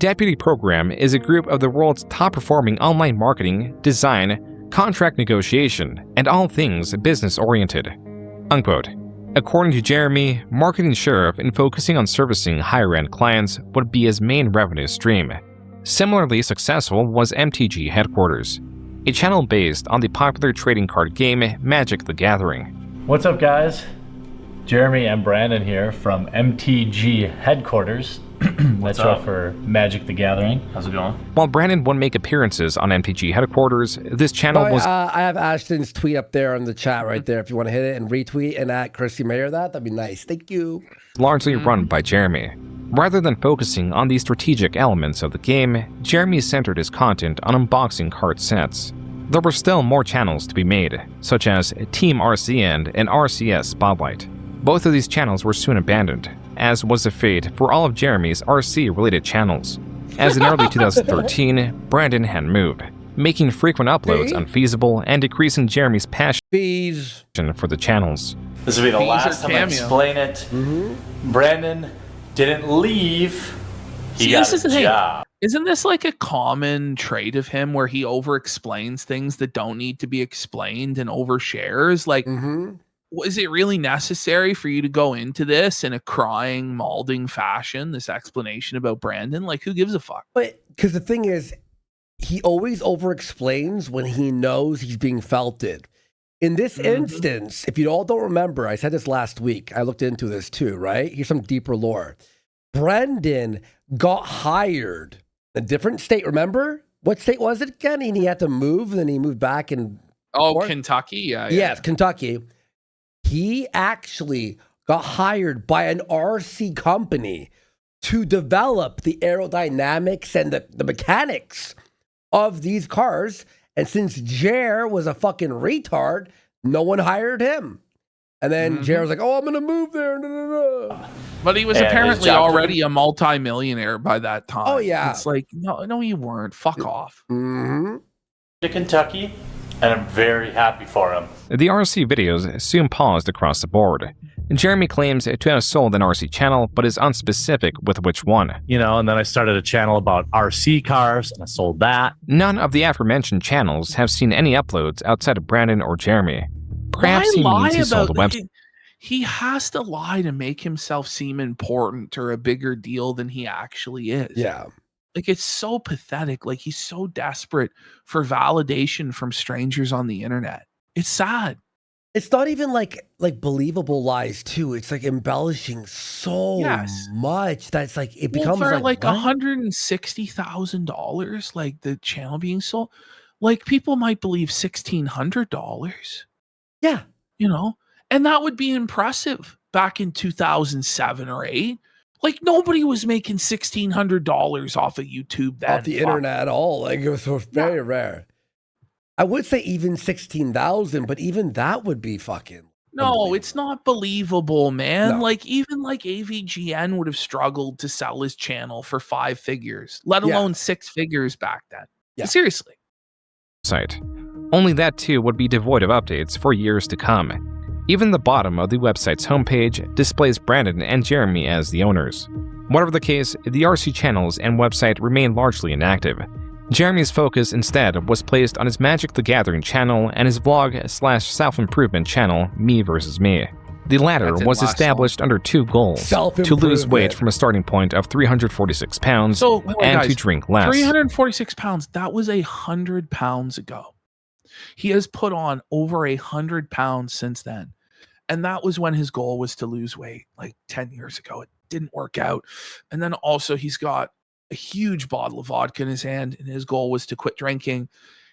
Deputy Program is a group of the world's top-performing online marketing, design, contract negotiation, and all things business-oriented. Unquote. According to Jeremy, marketing sheriff in focusing on servicing higher-end clients would be his main revenue stream. Similarly successful was MTG Headquarters, a channel based on the popular trading card game Magic the Gathering. What's up, guys? Jeremy and Brandon here from MTG Headquarters. That's short for Magic the Gathering. How's it going? While Brandon wouldn't make appearances on MTG Headquarters, this channel was... I have Ashton's tweet up there on the chat right there if you want to hit it and retweet and at Chrissy Mayer that'd be nice. Thank you. Largely run by Jeremy. Rather than focusing on the strategic elements of the game, Jeremy centered his content on unboxing card sets. There were still more channels to be made, such as Team RCN and RCS Spotlight. Both of these channels were soon abandoned, as was the fate for all of Jeremy's RC-related channels, as in early 2013, Brandon had moved, making frequent uploads unfeasible and decreasing Jeremy's passion for the channels. This will be the last time I explain it. Brandon didn't leave. He got a job. Isn't this like a common trait of him where he over-explains things that don't need to be explained and overshares? Like, is it really necessary for you to go into this in a crying, malding fashion, this explanation about Brandon? Like, who gives a fuck? But because the thing is, he always over-explains when he knows he's being felted. In this instance, if you all don't remember, I said this last week, I looked into this too, right? Here's some deeper lore. Brendan got hired in a different state, remember? What state was it again? And he had to move, and then he moved back and... Kentucky? Yeah. Yes, Kentucky. He actually got hired by an RC company to develop the aerodynamics and the mechanics of these cars. And since Jer was a fucking retard, no one hired him. And then Jer was like, oh, I'm going to move there. But he was apparently already a multi-millionaire by that time. Oh, yeah. It's like, no, you weren't. Fuck off. To Kentucky, and I'm very happy for him. The RC videos soon paused across the board. Jeremy claims to have sold an RC channel, but is unspecific with which one. You know, and then I started a channel about RC cars, and I sold that. None of the aforementioned channels have seen any uploads outside of Brandon or Jeremy. Perhaps he means he sold the website. He has to lie to make himself seem important or a bigger deal than he actually is. Yeah. Like, it's so pathetic. Like, he's so desperate for validation from strangers on the internet. It's sad. It's not even like believable lies too. It's like embellishing so much that it's like it becomes for like $160,000, like the channel being sold. Like, people might believe $1,600. Yeah, you know, and that would be impressive back in 2007 or 8. Like, nobody was making $1,600 off of YouTube then. Off the internet at all. Like, it was very rare. I would say even 16,000, but even that would be fucking... No, it's not believable, man. No. Like, even like AVGN would have struggled to sell his channel for 5 figures, let alone 6 figures back then. Yeah. Seriously. Site. Only that too would be devoid of updates for years to come. Even the bottom of the website's homepage displays Brandon and Jeremy as the owners. Whatever the case, the RC channels and website remain largely inactive. Jeremy's focus instead was placed on his Magic the Gathering channel and his vlog/self-improvement channel, Me vs. Me. The latter was established under 2 goals: to lose weight from a starting point of 346 pounds and to drink less. 346 pounds, that was 100 pounds ago. He has put on over 100 pounds since then. And that was when his goal was to lose weight, like 10 years ago. It didn't work out. And then also he's got a huge bottle of vodka in his hand, and his goal was to quit drinking.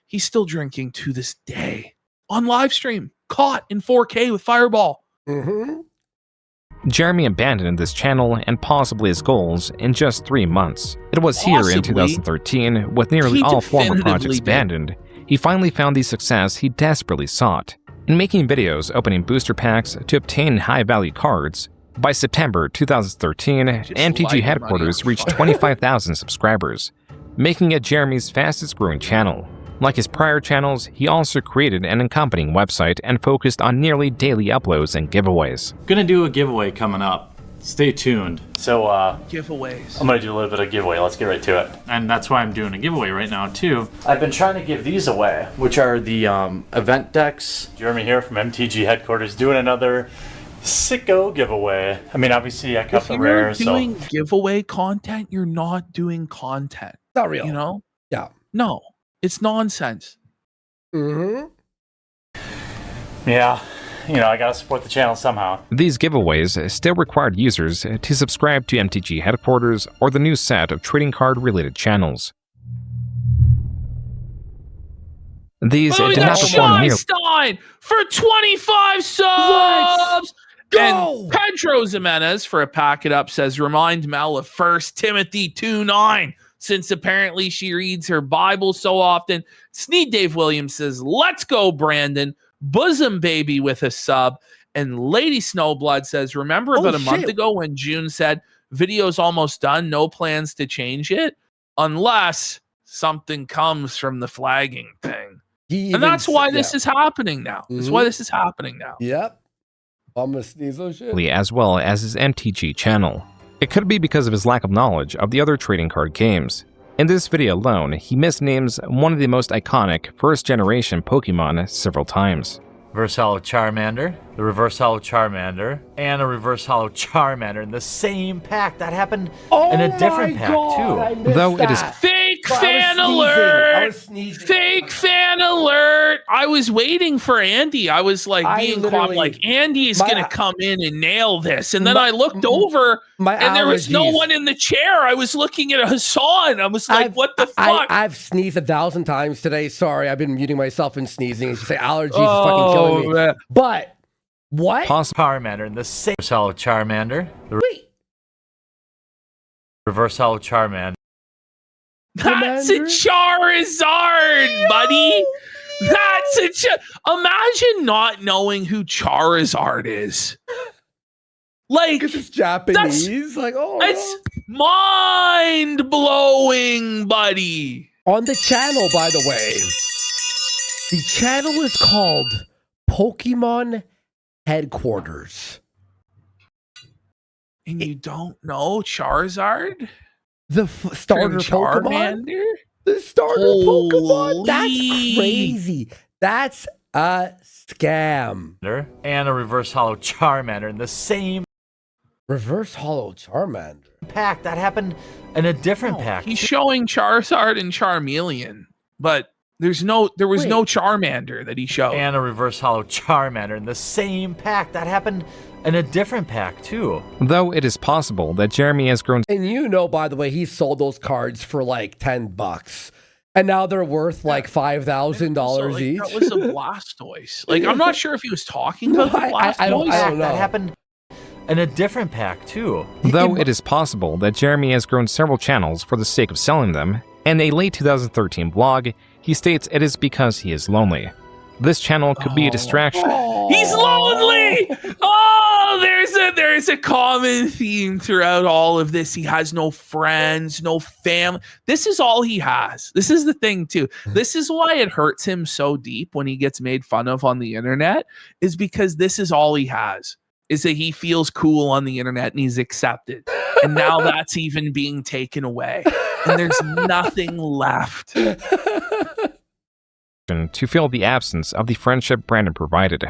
He's still drinking to this day on live stream, caught in 4K with Fireball. Jeremy abandoned this channel and possibly his goals in just 3 months. It was here in 2013, with nearly all former projects abandoned, he finally found the success he desperately sought. In making videos opening booster packs to obtain high-value cards, by September 2013, MTG Headquarters reached 25,000 subscribers, making it Jeremy's fastest-growing channel. Like his prior channels, he also created an accompanying website and focused on nearly daily uploads and giveaways. Gonna do a giveaway coming up. Stay tuned. So, Giveaways. I'm going to do a little bit of giveaway. Let's get right to it. And that's why I'm doing a giveaway right now, too. I've been trying to give these away, which are the event decks. Jeremy here from MTG headquarters doing another sicko giveaway. I mean, obviously, I cut the rare, so... If you're doing giveaway content, you're not doing content. Not real. You know? Yeah. No. It's nonsense. Mm-hmm. Yeah. You know, I gotta support the channel somehow. These giveaways still required users to subscribe to MTG headquarters or the new set of trading card related channels. These did not perform nearly for 25 subs. Go! And Pedro Jimenez for a pack it up says, remind Mel of 1 Timothy 2:9, since apparently she reads her Bible so often. Sneed Dave Williams says, let's go, Brandon. Bosom Baby with a sub. And Lady Snowblood says, remember about a month ago when Joon said, video's almost done, no plans to change it, unless something comes from the flagging thing. And that's why this is happening now. That's why this is happening now. Yep. I'm gonna sneeze those shit. As well as his MTG channel. It could be because of his lack of knowledge of the other trading card games. In this video alone, he misnames one of the most iconic first-generation Pokemon several times. Reverse Hollow Charmander, the Reverse Hollow Charmander, and a Reverse Hollow Charmander in the same pack. That happened in a different pack, too. Though it is fake fan alert! Fake fan alert! I was waiting for Andy. I was like being calm, like Andy is going to come in and nail this. And then I looked over and there was no one in the chair. I was looking at Hassan. I was like, what the fuck? I've sneezed 1,000 times today. Sorry, I've been muting myself and sneezing. And you say allergies is fucking killing me. Man. But what? Charmander in the same Reverse Hollow Charmander. Wait. Reverse Hollow Charmander. That's a Charizard, buddy. That's imagine not knowing who Charizard is. Like, because it's Japanese. It's mind blowing, buddy. On the channel, by the way, the channel is called Pokemon Headquarters. And you don't know Charizard? The starter Pokemon? The starter Pokemon? That's crazy. That's a scam. And a Reverse Hollow Charmander in the same Reverse Hollow Charmander pack. That happened in a different pack. He's showing Charizard and Charmeleon, but there was no Charmander that he showed. And a Reverse Hollow Charmander in the same pack. That happened in a different pack, too. Though it is possible that Jeremy has grown... And you know, by the way, he sold those cards for like $10. And now they're worth like $5,000 each. That was a Blastoise. Like, I'm not sure if he was talking about the Blastoise. I don't know. That happened in a different pack, too. Though it is possible that Jeremy has grown several channels for the sake of selling them. In a late 2013 blog, he states it is because he is lonely. This channel could be a distraction. He's lonely! Oh, there's a common theme throughout all of this. He has no friends, no family. This is all he has. This is the thing, too. This is why it hurts him so deep when he gets made fun of on the internet, is because this is all he has, is that he feels cool on the internet and he's accepted. And now that's even being taken away. And there's nothing left. To fill the absence of the friendship Brandon provided.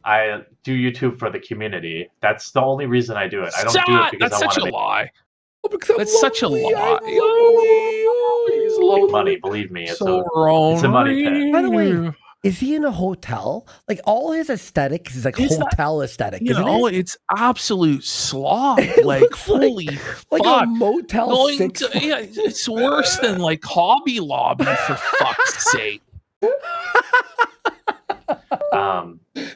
I do YouTube for the community. That's the only reason I do it. I don't do it because I want to make lie. That's such a lie. He's lonely. Money, believe me. It's a money pit. By the way, is he in a hotel? Like, all his aesthetics is like hotel aesthetic, isn't it? It's absolute slob. Like, holy like fuck. a Motel 6. It's worse than like Hobby Lobby, for fuck's sake.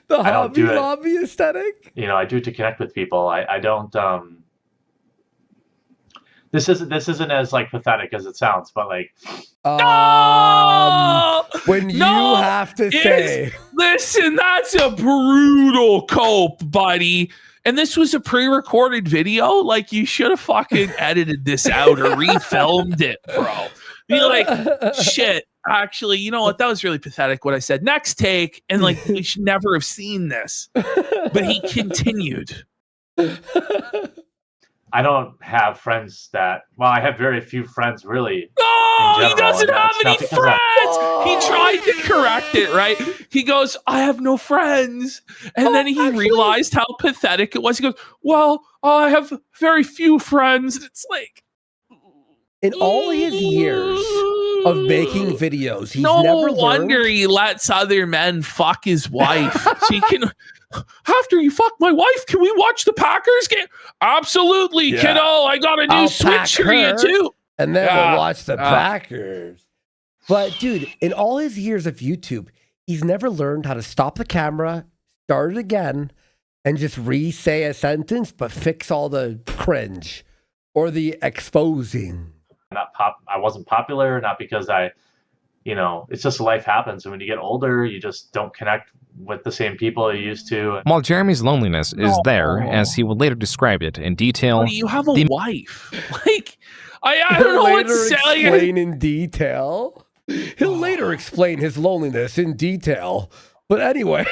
The Hobby Lobby aesthetic. You know, I do it to connect with people. I don't. This isn't as like pathetic as it sounds, but like. When you have to say, listen, that's a brutal cope, buddy. And this was a pre-recorded video. Like, you should have fucking edited this out or refilmed it, bro. Be like, shit. Actually, you know what? That was really pathetic what I said. Next take. And like, we should never have seen this. But he continued. I don't have friends that, well, I have very few friends really. Oh, in he general, doesn't and have it's any not because friends. He tried to correct it, right? He goes, I have no friends. And then he realized how pathetic it was. He goes, well, I have very few friends. It's like, in all his years of making videos, he's no never wonder learned. he lets other men fuck his wife. So he can, after you fuck my wife, can we watch the Packers game? Absolutely, Yeah. kiddo. I got a new I'll Switch pack for you her, too. and then Yeah. we'll watch the Packers. But dude, in all his years of YouTube, he's never learned how to stop the camera, start it again, and just re-say a sentence, but fix all the cringe or the exposing. I wasn't popular, not because it's just life happens. And when you get older, you just don't connect with the same people you used to. While Jeremy's loneliness is there, as he would later describe it in detail. What, do you have a wife? Like, I don't know what to say. Explain in detail. He'll later explain his loneliness in detail. But anyway,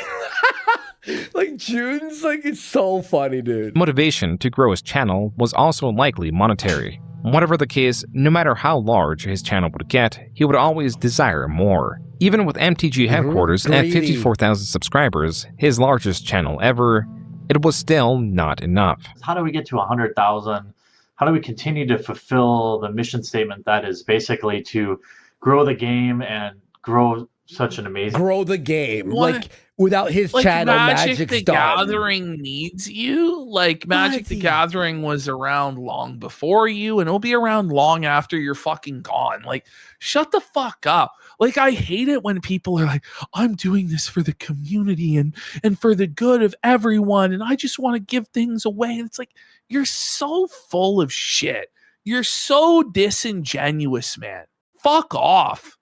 like Joon's like, it's so funny, dude. Motivation to grow his channel was also likely monetary. Whatever the case, no matter how large his channel would get, he would always desire more. Even with MTG headquarters at 54,000 subscribers, his largest channel ever, it was still not enough. How do we get to 100,000? How do we continue to fulfill the mission statement that is basically to grow the game and grow such an amazing... Grow the game. Like, without his channel, Magic's the done. Gathering needs you. Like, Magic the Gathering was around long before you, and it'll be around long after you're fucking gone. Like, shut the fuck up. Like, I hate it when people are like, I'm doing this for the community and for the good of everyone, and I just want to give things away. And it's like, you're so full of shit. You're so disingenuous, man. Fuck off.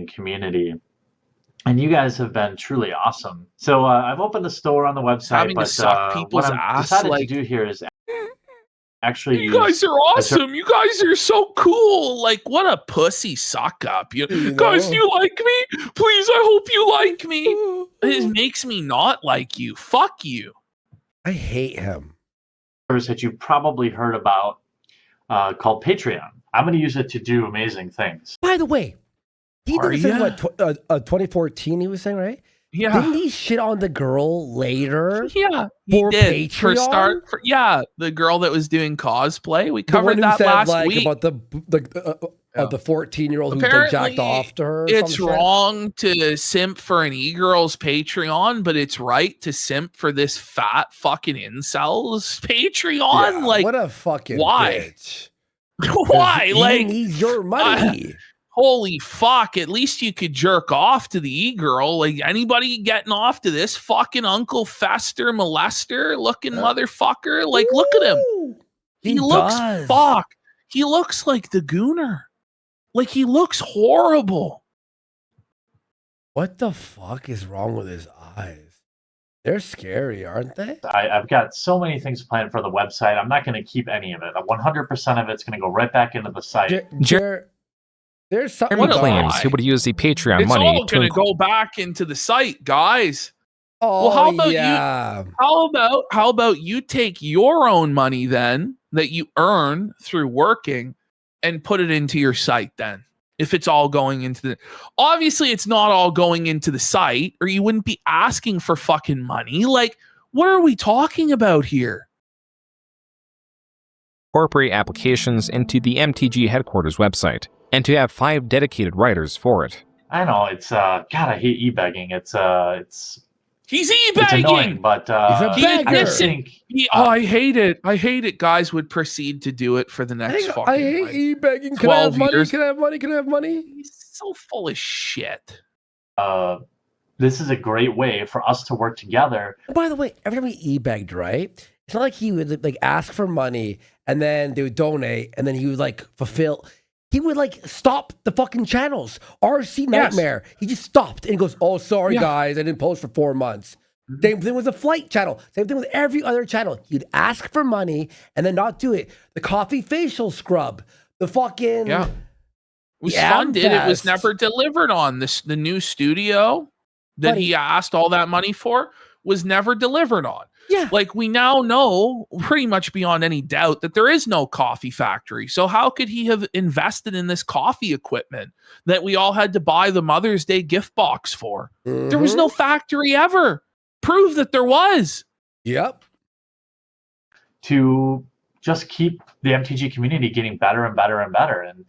Community. And you guys have been truly awesome. So I've opened a store on the website, but what I've decided to do here is actually you guys are awesome. You guys are so cool. Like, what a pussy suck up. You guys, do you like me? Please, I hope you like me. It makes me not like you. Fuck you. I hate him. That you probably heard about called Patreon. I'm going to use it to do amazing things. By the way, he did this in what, 2014 he was saying, right? Yeah. Didn't he shit on the girl later? Yeah, he did. Patreon? The girl that was doing cosplay. We covered that said, last week. About the 14-year-old who jacked off to her. It's wrong to simp for an e-girl's Patreon, but it's right to simp for this fat fucking incel's Patreon. Yeah, like, what a fucking why? bitch. Why? He like, needs your money. Holy fuck, at least you could jerk off to the e-girl. Like, anybody getting off to this fucking Uncle Fester molester looking motherfucker? Like, look at him. He looks fuck. He looks like the Gooner. Like, he looks horrible. What the fuck is wrong with his eyes? They're scary, aren't they? I've got so many things planned for the website. I'm not going to keep any of it. 100% of it's going to go right back into the site. There's something. Jeremy claims he would use the Patreon money. It's all going to go back into the site, guys. Oh, well, how about you? How about you take your own money then that you earn through working and put it into your site then? If it's all going into the... Obviously, it's not all going into the site, or you wouldn't be asking for fucking money. Like, what are we talking about here? Incorporate applications into the MTG headquarters website, and to have 5 dedicated writers for it. I know, it's... God, I hate e-begging. He's e-begging! It's annoying, but... he's a beggar. I hate it. I hate it. Guys would proceed to do it for the next fucking... I hate e-begging. Can I have money? Can I have money? Can I have money? He's so full of shit. This is a great way for us to work together. By the way, every time he e-begged, right? It's not like he would like ask for money and then they would donate and then he would like fulfill... He would like stop the fucking channels. RC Nightmare. Yes. He just stopped and goes, oh, sorry, guys. I didn't post for 4 months. Same thing with the Flight channel. Same thing with every other channel. You'd ask for money and then not do it. The coffee facial scrub. The fucking... Yeah. It was funded. It was never delivered on. The new studio that he asked all that money for was never delivered on. Yeah. Like, we now know pretty much beyond any doubt that there is no coffee factory. So how could he have invested in this coffee equipment that we all had to buy the Mother's Day gift box for? There was no factory ever. Prove that there was. Yep. To just keep the MTG community getting better and better and better, and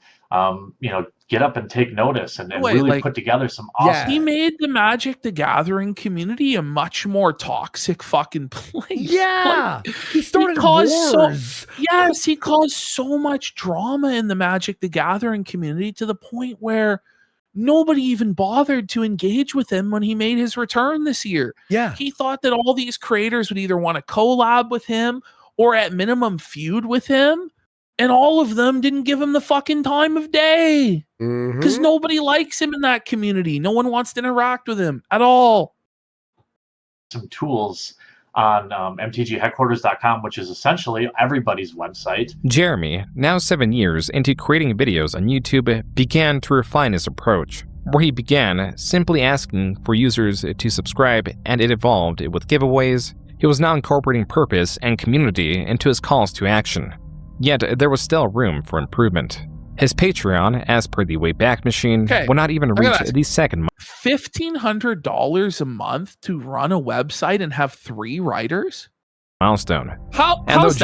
get up and take notice and really put together some awesome. He made the Magic the Gathering community a much more toxic fucking place. Yeah, he started wars. He caused so much drama in the Magic the Gathering community to the point where nobody even bothered to engage with him when he made his return this year. Yeah, he thought that all these creators would either want to collab with him or at minimum feud with him. And all of them didn't give him the fucking time of day because nobody likes him in that community. No one wants to interact with him at all. Some tools on mtgheadquarters.com, which is essentially everybody's website. Jeremy, now 7 years into creating videos on YouTube, began to refine his approach, where he began simply asking for users to subscribe, and it evolved with giveaways. He was now incorporating purpose and community into his calls to action. Yet, there was still room for improvement. His Patreon, as per the Wayback Machine, would not even reach the second month. $1,500 a month to run a website and have 3 writers? Milestone. How does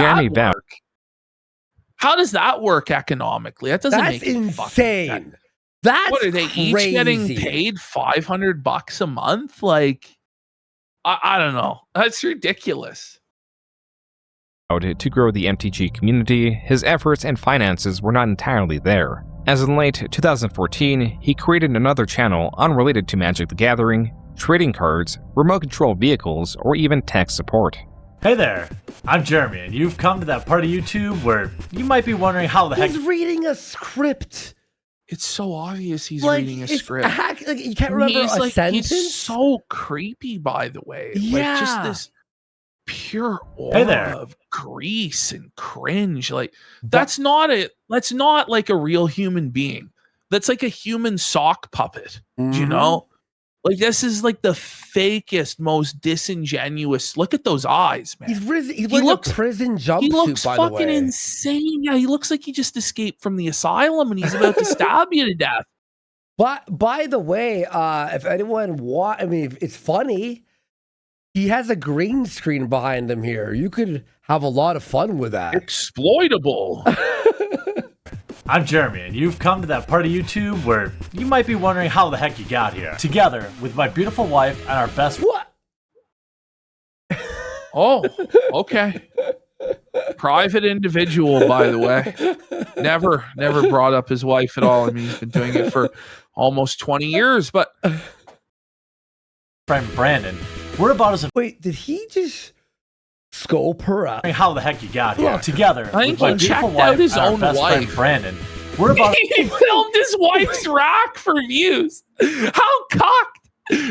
that work economically? That doesn't make insane. That's what are they crazy. Each getting paid $500 a month? Like, I don't know. That's ridiculous. To grow the MTG community, his efforts and finances were not entirely there. As in late 2014, he created another channel unrelated to Magic the Gathering, trading cards, remote control vehicles, or even tech support. Hey there, I'm Jeremy, and you've come to that part of YouTube where you might be wondering how the heck... He's reading a script. It's so obvious he's reading a script. You can't remember a sentence? He's so creepy, by the way. Yeah. Like, just this pure aura of grease and cringe. Like, that's not like a real human being. That's like a human sock puppet. You know? Like, this is like the fakest, most disingenuous. Look at those eyes, man. He looks a prison jumpsuit, he looks by the way. fucking insane. Yeah, he looks like he just escaped from the asylum and he's about to stab you to death. But by the way, if anyone it's funny. He has a green screen behind him here. You could have a lot of fun with that. Exploitable. I'm Jeremy, and you've come to that part of YouTube where you might be wondering how the heck you got here. Together with my beautiful wife and our best... What? Oh, okay. Private individual, by the way. Never brought up his wife at all. I mean, he's been doing it for almost 20 years, but... Friend Brandon, we're about as... Wait, did he just scope her out? How the heck you got here? Together I think he checked out his own wife. Brandon, we're about... He filmed his wife's rack for views. How cocked.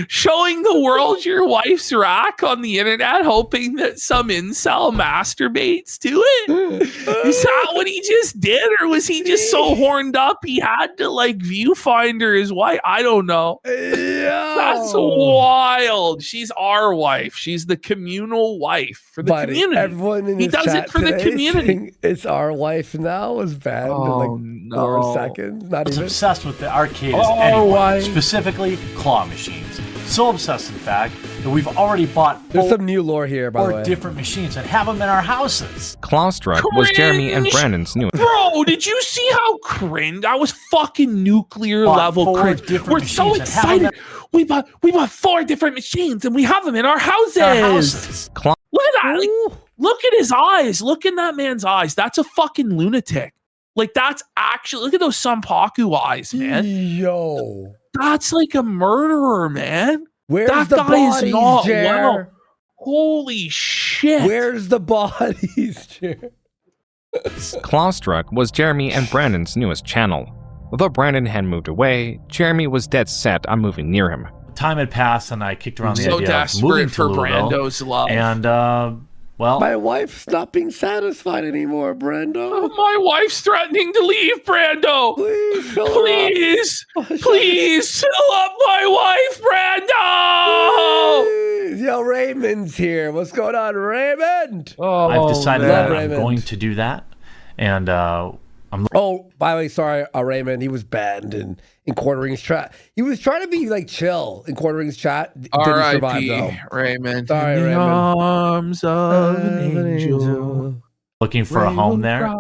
Showing the world your wife's rack on the internet, hoping that some incel masturbates to it. Is that what he just did? Or was he just so horned up he had to like viewfinder his wife? I don't know. That's wild. She's our wife. She's the communal wife for the community. Everyone in he does it for the community. It's our wife now was banned in like 4 seconds. Not even. Obsessed with the arcade as anyone, specifically claw machines. So obsessed, in fact, that we've already bought There's some new lore here, by the way. different machines and have them in our houses. Clawstruck was Jeremy and Brandon's new... Bro, did you see how cringe? I was fucking nuclear level cringe. We're so excited. We bought 4 different machines and we have them in our houses. Look at that. Like, look at his eyes. Look in that man's eyes. That's a fucking lunatic. Like, that's actually... Look at those Sampaku eyes, man. Yo. That's like a murderer, man. Where's that the guy bodies, is not Jer? well. Holy shit. Where's the bodies, Jer? Clawstruck was Jeremy and Brandon's newest channel. Although Brandon had moved away, Jeremy was dead set on moving near him. Time had passed and I kicked around the idea of moving for to Brando's love. And, well, my wife's not being satisfied anymore, Brando. Oh, my wife's threatening to leave, Brando. Please fill up my wife, Brando. Please. Yo, Oh, Raymond's here. What's going on, Raymond? Oh, I've decided that I'm Raymond. going to do that, and Oh, by the way, sorry, Raymond. He was banned in Quartering's chat. He was trying to be like chill in Quartering's chat. Didn't survive though. Raymond. Sorry, in the Raymond. arms of an angel. looking for a home there.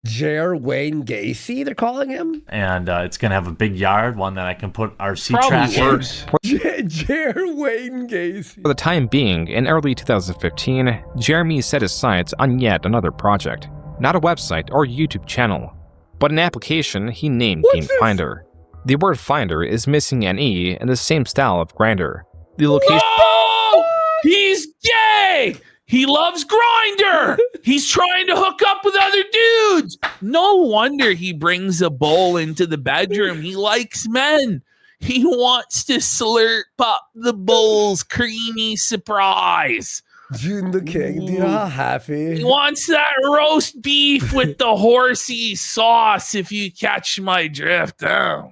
Jer Wayne Gacy, they're calling him. And it's going to have a big yard, one that I can put RC Probably track in. worse. Jer Wayne Gacy. For the time being, in early 2015, Jeremy set his sights on yet another project. Not a website or YouTube channel, but an application he named Game Finder. The word finder is missing an E in the same style of grandeur. The location. Oh! He's gay! He loves Grindr! He's trying to hook up with other dudes! No wonder he brings a bowl into the bedroom. He likes men. He wants to slurp up the bowl's creamy surprise. Joon the King, do you know how happy? He wants that roast beef with the horsey sauce, if you catch my drift. Oh.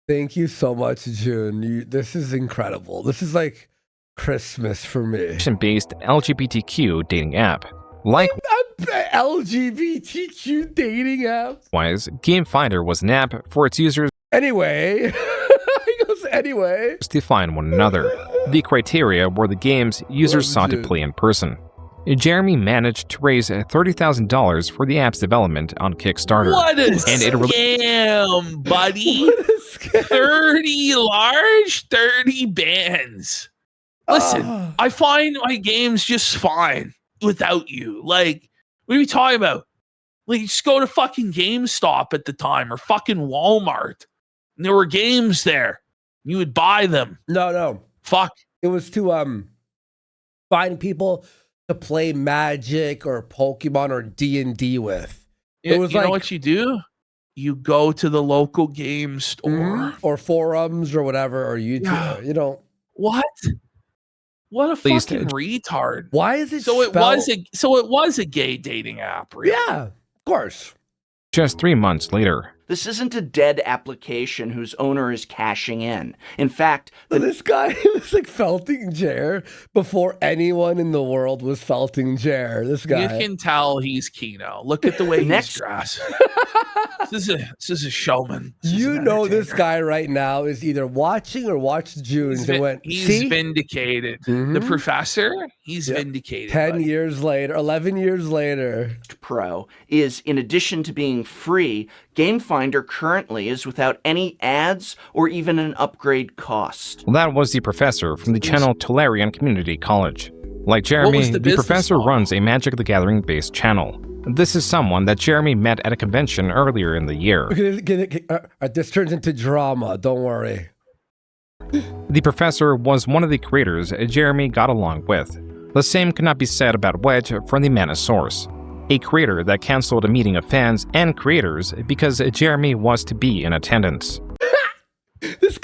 Thank you so much, Joon. This is incredible. This is like Christmas for me. Based LGBTQ dating app. LGBTQ dating app. Likewise, Game Finder was an app for its users Anyway, he goes anyway. to find one another. The criteria were the games users sought to play in person. Jeremy managed to raise $30,000 for the app's development on Kickstarter. What a scam, buddy. 30 large, 30 bands. Listen, I find my games just fine without you. Like, what are we talking about? Like, just go to fucking GameStop at the time or fucking Walmart. And there were games there. You would buy them. No. Fuck. It was to find people to play Magic or Pokemon or D&D with. It was you like, know what you do? You go to the local game store. or forums or whatever, or YouTube. Yeah. You know. What? What a Least fucking retard. Why is it So it was a gay dating app, really? Yeah, of course. Just 3 months later, This isn't a dead application whose owner is cashing in. In fact, This guy was like felting Jer before anyone in the world was felting Jer. This guy. You can tell he's Kino. Look at the way he's dressed. This is a showman. This guy right now is either watching or watched Joon and went, he's see? vindicated. The professor, he's vindicated. 10 buddy. years later, 11 years later. Pro is, in addition to being free, Game Finder currently is without any ads or even an upgrade cost. well, that was the professor from the channel Tolarian Community College. Like Jeremy, the business professor model? runs a Magic the Gathering based channel. This is someone that Jeremy met at a convention earlier in the year. This turns into drama, don't worry. The professor was one of the creators Jeremy got along with. The same could not be said about Wedge from the Manosaurus, a creator that canceled a meeting of fans and creators because Jeremy was to be in attendance. This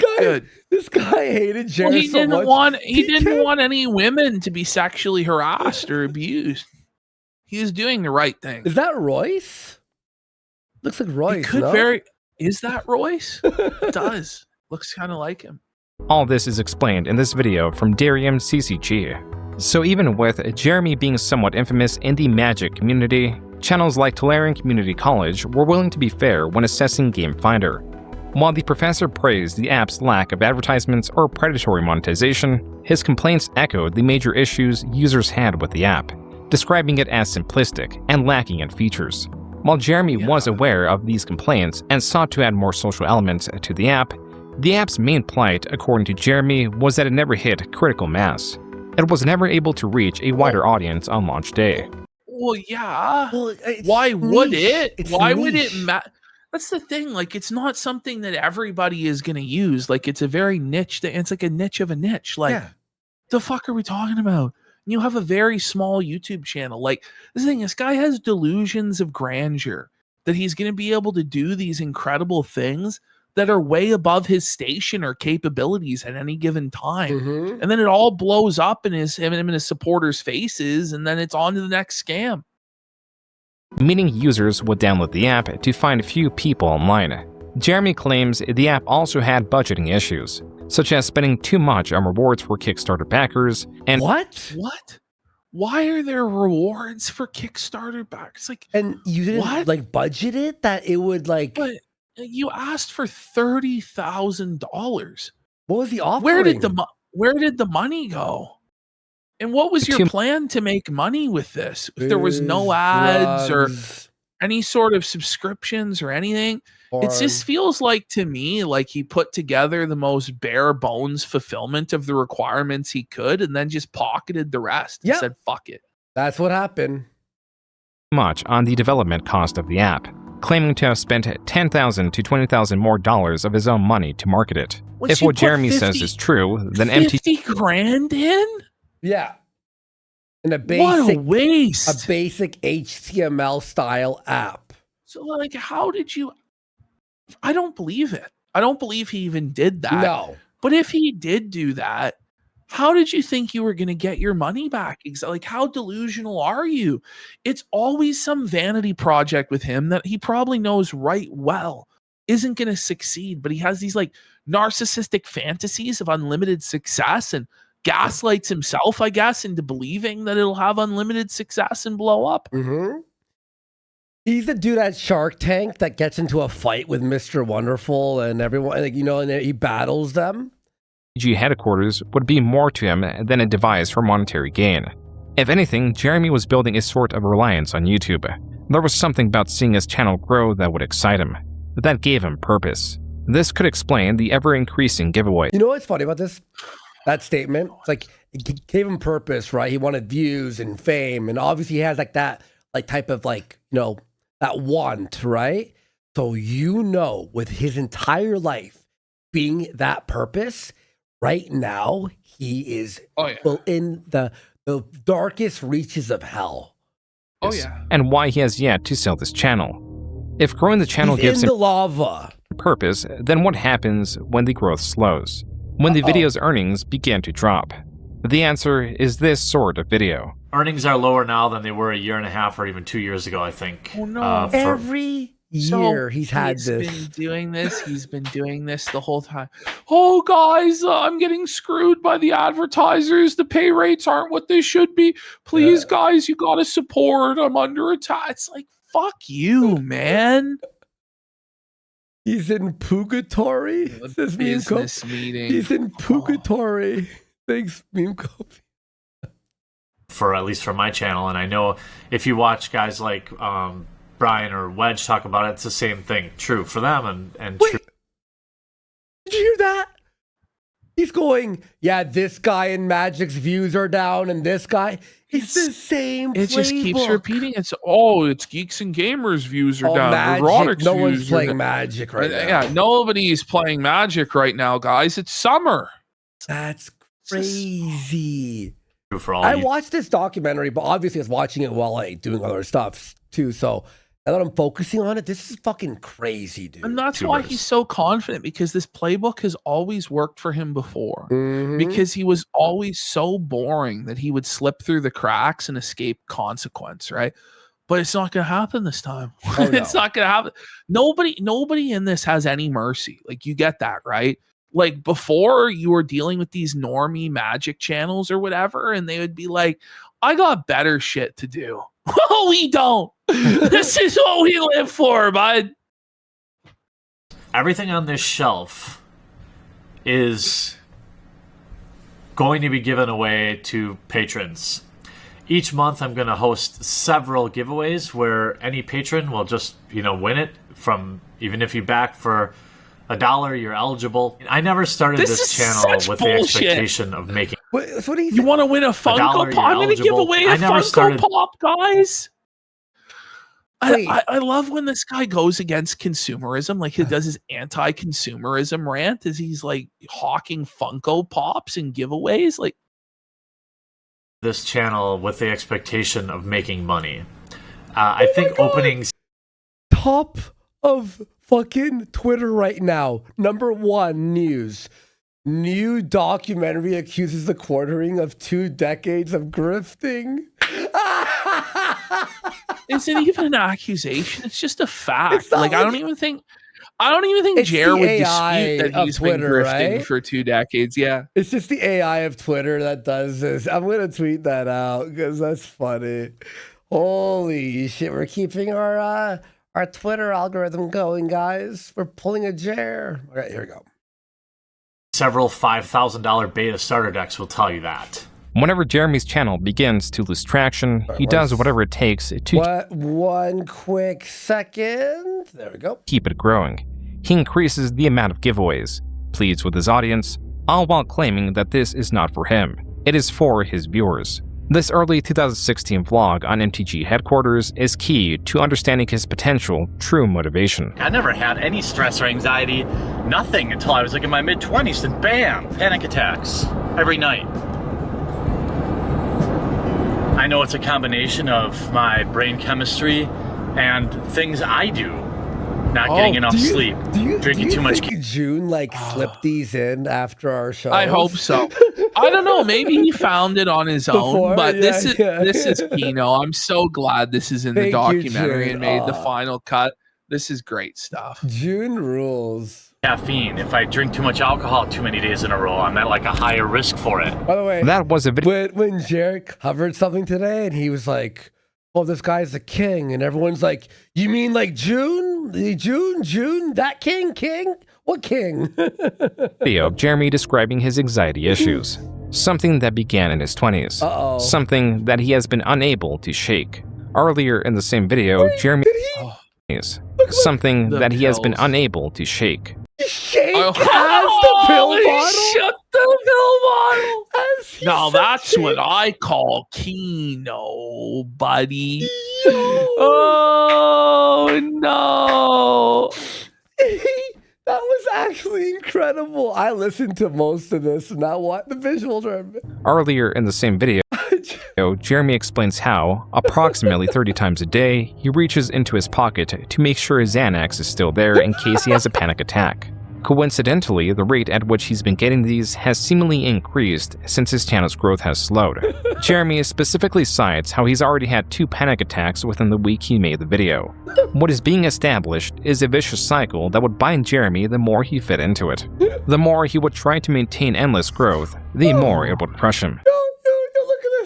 guy hated Jer Well, he so didn't much. he didn't want any women to be sexually harassed or abused. He was doing the right thing. Is that Royce? Looks like Royce. It could no? Is that Royce? It does. Looks kind of like him. All this is explained in this video from Darium CCG. So even with Jeremy being somewhat infamous in the Magic community, channels like Tolarian Community College were willing to be fair when assessing Game Finder. While the professor praised the app's lack of advertisements or predatory monetization, his complaints echoed the major issues users had with the app, describing it as simplistic and lacking in features. While Jeremy was aware of these complaints and sought to add more social elements to the app's main plight, according to Jeremy, was that it never hit critical mass. It was never able to reach a wider audience on launch day. Well, yeah. Well, Why would niche. it? It's Why would it niche. matter? That's the thing. Like, it's not something that everybody is going to use. Like, it's a very niche. It's like a niche of a niche. Like, the fuck are we talking about? You have a very small YouTube channel. Like, this thing, this guy has delusions of grandeur that he's going to be able to do these incredible things that are way above his station or capabilities at any given time. And then it all blows up in him and his supporters' faces, and then it's on to the next scam. Meaning users would download the app to find few people online. Jeremy claims the app also had budgeting issues. such as spending too much on rewards for Kickstarter backers and What? Why are there rewards for Kickstarter backers? Like, And you didn't like budget it that it would like. But you asked for $30,000. What was the offering? Where did the money go? And what was your plan to make money with this? If there was no ads or any sort of subscriptions or anything, it just feels like to me like he put together the most bare bones fulfillment of the requirements he could and then just pocketed the rest and said, fuck it. That's what happened. much on the development cost of the app, claiming to have spent $10,000 to $20,000 more of his own money to market it. If what Jeremy says is true, then $50 grand in? Yeah. And what a waste. A basic HTML style app. So like, how did you, I don't believe it. I don't believe he even did that. No. But if he did do that, how did you think you were going to get your money back? Like, how delusional are you? It's always some vanity project with him that he probably knows right well isn't going to succeed, but he has these like narcissistic fantasies of unlimited success and gaslights himself, I guess, into believing that it'll have unlimited success and blow up. Mm-hmm. He's the dude at Shark Tank that gets into a fight with Mr. Wonderful and everyone, like, you know, and he battles them. Headquarters would be more to him than a device for monetary gain. If anything, Jeremy was building a sort of reliance on YouTube. There was something about seeing his channel grow that would excite him. That gave him purpose. This could explain the ever-increasing giveaway. You know what's funny about this? That statement? It's like, it gave him purpose, right? He wanted views and fame, and obviously he has like that like type of like, you know, that want, right? So you know, with his entire life being that purpose, right now, he is in the darkest reaches of hell. Oh, yeah. And why he has yet to sell this channel. If growing the channel gives him the lava purpose, then what happens when the growth slows? When the video's earnings begin to drop? The answer is this sort of video. Earnings are lower now than they were a year and a half or even 2 years ago, I think. Oh, no. Every year he's been doing this. He's been doing this the whole time. Oh, guys, I'm getting screwed by the advertisers. The pay rates aren't what they should be. Please, guys, you got to support. I'm under attack. It's like, fuck you, man. He's in purgatory. Business meeting. He's in purgatory. Thanks, Meme Coffee. For at least for my channel, and I know if you watch guys like Brian or Wedge talk about it, it's the same thing. True for them and Wait, true. Did you hear that? He's going, yeah, this guy in Magic's views are down, and this guy. It's the same. It just keeps repeating. It's Geeks and Gamers views are down. Magic. Erotics No one's views playing Magic right now. Yeah, nobody's playing Magic right now, guys. It's summer. That's crazy. For all I watched this documentary, but obviously I was watching it while like doing other stuff too. So now that I'm focusing on it, this is fucking crazy, dude. And that's why he's so confident, because this playbook has always worked for him before. Mm-hmm. Because he was always so boring that he would slip through the cracks and escape consequence, right? But it's not going to happen this time. Oh, no. It's not going to happen. Nobody in this has any mercy. Like, you get that, right? Like, before, you were dealing with these normie Magic channels or whatever, and they would be like, I got better shit to do. Oh, we don't. This is what we live for, bud. Everything on this shelf is going to be given away to patrons. Each month, I'm going to host several giveaways where any patron will just, win it from, even if you back for $1, you're eligible. I never started this channel with the expectation of making. What you want to win a Funko Pop? I'm going to give away a Funko Pop, guys. I love when this guy goes against consumerism. Like, he does his anti-consumerism rant as he's like hawking Funko Pops and giveaways. Like, this channel with the expectation of making money. I think openings. Top of fucking Twitter right now. #1 news. New documentary accuses the quartering of 2 decades of grifting. Is it even an accusation? It's just a fact. Like, I don't even think I don't even think It's Jer the would AI dispute that of he's been Twitter, grifting right? for 2 decades. Yeah. It's just the AI of Twitter that does this. I'm gonna tweet that out because that's funny. Holy shit, we're keeping our Twitter algorithm going, guys. We're pulling a Jer. All right, here we go. Several $5,000 beta starter decks will tell you that. Whenever Jeremy's channel begins to lose traction, he does whatever it takes to One quick second. There we go. keep it growing. He increases the amount of giveaways, pleads with his audience, all while claiming that this is not for him. It is for his viewers. This early 2016 vlog on MTG headquarters is key to understanding his potential true motivation. I never had any stress or anxiety, nothing until I was like in my mid-20s, and bam, panic attacks every night. I know it's a combination of my brain chemistry and things I do. Not getting enough sleep, drinking too much. Joon slipped these in after our show. I hope so. I don't know. Maybe he found it on his own, but this is Kino. I'm so glad this is in the documentary and made the final cut. This is great stuff. Joon rules. Caffeine. If I drink too much alcohol too many days in a row, I'm at like a higher risk for it. By the way, that was a video. When Jared covered something today and he was like, "Oh, this guy's a king," and everyone's like, "You mean like Joon? Joon? That king? What king?" Video of Jeremy describing his anxiety issues. Something that began in his 20s. Something that he has been unable to shake. Earlier in the same video, Jeremy something that he has been unable to shake. Shake has the pill bottle. Shut the pill bottle. Now that's what I call Kino, buddy. Oh no. That was actually incredible. I listened to most of this and now what the visuals are. Earlier in the same video, Jeremy explains how, approximately 30 times a day, he reaches into his pocket to make sure his Xanax is still there in case he has a panic attack. Coincidentally, the rate at which he's been getting these has seemingly increased since his channel's growth has slowed. Jeremy specifically cites how he's already had 2 panic attacks within the week he made the video. What is being established is a vicious cycle that would bind Jeremy the more he fit into it. The more he would try to maintain endless growth, the more it would crush him.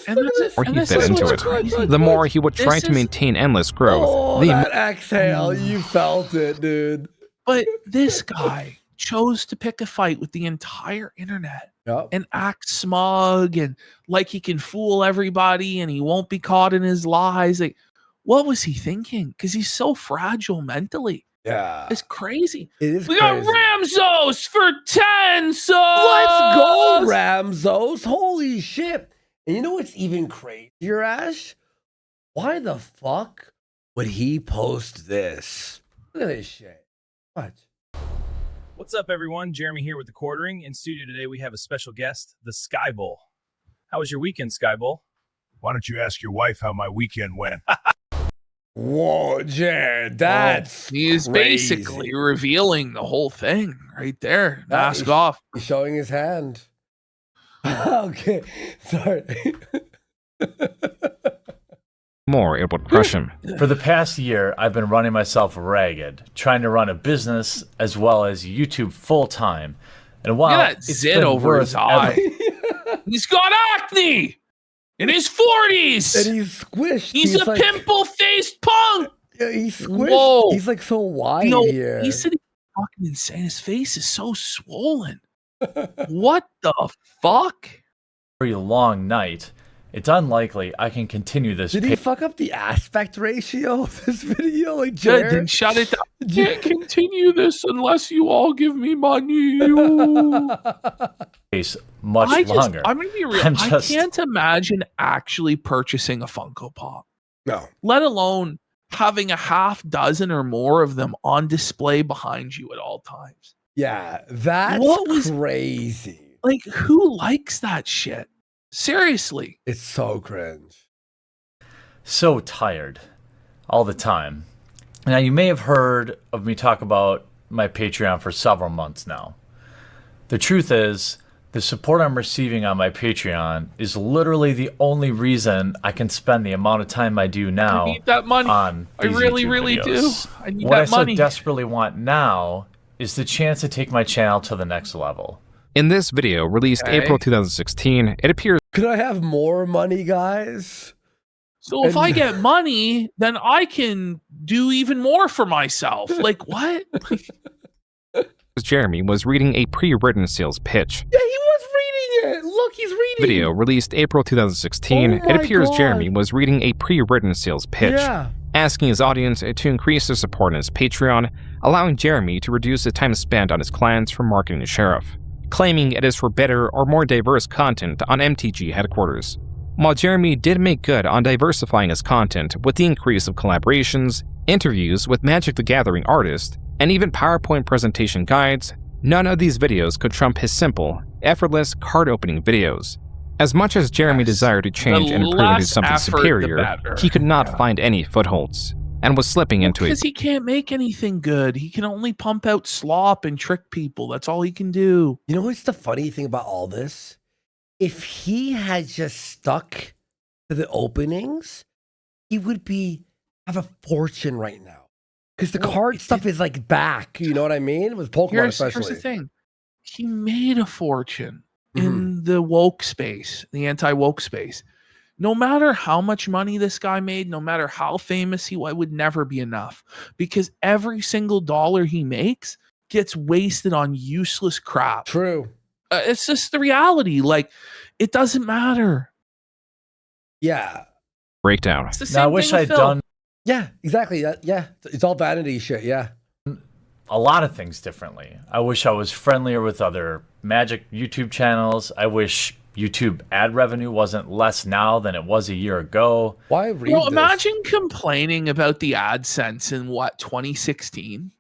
The more he would try to maintain endless growth. Oh, that exhale, you felt it, dude. But this guy chose to pick a fight with the entire internet and act smug and like he can fool everybody and he won't be caught in his lies. Like, what was he thinking? Because he's so fragile mentally. Yeah. It's crazy. It is we crazy. got Ramzos for 10 subs. Let's go, Ramzos. Holy shit. And you know what's even crazier, Ash? Why the fuck would he post this? Look at this shit. What? What's up, everyone? Jeremy here with the Quartering. In studio today, we have a special guest, the Sky Bull. How was your weekend, Sky Bull? Why don't you ask your wife how my weekend went? Whoa, Jared, that's he is crazy. Basically revealing the whole thing right there. Mask off. He's showing his hand. Okay, sorry. More it would crush him. For the past year, I've been running myself ragged, trying to run a business as well as YouTube full time. And while look at that zit over his eye, he's got acne in his 40s, and he's squished. He's a like, pimple-faced punk. Yeah, he's squished. Whoa. He's like so wide here. He said he's fucking insane. His face is so swollen. What the fuck? Very long night. It's unlikely I can continue this. Did he fuck up the aspect ratio of this video? Like, Jared? Then shut it down. I can't continue this unless you all give me money. Much longer. I'm gonna be real. I can't imagine actually purchasing a Funko Pop. No. Let alone having a half dozen or more of them on display behind you at all times. Yeah, that's crazy. Like, who likes that shit? Seriously. It's so cringe. So tired all the time. Now, you may have heard of me talk about my Patreon for several months now. The truth is, The support I'm receiving on my Patreon is literally the only reason I can spend the amount of time I do now I need that money. on I these really, YouTube really videos. do. I need what that I so money. desperately want now is the chance to take my channel to the next level. In this video, released April 2016, it appears Could I have more money, guys? So if I get money, then I can do even more for myself. Like, what? Jeremy was reading a pre-written sales pitch. Yeah, he was reading it. Look, he's reading. Video released April 2016, Oh it appears God. Jeremy was reading a pre-written sales pitch, Yeah. asking his audience to increase their support on his Patreon, allowing Jeremy to reduce the time spent on his clients from marketing the sheriff, claiming it is for better or more diverse content on MTG headquarters. While Jeremy did make good on diversifying his content with the increase of collaborations, interviews with Magic the Gathering artists, and even PowerPoint presentation guides, none of these videos could trump his simple, effortless card opening videos. As much as Jeremy desired to change and prove into something superior, he could not find any footholds, and was slipping into Because he can't make anything good. He can only pump out slop and trick people. That's all he can do. You know what's the funny thing about all this? If he had just stuck to the openings, he would have a fortune right now. Because the card stuff is like back, you know what I mean? With Pokemon especially. Here's the thing. He made a fortune in the woke space, the anti-woke space. No matter how much money this guy made, no matter how famous he was, it would never be enough. Because every single dollar he makes gets wasted on useless crap. True. It's just the reality. Like, it doesn't matter. Yeah. breakdown. It's the same Now, I thing wish with I'd Phil. done Yeah, exactly. Yeah. It's all vanity shit. Yeah. a lot of things differently. I wish I was friendlier with other Magic YouTube channels. I wish YouTube ad revenue wasn't less now than it was a year ago. Why read Well, this? imagine complaining about the AdSense in 2016.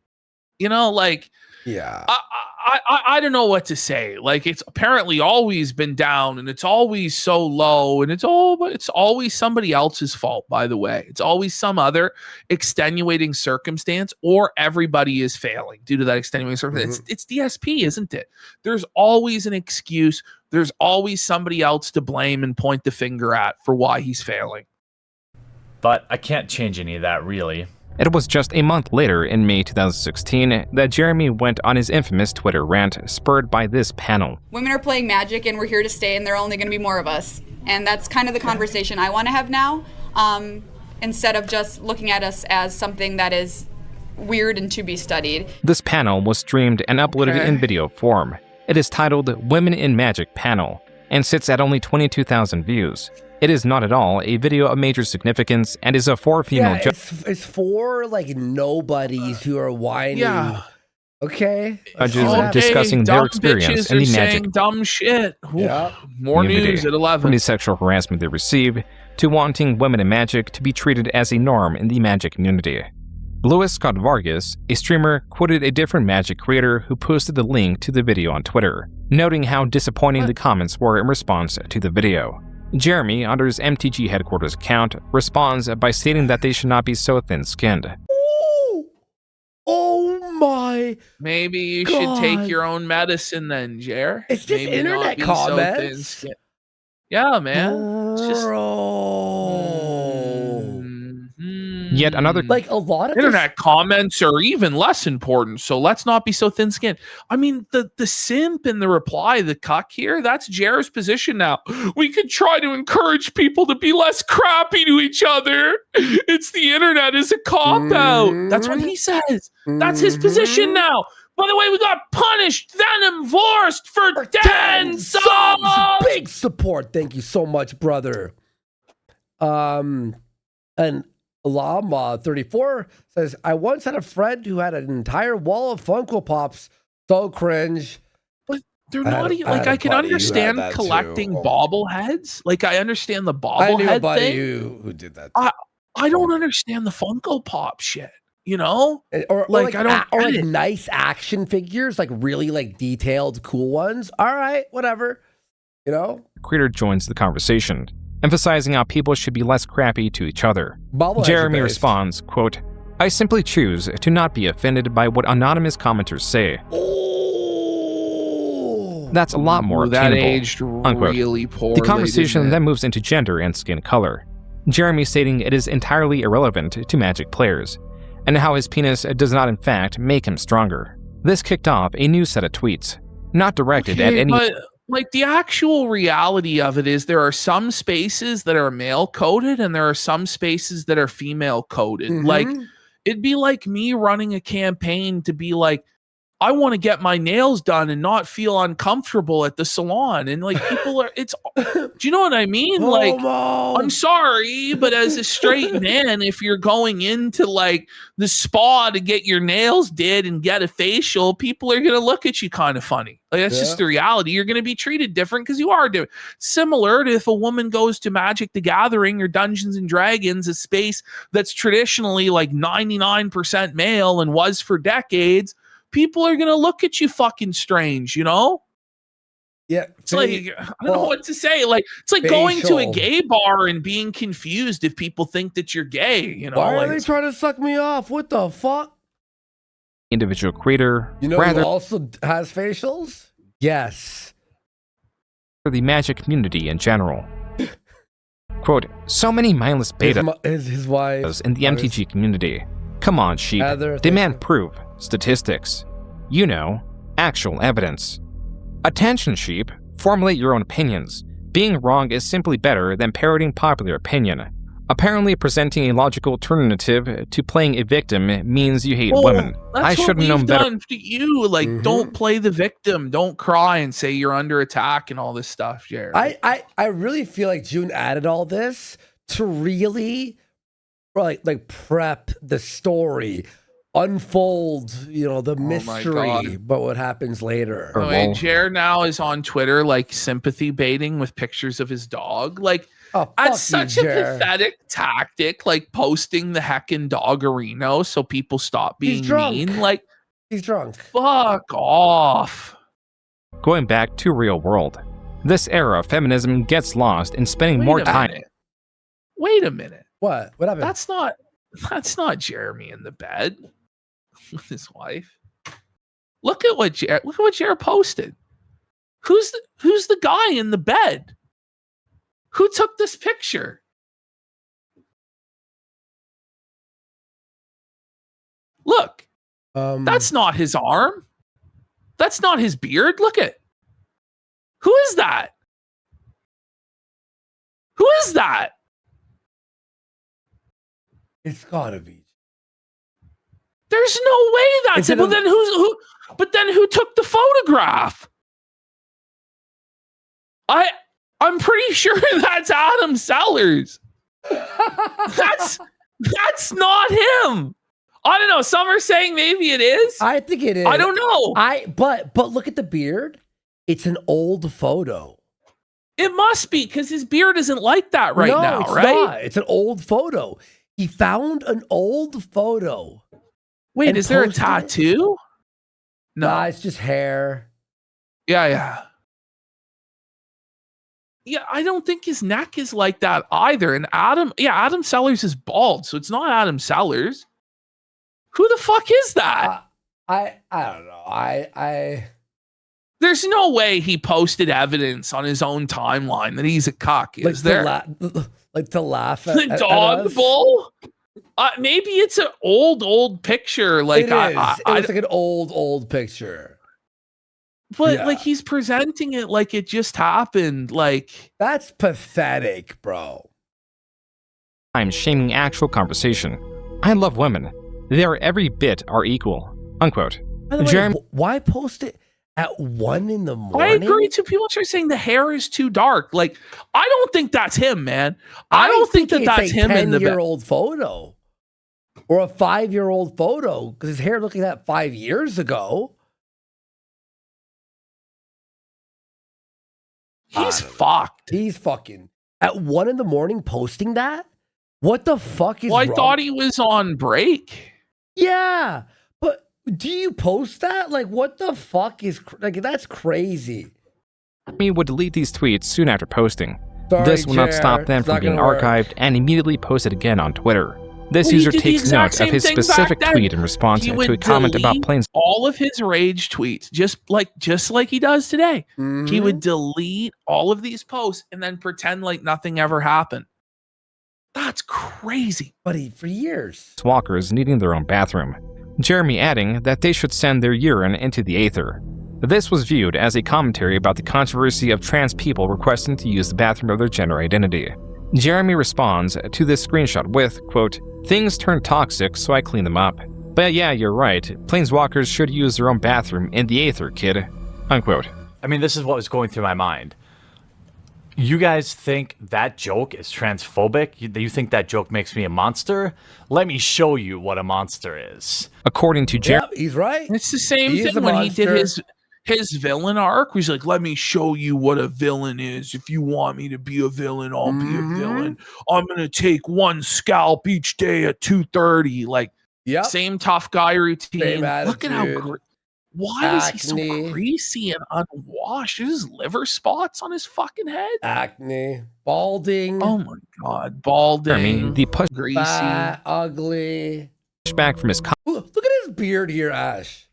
You know, like, Yeah. I don't know what to say. Like, it's apparently always been down, and it's always so low, and it's always somebody else's fault. By the way, it's always some other extenuating circumstance, or everybody is failing due to that extenuating circumstance. It's DSP, isn't it? There's always an excuse. There's always somebody else to blame and point the finger at for why he's failing. But I can't change any of that, really. It was just a month later, in May 2016, that Jeremy went on his infamous Twitter rant, spurred by this panel. Women are playing Magic and we're here to stay, and there are only going to be more of us. And that's kind of the conversation I want to have now, instead of just looking at us as something that is weird and to be studied. This panel was streamed and uploaded in video form. It is titled Women in Magic Panel, and sits at only 22,000 views. It is not at all a video of major significance, and is a for female it's for like nobodies who are whining. Yeah. Okay. judges discussing their dumb experience bitches in are the saying Magic dumb shit. Yeah. More community, news at from 11. the sexual harassment they receive, to wanting women in Magic to be treated as a norm in the Magic community. Louis Scott Vargas, a streamer, quoted a different Magic creator who posted the link to the video on Twitter, noting how disappointing the comments were in response to the video. Jeremy, under his MTG headquarters account, responds by stating that they should not be so thin-skinned. Ooh. Oh my. Maybe you God. should take your own medicine then, Jer. It's just Maybe not internet be so comments. thin-skinned. Yeah, man. It's just Yet another like a lot of internet comments are even less important, so let's not be so thin-skinned. I mean, the simp in the reply, the cuck here, that's Jer's position now. We could try to encourage people to be less crappy to each other. It's the internet is a cop-out. That's what he says. That's his position now. By the way, we got punished, then enforced for 10 subs. Big support. Thank you so much, brother. And Llama 34 says, I once had a friend who had an entire wall of Funko Pops. So cringe. But they're not even, like, I can understand collecting bobbleheads. Like, I understand the bobblehead I knew a buddy thing. who did that. I don't understand the Funko Pop shit. You know, or like I don't, or like nice action figures, like really like detailed, cool ones. All right, whatever. You know, creator joins the conversation, emphasizing how people should be less crappy to each other. Jeremy responds, quote, I simply choose to not be offended by what anonymous commenters say. Oh, That's a lot more that attainable, aged unquote. really poorly. The conversation didn't it? then moves into gender and skin color. Jeremy stating it is entirely irrelevant to Magic players, and how his penis does not in fact make him stronger. This kicked off a new set of tweets, not directed at any... But, like, the actual reality of it is there are some spaces that are male-coded and there are some spaces that are female-coded. Like, it'd be like me running a campaign to be like, I want to get my nails done and not feel uncomfortable at the salon. And like people are, do you know what I mean? Like, I'm sorry, but as a straight man, if you're going into like the spa to get your nails did and get a facial, people are going to look at you kind of funny. Like that's just the reality. You're going to be treated different because you are different. Similar to if a woman goes to Magic the Gathering or Dungeons and Dragons, a space that's traditionally like 99% male and was for decades, people are going to look at you fucking strange, you know? Yeah. It's like, I don't know what to say. Like, it's like going to a gay bar and being confused if people think that you're gay, you know? Why like, are they trying to suck me off? What the fuck? Individual creator, you know who also has facials? Yes. For the Magic community in general. Quote, so many mindless beta his wife in the MTG community. Come on, sheep. Demand proof, statistics. You know, actual evidence. Attention, sheep. Formulate your own opinions. Being wrong is simply better than parroting popular opinion. Apparently presenting a logical alternative to playing a victim means you hate women. I should have known better. To you, like, don't play the victim. Don't cry and say you're under attack and all this stuff, Jared. I really feel like Joon added all this to really like prep the story, unfold, you know, the mystery, but what happens later. Jared now is on Twitter, like sympathy baiting with pictures of his dog. Like, that's such a pathetic tactic, like posting the heckin' doggerino so people stop being mean. Like, he's drunk. Fuck off. Going back to real world, this era of feminism gets lost in spending more time. Wait a minute. What happened? That's not Jeremy in the bed with his wife. Look at what Jared posted. Who's the guy in the bed? Who took this picture? Look. That's not his arm. That's not his beard. Look at. Who is that? Who is that? It's gotta be. There's no way that's it. But then who? But then who took the photograph? I'm pretty sure that's Adam Sellers. That's not him. I don't know. Some are saying maybe it is. I think it is. I don't know. But look at the beard. It's an old photo. It must be because his beard isn't like that right now, it's right? Not. It's an old photo. He found an old photo. Wait, is there a tattoo? No, nah, it's just hair. Yeah, I don't think his neck is like that either. And Adam Sellers is bald, so it's not Adam Sellers. Who the fuck is that? I don't know. There's no way he posted evidence on his own timeline that he's a cuck, is there? To laugh at the dog bowl? Maybe it's an old picture. Like it is. It's like an old picture. But like he's presenting it like it just happened. Like that's pathetic, bro. I'm shaming actual conversation. I love women. They are every bit are equal. Unquote. By the way, why post it at 1 in the morning? I agree too. People are saying the hair is too dark. Like, I don't think that's him, man. I don't think that's him in the 10-year-old photo or a 5-year-old photo because his hair looked like that 5 years ago. He's fucked. He's fucking at 1 in the morning posting that. What the fuck is wrong? I thought he was on break. Yeah, but do you post that? Like, what the fuck is like? That's crazy. He would delete these tweets soon after posting. Sorry, this will not stop them from being archived and immediately posted again on Twitter. This Well, he user did the takes exact note of same his thing back specific then. tweet in response He to would a comment about delete Plains. all of his rage tweets, just like he does today. He would delete all of these posts and then pretend like nothing ever happened. That's crazy. Buddy, for years. Walkers needing their own bathroom. Jeremy adding that they should send their urine into the aether. This was viewed as a commentary about the controversy of trans people requesting to use the bathroom of their gender identity. Jeremy responds to this screenshot with, quote, "Things turned toxic, so I cleaned them up. But yeah, you're right. Planeswalkers should use their own bathroom in the aether, kid." Unquote. I mean, this is what was going through my mind. You guys think that joke is transphobic? You think that joke makes me a monster? Let me show you what a monster is. According to Jeremy, Yep, he's right. It's the same He is thing a when he did monster. his villain arc. Where he's like, "Let me show you what a villain is. If you want me to be a villain, I'll be a villain. I'm gonna take one scalp each day at 2:30." Like, Yep. same tough guy routine. Same Look at how attitude. why is he so Acne. greasy and unwashed? There's liver spots on his fucking head. Acne, balding, Oh my god, balding, the greasy. fat, ugly. pushback from his Look at his beard here, Ash.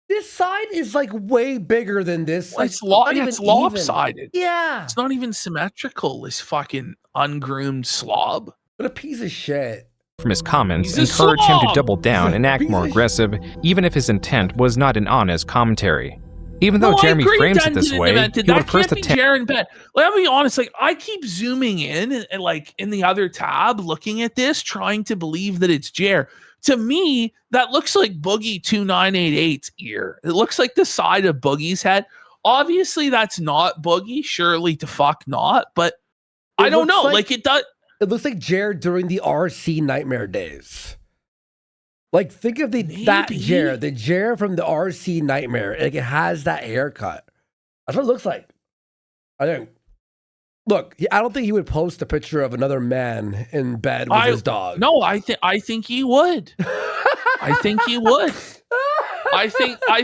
This side is like way bigger than this. Like, It's not even it's lopsided. Yeah. It's not even symmetrical. This fucking ungroomed slob. What a piece of shit. from his comments He's a encourage him to slob! double down and act Piece more of aggressive, even if his intent was not an honest commentary. Even though No, I Jeremy agree, frames Dan it this didn't way, invent it. he would That first can't be attempt. Jaren Bet. Let me be honest. Like, I keep zooming in and like in the other tab, looking at this, trying to believe that it's Jer. To me, that looks like Boogie 2988's ear. It looks like the side of Boogie's head. Obviously, that's not Boogie. Surely to fuck not. But I don't looks know. like- Like it does. It looks like Jared during the RC Nightmare days. Like, think of that Maybe. Jared, the Jared from the RC Nightmare. Like, it has that haircut. That's what it looks like. I think. Look, I don't think he would post a picture of another man in bed with his dog. No, I think he would. I think he would. I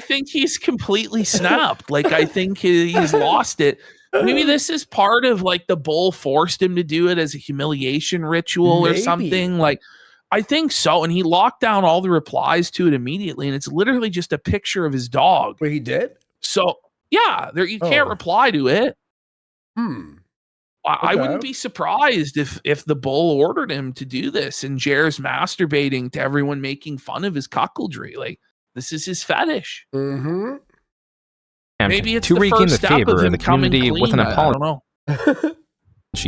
think he's completely snapped. Like, I think he's lost it. Maybe this is part of like the bull forced him to do it as a humiliation ritual or Maybe. something. Like, I think so. And he locked down all the replies to it immediately. And it's literally just a picture of his dog. Wait, he did? So yeah, you can't Oh. reply to it. I Okay. wouldn't be surprised if the bull ordered him to do this and Jer's masturbating to everyone making fun of his cuckoldry. Like, this is his fetish. Mm-hmm. Maybe it's to the regain first the step favor of of him the coming community with clean. an I apology don't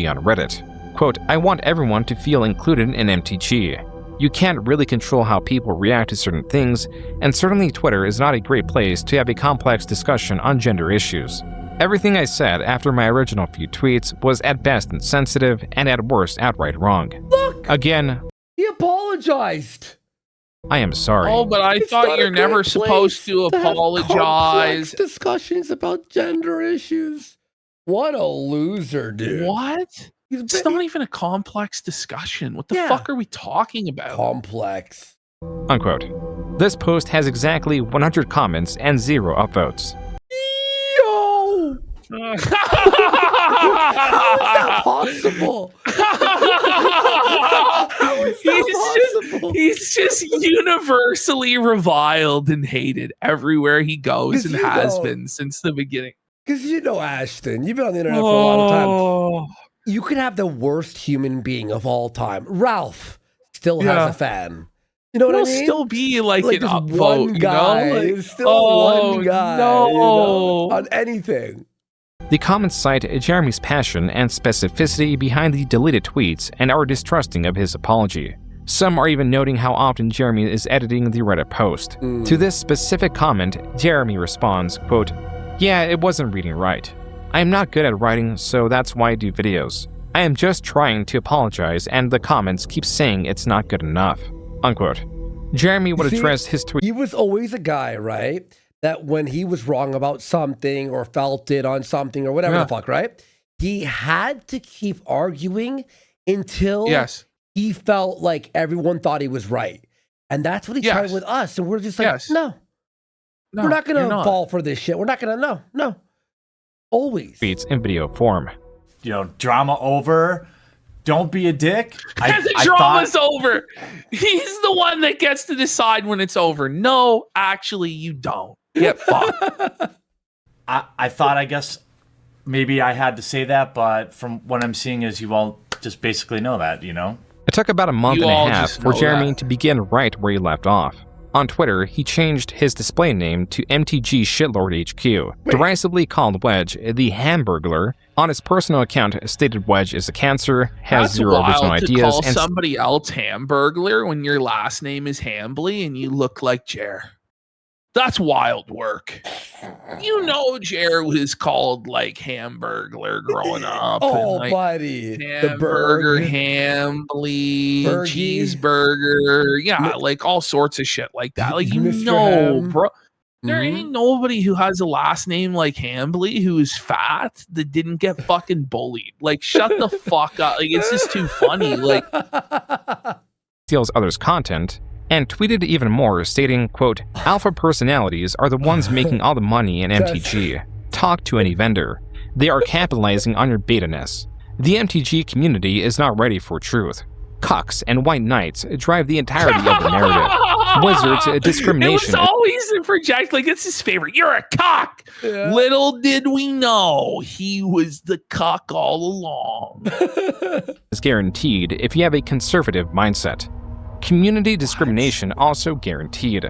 know. on Reddit. Quote, "I want everyone to feel included in MTG. You can't really control how people react to certain things, and certainly Twitter is not a great place to have a complex discussion on gender issues. Everything I said after my original few tweets was at best insensitive and at worst outright wrong. Look, Again, he apologized. I am sorry." Oh, but I It's thought not a you're never great supposed place to have complex apologize. discussions about gender issues. What a loser, dude. What? He's It's not even a complex discussion. What the Yeah. fuck are we talking about? complex. Unquote. This post has exactly 100 comments and 0 upvotes. Yo! How is that possible? How is that possible? He's just universally reviled and hated everywhere he goes 'Cause and you has know- been since the beginning. Because you know, Ashton, you've been on the internet for a long time. Oh, You could have the worst human being of all time. Ralph still Yeah. has a fan. You know what He'll I mean? still be like an just upvote, one guy. you know? Like, It's still one guy. No. You know, on anything. The comments cite Jeremy's passion and specificity behind the deleted tweets and are distrusting of his apology. Some are even noting how often Jeremy is editing the Reddit post. To this specific comment, Jeremy responds, quote, "Yeah, it wasn't reading right. I am not good at writing, so that's why I do videos. I am just trying to apologize and the comments keep saying it's not good enough." Unquote. Jeremy would See, address his tweet. He was always a guy, right? That when he was wrong about something or felt it on something or whatever Yeah. the fuck, right? He had to keep arguing until Yes. he felt like everyone thought he was right. And that's what he Yes. tried with us. And we're just like, Yes. no, No, we're not going you're to not. fall for this shit. We're not going to, no. Always. tweets in video form. You know, drama over. don't be a dick. The drama's over. He's the one that gets to decide when it's over. No, actually, you don't. Get fucked. I thought, I guess, maybe I had to say that, but from what I'm seeing is you all just basically know that, you know? It took about a month You and all a half just for know Jeremy that. to begin right where he left off. On Twitter, he changed his display name to MTG Shitlord HQ, derisively called Wedge the Hamburglar. On his personal account, stated Wedge is a cancer, has That's zero original wild to ideas, call and somebody else Hamburglar when your last name is Hambly and you look like Jer. That's wild work. You know, Jer was called like Hamburglar growing up. Oh, and, like, buddy. The Hamburger, burger. Hambly, Burgie. cheeseburger. Yeah, like all sorts of shit like that. Like, you Mr. know, Ham. bro. There Mhm. ain't nobody who has a last name like Hambly who is fat that didn't get fucking bullied. Like, shut the fuck up. Like, it's just too funny. Like, steals others' content, and tweeted even more, stating, quote, "Alpha personalities are the ones making all the money in MTG. Talk to any vendor. They are capitalizing on your beta-ness. The MTG community is not ready for truth. Cucks and white knights drive the entirety of the narrative. Wizards, discrimination." It was always the project. Like, it's his favorite. You're a cock. Yeah. Little did we know he was the cock all along. is guaranteed if you have a conservative mindset. Community discrimination also guaranteed.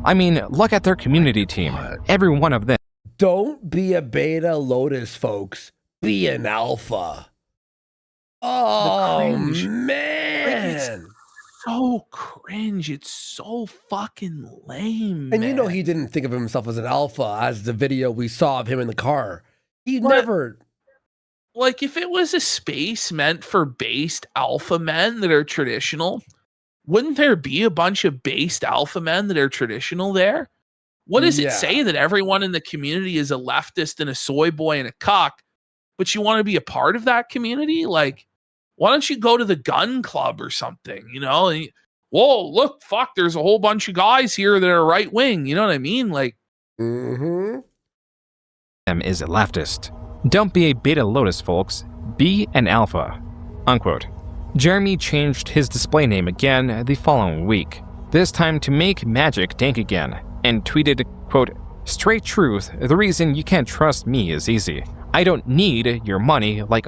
I mean, look at their community team. Every one of them. Don't be a beta Lotus, folks. Be an alpha. Oh, cringe. man. So cringe. It's so fucking lame. And you know man. he didn't think of himself as an alpha as the video we saw of him in the car. He But- never... Like, if it was a space meant for based alpha men that are traditional, wouldn't there be a bunch of based alpha men that are traditional there? What does Yeah. it say that everyone in the community is a leftist and a soy boy and a cock, but you want to be a part of that community? Like, why don't you go to the gun club or something, you know? And whoa, look, fuck, there's a whole bunch of guys here that are right wing. You know what I mean? Like, Mm-hmm. Them is a leftist. Don't be a beta Lotus, folks. Be an alpha. Unquote. Jeremy changed his display name again the following week, this time to make magic dank again, and tweeted, quote, "Straight truth, the reason you can't trust me is easy. I don't need your money like..."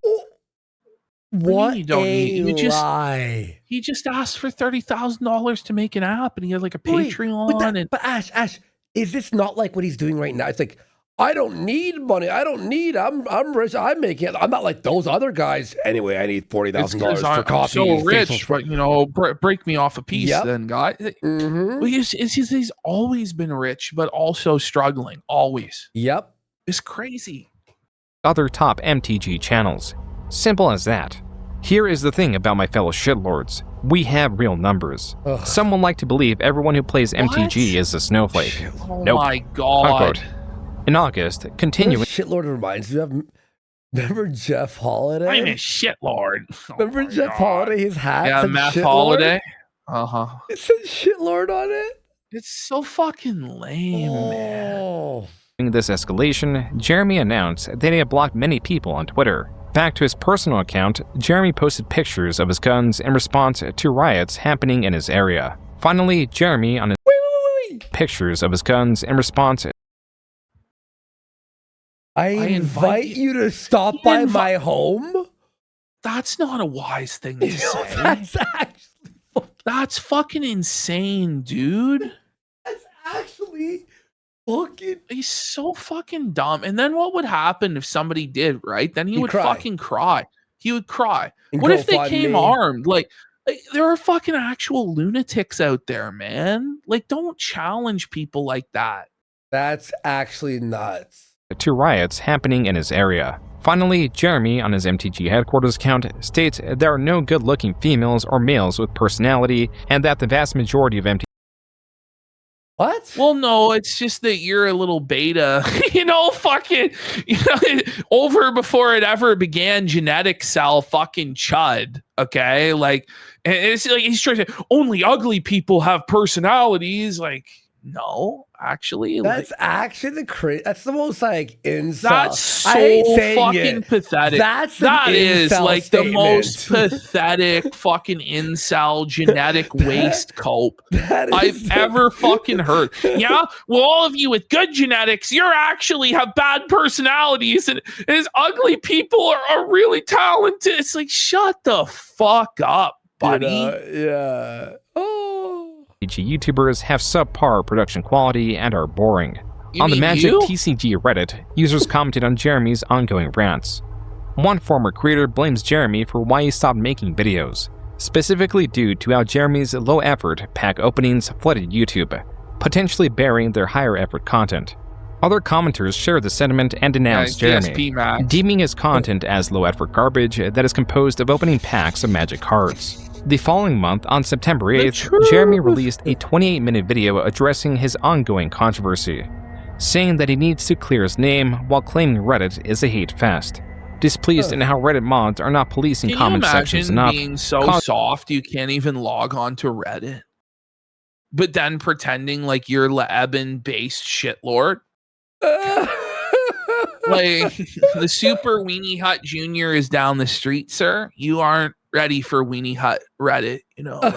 What you don't a need- you just- lie. he just asked for $30,000 to make an app, and he had like a Wait, Patreon. but Ash, is this not like what he's doing right now? It's like, I don't need money. I'm rich. I make it. I'm not like those other guys. Anyway, I need $40,000 for coffee. I'm so rich, facial but you know, break me off a piece, Yep. then, guy. Mm-hmm. Well, he's always been rich, but also struggling. Always. Yep. It's crazy. other top MTG channels. Simple as that. Here is the thing about my fellow shitlords. We have real numbers. Ugh. Some would like to believe everyone who plays MTG is a snowflake. Oh Nope. my god. Unquote. In August, continuing... Shitlord reminds me of. Remember Jeff Holiday? I'm a shitlord. Oh Remember my Jeff God. Holiday? His hat. Yeah, said Matt shitlord? Holiday. Uh-huh. It said shitlord on it. It's so fucking lame, man. Oh. During this escalation, Jeremy announced that he had blocked many people on Twitter. Back to his personal account, Jeremy posted pictures of his guns in response to riots happening in his area. Finally, Jeremy on his pictures of his guns in response... I invite you to stop by my home? That's not a wise thing to say. That's actually That's fucking insane, dude. That's actually fucking... He's so fucking dumb. And then what would happen if somebody did, right? Then he He'd would cry. fucking cry. He would cry. And What if they GoFundMe. came armed? Like, there are fucking actual lunatics out there, man. Like, don't challenge people like that. That's actually nuts. to riots happening in his area. Finally, Jeremy, on his MTG headquarters account, states there are no good-looking females or males with personality, and that the vast majority of MTG... What? Well, no, it's just that you're a little beta, fucking, over before it ever began, genetic cell fucking chud, okay? Like, and it's like, he's trying to say, only ugly people have personalities. Like, no, actually. That's actually that's the most like incel. That's so I hate saying fucking pathetic. That is like statement. the most pathetic fucking incel genetic waste cope I've ever fucking heard. Yeah, well, all of you with good genetics, you're actually have bad personalities, and as ugly people are really talented. It's like, shut the fuck up, buddy. Yeah. Oh. YouTubers have subpar production quality and are boring. On the Magic TCG Reddit, users commented on Jeremy's ongoing rants. One former creator blames Jeremy for why he stopped making videos, specifically due to how Jeremy's low-effort pack openings flooded YouTube, potentially burying their higher-effort content. Other commenters shared the sentiment and denounced Jeremy, deeming his content as low-effort garbage that is composed of opening packs of Magic cards. The following month, on September 8th, Jeremy released a 28-minute video addressing his ongoing controversy, saying that he needs to clear his name while claiming Reddit is a hate fest. Displeased in how Reddit mods are not policing comment sections enough. Being so soft you can't even log on to Reddit, but then pretending like you're Lebanon-based shitlord. Like, the Super Weenie Hut Jr. is down the street, sir. You aren't ready for Weenie Hut Reddit, you know. Like,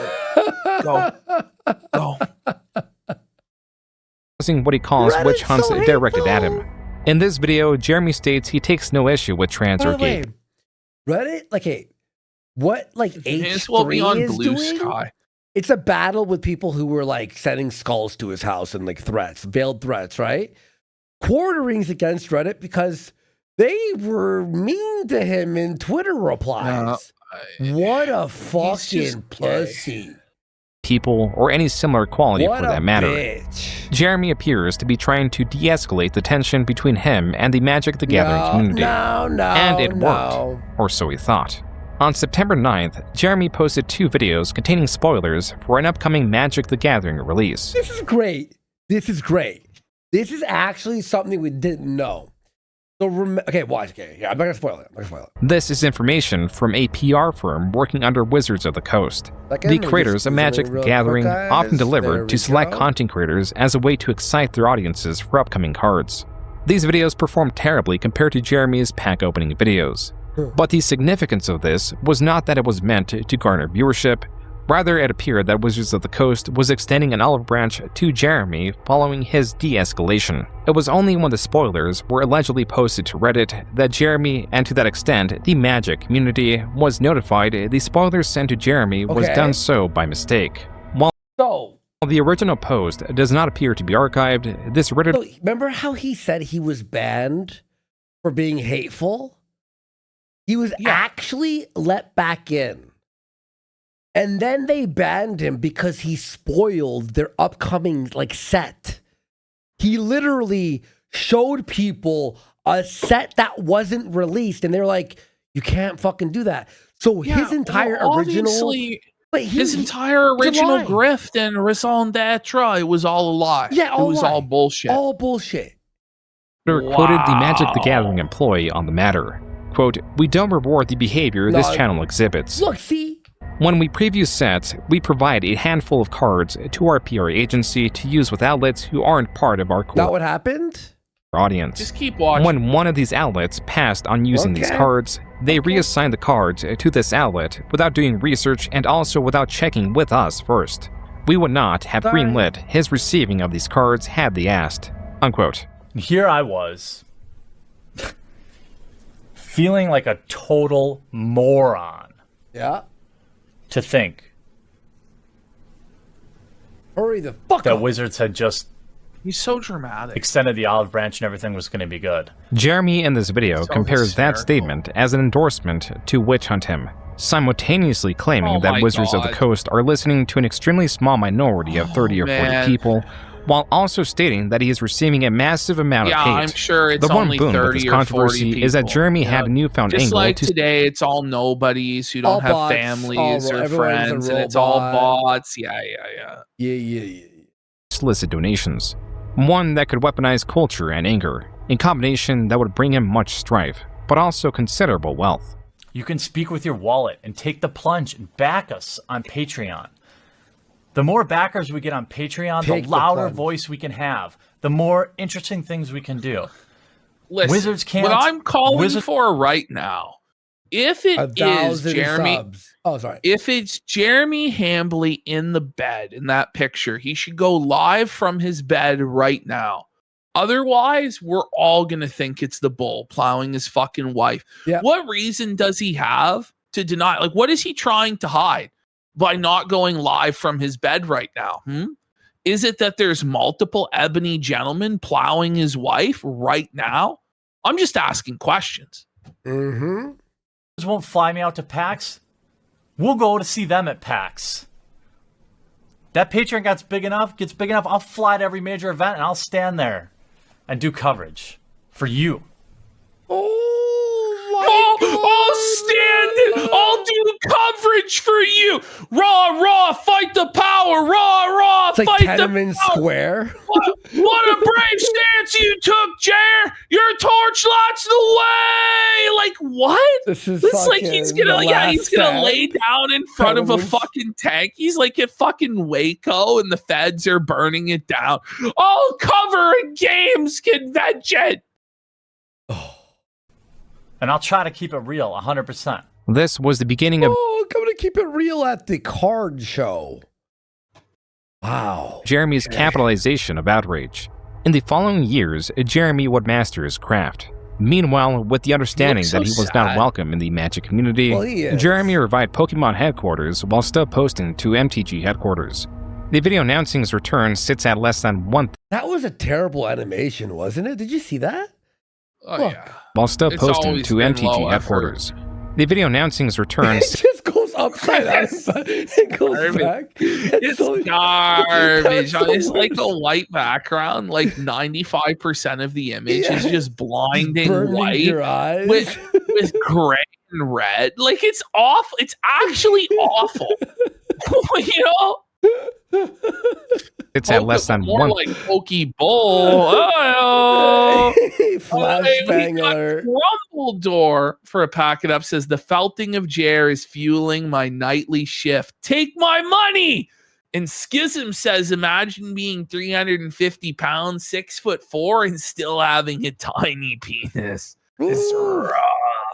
go. What he calls witch hunts directed at him. In this video, Jeremy states he takes no issue with trans or gay. Reddit, like, hey, what like H3 is Blue doing? Sky. It's a battle with people who were like sending skulls to his house and like threats, veiled threats, right? Quartering's against Reddit because they were mean to him in Twitter replies. What a fucking pussy. People, or any similar quality What for that a matter. bitch. Jeremy appears to be trying to de-escalate the tension between him and the Magic the Gathering community. And it worked, or so he thought. On September 9th, Jeremy posted 2 videos containing spoilers for an upcoming Magic the Gathering release. This is great. This is great. This is actually something we didn't know. So, okay, watch. Okay, yeah, I'm not gonna spoil it. This is information from a PR firm working under Wizards of the Coast. The creators of Magic the Gathering often delivered to select content creators as a way to excite their audiences for upcoming cards. These videos performed terribly compared to Jeremy's pack opening videos. But the significance of this was not that it was meant to garner viewership. Rather, it appeared that Wizards of the Coast was extending an olive branch to Jeremy following his de-escalation. It was only when the spoilers were allegedly posted to Reddit that Jeremy, and to that extent, the Magic community, was notified the spoilers sent to Jeremy was done so by mistake. While the original post does not appear to be archived, this Reddit... So, remember how he said he was banned for being hateful? He was actually let back in. And then they banned him because he spoiled their upcoming set. He literally showed people a set that wasn't released, and they're like, "You can't fucking do that." So his entire original, his entire original grift and raison d'etre, it was all a lie. Yeah, it was all bullshit. All bullshit. Quoted the Magic the Gathering employee on the matter. Quote, "We don't reward the behavior this channel exhibits. Look, see. When we preview sets, we provide a handful of cards to our PR agency to use with outlets who aren't part of our core Not what happened? audience. Just keep watching. When one of these outlets passed on using these cards, they reassigned the cards to this outlet without doing research and also without checking with us first. We would not have greenlit his receiving of these cards had they asked." Unquote. Here I was, feeling like a total moron. Yeah. To think hurry the fuck that up. Wizards had just He's so dramatic. extended the olive branch and everything was going to be good. Jeremy in this video compares that statement as an endorsement to witch hunt him, simultaneously claiming that Wizards of the Coast are listening to an extremely small minority of 30 or 40 people, while also stating that he is receiving a massive amount of hate. I'm sure it's the one only boon 30 with this or 40 controversy is that Jeremy had a newfound Just angle like to today, it's all nobodies who don't have bots, families or friends, and it's all bots. Yeah. solicit donations. One that could weaponize culture and anger, in combination that would bring him much strife, but also considerable wealth. You can speak with your wallet and take the plunge and back us on Patreon. The more backers we get on Patreon, the louder voice we can have, the more interesting things we can do. Listen, Wizards can't. What I'm calling for right now, if it is Jeremy, if it's Jeremy Hambly in the bed in that picture, he should go live from his bed right now. Otherwise, we're all gonna think it's the bull plowing his fucking wife. Yeah. What reason does he have to deny? Like, what is he trying to hide by not going live from his bed right now? Is it that there's multiple ebony gentlemen plowing his wife right now? I'm just asking questions. Won't fly me out to PAX. We'll go to see them at PAX. That Patreon gets big enough, I'll fly to every major event and I'll stand there and do coverage for you. I'll do coverage for you. Raw, fight the power. Raw, it's like fight the Tiananmen power. Square. What a brave stance you took, Jer. Your torchlight's the way. Like, what? This is like he's gonna lay down in front of a fucking tank. He's like at fucking Waco and the feds are burning it down. I'll cover a games convention. And I'll try to keep it real 100%. This was the beginning of I'm going to keep it real at the card show. Wow. Jeremy's capitalization of outrage. In the following years, Jeremy would master his craft. Meanwhile, with the understanding that he was not welcome in the Magic community, Jeremy revived Pokemon headquarters while still posting to MTG headquarters. The video announcing his return sits at less than 1. That was a terrible animation, wasn't it? Did you see that? Yeah. While still posting to MTG headquarters. The video announcing his return just goes upside down and goes back. It's garbage. It's like a white background. Like 95% of the image is just blinding white your eyes. with gray and red. Like, it's awful. It's actually awful. You know? It's at less than more 1. like Pokey Bull. Flashbang alert. Rumbledore for a packet up says the felting of Jer is fueling my nightly shift. Take my money. And Schism says, imagine being 350 pounds, 6'4", and still having a tiny penis. It's rough.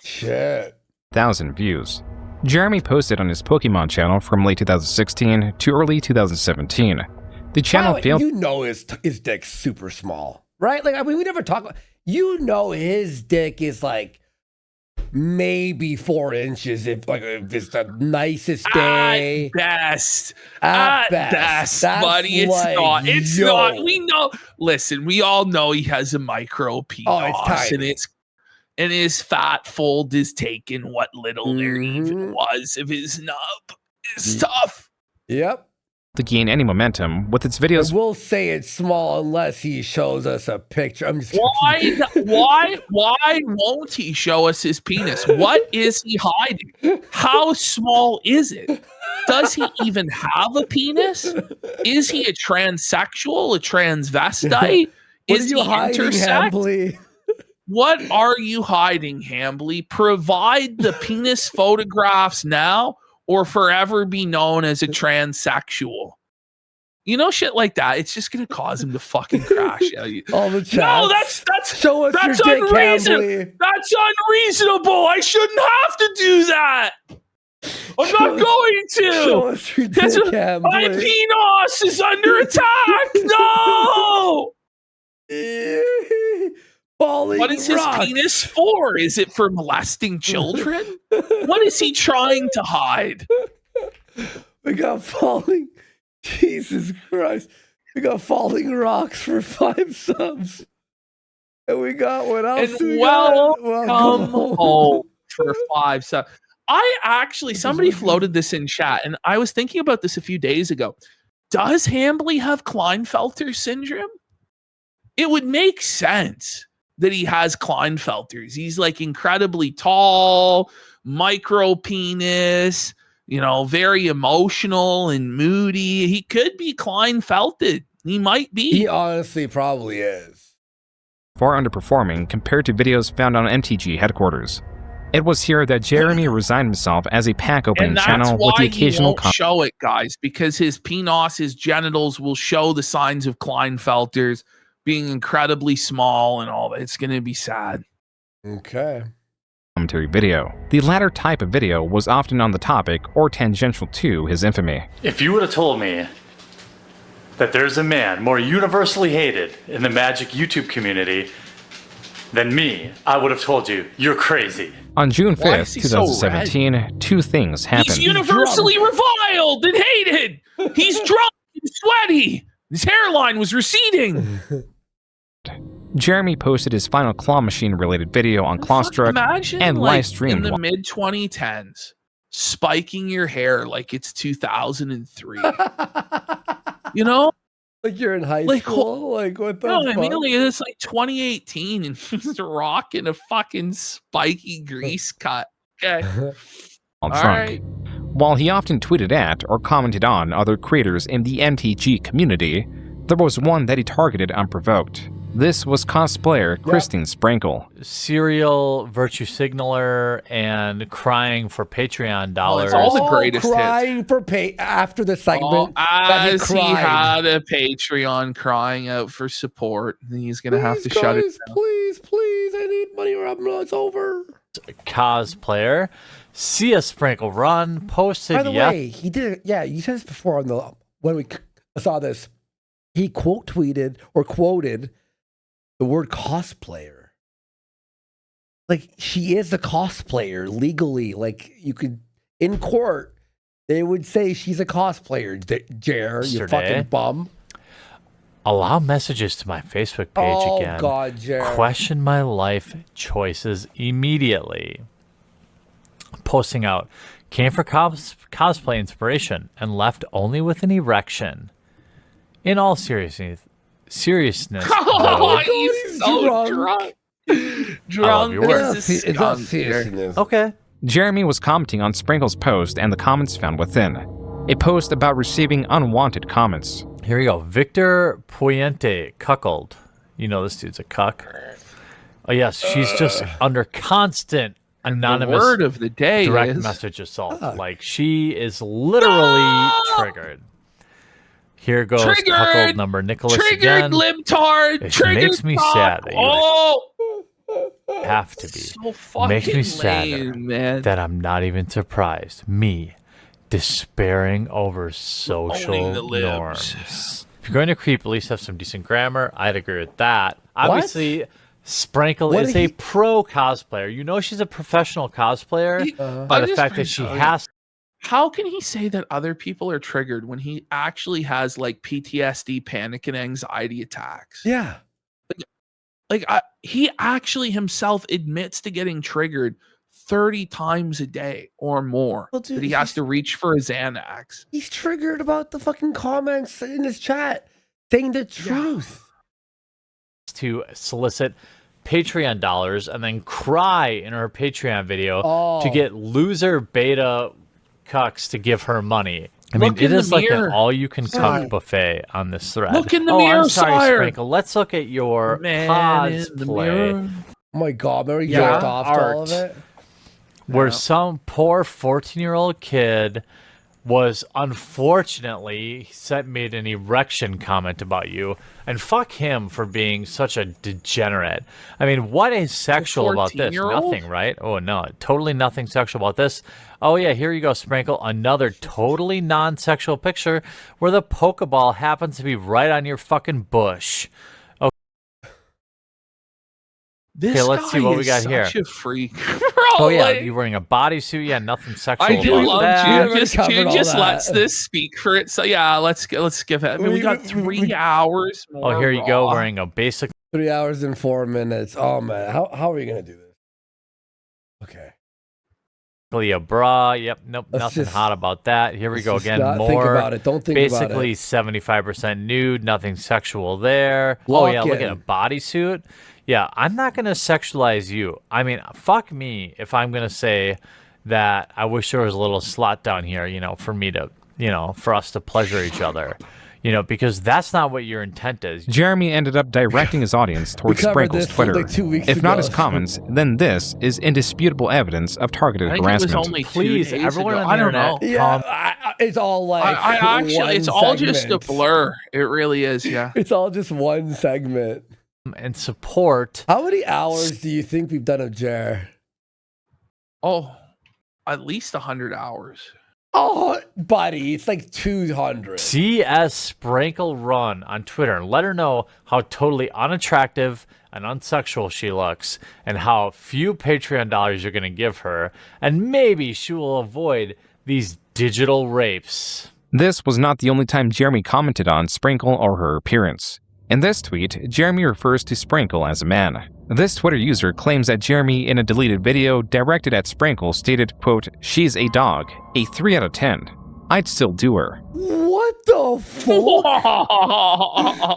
Shit. 1,000 views. Jeremy posted on his Pokemon channel from late 2016 to early 2017. The channel failed. You know his dick's super small, right? Like, I mean, we never talk about. You know his dick is like maybe 4 inches if it's the nicest day. At best, buddy. It's like, not. It's not. We know. Listen, we all know he has a micro penis. Oh, it's tiny. And his fat fold is taking what little there even was of his nub. It's tough. Yep. To gain any momentum with its videos. We'll say it's small unless he shows us a picture. I'm just why won't he show us his penis? What is he hiding? How small is it? Does he even have a penis? Is he a transsexual, a transvestite? Is he intersex? What are you hiding, Hambly? Provide the penis photographs now or forever be known as a transsexual. You know, shit like that. It's just going to cause him to fucking crash. All the chats. No, that's Show us that's your dick, unreasonable. Hambly. That's unreasonable. I shouldn't have to do that. I'm not going to. Show us your dick, Hambly. My penis is under attack. No. What is his penis for? Is it for molesting children? What is he trying to hide? We got falling. Jesus Christ. We got falling rocks for 5 subs. And we got what else? And welcome home for 5 subs. Somebody floated this in chat, and I was thinking about this a few days ago. Does Hambly have Klinefelter syndrome? It would make sense that he has Klinefelters. He's like incredibly tall, micro penis, very emotional and moody. He could be Klinefelted. He might be. He honestly probably is. Far underperforming compared to videos found on MTG headquarters. It was here that Jeremy resigned himself as a pack opening channel with the occasional he won't show it, guys, because his penis, his genitals will show the signs of Klinefelters being incredibly small and all that. It's going to be sad. Okay. Commentary video. The latter type of video was often on the topic or tangential to his infamy. If you would have told me that there's a man more universally hated in the Magic YouTube community than me, I would have told you, you're crazy. On June 5th, 2017, two things happened. He's universally reviled and hated. He's drunk and sweaty. His hairline was receding. Jeremy posted his final claw machine related video on Clawstruck and live streamed in the mid 2010s, spiking your hair like it's 2003. You know, like you're in high school. Like what the? No, fuck? I mean, like, it's like 2018, and he's rocking a fucking spiky grease cut. Okay, all right. While he often tweeted at or commented on other creators in the MTG community, there was one that he targeted unprovoked. This was cosplayer Kristen Sprankle. Serial virtue signaler and crying for Patreon dollars. All the greatest crying for after the segment. As he had a Patreon crying out for support, he's gonna have to shut it down. Please, I need money or it's over. Cosplayer, see a Sprankle run posted. By the way, he did it. Yeah, you said this before when we saw this. He quoted the word cosplayer. Like, she is a cosplayer legally. Like, you could, in court, they would say she's a cosplayer. Jer, you fucking bum. Allow messages to my Facebook page again. Oh, God, Jer. Question my life choices immediately. Posting out, came for cosplay inspiration and left only with an erection. In all seriousness, oh, he's so drunk. It's not seriousness. Okay. Jeremy was commenting on Sprankle's post and the comments found within. A post about receiving unwanted comments. Here we go. Victor Puente, cuckold. You know this dude's a cuck. Oh yes, she's just under constant anonymous the word of the day direct is... message assault. Like, she is literally triggered. Here goes cuckold number Nicholas again. Libtard. It Triggered makes me sad that you have to be. So makes me lame, sad man. that I'm not even surprised. Me despairing over social norms. If you're going to creep, at least have some decent grammar. I'd agree with that. Obviously, Sprankle is a pro cosplayer. You know she's a professional cosplayer by the fact that she has. How can he say that other people are triggered when he actually has like PTSD, panic, and anxiety attacks? Yeah. He actually himself admits to getting triggered 30 times a day or more. Well, dude, that he has to reach for a Xanax. He's triggered about the fucking comments in his chat saying the truth. To solicit Patreon dollars and then cry in her Patreon video to get loser beta cucks to give her money. I mean, it is like an all-you-can-cuck buffet on this thread. Look in the mirror, I'm sorry, sire. Sprankle. Let's look at your cosplay. Oh my God, Mary jerked off to all of it. Where some poor 14-year-old kid was unfortunately made an erection comment about you, and fuck him for being such a degenerate. I mean, what is sexual about this? Nothing, right? Oh no, totally nothing sexual about this. Oh yeah, here you go, Sprankle. Another totally non-sexual picture where the Pokeball happens to be right on your fucking bush. Okay, let's see what we got here. Such a freak. Oh yeah, you're wearing a bodysuit. Yeah, nothing sexual. I do love that. June just lets this speak for it. So yeah, let's give it. I mean, we got 3 hours more. Oh, here you go, wearing a basic 3 hours and 4 minutes. Oh man, how are you gonna do this? Okay. A bra. Yep. Nope. Nothing hot about that. Here we go again. More. Think about it. Don't think about it. Basically 75% nude. Nothing sexual there. Look at a bodysuit. Yeah, I'm not going to sexualize you. I mean, fuck me if I'm going to say that I wish there was a little slot down here, for me to, for us to pleasure each other. You know, because that's not what your intent is. Jeremy ended up directing his audience towards Sprinkle's Twitter. Like 2 weeks if not ago. his comments, then this is indisputable evidence of targeted I think harassment. it was only Please, 2 days everyone ago. on the I don't internet, know. Yeah, it's all like I actually, it's all just a segment. blur. It really is. Yeah. It's all just one segment. and support. How many hours do you think we've done of Jer? Oh, at least 100 hours. Oh, buddy, it's like 200. CS Sprinkle Run on Twitter and let her know how totally unattractive and unsexual she looks and how few Patreon dollars you're going to give her, and maybe she will avoid these digital rapes. This was not the only time Jeremy commented on Sprinkle or her appearance. In this tweet, Jeremy refers to Sprinkle as a man. This Twitter user claims that Jeremy, in a deleted video directed at Sprinkle, stated, quote, "She's a dog, a 3 out of 10. I'd still do her." What the fuck?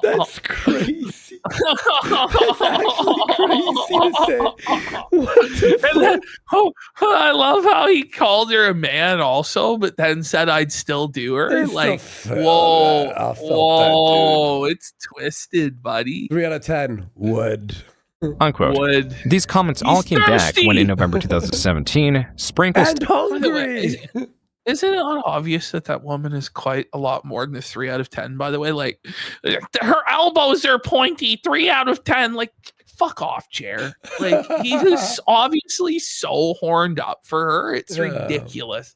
That's crazy. That's actually crazy to say. What the fuck? I love how he called her a man also, but then said I'd still do her. It's Like, so whoa, fair. I felt whoa, it's twisted, buddy. 3 out of 10 would. Unquote. Would. These comments all came back when in November 2017, Sprinkle And hungry. Isn't it obvious that that woman is quite a lot more than a 3 out of 10, by the way? Like, her elbows are pointy, 3 out of 10. Like, fuck off, Chair. Like, he is obviously so horned up for her. It's ridiculous.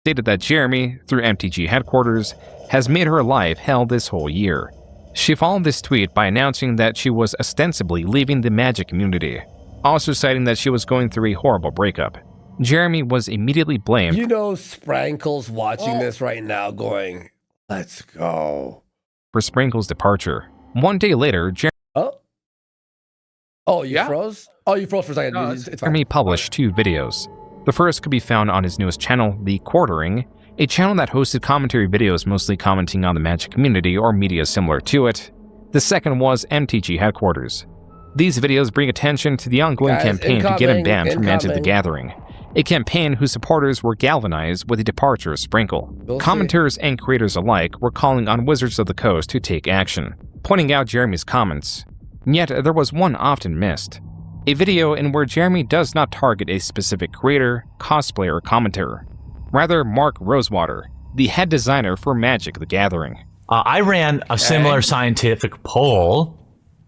stated that Jeremy, through MTG headquarters, has made her life hell this whole year. She followed this tweet by announcing that she was ostensibly leaving the Magic community, also citing that she was going through a horrible breakup. Jeremy was immediately blamed. You know, Sprankle's watching this right now going, let's go. For Sprinkle's departure. One day later, Oh, you froze? Oh, you froze for a second. No, It's fine. Jeremy published 2 videos. The first could be found on his newest channel, The Quartering, a channel that hosted commentary videos mostly commenting on the Magic community or media similar to it. The second was MTG headquarters. These videos bring attention to the ongoing campaign to get him banned from Magic the Gathering, a campaign whose supporters were galvanized with the departure of Sprinkle. Commenters and creators alike were calling on Wizards of the Coast to take action, pointing out Jeremy's comments. Yet there was one often missed. A video in where Jeremy does not target a specific creator, cosplayer, or commentator. Rather, Mark Rosewater, the head designer for Magic the Gathering. I ran a similar scientific poll.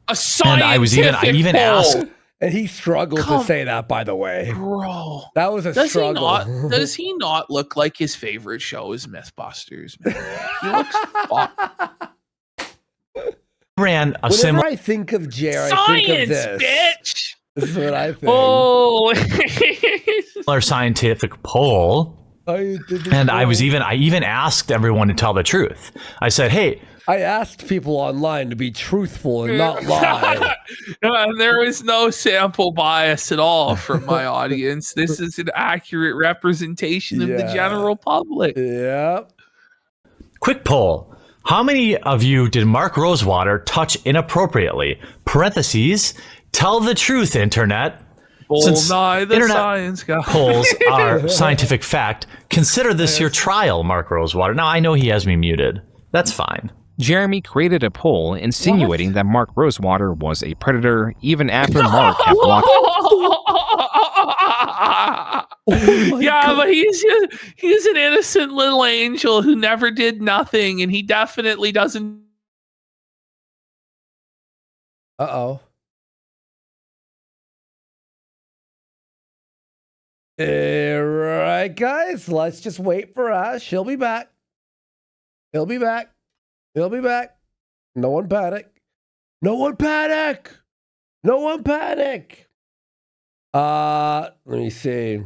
A scientific and I even asked. And he struggled to say that, by the way. Bro. That was a struggle. Does he not look like his favorite show is Mythbusters, man? He looks fucked. Ran a Whenever I think of Jer, I think of this. Bitch! This is what I think. Oh, Similar scientific poll. And I even asked everyone to tell the truth. I said, hey, I asked people online to be truthful and not lie. And there is no sample bias at all from my audience. This is an accurate representation of the general public. Yeah. Quick poll. How many of you did Mark Rosewater touch inappropriately? Parentheses, tell the truth, internet. Since the internet science guy. polls are scientific fact, consider this your trial, Mark Rosewater. Now, I know he has me muted. That's fine. Jeremy created a poll insinuating that Mark Rosewater was a predator even after Mark had blocked But he's an innocent little angel who never did nothing, and he definitely doesn't. Uh-oh. Alright, guys, let's just wait for Ash. She'll be back. He'll be back. He'll be back. No one panic. No one panic. No one panic. Let me see.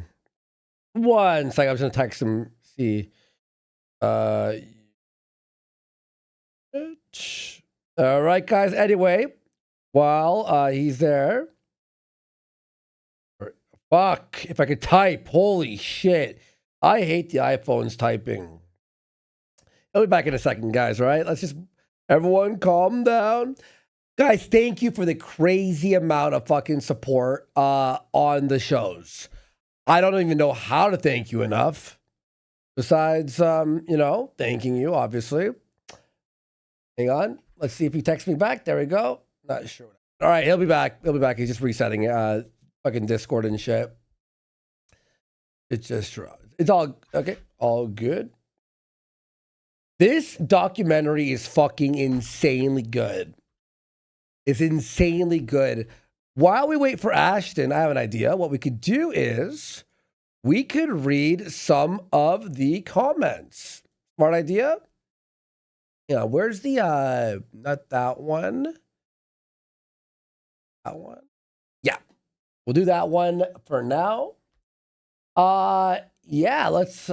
One second. I'm just gonna text him. See. All right, guys. Anyway, while he's there. Fuck, if I could type. Holy shit. I hate the iPhones typing. I'll be back in a second, guys, right? Let's just, everyone calm down. Guys, thank you for the crazy amount of fucking support on the shows. I don't even know how to thank you enough. Besides, thanking you, obviously. Hang on. Let's see if he texts me back. There we go. Not sure. All right, he'll be back. He'll be back. He's just resetting fucking Discord and shit. It's all okay. All good. This documentary is fucking insanely good. It's insanely good. While we wait for Ashton, I have an idea. What we could do is we could read some of the comments. Smart idea? Yeah, where's the not that one? That one? Yeah. We'll do that one for now. Yeah, let's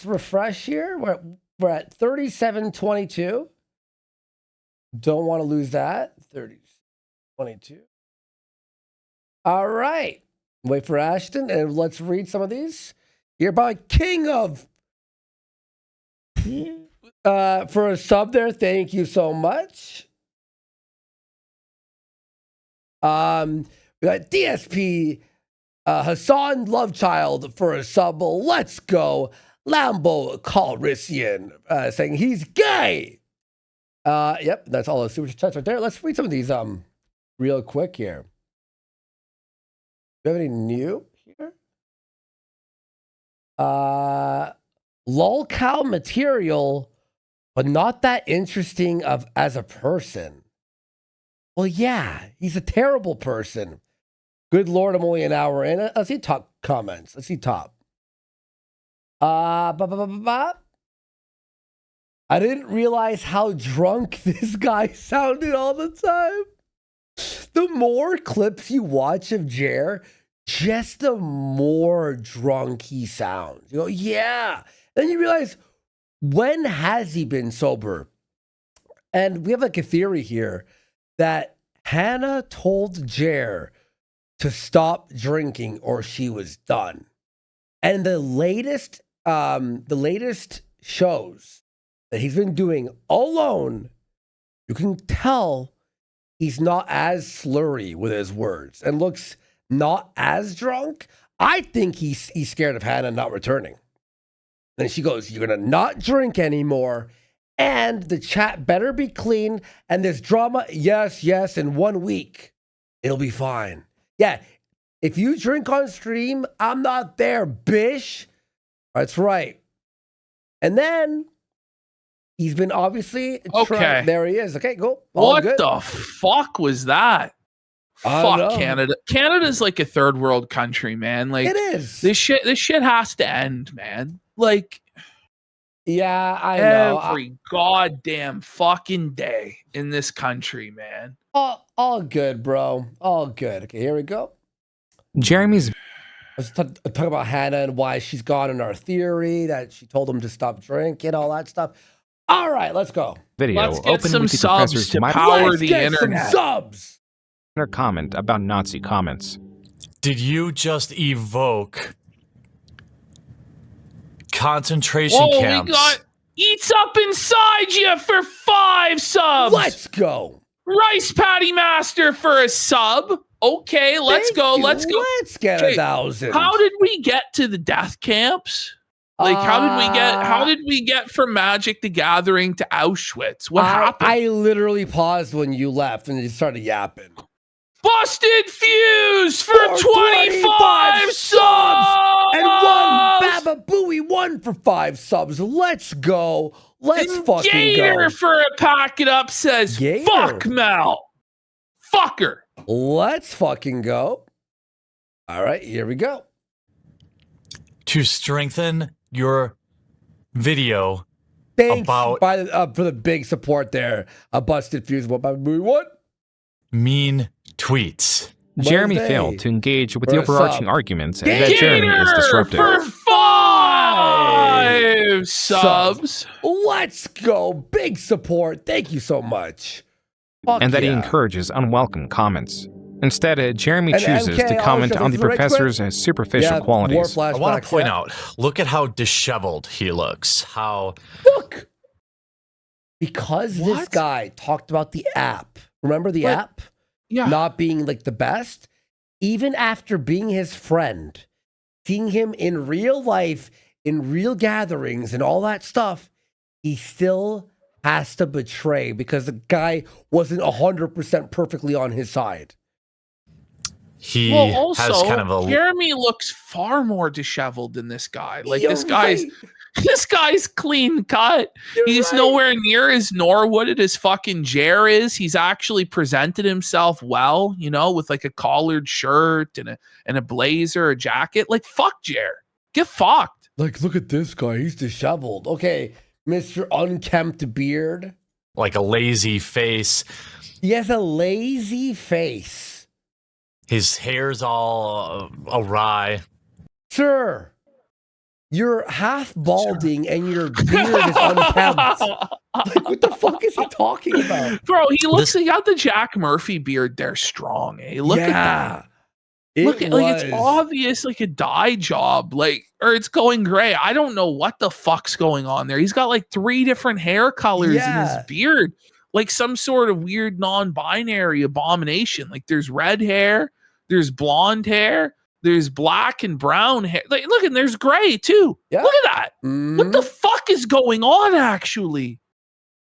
refresh here. We're at 3722. Don't want to lose that. 3022. All right. Wait for Ashton and let's read some of these. Here by King of for a sub there. Thank you so much. We got DSP Hassan Lovechild for a sub. Let's go. Lambo Calrissian saying he's gay. Yep, that's all the super chats right there. Let's read some of these real quick here. Do you have any new here? Lolcow material, but not that interesting as a person. Well, yeah, he's a terrible person. Good Lord, I'm only an hour in. Let's see top comments. Let's see top. I didn't realize how drunk this guy sounded all the time. The more clips you watch of Jer, just the more drunk he sounds. You go, yeah. Then you realize, when has he been sober? And we have like a theory here that Hannah told Jer to stop drinking or she was done. And the latest shows that he's been doing alone, you can tell he's not as slurry with his words and looks not as drunk. I think he's scared of Hannah not returning. And she goes, you're going to not drink anymore. And the chat better be clean. And this drama, yes, in 1 week, it'll be fine. Yeah, if you drink on stream, I'm not there, bish. That's right. And then he's been obviously trying. There he is. Okay, cool. What the fuck was that? Fuck Canada. Canada's like a third world country, man. Like it is. This shit has to end, man. Like, yeah, I know. Every goddamn fucking day in this country, man. All good, bro. All good. Okay, here we go. Jeremy's. Let's talk about Hannah and why she's gone in our theory that she told him to stop drinking, all that stuff. All right, let's go. Video. Let's get some subs to power the internet. Some subs. Comment about Nazi comments. Did you just evoke concentration camps? We got Eats Up Inside You for 5 subs. Let's go. Rice Patty Master for a sub. Okay, let's go. Let's go. Let's get 1,000. How did we get to the death camps? Like, how did we get from Magic the Gathering to Auschwitz? What happened? I literally paused when you left and you started yapping. Busted Fuse for 25 subs! And Baba Booey 1 for 5 subs. Let's go. Let's fucking Gator go. for a pack it up says, Gator. Fuck Mel. Fucker. Let's fucking go. All right, here we go. To strengthen your video Thanks about for the big support there. A Busted Fuse. What? Mean tweets. Jeremy Wednesday. failed to engage with the For a overarching sub. arguments that Gator Jeremy is disruptive. for 5 subs. Let's go. Big support. Thank you so much. Fuck And that he yeah. encourages unwelcome comments. Instead, Jeremy And chooses MK to comment also on the says right professor's superficial Yeah, qualities. war I want flashbacks, to point yeah. out, look at how disheveled he looks. How Look. Because this guy talked about the app. Remember the app? Yeah. Not being like the best. Even after being his friend, seeing him in real life, in real gatherings and all that stuff, he still has to betray because the guy wasn't 100% perfectly on his side. He also, has kind of a Jeremy looks far more disheveled than this guy. Like You're this guy's right. this guy's clean cut. He's right. nowhere near as Norwooded as fucking Jer is. He's actually presented himself well, you know, with like a collared shirt and a blazer, a jacket. Like fuck Jer. Get fucked. Like, look at this guy. He's disheveled. Okay, Mr. Unkempt Beard. like a lazy face. He has a lazy face. His hair's all awry. Sir, you're half balding and your beard is unkempt. Like, what the fuck is he talking about? Bro, he got the Jack Murphy beard there strong, eh? Look at that. Look at like it's obvious like a dye job, like or it's going gray. I don't know what the fuck's going on there. He's got like 3 different hair colors in his beard, like some sort of weird non-binary abomination. Like there's red hair, there's blonde hair, there's black and brown hair. Like look, and there's gray too. Yeah. Look at that. Mm-hmm. What the fuck is going on actually?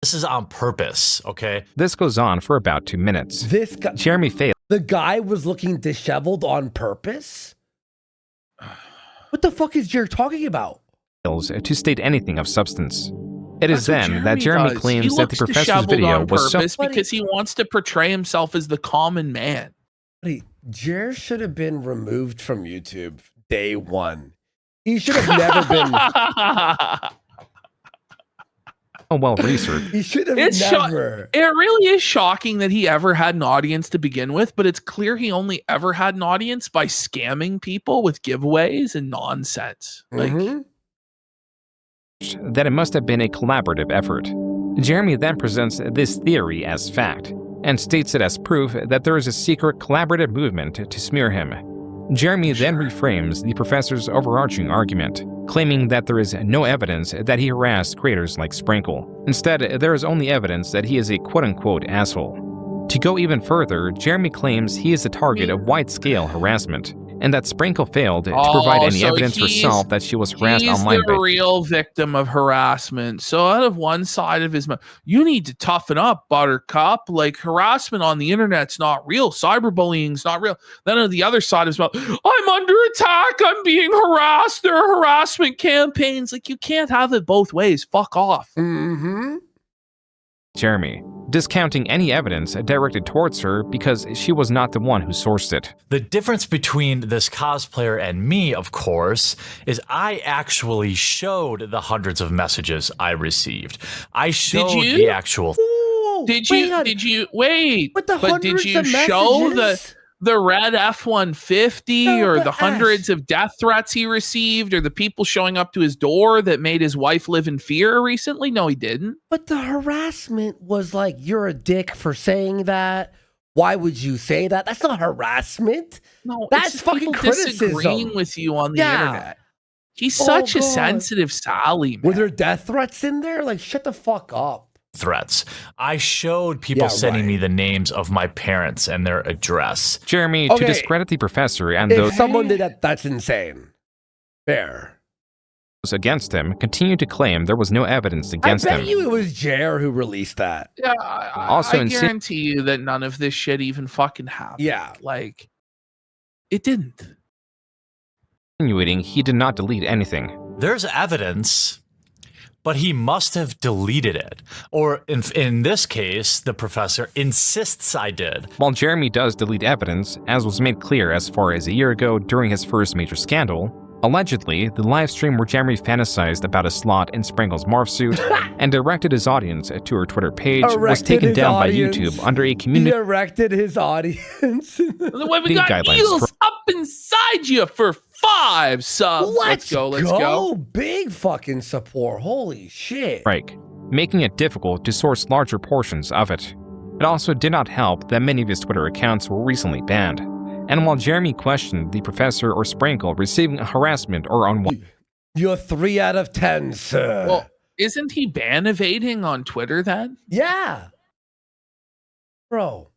This is on purpose, okay? This goes on for about 2 minutes. This guy, Jeremy fails. The guy was looking disheveled on purpose? What the fuck is Jared talking about? To state anything of substance. It is then that Jeremy claims that the professor's video was so because he wants to portray himself as the common man. Jared should have been removed from YouTube day one. He should have never been. well researched. He should have never. It really is shocking that he ever had an audience to begin with, but it's clear he only ever had an audience by scamming people with giveaways and nonsense. Like that it must have been a collaborative effort. Jeremy then presents this theory as fact and states it as proof that there is a secret collaborative movement to smear him. Jeremy then reframes the professor's overarching argument, claiming that there is no evidence that he harassed creators like Sprinkle. Instead, there is only evidence that he is a quote-unquote asshole. To go even further, Jeremy claims he is the target of wide-scale harassment, and that Sprinkle failed to provide any evidence herself that she was harassed online. He's the real victim of harassment. So out of one side of his mouth, you need to toughen up, Buttercup. Like harassment on the internet's not real. Cyberbullying's not real. Then on the other side of his mouth, I'm under attack. I'm being harassed. There are harassment campaigns. Like you can't have it both ways. Fuck off. Jeremy, discounting any evidence directed towards her because she was not the one who sourced it. The difference between this cosplayer and me, of course, is I actually showed the hundreds of messages I received. I showed the actual... Did you wait? But did you show the red F-150 or the hundreds of death threats he received or the people showing up to his door that made his wife live in fear recently? No, he didn't. But the harassment was like, you're a dick for saying that. Why would you say that? That's not harassment. No, that's fucking criticism. Disagreeing with you on the internet. He's such a sensitive Sally, man. Were there death threats in there? Like, shut the fuck up. Threats. I showed people sending me the names of my parents and their address. Jeremy, to discredit the professor and if someone did that, that's insane. Fair. Against him, continued to claim there was no evidence against him. I bet you it was Jer who released that. Yeah, I guarantee you that none of this shit even fucking happened. Yeah. Like, it didn't. Insinuating he did not delete anything. There's evidence, but he must have deleted it. Or in this case, the professor insists I did. While Jeremy does delete evidence, as was made clear as far as a year ago during his first major scandal, allegedly, the livestream where Jeremy fantasized about a slot in Sprinkle's morph suit and directed his audience to her Twitter page was taken down by YouTube under a community... He erected his audience. We got eels up inside you for 5 subs. Let's go. Big fucking support. Holy shit. Making it difficult to source larger portions of it. It also did not help that many of his Twitter accounts were recently banned. And while Jeremy questioned the professor or Sprinkle receiving harassment or unwanted... You're 3 out of 10, sir. Well, isn't he ban evading on Twitter then? Yeah. Bro.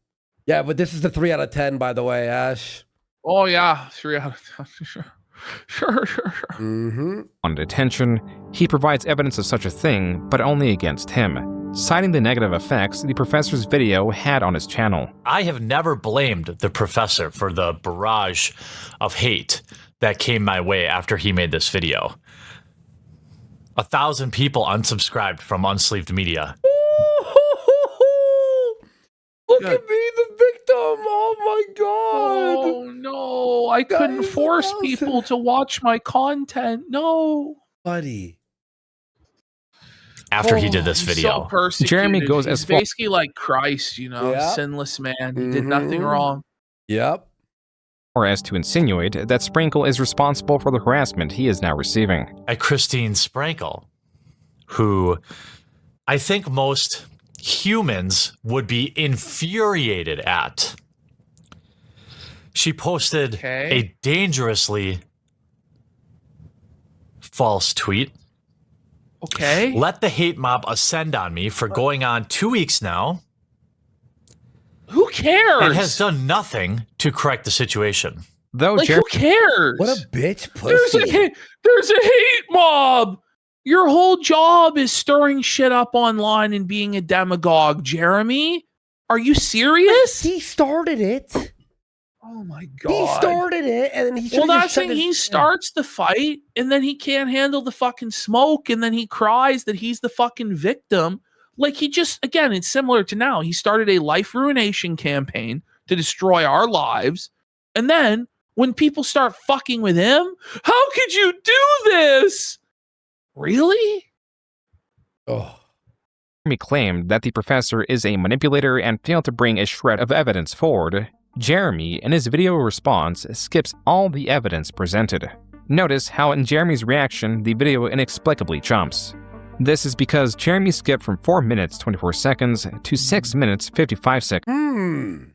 Yeah, but this is the 3 out of 10, by the way, Ash. Oh, yeah. 3 out of 10. Sure. Mm-hmm. On detention, he provides evidence of such a thing, but only against him. citing the negative effects the professor's video had on his channel. I have never blamed the professor for the barrage of hate that came my way after he made this video. 1,000 people unsubscribed from Unsleeved Media. Look at me, the victim. Oh my god. Oh no, I couldn't force people to watch my content. No. Buddy. After he did this video, so Jeremy goes He's as far basically like Christ, you know, sinless man. He did nothing wrong. Yep. as to insinuate that Sprinkle is responsible for the harassment he is now receiving. At Christine Sprinkle, who I think most humans would be infuriated at. She posted a dangerously false tweet. Okay. Let the hate mob ascend on me for going on 2 weeks now. Who cares? And has done nothing to correct the situation. Though like, who cares? What a bitch pussy. There's a hate mob. Your whole job is stirring shit up online and being a demagogue, Jeremy. Are you serious? He started it. Oh my god. He started it, and then he well, that's when he starts the fight, and then he can't handle the fucking smoke, and then he cries that he's the fucking victim. Like, he just, again, it's similar to now. He started a life ruination campaign to destroy our lives, and then when people start fucking with him, how could you do this? Really? Oh. Jeremy claimed that the professor is a manipulator and failed to bring a shred of evidence forward. Jeremy, in his video response, skips all the evidence presented. Notice how in Jeremy's reaction, the video inexplicably jumps. This is because Jeremy skipped from 4 minutes 24 seconds to 6 minutes 55 seconds.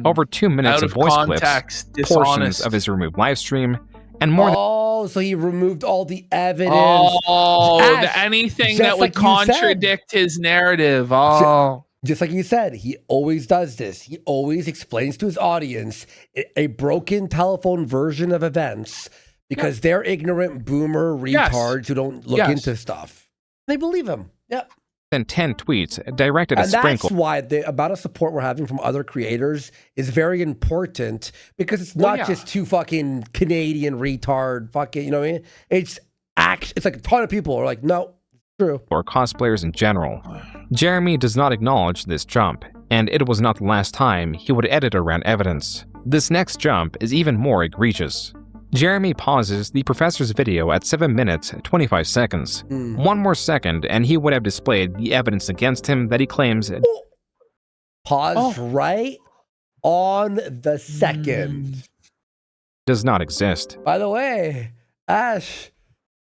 Over 2 minutes of voice clips, portions of his removed live stream, and more so he removed all the evidence. Anything that would contradict his narrative. Just like you said, he always does this. He always explains to his audience a broken telephone version of events because they're ignorant boomer retards who don't look into stuff. They believe him. Yep. Then 10 tweets directed at Sprinkle. That's why the amount of support we're having from other creators is very important, because it's not just two fucking Canadian retard fucking, you know what I mean? It's like a ton of people are like, no, true. Or cosplayers in general. Jeremy does not acknowledge this jump, and it was not the last time he would edit around evidence. This next jump is even more egregious. Jeremy pauses the professor's video at 7 minutes 25 seconds. 1 more second and he would have displayed the evidence against him that he claims paused right on the second. Does not exist. By the way, Ash,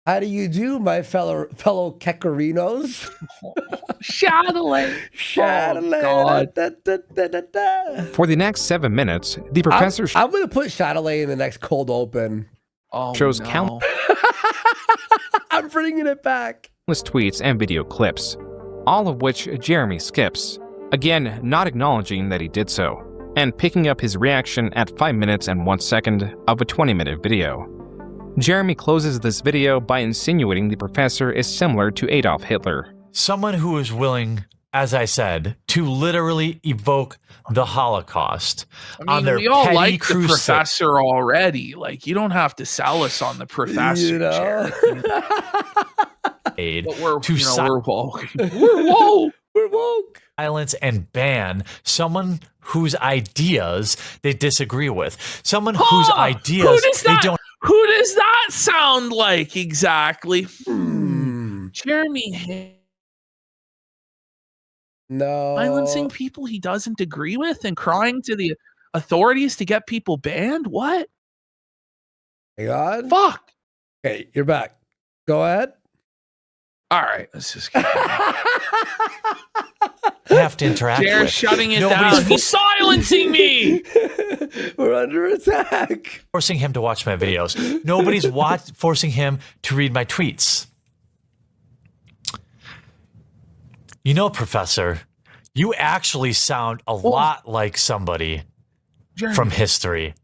how do you do, my fellow Kekarinos? Chatelet. For the next 7 minutes, the professor I'm going to put Chatelet in the next cold open. Shows countless I'm bringing it back. Tweets and video clips, all of which Jeremy skips, again not acknowledging that he did so, and picking up his reaction at 5 minutes and 1 second of a 20-minute video. Jeremy closes this video by insinuating the professor is similar to Adolf Hitler. Someone who is willing, as I said, to literally evoke the Holocaust on their we all petty like crusade. The professor already. Like, you don't have to sell us on the professor. You know? But we're woke. We're woke. Silence and ban someone whose ideas they disagree with. Someone whose ideas they don't. Who does that sound like exactly? Jeremy. No. Silencing people he doesn't agree with and crying to the authorities to get people banned? What? Hang on. Fuck. Okay, you're back. Go ahead. All right, let's just have to interact Jared's with. shutting it down. He's silencing me. We're under attack. Forcing him to watch my videos. Nobody's forcing him to read my tweets. You know, Professor, you actually sound a lot like somebody from history.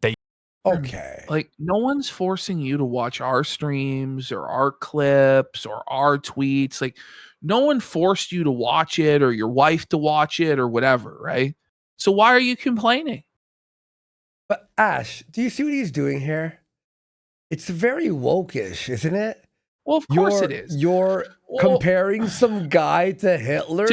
Okay. Like, no one's forcing you to watch our streams or our clips or our tweets. Like, no one forced you to watch it or your wife to watch it or whatever, right? So why are you complaining? But Ash, do you see what he's doing here? It's very woke-ish, isn't it? Well, of course it is. You're comparing some guy to Hitler.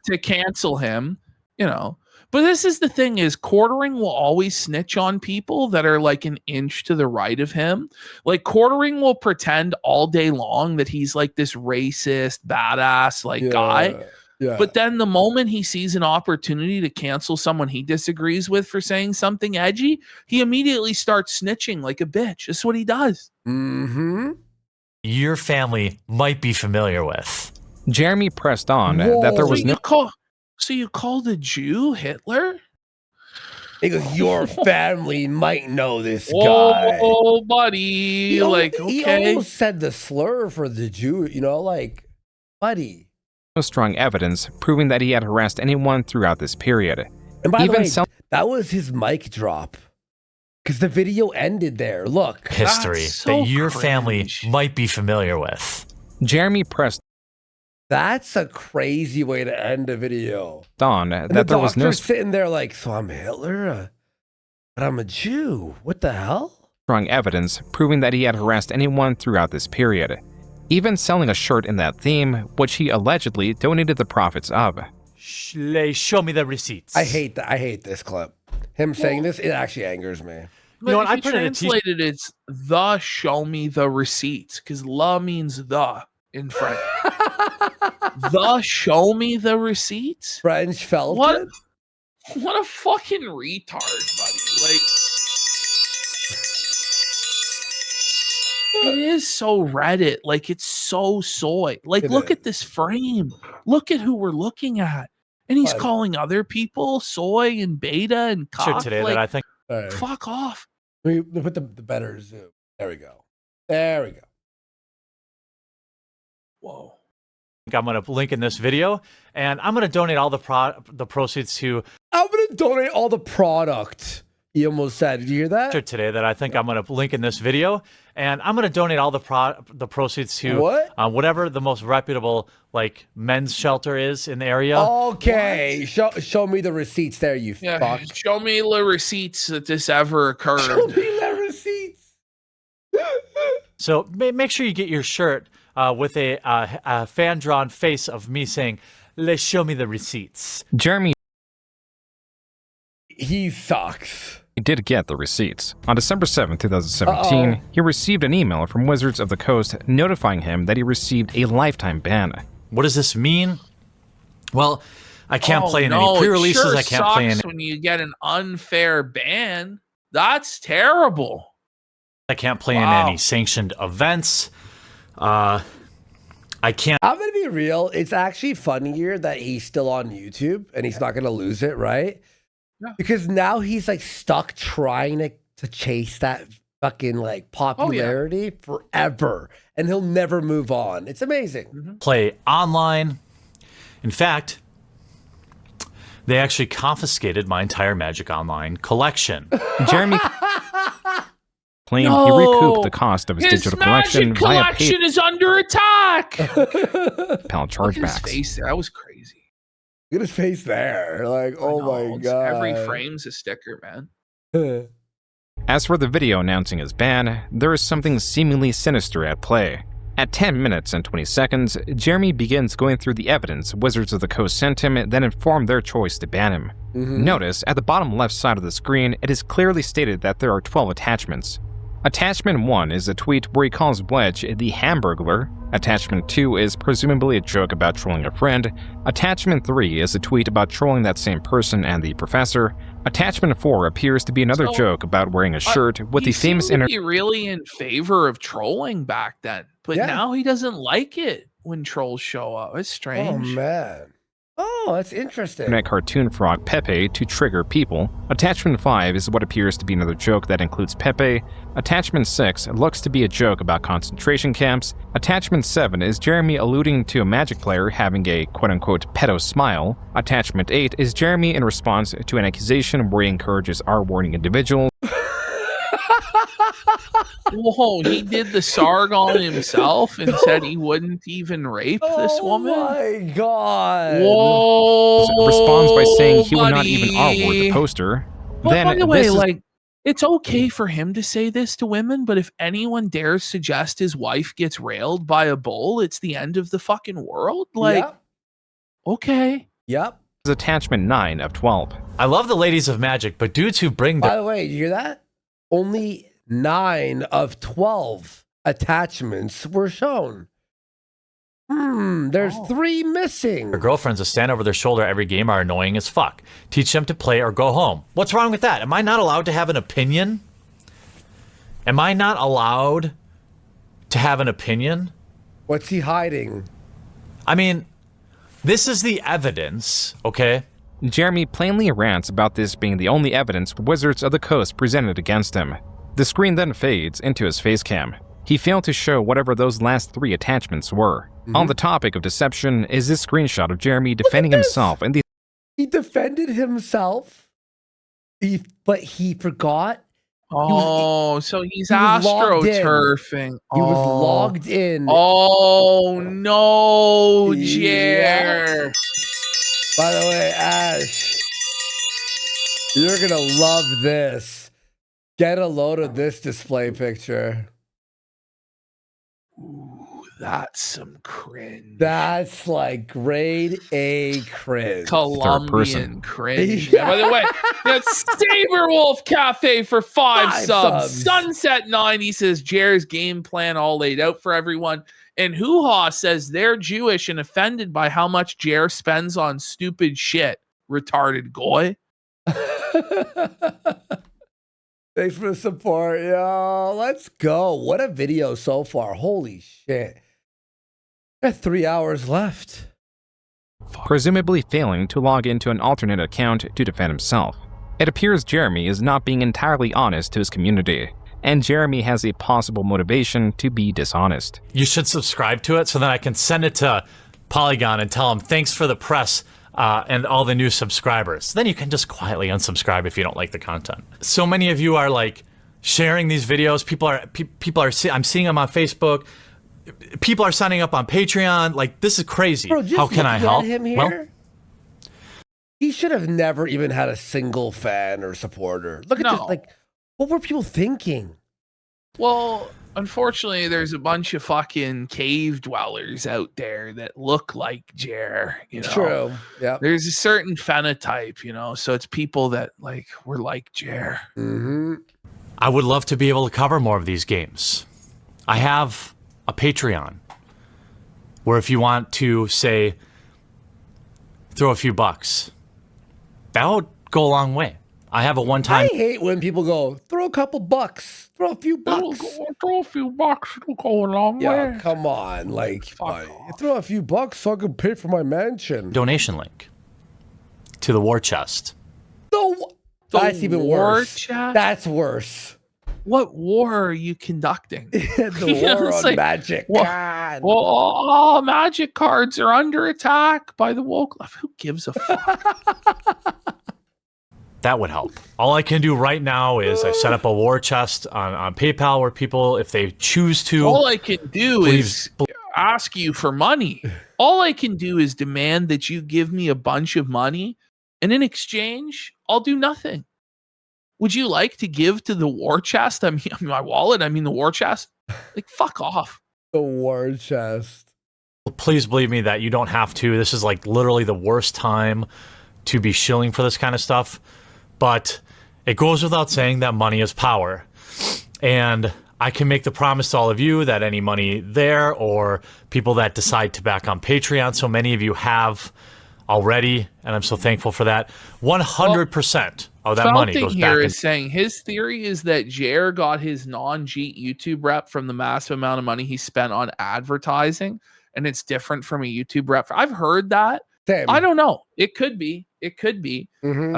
To cancel him, you know. But this is the thing is Quartering will always snitch on people that are like an inch to the right of him. Like Quartering will pretend all day long that he's like this racist, badass guy. Yeah. But then the moment he sees an opportunity to cancel someone he disagrees with for saying something edgy, he immediately starts snitching like a bitch. That's what he does. Mm-hmm. Your family might be familiar with. Jeremy pressed on that there was So you called a Jew Hitler? He goes, your family might know this guy. Oh, buddy. He okay. almost said the slur for the Jew, buddy. no strong evidence proving that he had harassed anyone throughout this period. And by the way, that was his mic drop. Because the video ended there. Look. History that your family might be familiar with. Jeremy pressed That's a crazy way to end a video. on And that the there was no sitting there like, so I'm Hitler, but I'm a Jew. What the hell? strong evidence proving that he had harassed anyone throughout this period, even selling a shirt in that theme, which he allegedly donated the profits of. Show me the receipts. I hate that. I hate this clip. Him saying this, it actually angers me. But if you translate it, it's the show me the receipts, because la means the in French. The show me the receipts? French felt what a fucking retard, buddy. Like, it is so Reddit. Like, it's so soy. Like, look at this frame. Look at who we're looking at. And he's calling other people soy and beta and cock. Sure, today that I think. Fuck off. We put the better zoom. There we go. There we go. Whoa. I'm going to link in this video, and I'm going to donate all the proceeds to. I'm going to donate all the product. He almost said. Did you hear that? Today that I think I'm going to link in this video, and I'm going to donate all the proceeds to whatever the most reputable men's shelter is in the area. Okay, show me the receipts there, you fuck. Show me the receipts that this ever occurred. Show me the receipts. So make sure you get your shirt with a fan-drawn face of me saying, "Let's show me the receipts." Jeremy. He sucks. He did get the receipts. On December 7, 2017, he received an email from Wizards of the Coast notifying him that he received a lifetime ban. What does this mean? Well, I can't play in any pre-releases. Sure, I can't play in when you get an unfair ban. That's terrible. I can't play in any sanctioned events. I can't. I'm gonna be real. It's actually funnier that he's still on YouTube and he's not gonna lose it, right? Yeah. Because now he's stuck trying to chase that fucking popularity forever, and he'll never move on. It's amazing. Play online. In fact, they actually confiscated my entire Magic Online collection. Jeremy claimed he recouped the cost of his digital collection Magic collection is under attack. PayPal chargebacks. His face, that was crazy. Look at his face there. Oh my god. Every frame's a sticker, man. As for the video announcing his ban, there is something seemingly sinister at play. At 10 minutes and 20 seconds, Jeremy begins going through the evidence Wizards of the Coast sent him that informed their choice to ban him. Notice, at the bottom left side of the screen, it is clearly stated that there are 12 attachments. Attachment 1 is a tweet where he calls Wedge the Hamburglar. Attachment 2 is presumably a joke about trolling a friend. Attachment 3 is a tweet about trolling that same person and the professor. Attachment 4 appears to be another joke about wearing a shirt with the famous He was really in favor of trolling back then, but now he doesn't like it when trolls show up. It's strange. Oh man. Oh, that's interesting. internet cartoon frog Pepe to trigger people. Attachment 5 is what appears to be another joke that includes Pepe. Attachment 6 looks to be a joke about concentration camps. Attachment 7 is Jeremy alluding to a Magic player having a quote-unquote pedo smile. Attachment 8 is Jeremy in response to an accusation where he encourages R-wording individuals. Whoa, he did the Sargon himself and said he wouldn't even rape this woman? Oh my god. Whoa. Responds by saying he would not buddy. even R-word the poster. But Then by the way, this is like, it's okay for him to say this to women, but if anyone dares suggest his wife gets railed by a bull, it's the end of the fucking world. Like, Yep. okay. Yep. attachment 9 of 12. I love the ladies of magic, but dudes who bring By the the way, you hear that? Only 9 of 12 attachments were shown. There's 3 missing. their girlfriends to stand over their shoulder every game are annoying as fuck. Teach them to play or go home. What's wrong with that? Am I not allowed to have an opinion? Am I not allowed to have an opinion? What's he hiding? I mean, this is the evidence, okay? Jeremy plainly rants about this being the only evidence Wizards of the Coast presented against him. The screen then fades into his face cam. He failed to show whatever those last 3 attachments were. On the topic of deception is this screenshot of Jeremy defending himself in the He defended himself, but he forgot. So he's he was logged in. astroturfing. He was logged in. Oh no, Yeah. Jer. By the way, Ash, you're going to love this. Get a load of this display picture. Ooh, that's some cringe. That's like grade A cringe. Colombian cringe. Yeah. By the way, that's Saberwolf Cafe for 5 subs. Sunset 90 says Jer's game plan all laid out for everyone. And Hoo-Ha says they're Jewish and offended by how much Jer spends on stupid shit. Retarded goy. Thanks for the support, yo. Let's go. What a video so far. Holy shit. Got 3 hours left. presumably failing to log into an alternate account to defend himself. It appears Jeremy is not being entirely honest to his community, and Jeremy has a possible motivation to be dishonest. You should subscribe to it so then I can send it to Polygon and tell them thanks for the press and all the new subscribers. Then you can just quietly unsubscribe if you don't like the content. So many of you are like sharing these videos. People are I'm seeing them on Facebook. People are signing up on Patreon. Like, this is crazy. Bro, how can I help? Him here, well, he should have never even had a single fan or supporter. Look at this. Like, what were people thinking? Well, unfortunately, there's a bunch of fucking cave dwellers out there that look like Jer. You know? True. Yeah. There's a certain phenotype, you know. So it's people that like were like Jer. Mm-hmm. I would love to be able to cover more of these games. I have a Patreon where if you want to say throw a few bucks, that would go a long way. I have a one-time. I hate when people go throw a couple bucks, throw a few bucks, throw a few bucks. It'll go a long yeah, way. come on, like throw a few bucks so I can pay for my mansion. Donation link to the war chest. That's even worse. Chest? That's worse. What war are you conducting? The war on magic. God. Well, all magic cards are under attack by the woke left. Who gives a fuck? That would help. All I can do right now is I set up a war chest on PayPal where people, if they choose to. All I can do is ask you for money. All I can do is demand that you give me a bunch of money, and in exchange, I'll do nothing. Would you like to give to the war chest? I mean my wallet. I mean the war chest. Like, fuck off. The war chest. Please believe me that you don't have to. This is like literally the worst time to be shilling for this kind of stuff. But it goes without saying that money is power. And I can make the promise to all of you that any money there or people that decide to back on Patreon, so many of you have already, and I'm so thankful for that, 100% of that money goes back. Here is saying his theory is that Jer got his non-Jeet YouTube rep from the massive amount of money he spent on advertising, and it's different from a YouTube rep. I've heard that. Same. I don't know. It could be. It could be. Mm-hmm.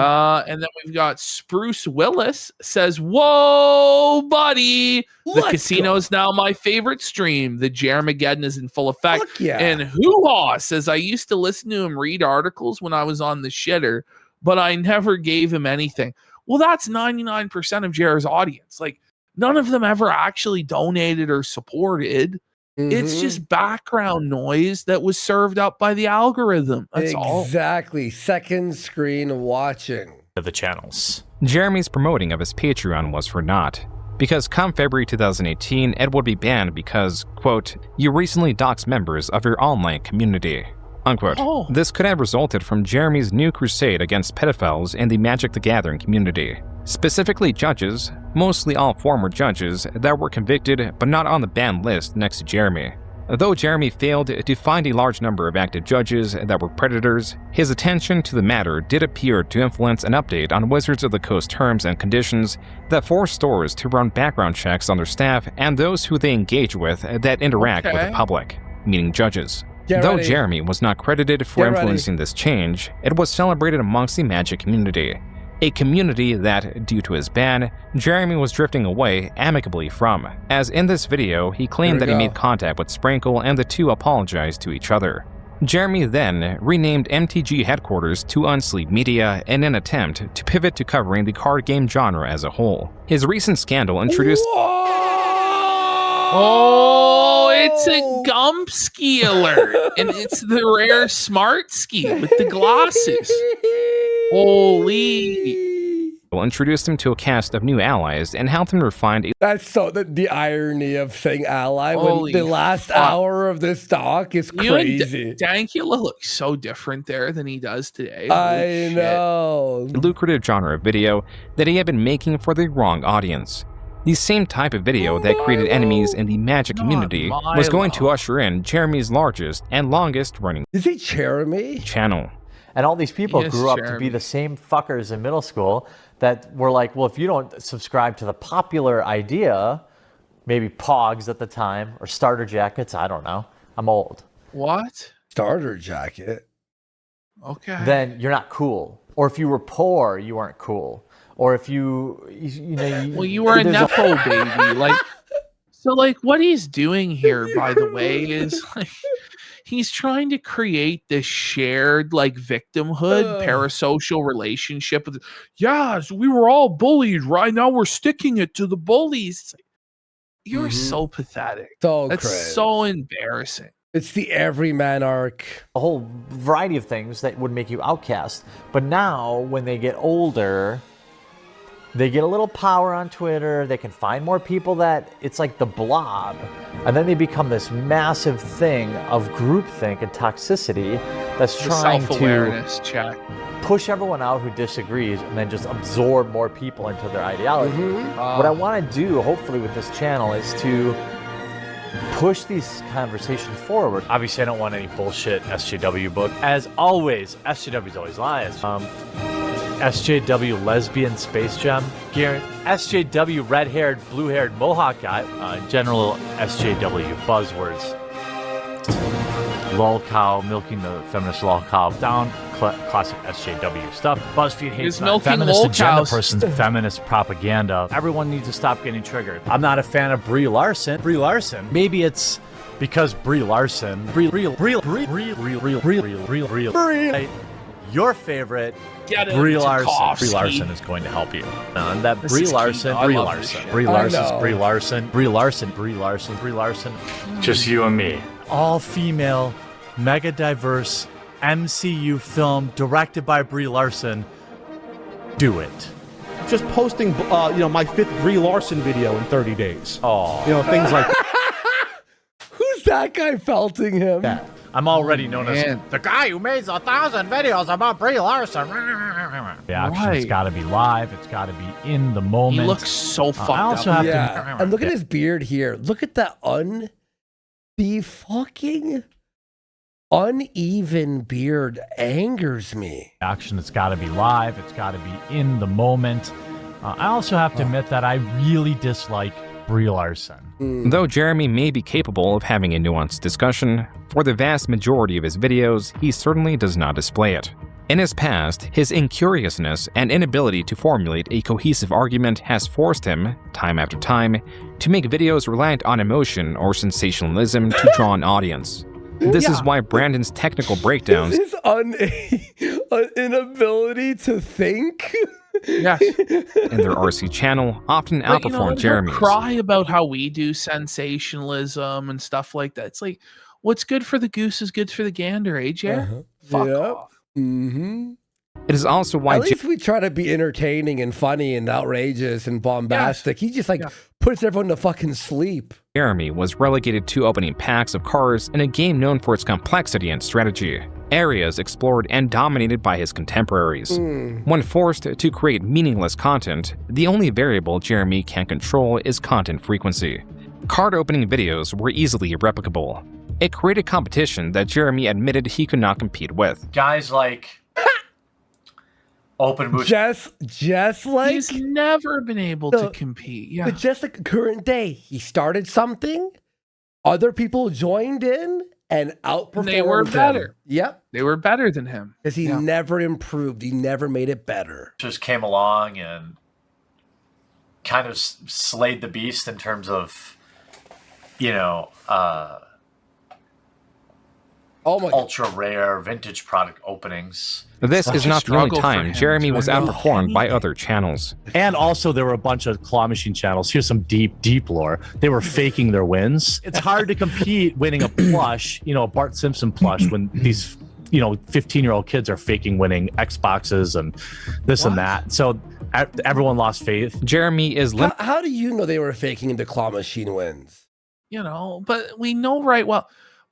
And then we've got Spruce Willis says, "Whoa, buddy! The casino is now my favorite stream. The Jermageddon is in full effect." Fuck yeah. And Hoo-Ha says, "I used to listen to him read articles when I was on the shitter, but I never gave him anything." Well, that's 99% of Jer's audience. Like None of them ever actually donated or supported. It's just background noise that was served up by the algorithm. That's all. Exactly. Second screen watching. The channels. Jeremy's promoting of his Patreon was for naught, because come February 2018, it would be banned because, quote, you recently doxed members of your online community, unquote. Oh. This could have resulted from Jeremy's new crusade against pedophiles in the Magic the Gathering community. Specifically judges, mostly all former judges, that were convicted but not on the banned list next to Jeremy. Though Jeremy failed to find a large number of active judges that were predators, his attention to the matter did appear to influence an update on Wizards of the Coast terms and conditions that force stores to run background checks on their staff and those who they engage with that interact with the public, meaning judges. Though Jeremy was not credited for influencing this change, it was celebrated amongst the Magic community. A community that, due to his ban, Jeremy was drifting away amicably from, as in this video he claimed that he made contact with Sprinkle and the two apologized to each other. Jeremy then renamed MTG headquarters to Unsleep Media in an attempt to pivot to covering the card game genre as a whole. His recent scandal introduced— Oh, it's a Gumpski alert, and it's the rare Smart Ski with the glasses. Holy. Introduced him to a cast of new allies and helped him refine— That's so the irony of saying ally Holy when the last hour of this talk is crazy. Dankula looks so different there than he does today. I know. lucrative genre of video that he had been making for the wrong audience. The same type of video that created enemies in the Magic community was going to usher in Jeremy's largest and longest running— Is he Jeremy? Channel. And all these people grew up to be the same fuckers in middle school that were like, well, if you don't subscribe to the popular idea, maybe Pogs at the time, or starter jackets, I don't know. I'm old. What? Starter jacket? Okay. Then you're not cool. Or if you were poor, you weren't cool. Or if you know... well, you were a Nepo baby. Like, what he's doing here, by the way, is like... He's trying to create this shared victimhood, parasocial relationship with, yes, we were all bullied. Right now we're sticking it to the bullies. You're so pathetic. That's so embarrassing. It's the everyman arc. A whole variety of things that would make you outcast. But now when they get older, they get a little power on Twitter. They can find more people that it's like the blob. And then they become this massive thing of groupthink and toxicity that's trying to push everyone out who disagrees and then just absorb more people into their ideology. What I want to do, hopefully, with this channel is to push these conversations forward. Obviously, I don't want any bullshit SJW book. As always, SJW's always lies. SJW lesbian space gem, Garrett, SJW red-haired, blue-haired Mohawk guy, general SJW buzzwords. Lol cow, milking the feminist lol cow down, classic SJW stuff. BuzzFeed hates feminist agenda person's feminist propaganda. Everyone needs to stop getting triggered. I'm not a fan of Brie Larson. Maybe it's because Brie Larson. Your favorite Brie Larson. Brie Larson is going to help you. And that Brie Larson. Just you and me. All female, mega diverse MCU film directed by Brie Larson. Do it. Just posting, my 5th Brie Larson video in 30 days. Oh, things like. Who's that guy felting him? Yeah. I'm already known as the guy who made 1,000 videos about Brie Larson. The action's got to be live. It's got to be in the moment. He looks so fucked I also up. have to. And look at his beard here. Look at that fucking uneven beard. Angers me. Action, it's got to be live. It's got to be in the moment. I also have to admit that I really dislike Brie Larson. Though Jeremy may be capable of having a nuanced discussion, for the vast majority of his videos, he certainly does not display it. In his past, his incuriousness and inability to formulate a cohesive argument has forced him, time after time, to make videos reliant on emotion or sensationalism to draw an audience. This is why Brandon's technical breakdowns— His inability to think? Yes. and their RC channel often But, outperformed don't Jeremy's. cry about how we do sensationalism and stuff like that. It's like, what's good for the goose is good for the gander, eh, Jer? Fuck off. Mm-hmm. It is also why At least we try to be entertaining and funny and outrageous and bombastic. He just puts everyone to fucking sleep. Jeremy was relegated to opening packs of cars in a game known for its complexity and strategy, areas explored and dominated by his contemporaries. When forced to create meaningless content, the only variable Jeremy can control is content frequency. Card opening videos were easily replicable. It created competition that Jeremy admitted he could not compete with. Guys like open booth. Just like he's never been able to compete. Yeah. But just like current day, he started something, other people joined in and outperformed And they were him. better. Yep. They were better than him. Because he never improved. He never made it better. Just came along and kind of slayed the beast in terms of, ultra rare vintage product openings. This is not the only struggle for time him Jeremy to was know outperformed by other channels. And also, there were a bunch of claw machine channels. Here's some deep lore. They were faking their wins. It's hard to compete winning a plush, a Bart Simpson plush, when these, 15-year-old kids are faking winning Xboxes and this and that. So everyone lost faith. Jeremy is How do you know they were faking the claw machine wins? But we know right well.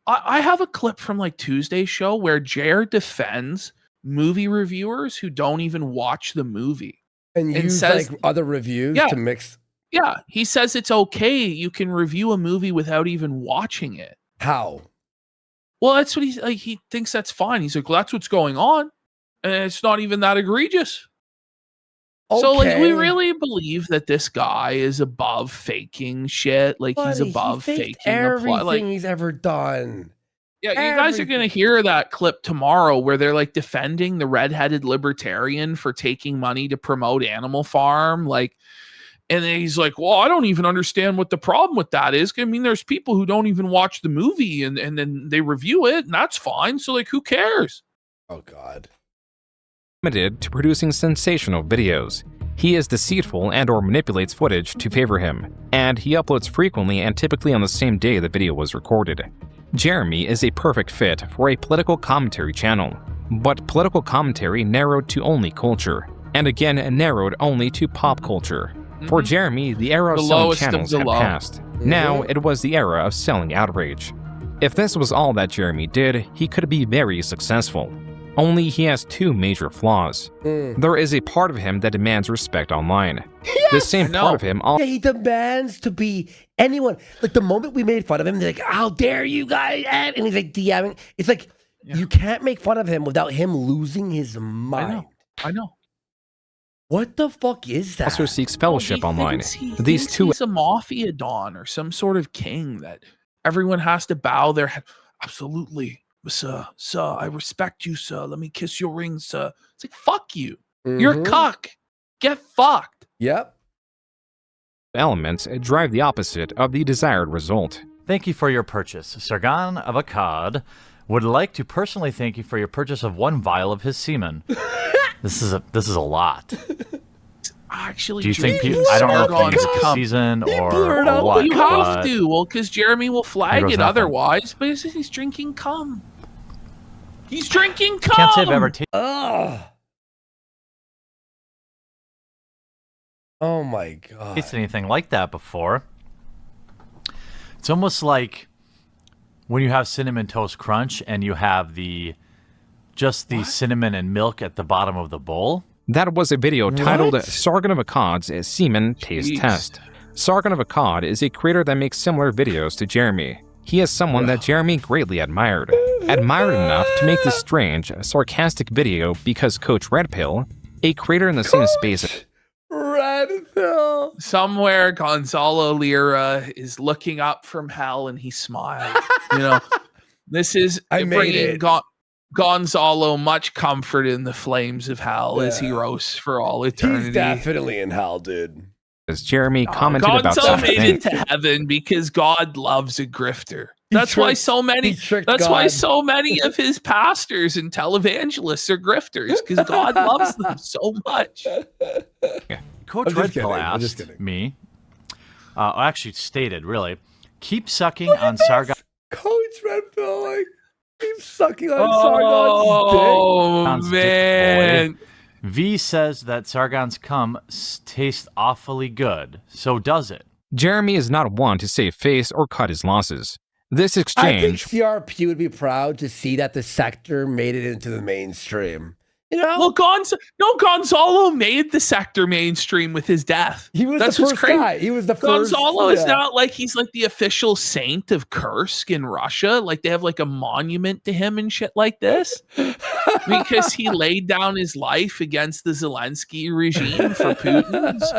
I have a clip from like Tuesday's show where Jer defends movie reviewers who don't even watch the movie and use says, like other reviews to mix. Yeah, he says it's okay. You can review a movie without even watching it. How? Well, that's what he's like. He thinks that's fine. He's like, well, that's what's going on, and it's not even that egregious. Okay. So, like, we really believe that this guy is above faking shit. Like, he's Buddy, above he faked faking everything a plot. he's ever done. Yeah, you guys are going to hear that clip tomorrow where they're like defending the redheaded libertarian for taking money to promote Animal Farm. Like, and then he's like, well, I don't even understand what the problem with that is. I mean, there's people who don't even watch the movie and then they review it, and that's fine. So, like, who cares? Oh, God. Limited to producing sensational videos. He is deceitful and or manipulates footage to favor him, and he uploads frequently and typically on the same day the video was recorded. Jeremy is a perfect fit for a political commentary channel, but political commentary narrowed to only culture, and again narrowed only to pop culture. For Jeremy, the era of selling channels had passed. Now it was the era of selling outrage. If this was all that Jeremy did, he could be very successful. Only he has two major flaws. There is a part of him that demands respect online. Yes! The same part of him also he demands to be anyone. Like the moment we made fun of him, they're like, how dare you guys? And he's like DMing. It's like, you can't make fun of him without him losing his mind. I know. What the fuck is that? also seeks fellowship online. These two, he's a mafia don or some sort of king that everyone has to bow their head. Absolutely. Sir, I respect you, sir. Let me kiss your ring, sir. It's like, fuck you. You're a cuck. Get fucked. Yep. Elements drive the opposite of the desired result. Thank you for your purchase. Sargon of Akkad would like to personally thank you for your purchase of 1 vial of his semen. This is a lot. Actually, do you think people? I don't know if it's a season or what. You have to. Well, because Jeremy will flag it nothing. Otherwise. But he's drinking cum. He's drinking cum. Can't say I've ever tasted. Oh my God. Tasted anything like that before. It's almost like when you have Cinnamon Toast Crunch and you have the cinnamon and milk at the bottom of the bowl. That was a video titled Sargon of Akkad's Semen Taste Test. Sargon of Akkad is a creator that makes similar videos to Jeremy. He is someone that Jeremy greatly admired. Admired enough to make this strange, sarcastic video because Coach Red Pill, a creator in the same space. Red Pill. Somewhere Gonzalo Lira is looking up from hell and he smiled. This is bringing Gonzalo much comfort in the flames of hell as he roasts for all eternity. He's definitely in hell, dude. As Jeremy commented about Gonzalo something. made it to heaven because God loves a grifter. That's why so many. That's why God. so many of his pastors and televangelists are grifters, because God loves them so much. Coach I'm just Red kidding, Pill I'm just asked kidding. me, actually stated, really, keep sucking on Sargon. Coach Red Pill, like, keep sucking on Sargon's dick. Man. Boy. V says that Sargon's cum tastes awfully good. So does it. Jeremy is not one to save face or cut his losses. This I think exchange CRP would be proud to see that the sector made it into the mainstream. You know? Well, Gonzalo made the sector mainstream with his death. He was That's the what's first crazy. guy. He was the first. Gonzalo is not like he's like the official saint of Kursk in Russia. Like they have like a monument to him and shit like this because he laid down his life against the Zelensky regime for Putin's.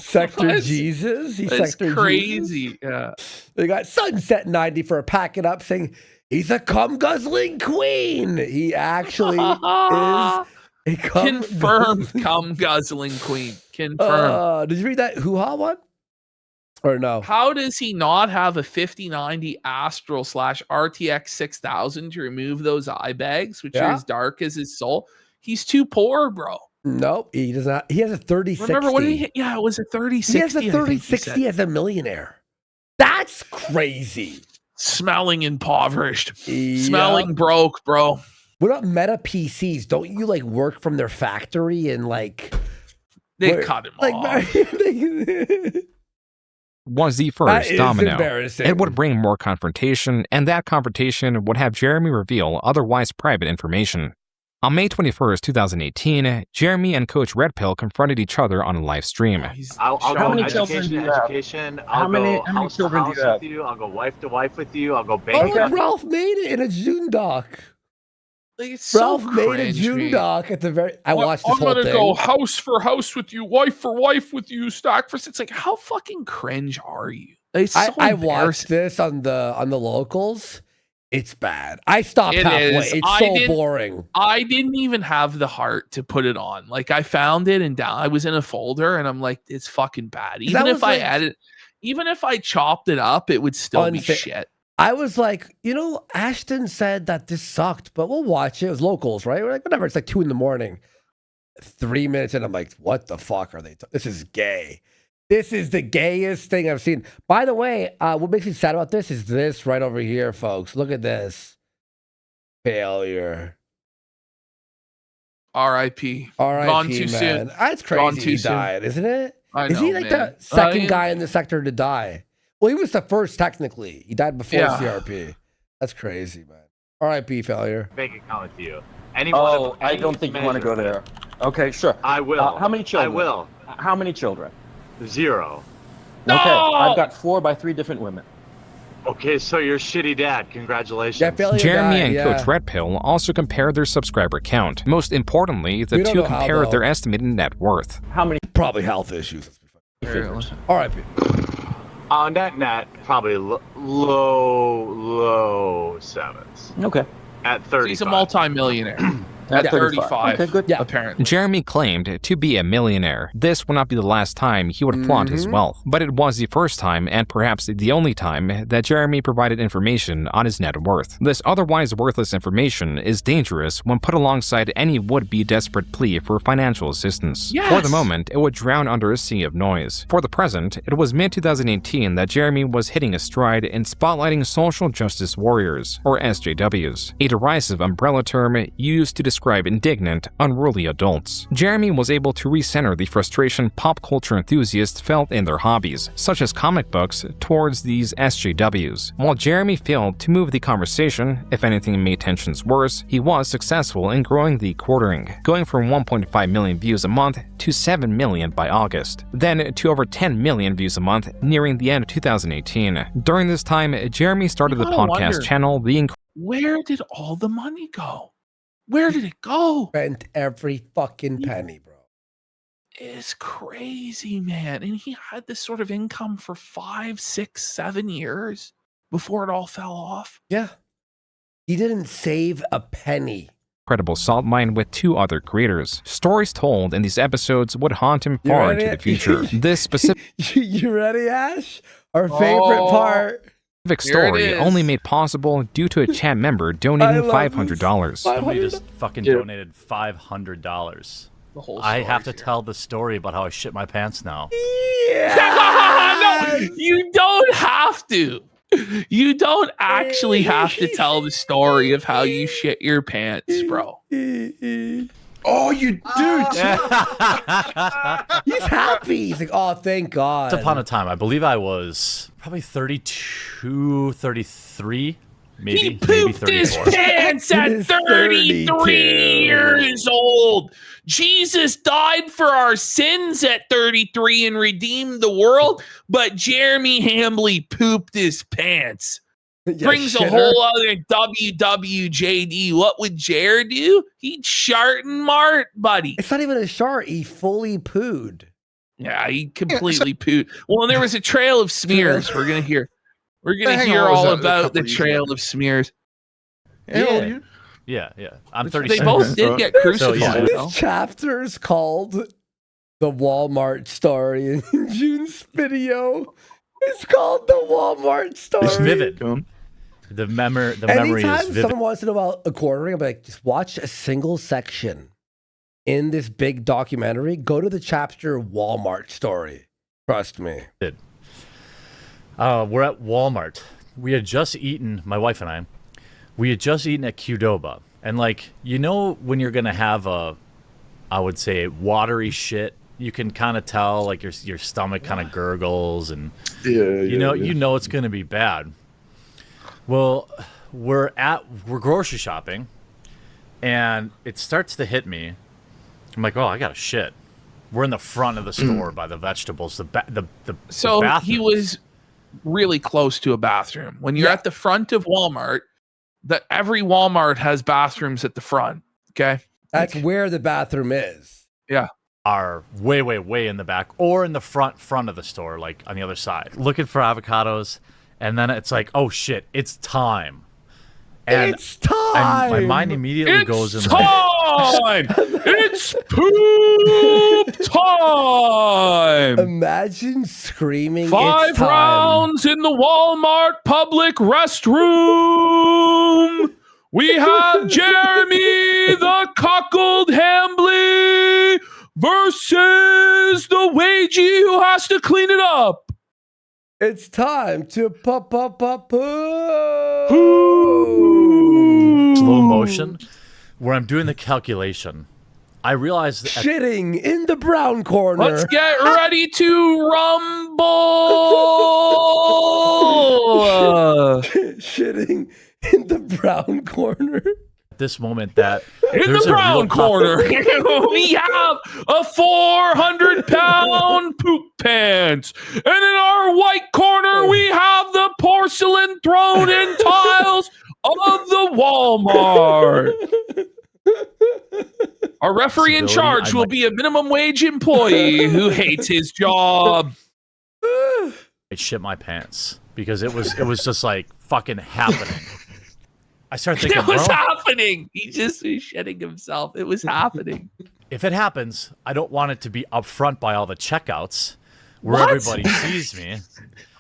Sector Jesus. He's It's Sector crazy. Jesus. Yeah. They got Sunset 90 for a packet up saying he's a cum guzzling queen. He actually is a cum Confirmed cum guzzling queen. Confirmed. Did you read that hoo-ha one? Or no? How does he not have a 5090 Astral / RTX 6000 to remove those eye bags, which are as dark as his soul? He's too poor, bro. Nope, he does not. He has a 3060. Remember what did he? Yeah, it was a 3060. He has a 3060 as a millionaire. That's crazy. Smelling impoverished. Smelling broke, bro. What about Meta PCs? Don't you like work from their factory and like they cut him off? was the first domino. Embarrassing. It would bring more confrontation, and that confrontation would have Jeremy reveal otherwise private information. On May 21st, 2018, Jeremy and Coach Red Pill confronted each other on a live stream. I'll How go many children do you have? education. I'll How many go house to children do house you have? with you. I'll go wife to wife with you. I'll go Oh, bank. look, Ralph made it in a June doc. Like, it's Ralph so made a cringy. June doc at the very. I watched this I'm whole gonna thing. go house for house with you, wife for wife with you, stack for six. Like, how fucking cringe are you? It's so I embarrassing. watched this on the locals. It's bad. I stopped It halfway. is. It's I so didn't- boring. I didn't even have the heart to put it on. Like I found it and I was in a folder and I'm like, it's fucking bad. Even That if was I like- added, even if I chopped it up, it would still be Unfa- shit. I was like, Ashton said that this sucked, but we'll watch it. It was locals, right? We're like, whatever. It's like 2 a.m. 3 minutes in, I'm like, what the fuck are they? This is gay. This is the gayest thing I've seen. By the way, what makes me sad about this is this right over here, folks. Look at this. Failure. R.I.P. R.I.P. Gone too man. soon. That's Gone crazy too he soon. died, isn't it? I Is he know, like man. the second yeah. guy in the sector to die? Well, he was the first technically. He died before Yeah. CRP. That's crazy, man. R.I.P. Failure. Bank account with you. Anyone I don't think you want to go there. Okay, sure. I will. How many children? I will. How many children? 0. No! Okay, I've got 4 by 3 different women. Okay, so you're a shitty dad. Congratulations. Yeah, Failure Jeremy died, and yeah. Coach Red Pill also compared their subscriber count. Most importantly, the We don't two know how, compared though. their estimated net worth. How many Probably health issues. figures? R.I.P. Net, probably low 7s. Okay. At So 35. he's a multi-millionaire. At 35, Okay, good. Yeah. apparently. Jeremy claimed to be a millionaire. This would not be the last time he would flaunt his wealth, but it was the first time and perhaps the only time that Jeremy provided information on his net worth. This otherwise worthless information is dangerous when put alongside any would-be desperate plea for financial assistance. Yes. For the moment, it would drown under a sea of noise. For the present, it was mid-2018 that Jeremy was hitting a stride in spotlighting social justice warriors, or SJWs, a derisive umbrella term used to describe indignant, unruly adults. Jeremy was able to recenter the frustration pop culture enthusiasts felt in their hobbies, such as comic books, towards these SJWs. While Jeremy failed to move the conversation, if anything made tensions worse, he was successful in growing the quartering, going from 1.5 million views a month to 7 million by August, then to over 10 million views a month nearing the end of 2018. During this time, Jeremy started the gotta podcast wonder. channel The Where did all the money go? Where did it go? Spent every fucking penny, bro. It's crazy, man. And he had this sort of income for 5, 6, 7 years before it all fell off. Yeah. He didn't save a penny. Incredible salt mine with 2 other creators. Stories told in these episodes would haunt him You far ready? into the future. This specific You ready, Ash? Our favorite part. story only made possible due to a chat member donating $500. Somebody just fucking donated $500. The whole I have to tell the story about how I shit my pants now. No, you don't have to. You don't actually have to tell the story of how you shit your pants, bro. Oh, you do. He's happy. He's like, oh, thank God. Once upon a time, I believe I was probably 32, 33, maybe. He pooped maybe his pants at 33 years old. Jesus died for our sins at 33 and redeemed the world, but Jeremy Hambley pooped his pants. Brings a whole other WWJD. What would Jer do? He'd shart and mart, buddy. It's not even a shart. He fully pooed. Yeah, he completely pooed. Well, and there was a trail of smears. We're gonna hear all about the trail of smears. Yeah. I'm 36. They both did get crucified. This chapter is called The Walmart Story in Joon's video. It's called The Walmart Story. It's vivid. The memory is Anytime vivid. someone wants to know about a quartering, I'm like, just watch a single section in this big documentary. Go to the chapter Walmart Story. Trust me. We're at Walmart. We had just eaten, my wife and I, we had just eaten at Qdoba. And like, you know, when you're going to have I would say, watery shit, you can kind of tell, like your stomach kind of gurgles and you know it's going to be bad. Well, we're grocery shopping and it starts to hit me. I'm like, oh, I got to shit. We're in the front of the store by the vegetables. So bathroom. he was really close to a bathroom. When you're at the front of Walmart, every Walmart has bathrooms at the front. Okay, that's where the bathroom is. Yeah, are way, way, way in the back or in the front of the store, like on the other side, looking for avocados, and then it's like, oh shit, it's time. And it's time. My mind immediately goes in time. It's poop time. Imagine screaming. 5 it's time. rounds in the Walmart public restroom. We have Jeremy the Cuckold Hambley versus the Wagey who has to clean it up. It's time to poo. Slow motion, where I'm doing the calculation. I realize that shitting in the brown corner. Let's get ready to rumble. Shitting in the brown corner. This moment that in the brown corner we have a 400-pound poop pants, and in our white corner we have the porcelain throne and tiles of the Walmart. Our referee in charge will be a minimum wage employee who hates his job. I shit my pants because it was just like fucking happening. I started thinking, it was happening. He just was shitting himself. It was happening. If it happens, I don't want it to be up front by all the checkouts where everybody sees me.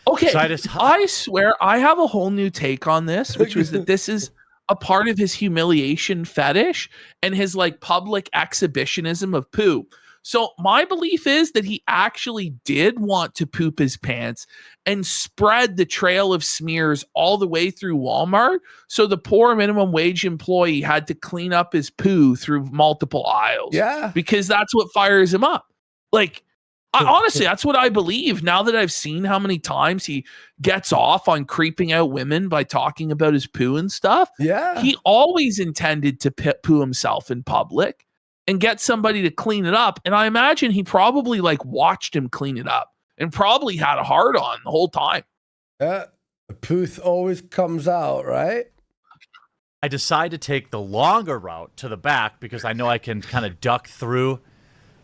Okay, so I swear I have a whole new take on this, which was that this is a part of his humiliation fetish and his like public exhibitionism of poo. So my belief is that he actually did want to poop his pants and spread the trail of smears all the way through Walmart. So the poor minimum wage employee had to clean up his poo through multiple aisles. Yeah. Because that's what fires him up. Like, honestly, that's what I believe. Now that I've seen how many times he gets off on creeping out women by talking about his poo and stuff. Yeah. He always intended to poo himself in public and get somebody to clean it up. And I imagine he probably like watched him clean it up and probably had a hard on the whole time. Yeah. The pooth always comes out, right? I decide to take the longer route to the back because I know I can kind of duck through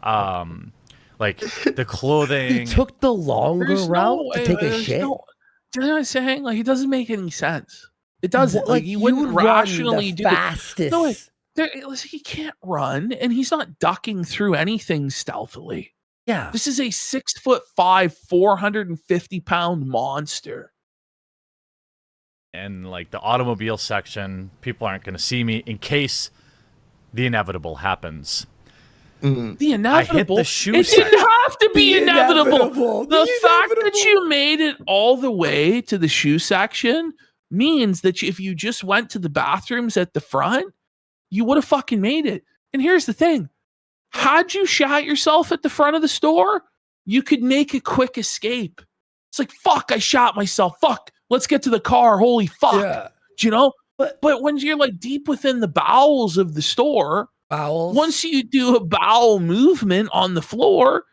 like the clothing. He took the longer route to take a shit. You know what I'm saying? Like, it doesn't make any sense. It doesn't. Like, you you wouldn't would rationally run the do fastest. No, wait. Listen, he can't run, and he's not ducking through anything stealthily. Yeah. This is a 6'5", 450-pound monster. and like the automobile section, people aren't going to see me in case the inevitable happens. The inevitable. I hit the shoe it section. didn't have to be inevitable. inevitable. The fact that you made it all the way to the shoe section means that if you just went to the bathrooms at the front, you would have fucking made it. And here's the thing. Had you shot yourself at the front of the store, you could make a quick escape. It's like, fuck, I shot myself. Fuck, let's get to the car. Holy fuck. Yeah. Do you know? But when you're like deep within the bowels of the store, once you do a bowel movement on the floor,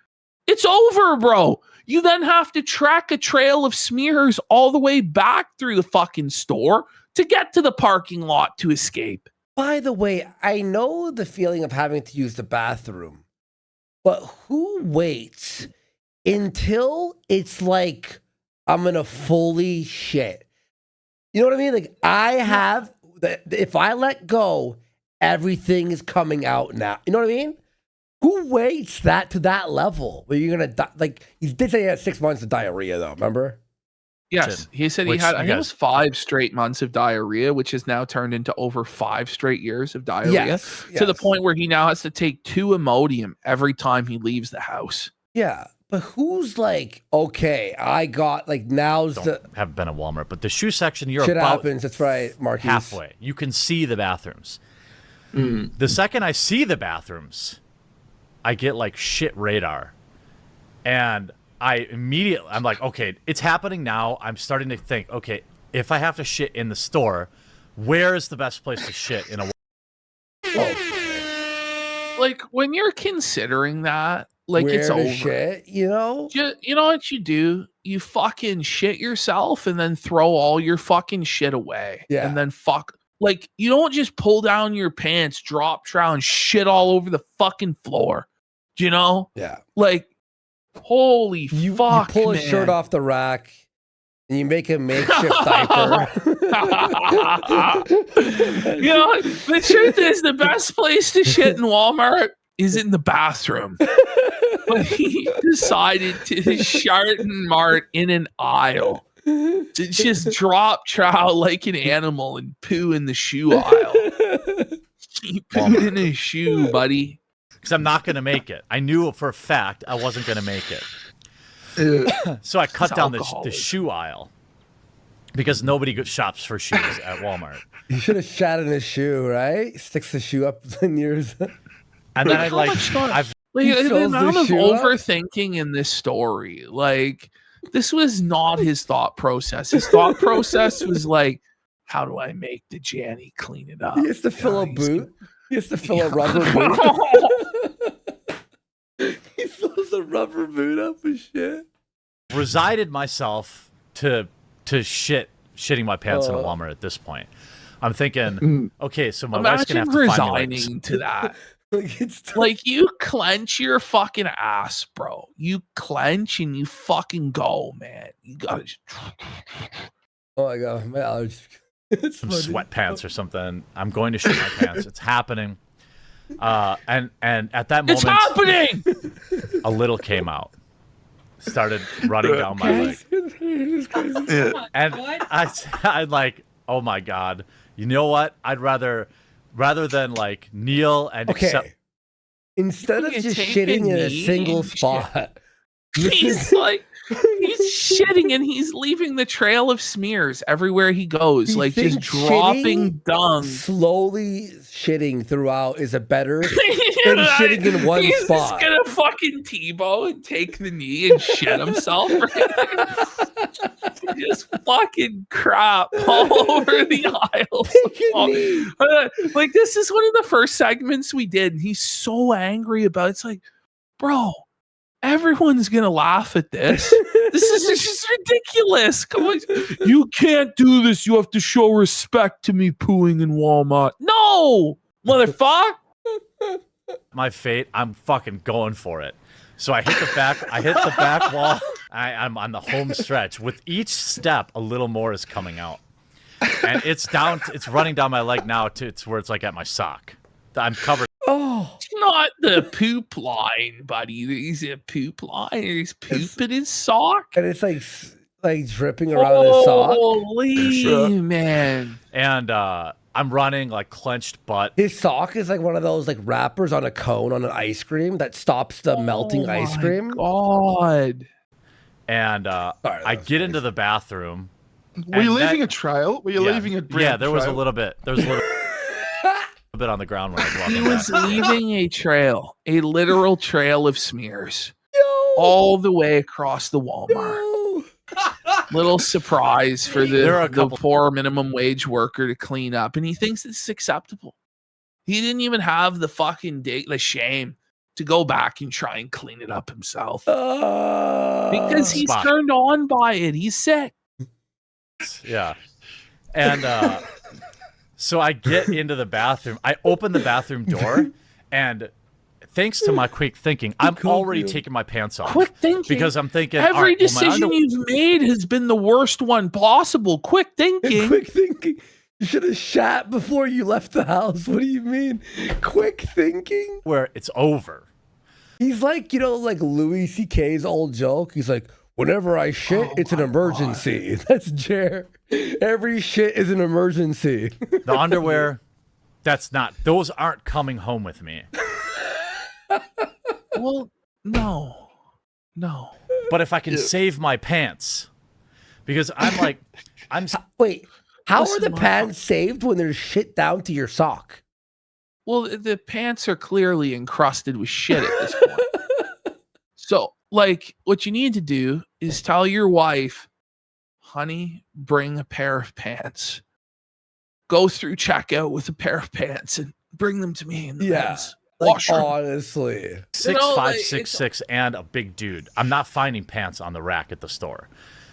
it's over, bro. You then have to track a trail of smears all the way back through the fucking store to get to the parking lot to escape. By the way, I know the feeling of having to use the bathroom, but who waits until it's like, I'm going to fully shit? You know what I mean? Like, I have, if I let go, everything is coming out now. You know what I mean? Who waits that to that level where you're going to die? Like, he did say he had 6 months of diarrhea, though, remember? Yes, he said he had, I think it was 5 straight months of diarrhea, which has now turned into over 5 straight years of diarrhea, to the point where he now has to take 2 Imodium every time he leaves the house. Yeah, but who's like, okay, I got, like, Haven't been at Walmart, but the shoe section, you're shit about happens, that's right, Marquis. halfway. You can see the bathrooms. The second I see the bathrooms, I get like shit radar. And I'm like, okay, it's happening now. I'm starting to think, okay, if I have to shit in the store, where is the best place to shit in a Like, when you're considering that, like, Where it's to over. shit, you know? You know what you do? You fucking shit yourself and then throw all your fucking shit away. Yeah. And then like, you don't just pull down your pants, drop trow, and shit all over the fucking floor. Do you know? Yeah. Like, holy fuck, You pull man. a shirt off the rack and you make a makeshift diaper. You know, the truth is, the best place to shit in Walmart is in the bathroom. But he decided to shart and mart in an aisle. To just drop trow like an animal and poo in the shoe aisle. He pooed in his shoe, buddy. Because I'm not going to make it. I knew for a fact I wasn't going to make it. So I cut down the shoe aisle. Because nobody shops for shoes at Walmart. You should have shot in his shoe, right? Sticks the shoe up in yours. And then the amount of overthinking in this story, like, this was not his thought process. His thought process was like, how do I make the Janny clean it up? He has to fill a boot. He has to fill a rubber boot. He fills a rubber boot up with shit. Resided myself to shitting my pants in a Walmart at this point. I'm thinking, okay, so my wife's gonna have to resigning find me to that. Like, you clench your fucking ass, bro. You clench and you fucking go, man. You gotta. Oh my god, my allergies. Some sweatpants or something. I'm going to shit my pants. It's happening. And at that moment, it's happening. A little came out. Started running down my leg. And I'm like, oh my god. You know what? I'd rather than like kneel and accept. Instead of just shitting in a single spot. He's like, he's shitting and he's leaving the trail of smears everywhere he goes, like just dropping dung. Slowly shitting throughout is a better than shitting in one spot. He's gonna fucking Tebow and take the knee and shit himself. Just fucking crap all over the aisle. Like, this is one of the first segments we did, and he's so angry about it. It's like, bro, everyone's gonna laugh at this. This is just ridiculous. Come on, you can't do this. You have to show respect to me pooing in Walmart. No, motherfucker. My fate. I'm fucking going for it. So I hit the back wall. I'm on the home stretch. With each step, a little more is coming out, and it's running down my leg now to where it's like at my sock. I'm covered. Oh, it's not the poop line, buddy. He's a poop line. He's poop in his sock. And it's like like dripping around his sock. Holy man! And I'm running like clenched butt. His sock is like one of those like wrappers on a cone on an ice cream that stops the melting ice cream. God. And I get into the bathroom. Were you leaving a trail? Were you leaving a Yeah, there was a little bit. There was a little bit on the ground when I was walking. He was leaving a trail, a literal trail of smears, all the way across the Walmart. Little surprise for the poor minimum wage worker to clean up, and he thinks it's acceptable. He didn't even have the fucking the shame to go back and try and clean it up himself because he's turned on by it. He's sick. Yeah, and so I get into the bathroom. I open the bathroom door, and thanks to my quick thinking, I'm already taking my pants off. Quick thinking, because I'm thinking every decision you've made has been the worst one possible. Quick thinking. Quick thinking. You should have shat before you left the house. What do you mean? Quick thinking? Where it's over. He's like, like Louis C.K.'s old joke. He's like, whenever I shit, it's an emergency. God. That's Jer. Every shit is an emergency. The underwear, those aren't coming home with me. Well, no. But if I can save my pants, because wait, how are the pants saved when there's shit down to your sock? Well, the pants are clearly encrusted with shit at this point. So, like, what you need to do is tell your wife, honey, bring a pair of pants. Go through checkout with a pair of pants and bring them to me in the men's washroom. Honestly. 6'5", 6'6", and a big dude. I'm not finding pants on the rack at the store.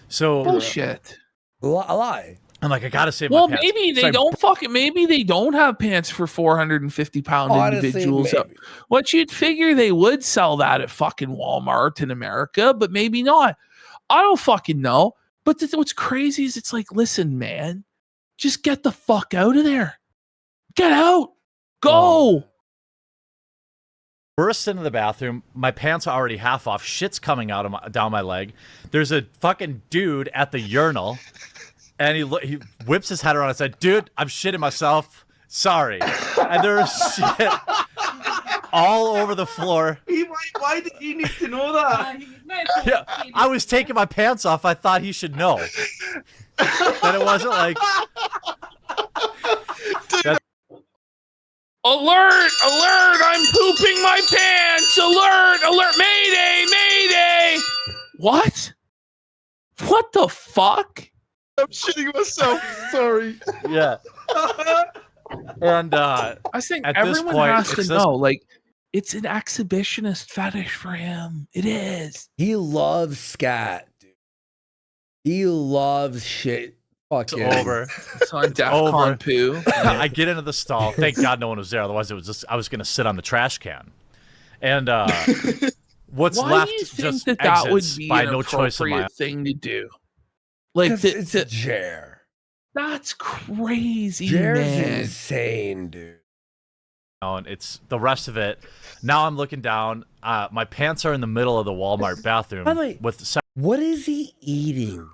So bullshit. A lie. I'm like, I gotta save my pants. Maybe they maybe they don't have pants for 450-pound individuals. Maybe. What you'd figure they would sell that at fucking Walmart in America, but maybe not. I don't fucking know. But what's crazy is it's like, listen, man, just get the fuck out of there. Get out. Go. Burst into the bathroom. My pants are already half off. Shit's coming out down my leg. There's a fucking dude at the urinal, and he whips his head around and said, "Dude, I'm shitting myself. Sorry." And there's shit all over the floor. Why did you need to know that? Yeah, I was taking my pants off. I thought he should know that it wasn't like. Alert! Alert! I'm pooping my pants! Alert! Alert! Mayday! Mayday! What? What the fuck? I'm shitting myself. Sorry. Yeah. And I think at everyone this point, has to know, like, it's an exhibitionist fetish for him. It is. He loves scat, dude. He loves shit. Fuck it's yeah. over. It's on DEFCON poo. I get into the stall. Thank God no one was there. Otherwise, I was going to sit on the trash can. And what's Why left do you think just that would exits be by an no choice of my own. appropriate thing to do? Like, it's a Jer. That's crazy, Jer's man. insane, dude. And it's the rest of it. Now I'm looking down. My pants are in the middle of the Walmart bathroom. By the way, what is he eating?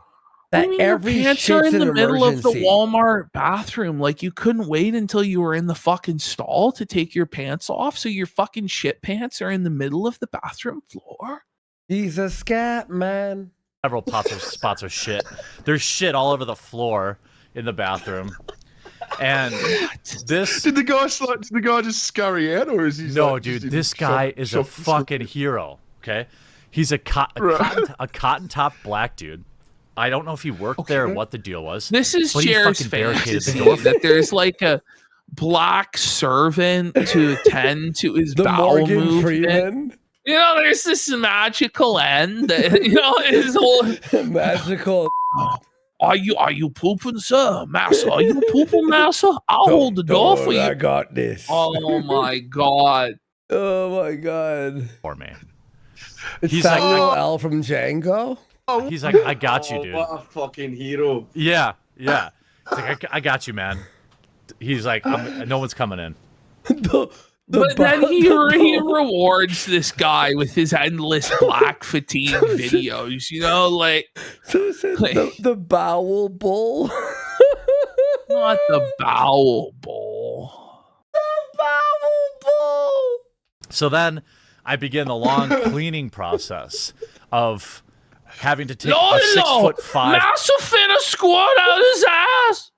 That every pants are in the middle of the Walmart bathroom. Like, you couldn't wait until you were in the fucking stall to take your pants off, so your fucking shit pants are in the middle of the bathroom floor. He's a scat man. Several spots of shit. There's shit all over the floor in the bathroom. And this did the guy just scurry out, or is he? No, dude. This guy is a fucking hero. Okay, he's a cotton top black dude. I don't know if he worked there or what the deal was. This is Jared's fantasy that there's like a black servant to attend to his bowel movement. You know, there's this magical end. You know, his whole magical. Are you pooping, sir? Master, are you pooping, master? I'll hold the door for you. I got this. Oh my god. Oh my god. For me. He's like L from Django. He's like, I got you, dude. What a fucking hero. Yeah. He's like, I got you, man. He's like, no one's coming in. But then he rewards this guy with his endless black fatigue videos, you know, like. So is it the bowel bowl? Not the bowel bowl. The bowel bowl. So then I begin the long cleaning process of having to take a 6'5" Massive finna squat out his ass.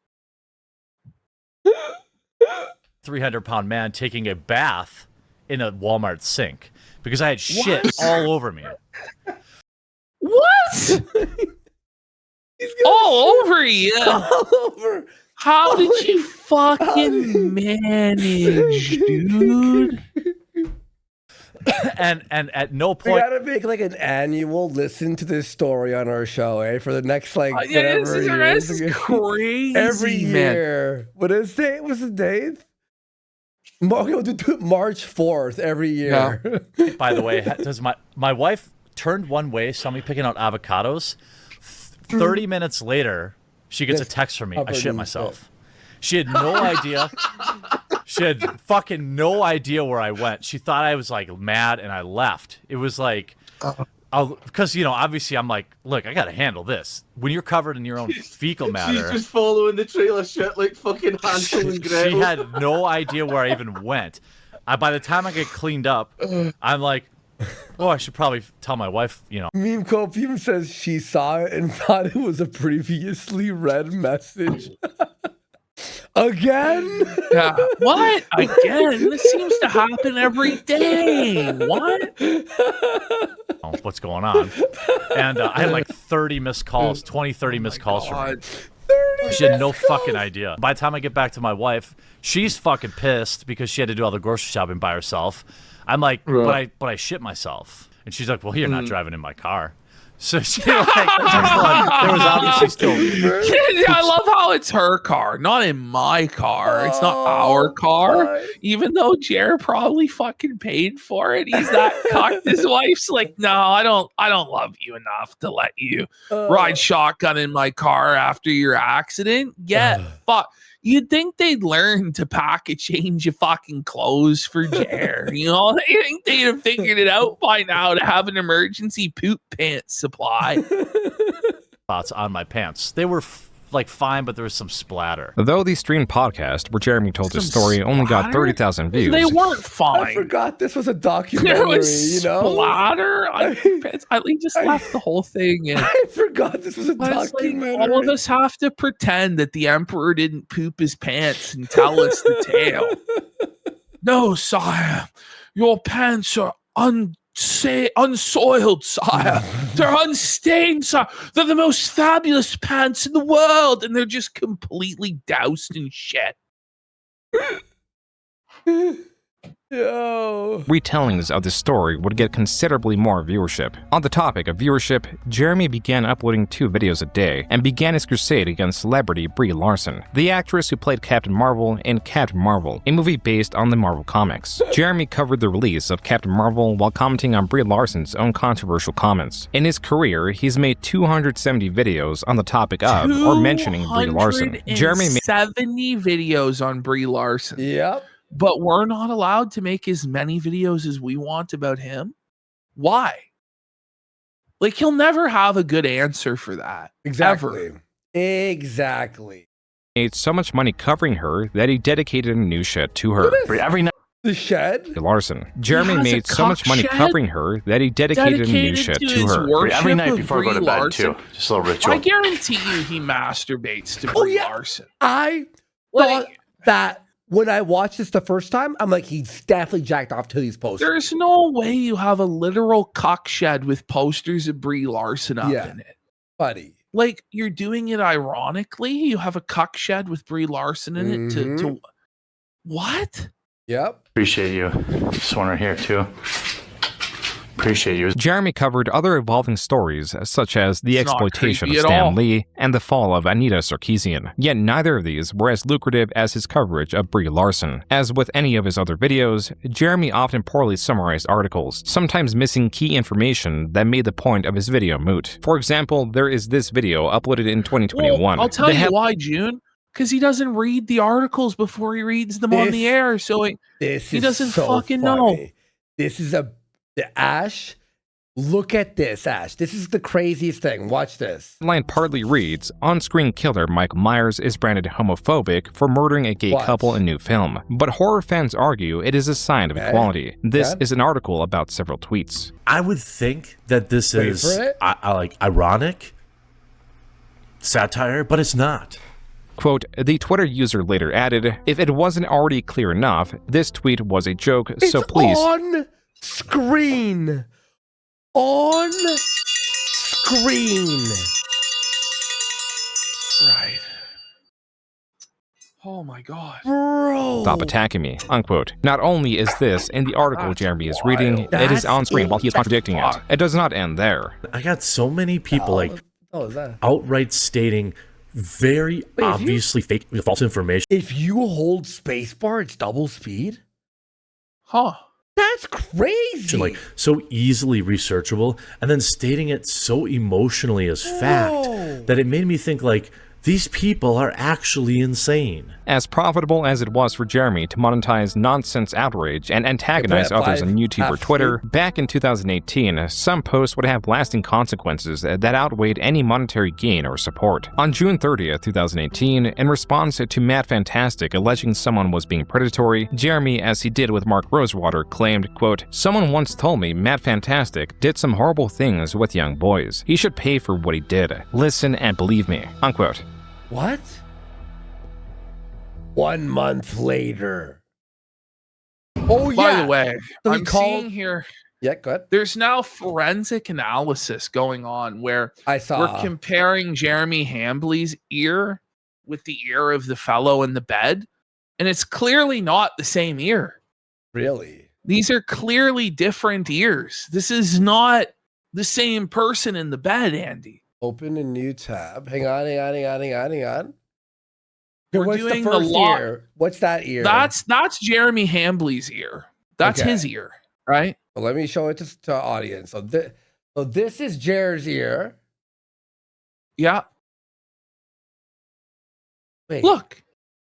300-pound man taking a bath in a Walmart sink because I had shit all over me. What? All over you. All over. How did you fucking manage, dude? and at no We point gotta make like an annual listen to this story on our show, for the next like yeah, whatever this years. is crazy. Every year. Man. What is it? What's the date? We'll do March 4th every year. Yeah. By the way, does my wife turned one way, saw me picking out avocados. 30 minutes later, she gets a text from me. I shit myself. She had no idea. She had fucking no idea where I went. She thought I was like mad and I left. It was like, because, you know, obviously I'm like, look, I got to handle this. When you're covered in your own fecal matter. She's just following the trail of shit like fucking Hansel and Gretel. She had no idea where I even went. By the time I get cleaned up, I'm like, oh, I should probably tell my wife, you know. Meme Copium says she saw it and thought it was a previously read message. Again? Yeah. What? Again? This seems to happen every day. What? Oh, what's going on? And I had like 30 missed calls, 30 missed calls from her. She had no fucking idea. By the time I get back to my wife, she's fucking pissed because she had to do all the grocery shopping by herself. I'm like, but I shit myself. And she's like, well, you're not driving in my car. So she there was obviously still. I love how it's her car, not in my car. It's not our car, even though Jer probably fucking paid for it. He's that cocked. His wife's like, no, I don't love you enough to let you ride shotgun in my car after your accident. Fuck. You'd think they'd learn to pack a change of fucking clothes for Jer. You know, they think they'd have figured it out by now to have an emergency poop pants supply. Spots on my pants. They were like fine, but there was some splatter. Though the streamed podcast where Jeremy told his story only got 30,000 views. They weren't fine. I forgot this was a documentary, there was you know? Splatter on your pants. We just left the whole thing in. I forgot this was a documentary. Like, all of us have to pretend that the emperor didn't poop his pants and tell us the tale. No, sire. Your pants are unsoiled, sire. They're unstained, sire. They're the most fabulous pants in the world, and they're just completely doused in shit. Yo. Retellings of the story would get considerably more viewership. On the topic of viewership, Jeremy began uploading 2 videos a day and began his crusade against celebrity Brie Larson, the actress who played Captain Marvel in Captain Marvel, a movie based on the Marvel comics. Jeremy covered the release of Captain Marvel while commenting on Brie Larson's own controversial comments. In his career, he's made 270 videos on the topic of or mentioning Brie Larson. Jeremy made 70 videos on Brie Larson. Yep. But we're not allowed to make as many videos as we want about him. Why? Like, he'll never have a good answer for that. Exactly. Ever. Exactly. made so much money covering her that he dedicated a new shed to her. Every night. The shed? Larson. Jeremy made so much money covering her that he dedicated a new shed to her. Every night before I go to bed, too. Just a little ritual. I guarantee you he masturbates to Brie Larson. I thought that when I watched this the first time, I'm like, he's definitely jacked off to these posters. There's no way you have a literal cock shed with posters of Brie Larson up in it. Buddy. Like, you're doing it ironically. You have a cock shed with Brie Larson in it to what? Yep. Appreciate you. This one right here, too. Appreciate you. Jeremy covered other evolving stories, such as the It's not exploitation of creepy at Stan all. Lee and the fall of Anita Sarkeesian. Yet neither of these were as lucrative as his coverage of Brie Larson. As with any of his other videos, Jeremy often poorly summarized articles, sometimes missing key information that made the point of his video moot. For example, there is this video uploaded in 2021. Well, I'll tell you why, Joon. Because he doesn't read the articles before he reads them on the air, so he doesn't fucking know. This is the Ash. Look at this, Ash. This is the craziest thing. Watch this. The line partly reads, on-screen killer Michael Myers is branded homophobic for murdering a gay couple in new film. But horror fans argue it is a sign of equality. This is an article about several tweets. I would think that this is like ironic satire, but it's not. Quote, the Twitter user later added, if it wasn't already clear enough, this tweet was a joke, so please... on screen. On screen. Right. Oh my God. Bro. Stop attacking me, unquote. Not only is this in the article Jeremy is reading, it is on screen while he is contradicting it. It does not end there. I got so many people outright stating very obviously fake, false information. If you hold spacebar, it's double speed? Huh. That's crazy. Like so easily researchable, and then stating it so emotionally as fact that it made me think like, these people are actually insane. As profitable as it was for Jeremy to monetize nonsense outrage and antagonize others on YouTube or Twitter, back in 2018, some posts would have lasting consequences that outweighed any monetary gain or support. On June 30th, 2018, in response to Matt Fantastic alleging someone was being predatory, Jeremy, as he did with Mark Rosewater, claimed, quote, someone once told me Matt Fantastic did some horrible things with young boys. He should pay for what he did. Listen and believe me, unquote. What? 1 month later. Oh, yeah. By the way, So I'm seeing here. Yeah, go ahead. There's now forensic analysis going on where we're we're comparing Jeremy Hambley's ear with the ear of the fellow in the bed, and it's clearly not the same ear. Really? These are clearly different ears. This is not the same person in the bed, Andy. Open a new tab. Hang on. We're What's doing the first the ear? What's that ear? That's Jeremy Hambley's ear. That's his ear, right? Well, let me show it to audience. So this is Jared's ear. Yeah. Wait. Look,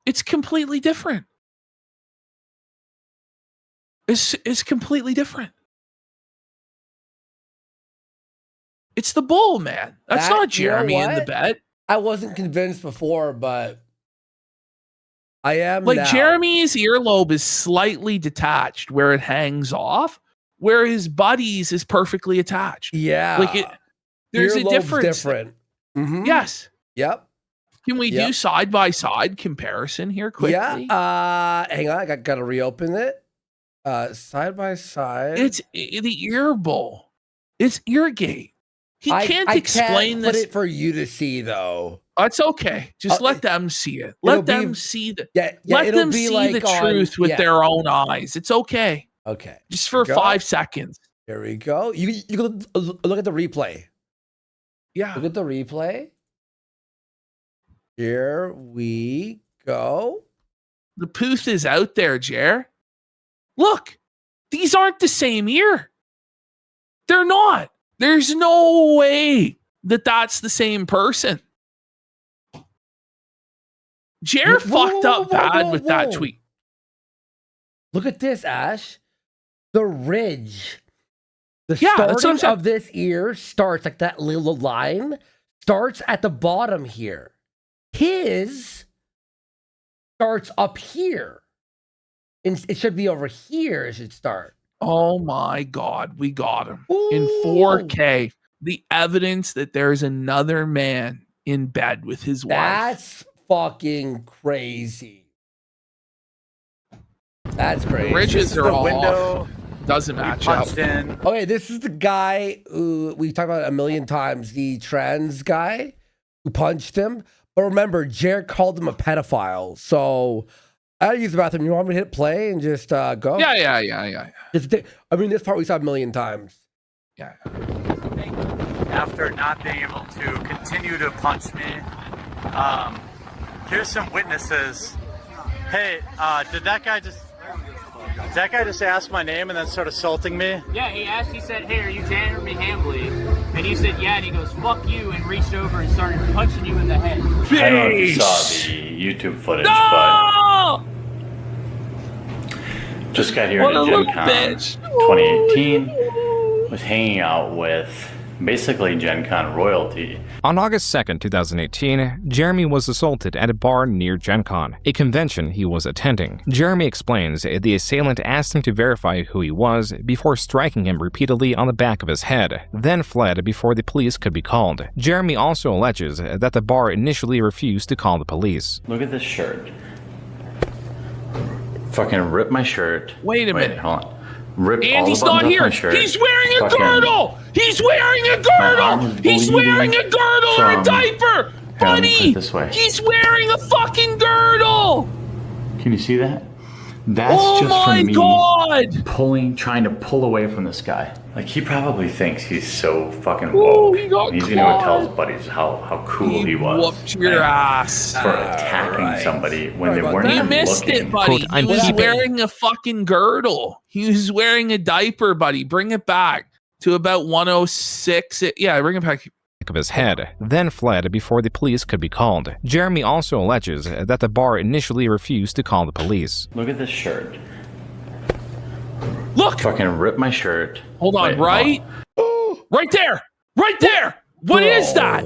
it's completely different. It's completely different. It's the bull, man. That's not Jeremy in the bed. I wasn't convinced before, but I am like now. Jeremy's earlobe is slightly detached where it hangs off, where his buddy's is perfectly attached. Yeah. Like there's a difference. Different. Mm-hmm. Yes. Yep. Can we do side-by-side comparison here quickly? Yeah. Hang on. I got to reopen it. Side by side. It's the ear bowl. It's eargate. He can't explain this. Put this it for you to see, though. It's okay. Just let them see it. Let them see the let them see the truth with their own eyes. It's okay. Okay. Just for 5 seconds. Here we go. You can look at the replay. Yeah. Look at the replay. Here we go. The pooth is out there, Jer. Look, these aren't the same ear. They're not. There's no way that that's the same person. Jer fucked up bad with that tweet. Look at this, Ash. The ridge. The starting of this ear starts like that little line starts at the bottom here. His starts up here. And it should be over here. It should start. Oh my God, we got him in 4K. The evidence that there's another man in bed with his wife. That's fucking crazy. That's crazy. The ridges are all window. Doesn't match up. Okay, this is the guy who we talked about a million times, the trans guy who punched him. But remember, Jared called him a pedophile. So I gotta use the bathroom. You want me to hit play and just go? Yeah. I mean, this part we saw a million times. Yeah. After not being able to continue to punch me, here's some witnesses. Hey, did that guy just ask my name and then start assaulting me? Yeah, he said, hey, are you Jeremy Hambley? And you said, yeah, and he goes, fuck you, and reached over and started punching you in the head. I don't know if you saw the YouTube footage, No! but just got here at Gen Con 2018. Was hanging out with basically Gen Con royalty. On August 2nd, 2018, Jeremy was assaulted at a bar near Gen Con, a convention he was attending. Jeremy explains the assailant asked him to verify who he was before striking him repeatedly on the back of his head, then fled before the police could be called. Jeremy also alleges that the bar initially refused to call the police. Look at this shirt. Fucking rip my shirt. Wait a minute. Hold on. Rip And all he's the buttons not off here. my shirt. He's wearing a Fucking- girdle. He's wearing a girdle. He's wearing a girdle or a from- diaper, Here, let me put buddy. it this way. He's wearing a fucking girdle. Can you see that? That's Oh just my from me God. trying to pull away from this guy. Like, he probably thinks he's so fucking Oh, woke. he got He's gonna go tell his caught. buddies how cool he was. Whooped your ass. For attacking somebody when they weren't You even missed looking. it, buddy. I'm He was keeping- wearing a fucking girdle. He was wearing a diaper, buddy. Bring it back to about 106. Yeah, bring it back. Of his head, then fled before the police could be called. Jeremy also alleges that the bar initially refused to call the police. Look at this shirt. Look! Fucking rip my shirt. Hold on, Wait, right? Right there! Right there! What is that?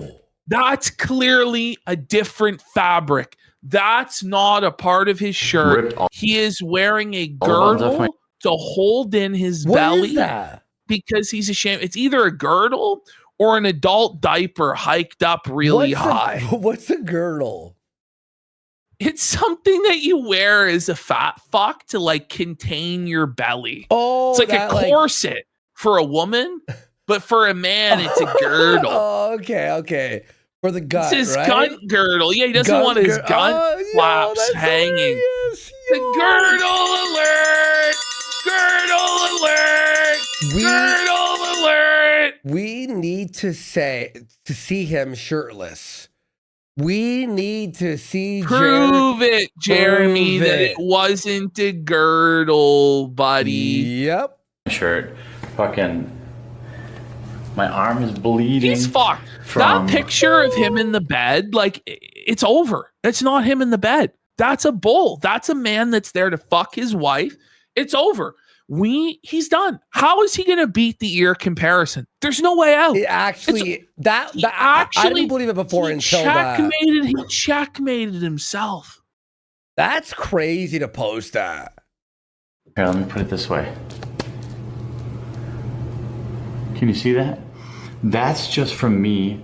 That's clearly a different fabric. That's not a part of his shirt. Ripped all- He is wearing a all the buttons off girdle my- to hold in his What belly is that? because he's ashamed. It's either a girdle or an adult diaper hiked up really high. What's a girdle? It's something that you wear as a fat fuck to like contain your belly. Oh, It's like a that, like- corset for a woman, but for a man, it's a girdle. Oh, okay. For the gut, It's his right? gun girdle. Yeah, he doesn't Gun want his gir- gun Oh, yo, flaps that's hanging. hilarious. The girdle alert! Girdle alert! Girdle alert! We need to see him shirtless. We need to see Prove it, Jeremy, Prove that it wasn't a girdle, buddy. Yep. Shirt. Fucking. My arm is bleeding. He's fucked. from- That picture of him in the bed, like, it's over. It's not him in the bed. That's a bull. That's a man that's there to fuck his wife. It's over. He's done. How is he going to beat the ear comparison? There's no way out. It actually, I didn't believe it before until that. He checkmated himself. That's crazy to post that. Here, let me put it this way. Can you see that? That's just from me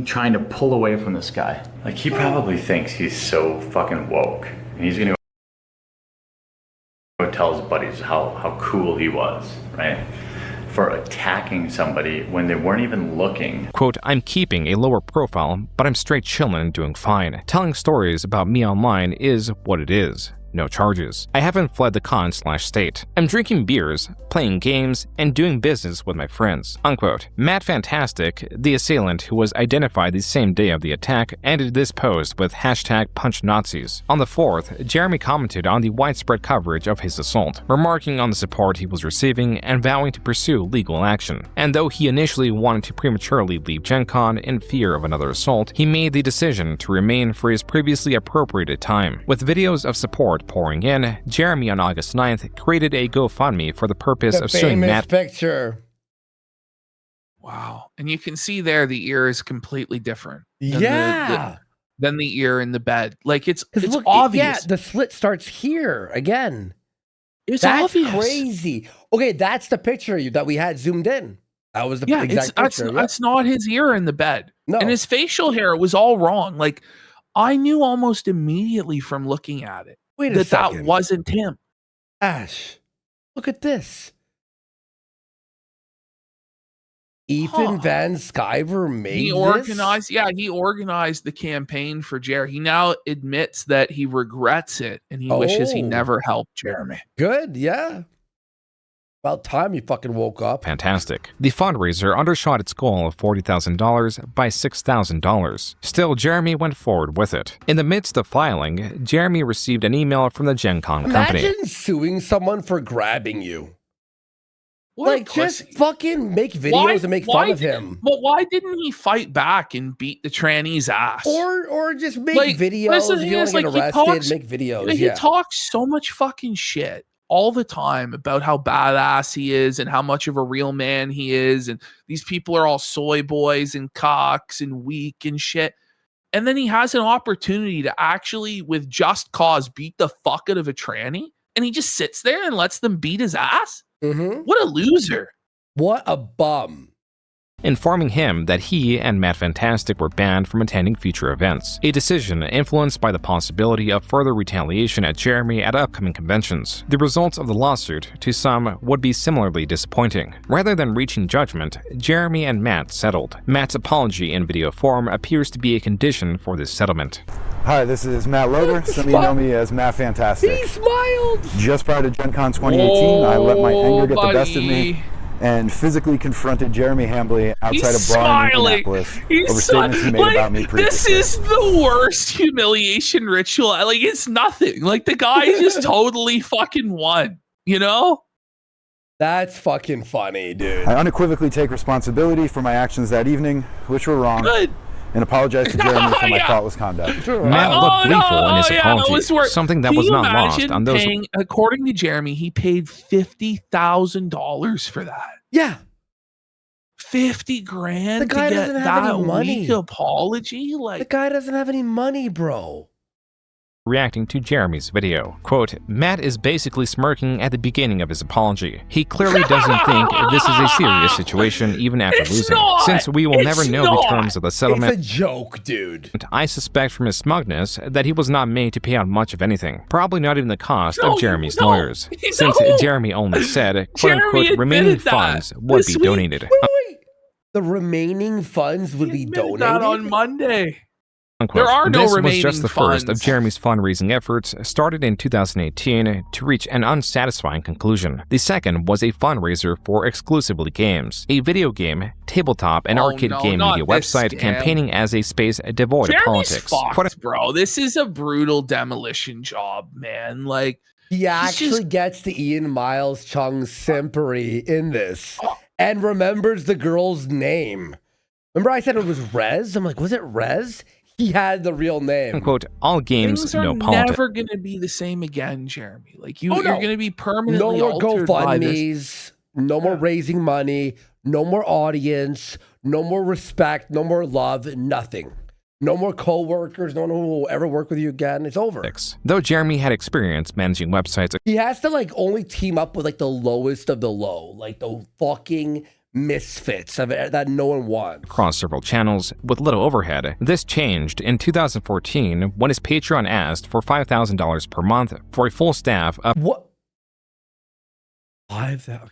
trying to pull away from this guy. Like, he probably thinks he's so fucking woke. And he's gonna go tell his buddies how cool he was, right? For attacking somebody when they weren't even looking. Quote, I'm keeping a lower profile, but I'm straight chilling and doing fine. Telling stories about me online is what it is. No charges. I haven't fled the con/state. I'm drinking beers, playing games, and doing business with my friends. Unquote. Matt Fantastic, the assailant who was identified the same day of the attack, ended this post with #PunchNazis. On the 4th, Jeremy commented on the widespread coverage of his assault, remarking on the support he was receiving and vowing to pursue legal action. And though he initially wanted to prematurely leave Gen Con in fear of another assault, he made the decision to remain for his previously appropriated time. With videos of support pouring in, Jeremy on August 9th created a GoFundMe for the purpose The of suing famous Matt. picture. Wow. And you can see there the ear is completely different. than Yeah. than the ear in the bed. Like it's Look, obvious. Yeah, the slit starts here again. It's that's obvious. crazy. Okay, that's the picture that we had zoomed in. That was the Yeah, exact picture. that's not his ear in the bed. No. And his facial hair was all wrong. Like I knew almost immediately from looking at it Wait a that second. wasn't him. Ash, look at this. Ethan Van Sciver made He this? organized the campaign for Jerry. He now admits that he regrets it and he wishes he Oh. never helped Jeremy. Good, yeah. About time you fucking woke up. Fantastic. The fundraiser undershot its goal of $40,000 by $6,000. Still, Jeremy went forward with it. In the midst of filing, Jeremy received an email from the Gen Con company. Imagine suing someone for grabbing you. Like, just fucking make videos and make fun of him. But why didn't he fight back and beat the tranny's ass? Or just make videos. If you want to get arrested, make videos. He talks so much fucking shit all the time about how badass he is and how much of a real man he is. And these people are all soy boys and cocks and weak and shit. And then he has an opportunity to actually, with just cause, beat the fuck out of a tranny. And he just sits there and lets them beat his ass? Mm-hmm. What a loser. What a bum. Informing him that he and Matt Fantastic were banned from attending future events, a decision influenced by the possibility of further retaliation at Jeremy at upcoming conventions. The results of the lawsuit, to some, would be similarly disappointing. Rather than reaching judgment, Jeremy and Matt settled. Matt's apology in video form appears to be a condition for this settlement. Hi, this is Matt Loder. Some of you know me as Matt Fantastic. He smiled! Just prior to Gen Con 2018, I let my anger get the best of me and physically confronted Jeremy Hambley outside of Braun, Indianapolis over statements he made about me previously. This is the worst humiliation ritual. Like, it's nothing. Like, the guy just totally fucking won, you know? That's fucking funny, dude. I unequivocally take responsibility for my actions that evening, which were wrong. Good. And apologize to Jeremy for my thoughtless conduct. Matt looked gleeful in his apology, something that was not lost on those. According to Jeremy, he paid $50,000 for that. Yeah. 50 grand The guy to doesn't get have that any money. weak apology? Like, The guy doesn't have any money, bro. Reacting to Jeremy's video. Quote, Matt is basically smirking at the beginning of his apology. He clearly doesn't think this is a serious situation even after losing. Since we will never know the terms of the settlement. It's a joke, dude. I suspect from his smugness that he was not made to pay out much of anything. Probably not even the cost of Jeremy's lawyers. Since Jeremy only said, quote-unquote, remaining funds would be donated. Wait. The remaining funds would be donated? that on Monday. Unquote. There are no this remaining was just the funds. first of Jeremy's fundraising efforts, started in 2018 to reach an unsatisfying conclusion. The second was a fundraiser for exclusively games, a video game, tabletop, and arcade game media website campaigning as a space devoid of politics. Fucked, bro. This is a brutal demolition job, man. Like, he actually gets the Ian Miles Chung simpery in this and remembers the girl's name. Remember I said it was Rez? I'm like, was it Rez? He had the real name. Unquote, all games, Things are no politics. never going to be the same again, Jeremy. Like, you're going to be permanently No more altered by this. GoFundMes, no more raising money, no more audience, no more respect, no more love, nothing. No more co-workers, no one who will ever work with you again. It's over. Though Jeremy had experience managing websites, He has to like only team up with like the lowest of the low, like the fucking misfits of it that no one wants. Across several channels with little overhead. This changed in 2014 when his Patreon asked for $5,000 per month for a full staff of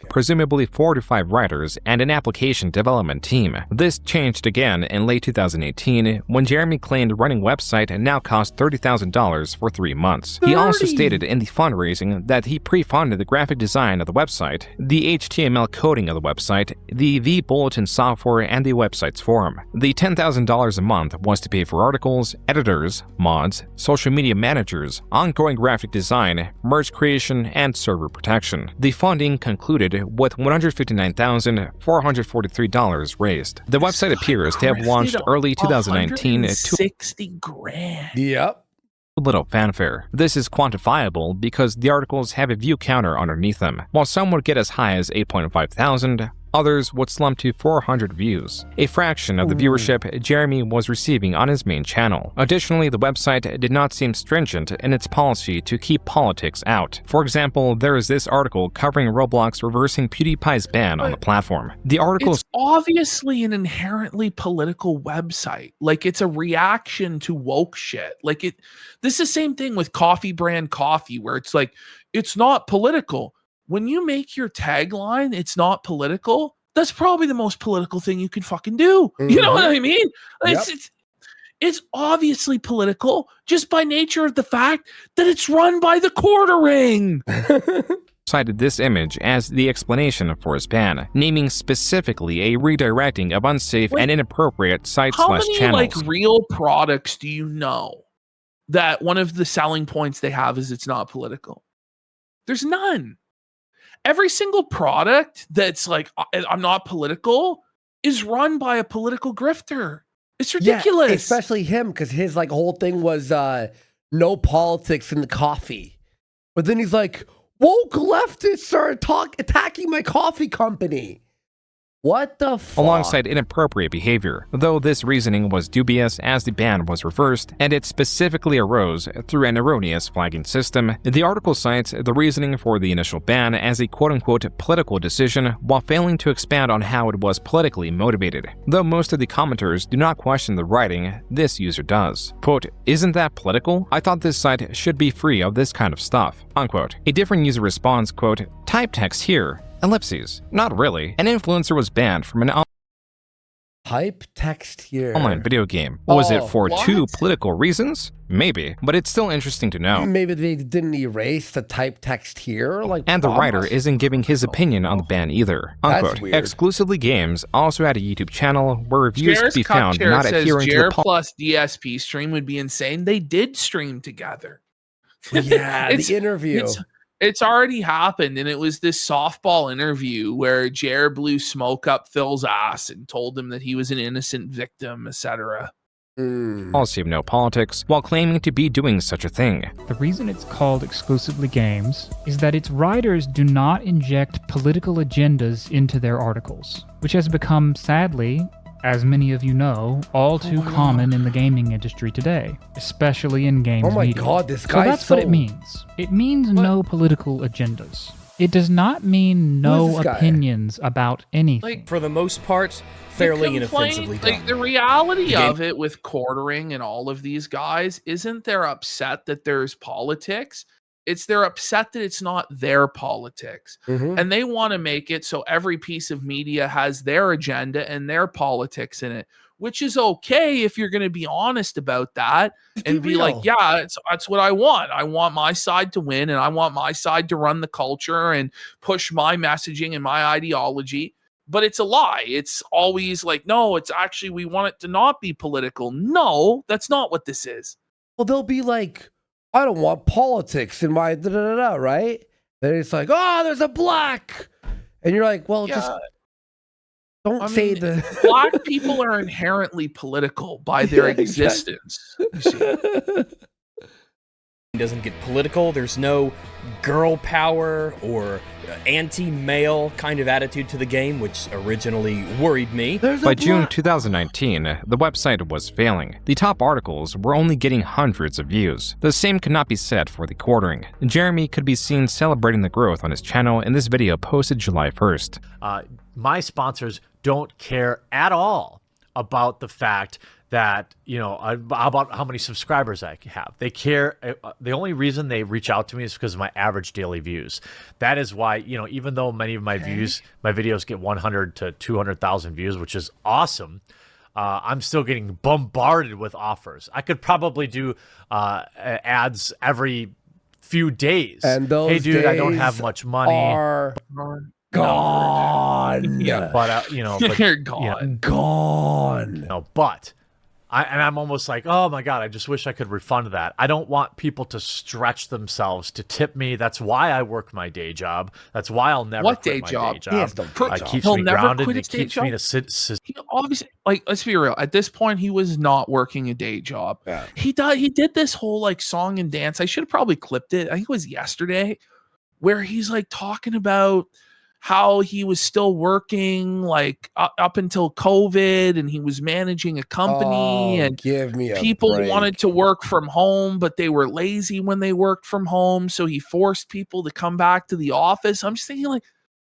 presumably 4 to 5 writers and an application development team. This changed again in late 2018 when Jeremy claimed running website now cost $30,000 for 3 months. He also stated in the fundraising that he pre-funded the graphic design of the website, the HTML coding of the website, the vBulletin software, and the website's forum. The $10,000 a month was to pay for articles, editors, mods, social media managers, ongoing graphic design, merge creation, and server protection. The funding concluded with $159,443 raised. The website appears to have launched early 2019 to 60 grand. Yep. Little fanfare. This is quantifiable because the articles have a view counter underneath them. While some would get as high as 8.5 thousand, others would slump to 400 views, a fraction of the viewership Jeremy was receiving on his main channel. Additionally, the website did not seem stringent in its policy to keep politics out. For example, there is this article covering Roblox reversing PewDiePie's ban on the platform. The article It's obviously an inherently political website. Like, it's a reaction to woke shit. Like, this is the same thing with coffee brand coffee, where it's like, it's not political. When you make your tagline, it's not political, that's probably the most political thing you could fucking do. You know what I mean? It's obviously political just by nature of the fact that it's run by the quartering. cited this image as the explanation for his ban, naming specifically a redirecting of unsafe and inappropriate sites/channels. How many real products do you know that one of the selling points they have is it's not political? There's none. every single product that's like, I'm not political, is run by a political grifter. It's ridiculous. Yeah, especially him, because his like whole thing was no politics in the coffee. But then he's like, woke leftists are attacking my coffee company. What the fuck? Alongside inappropriate behavior, though this reasoning was dubious as the ban was reversed, and it specifically arose through an erroneous flagging system. The article cites the reasoning for the initial ban as a quote-unquote political decision, while failing to expand on how it was politically motivated. Though most of the commenters do not question the writing, this user does. Quote, "Isn't that political? I thought this site should be free of this kind of stuff." Unquote. A different user responds, quote, "Type text here. Ellipses. Not really. An influencer was banned from an hype text here online video game. Was it for two political reasons? Maybe, but it's still interesting to know. Maybe they didn't erase the type text here, like. And the writer isn't giving his opinion on the ban either. Unquote. That's weird. Exclusively Games also had a YouTube channel where reviews could be found not adhering to the plus DSP stream would be insane. They did stream together. Yeah, the interview. It's already happened, and it was this softball interview where Jer blew smoke up Phil's ass and told him that he was an innocent victim, etc. Policy of no politics, while claiming to be doing such a thing. The reason it's called Exclusively Games is that its writers do not inject political agendas into their articles, which has become, sadly, as many of you know, all too common in the gaming industry today, especially in games media. Oh my god, this guy. So that's what it means. It means no political agendas. It does not mean no opinions about anything. Like, for the most part, fairly inoffensively done. Like, the reality of it with quartering and all of these guys isn't they're upset that there's politics. It's they're upset that it's not their politics. And they want to make it so every piece of media has their agenda and their politics in it, which is okay if you're going to be honest about that and be like, yeah, that's what I want. I want my side to win, and I want my side to run the culture and push my messaging and my ideology. But it's a lie. It's always like, no, it's actually, we want it to not be political. No, that's not what this is. Well, they'll be like, I don't want politics in my da-da-da-da, right? Then it's like, oh, there's a black. And you're like, well, just don't say the... Black people are inherently political by their existence. Doesn't get political. There's no girl power or anti-male kind of attitude to the game, which originally worried me. By June 2019, the website was failing. The top articles were only getting hundreds of views. The same could not be said for the quartering. Jeremy could be seen celebrating the growth on his channel in this video posted July 1st. My sponsors don't care at all about the fact that, you know, about how many subscribers I have. They care. The only reason they reach out to me is because of my average daily views. That is why, you know, even though many of my videos get 100 to 200,000 views, which is awesome, I'm still getting bombarded with offers. I could probably do ads every few days. And those hey, dude, days I don't have much money. Are gone. Yeah, but you know, but, you're gone. Gone. No, but I'm almost like, oh my god, I just wish I could refund that. I don't want people to stretch themselves to tip me. That's why I work my day job. That's why I'll never quit my day job. It keeps me grounded. It keeps me to sit. He obviously, like, let's be real. At this point, he was not working a day job. Yeah. He did this whole like song and dance. I should have probably clipped it. I think it was yesterday, where he's like talking about how he was still working like up until COVID, and he was managing a company, and people wanted to work from home, but they were lazy when they worked from home. So he forced people to come back to the office. I'm just thinking, like,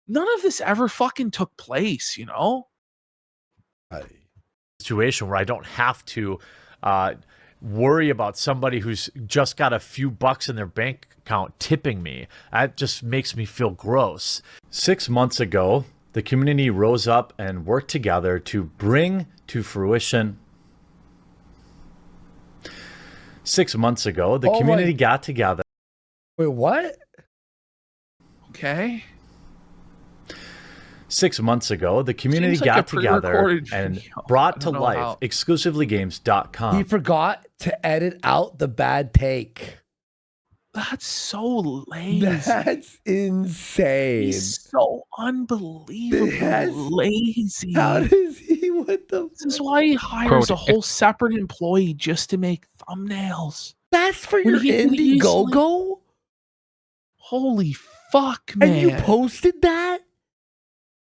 none of this ever fucking took place, you know? Situation where I don't have to worry about somebody who's just got a few bucks in their bank account tipping me. That just makes me feel gross. 6 months ago, the community rose up and worked together to bring to fruition. 6 months ago, the community got together. Wait, what? Okay. 6 months ago, the community got together and brought to life exclusivelygames.com. He forgot to edit out the bad take. That's so lazy. That's insane. He's so unbelievably lazy. How does he? What the? This is why he hires a whole separate employee just to make thumbnails. That's for your Indiegogo? Holy fuck, man. And you posted that?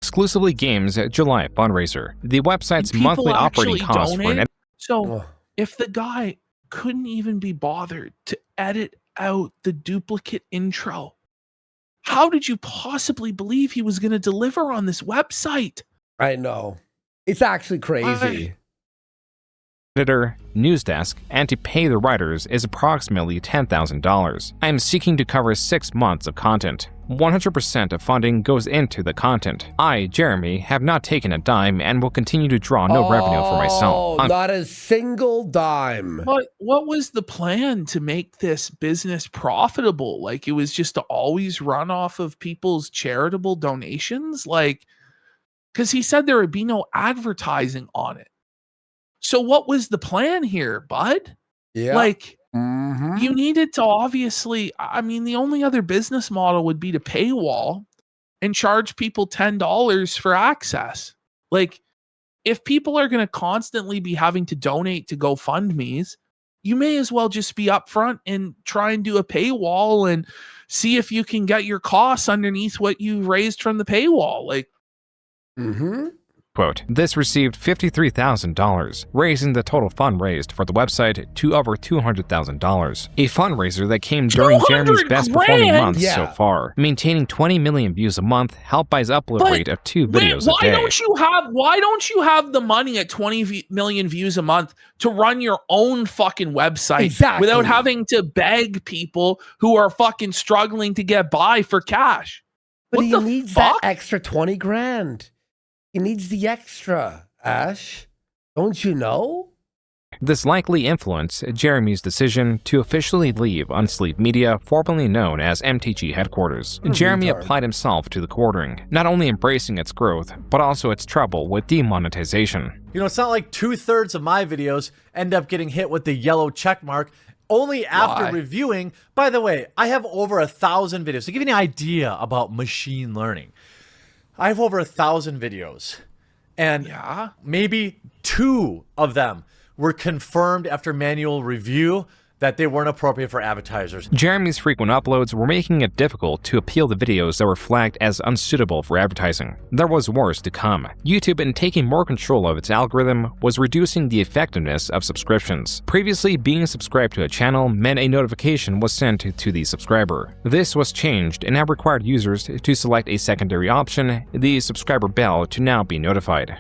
Exclusively Games July fundraiser. The website's monthly operating costs for an So if the guy couldn't even be bothered to edit out the duplicate intro, how did you possibly believe he was going to deliver on this website? I know. It's actually crazy. editor, news desk, and to pay the writers is approximately $10,000. I am seeking to cover 6 months of content. 100% of funding goes into the content. I, Jeremy, have not taken a dime and will continue to draw no revenue for myself. Not a single dime. What was the plan to make this business profitable? Like, it was just to always run off of people's charitable donations? Like, because he said there would be no advertising on it. So what was the plan here, bud? Yeah. Like, you needed to obviously, I mean, the only other business model would be to paywall and charge people $10 for access. Like, if people are going to constantly be having to donate to GoFundMe's, you may as well just be upfront and try and do a paywall and see if you can get your costs underneath what you raised from the paywall. Like, Quote, this received $53,000, raising the total fund raised for the website to over $200,000. A fundraiser that came during Jeremy's best performing month so far, maintaining 20 million views a month, helped by his upload rate of 2 videos a day. Why don't you have the money at 20 million views a month to run your own fucking website without having to beg people who are fucking struggling to get by for cash? But he needs that extra 20 grand. He needs the extra, Ash. Don't you know? This likely influenced Jeremy's decision to officially leave Unsleep Media, formerly known as MTG headquarters. Jeremy applied himself to the quartering, not only embracing its growth, but also its trouble with demonetization. You know, it's not like 2/3 of my videos end up getting hit with the yellow check mark only after reviewing. By the way, I have over 1,000 videos. To give you an idea about machine learning, I have over 1,000 videos, and maybe 2 of them were confirmed after manual review that they weren't appropriate for advertisers. Jeremy's frequent uploads were making it difficult to appeal the videos that were flagged as unsuitable for advertising. There was worse to come. YouTube, in taking more control of its algorithm, was reducing the effectiveness of subscriptions. Previously, being subscribed to a channel meant a notification was sent to the subscriber. This was changed and now required users to select a secondary option, the subscriber bell, to now be notified.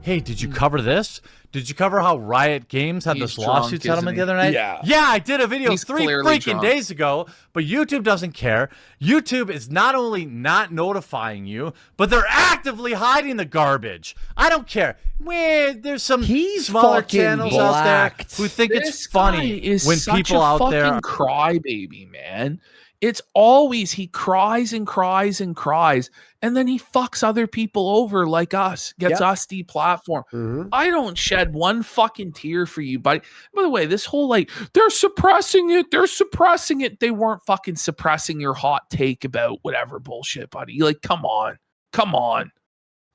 Hey, did you cover this? Did you cover how Riot Games had this lawsuit settlement the other night? Yeah. Yeah, I did a video 3 freaking drunk. days ago, but YouTube doesn't care. YouTube is not only not notifying you, but they're actively hiding the garbage. I don't care. There's some smaller channels out there who think it's funny when people out there fucking crybaby, man. It's always he cries and cries and cries, and then he fucks other people over like us, gets us deplatformed. I don't shed one fucking tear for you, buddy. By the way, this whole like, they're suppressing it. They weren't fucking suppressing your hot take about whatever bullshit, buddy. Like, come on.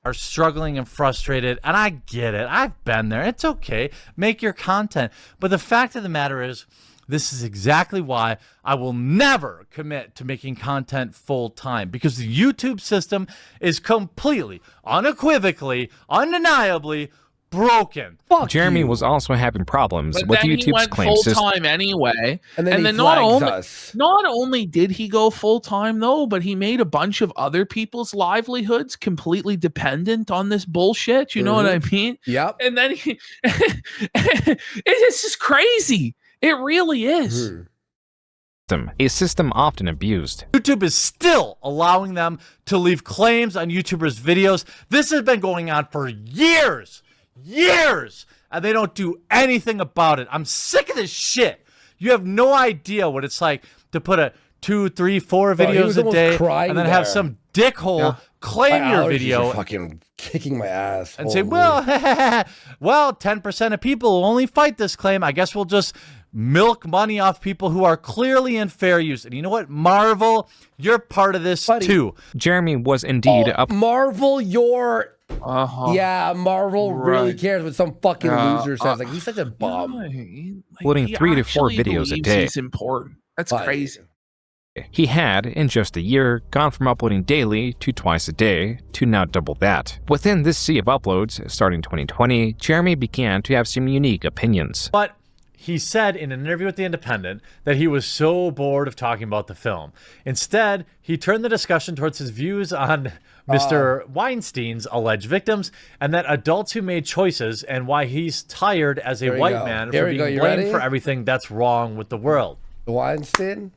Are struggling and frustrated, and I get it. I've been there. It's okay. Make your content. But the fact of the matter is, this is exactly why I will never commit to making content full-time, because the YouTube system is completely, unequivocally, undeniably broken. Jeremy was also having problems with YouTube's claim system. Full-time anyway. And then not only did he go full-time though, but he made a bunch of other people's livelihoods completely dependent on this bullshit. You know what I mean? Yep. And then it's just crazy. It really is. A system often abused. YouTube is still allowing them to leave claims on YouTubers' videos. This has been going on for years, and they don't do anything about it. I'm sick of this shit. You have no idea what it's like to put a 2, 3, 4 videos a day and then have some dickhole claim your video. Fucking kicking my ass and say, well, 10% of people will only fight this claim. I guess we'll just milk money off people who are clearly in fair use. And you know what, Marvel, you're part of this too. Jeremy was indeed up. Marvel, yeah, Marvel really cares what some fucking loser says. Like, he's such a bum. Uploading 3 to 4 videos a day. He's important. That's crazy. He had, in just a year, gone from uploading daily to twice a day to now double that. Within this sea of uploads, starting 2020, Jeremy began to have some unique opinions. But he said in an interview with The Independent that he was so bored of talking about the film. Instead, he turned the discussion towards his views on Mr. Weinstein's alleged victims and that adults who made choices and why he's tired as a white man for being blamed for everything that's wrong with the world. Weinstein?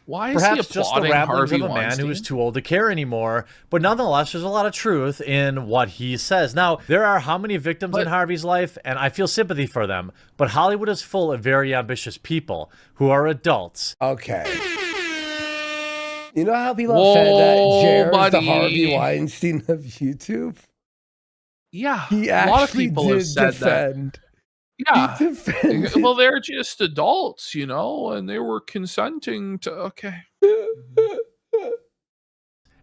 Why is Perhaps he just the applauding ramblings Harvey of a man Weinstein? who is too old to care anymore, but nonetheless, there's a lot of truth in what he says. Now, there are how many victims in Harvey's life, and I feel sympathy for them, but Hollywood is full of very ambitious people who are adults. Okay. You know how people have said that Jared's the Harvey Weinstein of YouTube? Yeah, he a lot of actually people have did said defend. that. Yeah. He defended. Well, they're just adults, you know, and they were consenting to. Okay.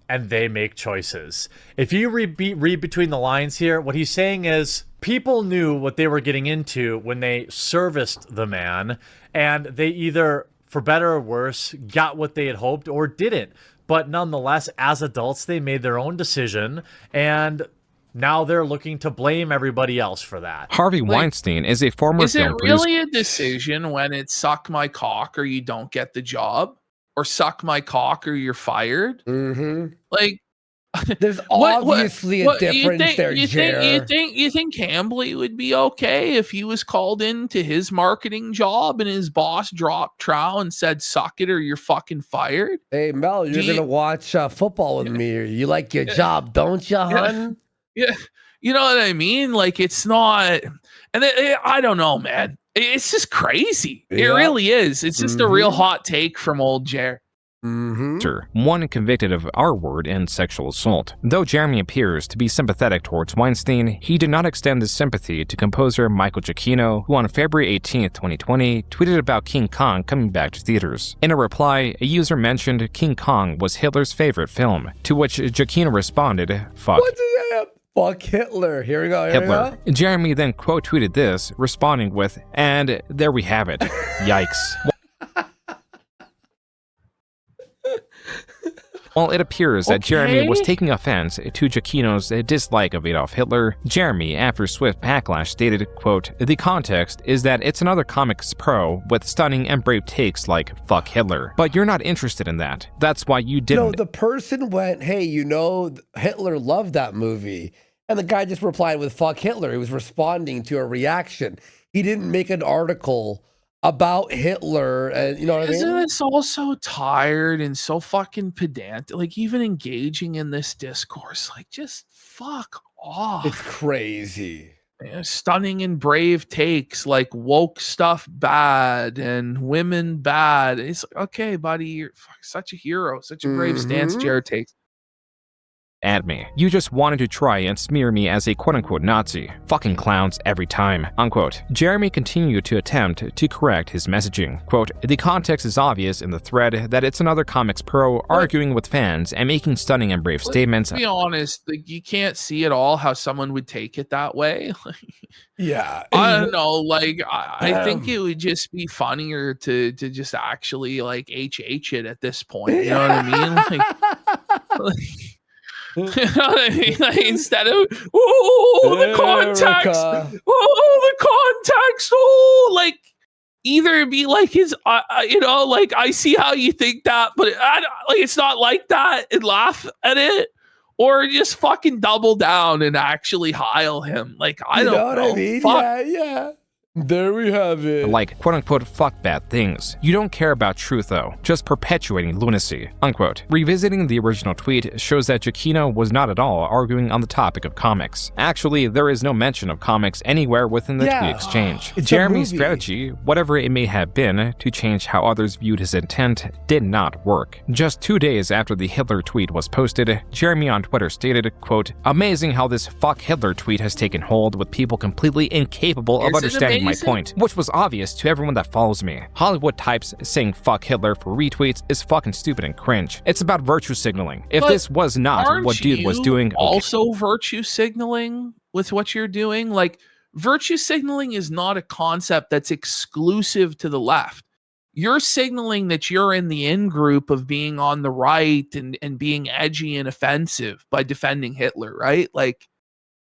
And they make choices. If you read between the lines here, what he's saying is people knew what they were getting into when they serviced the man, and they either, for better or worse, got what they had hoped or didn't. But nonetheless, as adults, they made their own decision, and now they're looking to blame everybody else for that. Harvey Weinstein is a former Is it film producer. really a decision when it's suck my cock or you don't get the job, or suck my cock or you're fired? Mm-hmm. Like, there's obviously a difference there, Jared. You think Hambly would be okay if he was called into his marketing job and his boss dropped trow and said, suck it or you're fucking fired? Hey, Mel, you're going to watch football with me. You like your job, don't you, hun? Yeah, you know what I mean? Like, it's not, and I don't know, man. It's just crazy. It really is. It's just a real hot take from old Jer. One convicted of R-word and sexual assault. Though Jeremy appears to be sympathetic towards Weinstein, he did not extend his sympathy to composer Michael Giacchino, who on February 18, 2020, tweeted about King Kong coming back to theaters. In a reply, a user mentioned King Kong was Hitler's favorite film, to which Giacchino responded, fuck. What did that? Fuck Hitler. Here we go. Hitler. Jeremy then quote tweeted this, responding with, and there we have it. Yikes. While it appears that Jeremy was taking offense to Giacchino's dislike of Adolf Hitler, Jeremy, after swift backlash, stated, quote, the context is that it's another comics pro with stunning and brave takes like fuck Hitler. But you're not interested in that. That's why you didn't. No, the person went, hey, you know, Hitler loved that movie. And the guy just replied with fuck Hitler. He was responding to a reaction. He didn't make an article about Hitler, and you know what I mean? Isn't this all so tired and so fucking pedantic? Like, even engaging in this discourse, like, just fuck off. It's crazy. Stunning and brave takes, like woke stuff bad and women bad. It's like, okay, buddy, you're such a hero, such a brave stance Jared takes. At me. You just wanted to try and smear me as a quote-unquote Nazi. Fucking clowns every time. Unquote. Jeremy continued to attempt to correct his messaging. Quote, the context is obvious in the thread that it's another comics pro arguing with fans and making stunning and brave statements. To be honest, like, you can't see at all how someone would take it that way. Yeah. I don't know. Like, I think it would just be funnier to just actually like HH it at this point. You know what I mean? Like, you know what I mean? Like, instead of the context, the context, like, either be like his, you know, like, I see how you think that, but like, it's not like that, and laugh at it, or just fucking double down and actually heil him. Like, I don't know. What I mean? Fuck. Yeah. There we have it. Like, quote-unquote, fuck bad things. You don't care about truth, though, just perpetuating lunacy, unquote. Revisiting the original tweet shows that Kino was not at all arguing on the topic of comics. Actually, there is no mention of comics anywhere within the tweet exchange. Jeremy's strategy, whatever it may have been, to change how others viewed his intent, did not work. Just 2 days after the Hitler tweet was posted, Jeremy on Twitter stated, quote, amazing how this fuck Hitler tweet has taken hold with people completely incapable of understanding my point, which was obvious to everyone that follows me. Hollywood types saying fuck Hitler for retweets is fucking stupid and cringe. It's about virtue signaling. If this was not what dude was doing, also virtue signaling with what you're doing, like virtue signaling is not a concept that's exclusive to the left. You're signaling that you're in the in group of being on the right and being edgy and offensive by defending Hitler, right? Like,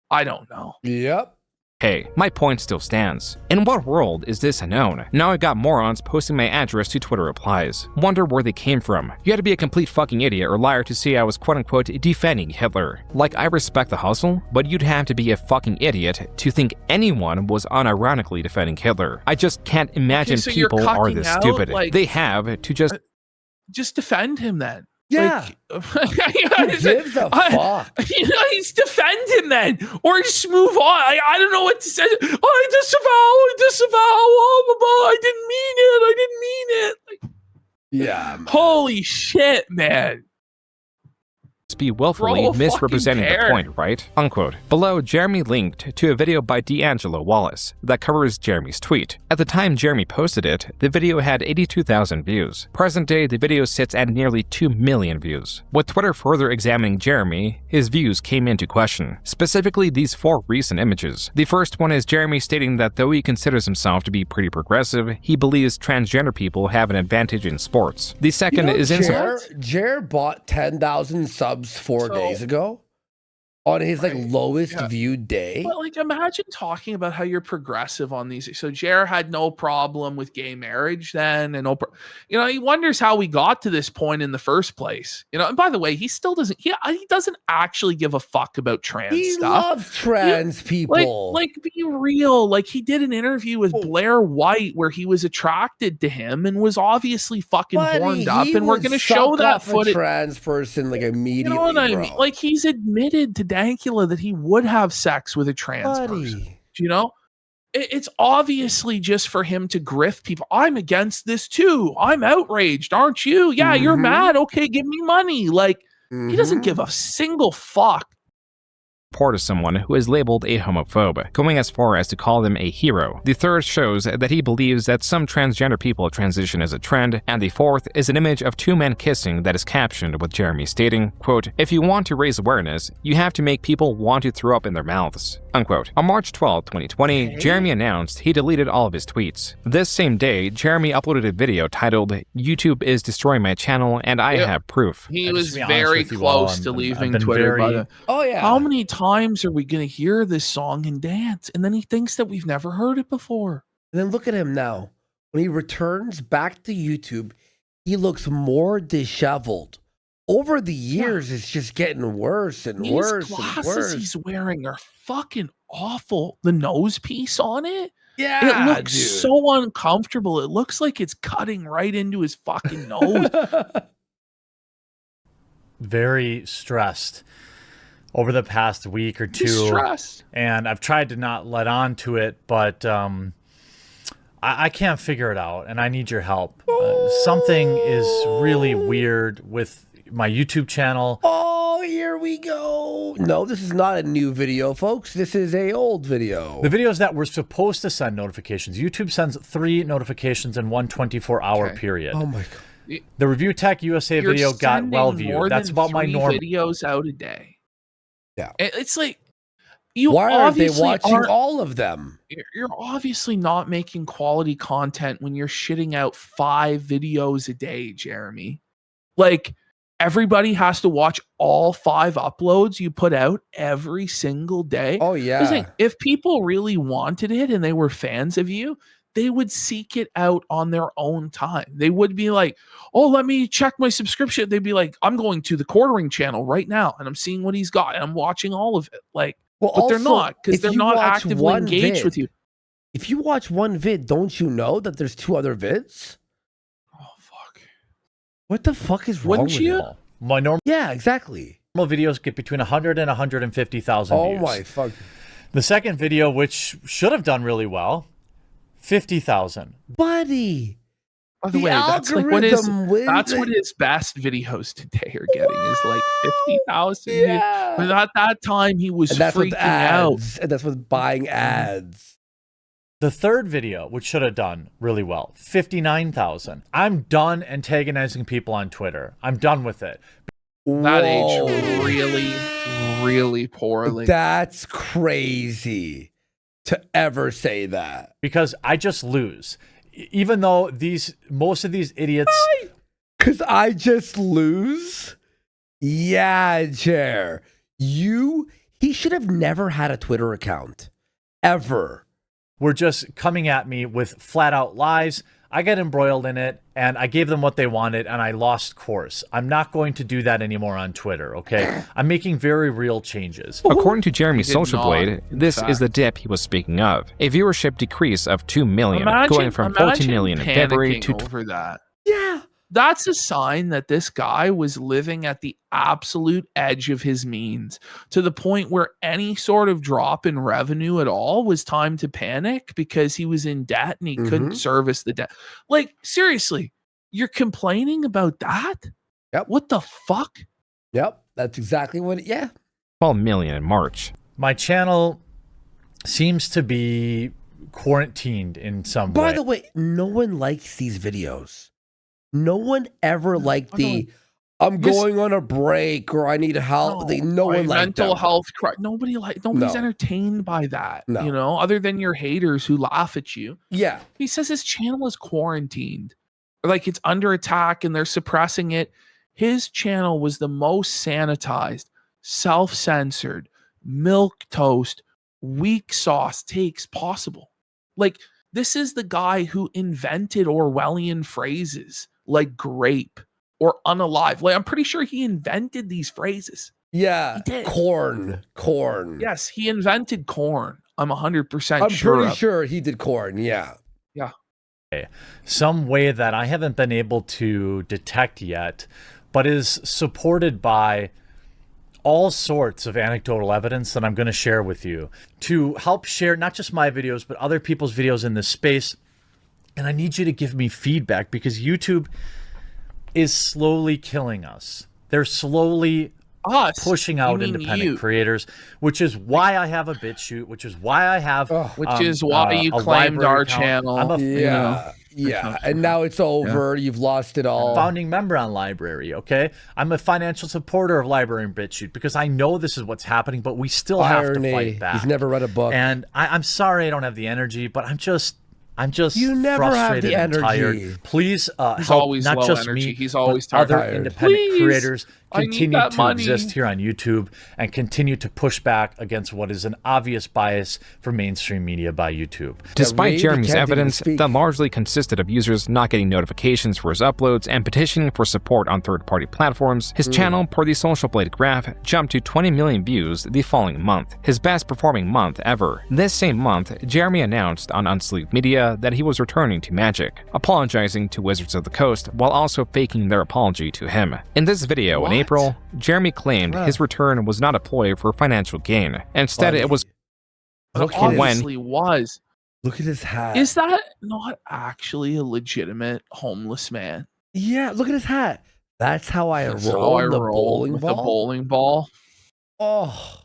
I don't know. Yep. Hey, my point still stands. In what world is this known? Now I got morons posting my address to Twitter replies. Wonder where they came from. You had to be a complete fucking idiot or liar to say I was quote-unquote defending Hitler. Like, I respect the hustle, but you'd have to be a fucking idiot to think anyone was unironically defending Hitler. I just can't imagine people are this stupid. Like, they have to just defend him then. Yeah. Like, who gives a fuck? He's defend him then, or just move on. I don't know what to say. I disavow. I didn't mean it. Like, yeah. Man. Holy shit, man. Be willfully misrepresenting the point, right? Unquote. Below, Jeremy linked to a video by D'Angelo Wallace that covers Jeremy's tweet. At the time Jeremy posted it, the video had 82,000 views. Present day, the video sits at nearly 2 million views. With Twitter further examining Jeremy, his views came into question. Specifically, these 4 recent images. The first one is Jeremy stating that though he considers himself to be pretty progressive, he believes transgender people have an advantage in sports. The second is Jer bought 10,000 subs 4 days ago on his like lowest viewed day. But like, imagine talking about how you're progressive on these. So Jer had no problem with gay marriage then, and he wonders how we got to this point in the first place. And by the way, he still doesn't. He doesn't actually give a fuck about trans stuff. He loves trans people. Like, be real. Like, he did an interview with Blair White where he was attracted to him and was obviously fucking horned up, and we're gonna show that footage. Trans person like immediately. You know what I mean? Like, he's admitted to Dankula that he would have sex with a trans person. You know, it's obviously just for him to grift people. I'm against this too. I'm outraged, aren't you? Yeah, you're mad. Okay, give me money. Like, he doesn't give a single fuck. Report of someone who is labeled a homophobe, going as far as to call them a hero. The third shows that he believes that some transgender people transition as a trend, and the fourth is an image of 2 men kissing that is captioned with Jeremy stating, quote, if you want to raise awareness, you have to make people want to throw up in their mouths, unquote. On March 12, 2020, Jeremy announced he deleted all of his tweets. This same day, Jeremy uploaded a video titled, YouTube is destroying my channel and I have proof. He was very close to leaving Twitter. Oh yeah. How many times are we going to hear this song and dance? And then he thinks that we've never heard it before. And then look at him now. When he returns back to YouTube, he looks more disheveled. Over the years, it's just getting worse and worse and worse. He's wearing are fucking awful. The nose piece on it. Yeah, it looks so uncomfortable. It looks like it's cutting right into his fucking nose. Very stressed over the past week or two, and I've tried to not let on to it, but I can't figure it out, and I need your help. Something is really weird with my YouTube channel. Oh, here we go. No, this is not a new video, folks. This is a old video. The videos that were supposed to send notifications. YouTube sends 3 notifications in one 24-hour period. Oh my god. The Review Tech USA video got well viewed. That's about my normal videos out a day. Yeah. It's like, why aren't they watching all of them? You're obviously not making quality content when you're shitting out 5 videos a day, Jeremy. Like, everybody has to watch all 5 uploads you put out every single day. Oh yeah. If people really wanted it and they were fans of you, they would seek it out on their own time. They would be like, oh, let me check my subscription. They'd be like, I'm going to the Quartering channel right now and I'm seeing what he's got and I'm watching all of it. Like, but they're not, because they're not actively engaged with you. If you watch one vid, don't you know that there's 2 other vids? Oh fuck! What the fuck is wrong Wouldn't with you? you? My normal exactly. videos get between 100 and 150,000 Oh views. my fuck! The second video, which should have done really well, 50,000. Buddy. By the way, that's like what his best videos today are getting is like 50,000. Yeah. But at that time, he was And that's with freaking out. ads. And that's with buying ads. The third video, which should have done really well, 59,000. I'm done antagonizing people on Twitter. I'm done with it. That aged really, really poorly. That's crazy to ever say that. Because I just lose. Even though most of these idiots... Because I just lose? Yeah, Jer. He should have never had a Twitter account. Ever. Were just coming at me with flat out lies. I got embroiled in it, and I gave them what they wanted, and I lost course. I'm not going to do that anymore on Twitter, okay? I'm making very real changes. According to Jeremy Social Blade, this is the dip he was speaking of. A viewership decrease of 2 million, going from 14 million in February to... over that. Yeah. That's a sign that this guy was living at the absolute edge of his means, to the point where any sort of drop in revenue at all was time to panic because he was in debt and he couldn't service the debt. Like, seriously, you're complaining about that? Yep. What the fuck? Yep. That's exactly what 12 million in March. My channel seems to be quarantined in some way. By the way, no one likes these videos. No one ever liked I'm going on a break or I need help. No one liked mental them. health. Nobody's entertained by that. No. You know, other than your haters who laugh at you. Yeah. He says his channel is quarantined, like it's under attack and they're suppressing it. His channel was the most sanitized, self-censored, milk toast, weak sauce takes possible. Like, this is the guy who invented Orwellian phrases like grape or unalive. Like, I'm pretty sure he invented these phrases. Yeah. He did. Corn. Yes, he invented corn. I'm 100% I'm sure. pretty sure he did corn. Yeah. Yeah. Some way that I haven't been able to detect yet, but is supported by all sorts of anecdotal evidence that I'm going to share with you to help share not just my videos, but other people's videos in this space. And I need you to give me feedback because YouTube is slowly killing us. They're slowly pushing out independent creators, which is why I have a BitChute, which is why I have... which is why you claimed our channel. I'm a, Yeah. And now it's over. You've lost it all. Founding member on Library, okay? I'm a financial supporter of Library and BitChute because I know this is what's happening, but we still have to fight back. He's never read a book. And I'm sorry I don't have the energy, but I'm just you never frustrated have the and energy. tired. Please He's help always not low just energy. me, He's always but other tired. independent Please, creators I need continue that to money. exist here on YouTube and continue to push back against what is an obvious bias for mainstream media by YouTube. Despite Jeremy's evidence that largely consisted of users not getting notifications for his uploads and petitioning for support on third-party platforms, his channel, per the Social Blade graph, jumped to 20 million views the following month, his best performing month ever. This same month, Jeremy announced on Unsleeved Media that he was returning to Magic, apologizing to Wizards of the Coast while also faking their apology to him. In this video in April, Jeremy claimed his return was not a ploy for financial gain. Instead, it was Obviously was. Look at his hat. Is that not actually a legitimate homeless man? Yeah, look at his hat. That's how I That's roll how I the roll bowling with ball. the bowling ball. Oh.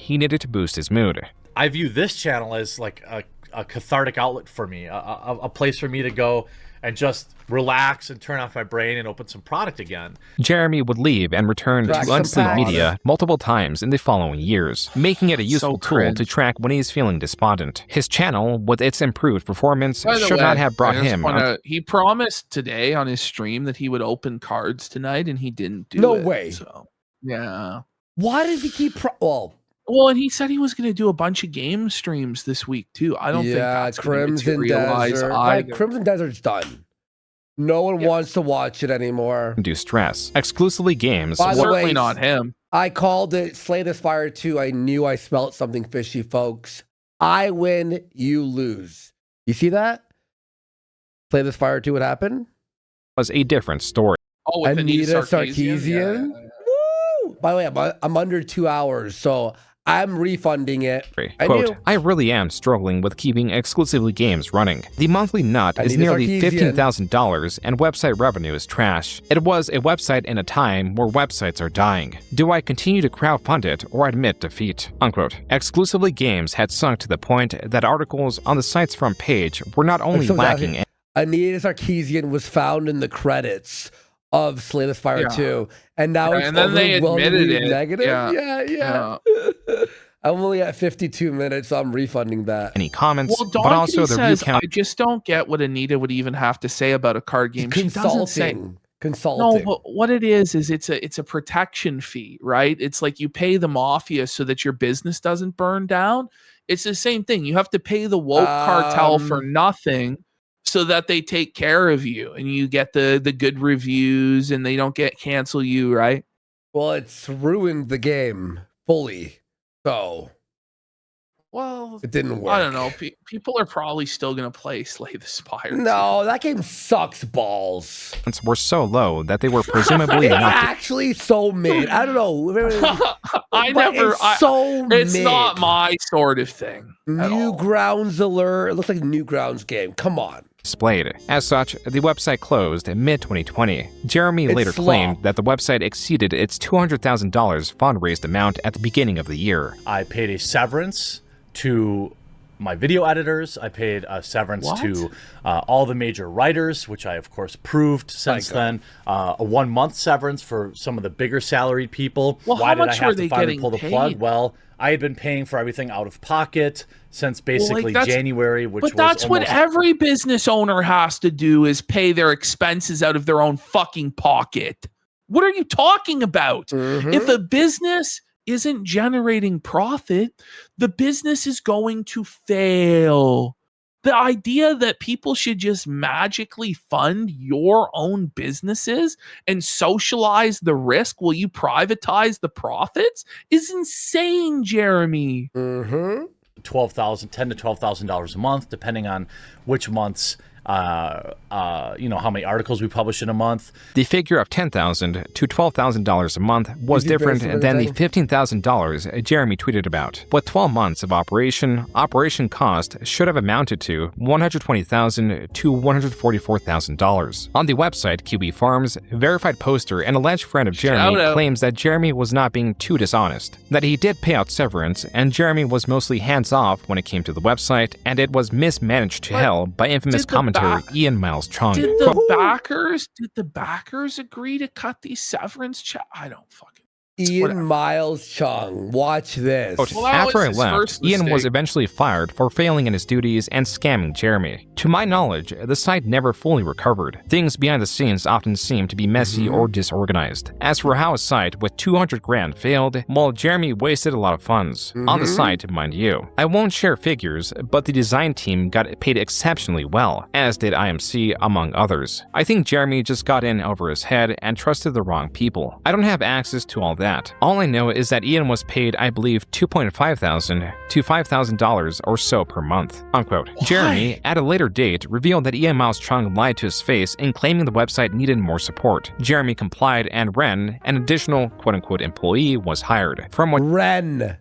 he needed to boost his mood. I view this channel as like a cathartic outlet for me, a place for me to go and just relax and turn off my brain and open some product again. Jeremy would leave and return to Unsleeved Media multiple times in the following years, making it a useful tool to track when he's feeling despondent. His channel, with its improved performance, should not have brought him... He promised today on his stream that he would open cards tonight, and he didn't do it. No way. So, yeah. Why does he keep... Well, and he said he was going to do a bunch of game streams this week, too. I don't think that's Crimson Desert. either. Crimson Desert's done. No one wants to watch it anymore. ...do stress. Exclusively games... By the Certainly way, not him. I called it Slay This Fire 2. I knew I smelt something fishy, folks. I win, you lose. You see that? Play this fire to what happened? Was a different story. Oh, with Anita Sarkeesian? Sarkeesian. Woo! By the way, I'm under 2 hours, so I'm refunding it. Quote, I really am struggling with keeping exclusively games running. The monthly nut is nearly $15,000 and website revenue is trash. It was a website in a time where websites are dying. Do I continue to crowdfund it or admit defeat? Unquote. Exclusively games had sunk to the point that articles on the site's front page were not only lacking. Anita Sarkeesian was found in the credits of Slay the Spire 2, and now it's and then they admitted it. Negative. Yeah. I'm only at 52 minutes, so I'm refunding that. Any comments? Well, but also the says, recount. I just don't get what Anita would even have to say about a card game. She doesn't say. Consulting. No, but what it is it's a protection fee, right? It's like you pay the mafia so that your business doesn't burn down. It's the same thing. You have to pay the woke cartel for nothing, so that they take care of you and you get the good reviews and they don't cancel you, right? Well, it's ruined the game fully. So, well, it didn't work. I don't know. People are probably still going to play Slay the Spire. No, that game sucks balls. Were so low that they were presumably it's not actually so mid. I don't know. It's not my sort of thing. Newgrounds alert. It looks like a Newgrounds game. Come on. Displayed. As such, the website closed in mid-2020. Jeremy later claimed that the website exceeded its $200,000 fundraised amount at the beginning of the year. I paid a severance to my video editors. I paid a severance to all the major writers, which I, of course, proved since then. A 1 month severance for some of the bigger salaried people. Well, why did I much have were to they finally getting pull the paid? plug? Well, I had been paying for everything out of pocket since basically January, which was that's what almost... every business owner has to do, is pay their expenses out of their own fucking pocket. What are you talking about? If a business isn't generating profit, the business is going to fail. The idea that people should just magically fund your own businesses and socialize the risk while you privatize the profits is insane, Jeremy. $10,000 to $12,000 a month, depending on which months, how many articles we publish in a month. The figure of $10,000 to $12,000 a month was different than the $15,000 Jeremy tweeted about. With 12 months of operation cost should have amounted to $120,000 to $144,000. On the website QB Farms, verified poster and alleged friend of Jeremy claims that Jeremy was not being too dishonest, that he did pay out severance, and Jeremy was mostly hands-off when it came to the website, and it was mismanaged to hell by infamous commentator Ian Miles Chung. Did the backers agree to cut these severance checks? I don't fucking. Ian Miles Chung, watch this. After I left, Ian was eventually fired for failing in his duties and scamming Jeremy. To my knowledge, the site never fully recovered. Things behind the scenes often seem to be messy or disorganized. As for how a site with 200 grand failed, well, Jeremy wasted a lot of funds. On the site, mind you. I won't share figures, but the design team got paid exceptionally well, as did IMC, among others. I think Jeremy just got in over his head and trusted the wrong people. I don't have access to all that. All I know is that Ian was paid, I believe, $2,500 to $5,000 or so per month. Unquote. Jeremy, at a later date, revealed that Ian Miles Chung lied to his face in claiming the website needed more support. Jeremy complied, and Ren, an additional quote-unquote employee, was hired. From what Ren.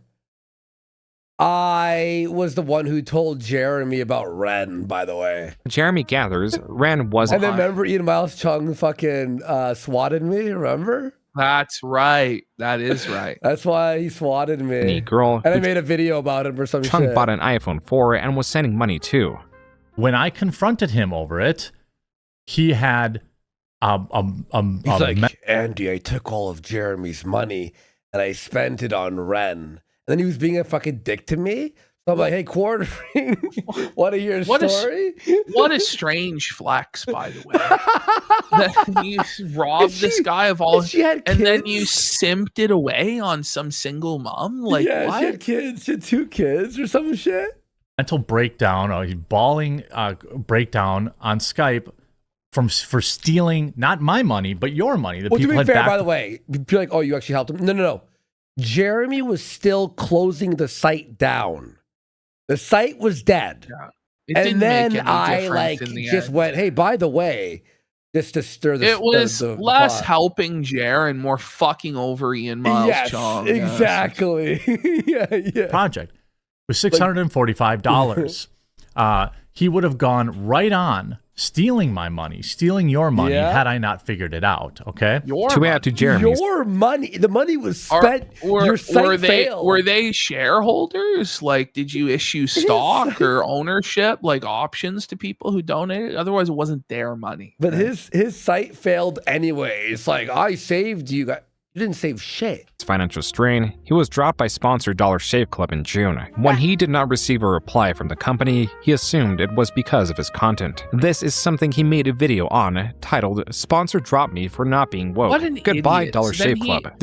I was the one who told Jeremy about Ren, by the way. Jeremy gathers, Ren was And then remember Ian Miles Chung fucking swatted me, remember? That's right. That is right. That's why he swatted me. Girl, and I made a video about him or some Chung shit. bought an iPhone 4 and was sending money too. When I confronted him over it, he had He's like, Andy, I took all of Jeremy's money and I spent it on Ren. And then he was being a fucking dick to me. So I'm like, hey, quartering, want to hear a story? What a strange flex, by the way. That you robbed this guy of all, and then you simped it away on some single mom? Like, yeah, what? She had kids. She had 2 kids or some shit. Mental breakdown, bawling breakdown on Skype for stealing not my money, but your money. Well, to be fair, by the way, you're like, oh, you actually helped him. No. Jeremy was still closing the site down. The site was dead. Yeah. It And didn't then make any I difference like in the just end. went, hey, by the way, just to stir the It was the less pot. helping Jer and more fucking over Ian Miles Yes, Chong. exactly. yeah. Project was $645. He would have gone right on stealing my money, stealing your money, had I not figured it out. Okay. To add to Jeremy's, Your money. The money was spent. Your site failed. Were they shareholders? Like, did you issue stock or ownership, like options to people who donated? Otherwise, it wasn't their money. But his site failed anyway. It's like, I saved you guys. You didn't save shit. financial strain, he was dropped by sponsor Dollar Shave Club in June. When he did not receive a reply from the company, he assumed it was because of his content. This is something he made a video on, titled "Sponsor Dropped Me for Not Being Woke." What an Goodbye, idiot. Dollar So then Shave he Club.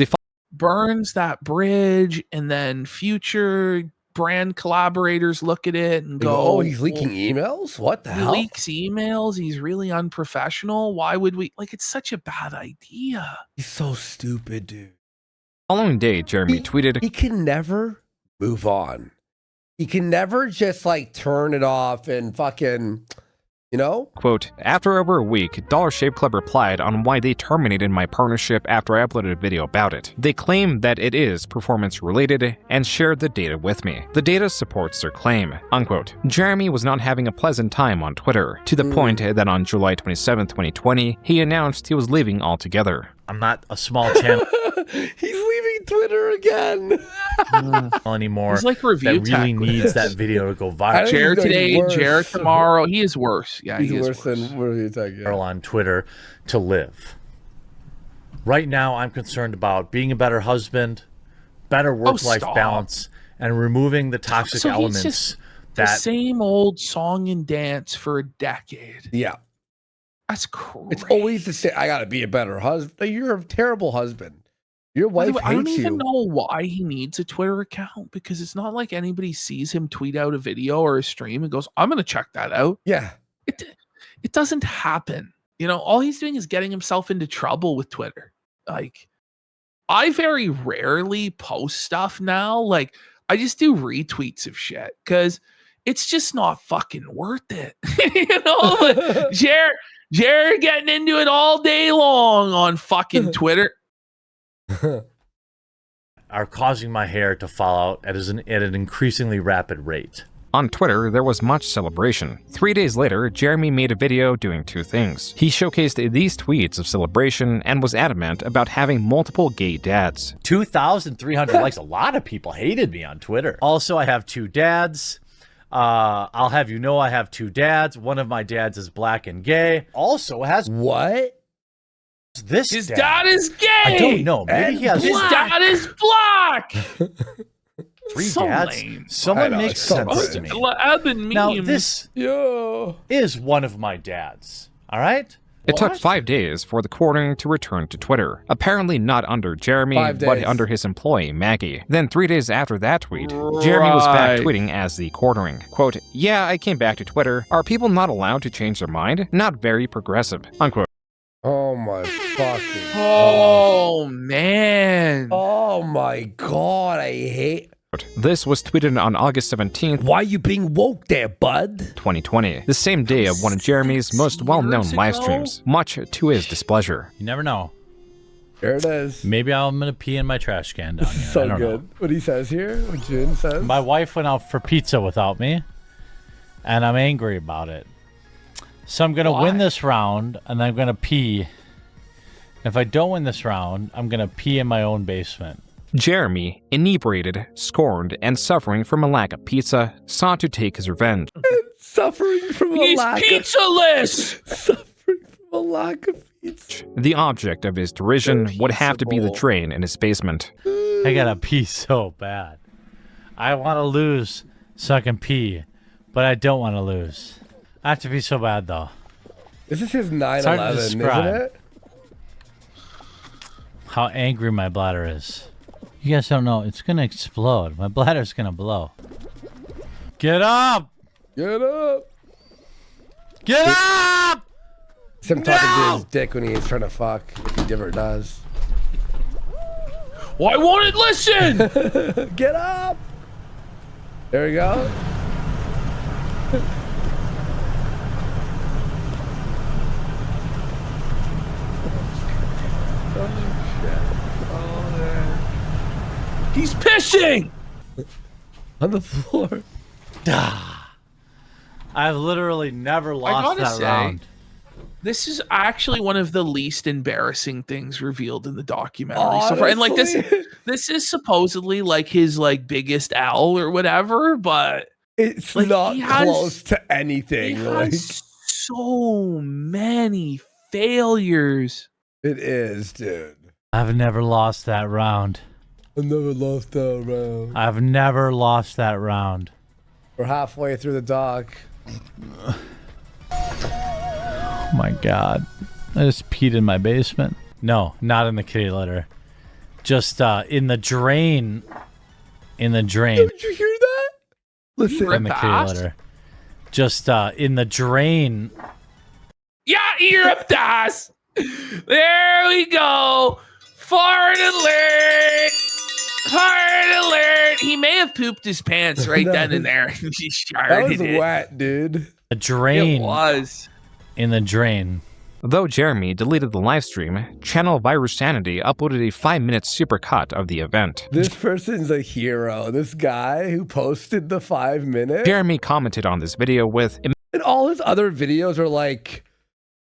burns that bridge, and then future brand collaborators look at it and go, oh, he's leaking emails? What the hell? He leaks emails. He's really unprofessional. Why would we? Like, it's such a bad idea. He's so stupid, dude. Following day, Jeremy tweeted, He can never move on. He can never just like turn it off and fucking, you know? quote, "After over a week, Dollar Shave Club replied on why they terminated my partnership after I uploaded a video about it. They claim that it is performance related and shared the data with me. The data supports their claim," unquote. Jeremy was not having a pleasant time on Twitter, to the point that on July 27, 2020, he announced he was leaving altogether. I'm not a small channel He's leaving Twitter again. anymore. He's like review that really tech. needs that video to go viral. Jared today, Jared tomorrow. He is worse. Yeah, He's he is worse than review tech. Yeah. On Twitter to live. Right now, I'm concerned about being a better husband, better work-life stop. balance, and removing the toxic So he's elements just that the same old song and dance for a decade. Yeah. That's crazy. It's always the same. I gotta be a better husband. You're a terrible husband. Your By the wife way, I don't hates even you. know why he needs a Twitter account, because it's not like anybody sees him tweet out a video or a stream and goes, "I'm going to check that out." Yeah. It doesn't happen. You know, all he's doing is getting himself into trouble with Twitter. Like, I very rarely post stuff now. Like, I just do retweets of shit because it's just not fucking worth it. You know, like, Jared getting into it all day long on fucking Twitter. are causing my hair to fall out at an increasingly rapid rate. On Twitter, there was much celebration. 3 days later, Jeremy made a video doing two things. He showcased these tweets of celebration and was adamant about having multiple gay dads. 2,300 likes. A lot of people hated me on Twitter. Also, I have two dads. I'll have you know I have two dads. One of my dads is black and gay. Also has what? His dad is gay. I don't know. Maybe he has His dad is black. three So dads. lame. Someone makes sense to me. Now, this is one of my dads. All right? It took 5 days for the courting to return to Twitter. Apparently not under Jeremy, 5 but days. under his employee, Maggie. Then 3 days after that tweet, Jeremy was back Right. tweeting as the quartering. Quote, "Yeah, I came back to Twitter. Are people not allowed to change their mind? Not very progressive." Unquote. Oh my fucking. Oh man. Oh my god, I hate. This was tweeted on August 17th. Why you being woke there, bud? 2020, the same day of one of Jeremy's most well-known live streams, much to his displeasure. You never know. There it is. Maybe I'm going to pee in my trash can down here. I So don't good. know. What he says here, what Joon says. My wife went out for pizza without me, and I'm angry about it. So I'm going to win this round, and I'm going to pee. If I don't win this round, I'm going to pee in my own basement. Jeremy, inebriated, scorned, and suffering from a lack of pizza, sought to take his revenge. Suffering from a He's lack pizzaless. Suffering from a lack of pizza. The object of his derision would have to be the drain in his basement. I got to pee so bad. I want to lose so I can pee, but I don't want to lose. I have to pee so bad, though. This is his It's hard to 9/11, isn't describe it? how angry my bladder is. You guys don't know. It's going to explode. My bladder's going to blow. Get up! Get up! Get up! It's him talking to his dick when he's trying to fuck, if he ever does. Why won't it listen? Get up! There we go. He's pissing on the floor. I've literally never lost that round. This is actually one of the least embarrassing things revealed in the documentary so far. And like this is supposedly like his like biggest L or whatever, but it's like, not close to anything. He like has so many failures. It is, dude. I've never lost that round. I've never lost that round. I've never lost that round. We're halfway through the doc. Oh my god. I just peed in my basement. No, not in the kitty litter. Just in the drain. In the drain. Did you hear that? Listen. In the kitty litter. Just in the drain. Yeah, you ripped ass. There we go. Fart alert. Fart alert. He may have pooped his pants right then and there. He That was it. wet, dude. The drain. It was. In the drain. Though Jeremy deleted the livestream, channel Virusanity uploaded a 5-minute supercut of the event. This person's a hero. This guy who posted the 5 minutes. Jeremy commented on this video with... And all his other videos are like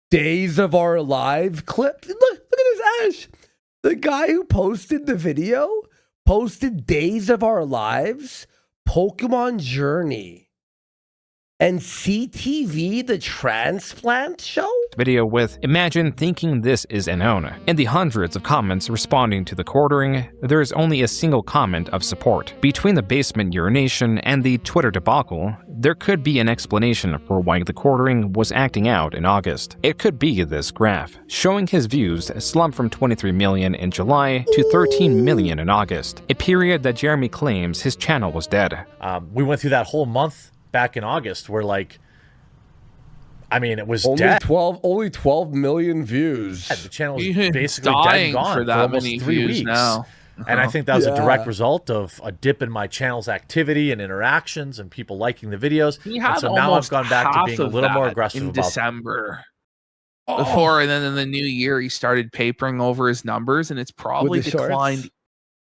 days of our live clips. Look at this, Ash. The guy who posted the video posted Days of Our Lives, Pokemon Journey, and CTV, the transplant show? Video with "Imagine thinking this is an own." In the hundreds of comments responding to the quartering, there is only a single comment of support. Between the basement urination and the Twitter debacle, there could be an explanation for why the quartering was acting out in August. It could be this graph, showing his views slumped from 23 million in July to 13 million in August, a period that Jeremy claims his channel was dead. We went through that whole month back in August where, like, I mean, it was only dead. 12 million views. Yeah, the channel was basically dead and gone for that almost many 3 views weeks. now. And I think that was a direct result of a dip in my channel's activity and interactions and people liking the videos. He had and so now I've almost gone back to half being a of little more that aggressive in about December. Before, and then in the new year, he started papering over his numbers, and it's probably With the shorts? declined.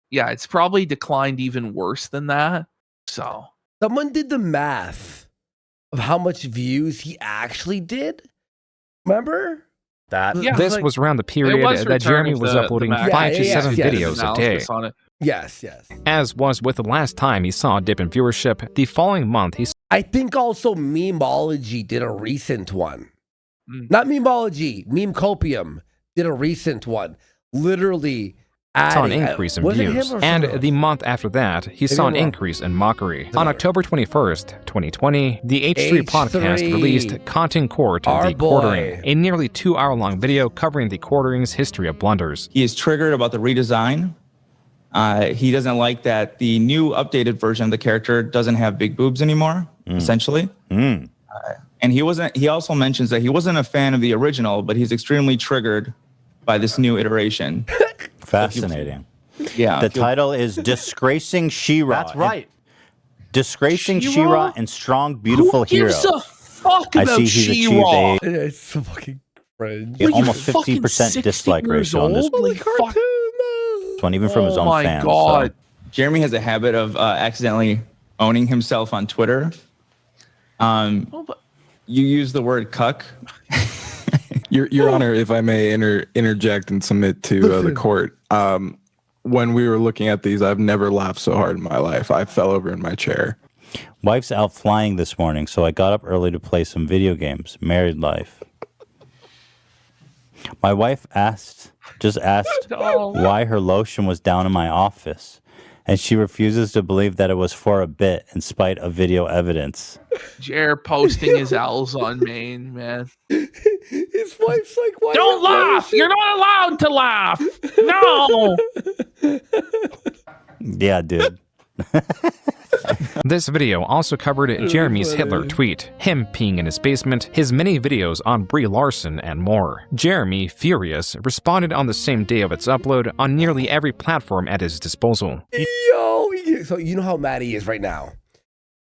Yeah, it's probably declined even worse than that. So someone did the math of how much views he actually did. Remember? That this was around the period that Jeremy was uploading 5 to 7 videos a day. Yes. As was with the last time he saw a dip in viewership, the following month he... I think also Memeology did a recent one. Not Memeology, Meme Copium did a recent one. Literally saw an increase in views. And the month after that, he saw an increase in mockery. On October 21st, 2020, the H3 podcast released Content Court the Quartering, a nearly 2-hour-long video covering the Quartering's history of blunders. He is triggered about the redesign. He doesn't like that the new updated version of the character doesn't have big boobs anymore, essentially. And he also mentions that he wasn't a fan of the original, but he's extremely triggered by this new iteration. Fascinating. Yeah. The title is Disgracing She-Ra. That's right. Disgracing She-Ra and Strong, Beautiful Who gives Hero. a fuck I about see he's She-Ra? achieved It's so fucking cringe. almost 15% dislike ratio on this one, even from his own fans. So. Jeremy has a habit of accidentally owning himself on Twitter. You use the word cuck. Your Honor, if I may interject and submit to the court, when we were looking at these, I've never laughed so hard in my life. I fell over in my chair. Wife's out flying this morning, so I got up early to play some video games. Married life. My wife just asked why her lotion was down in my office, and she refuses to believe that it was for a bit in spite of video evidence. Jer posting his L's on main, man. His wife's like, why don't laugh! You're not allowed to laugh! No! Yeah, dude. This video also covered Jeremy's Hitler tweet, him peeing in his basement, his many videos on Brie Larson, and more. Jeremy, furious, responded on the same day of its upload on nearly every platform at his disposal. Yo, so you know how mad he is right now.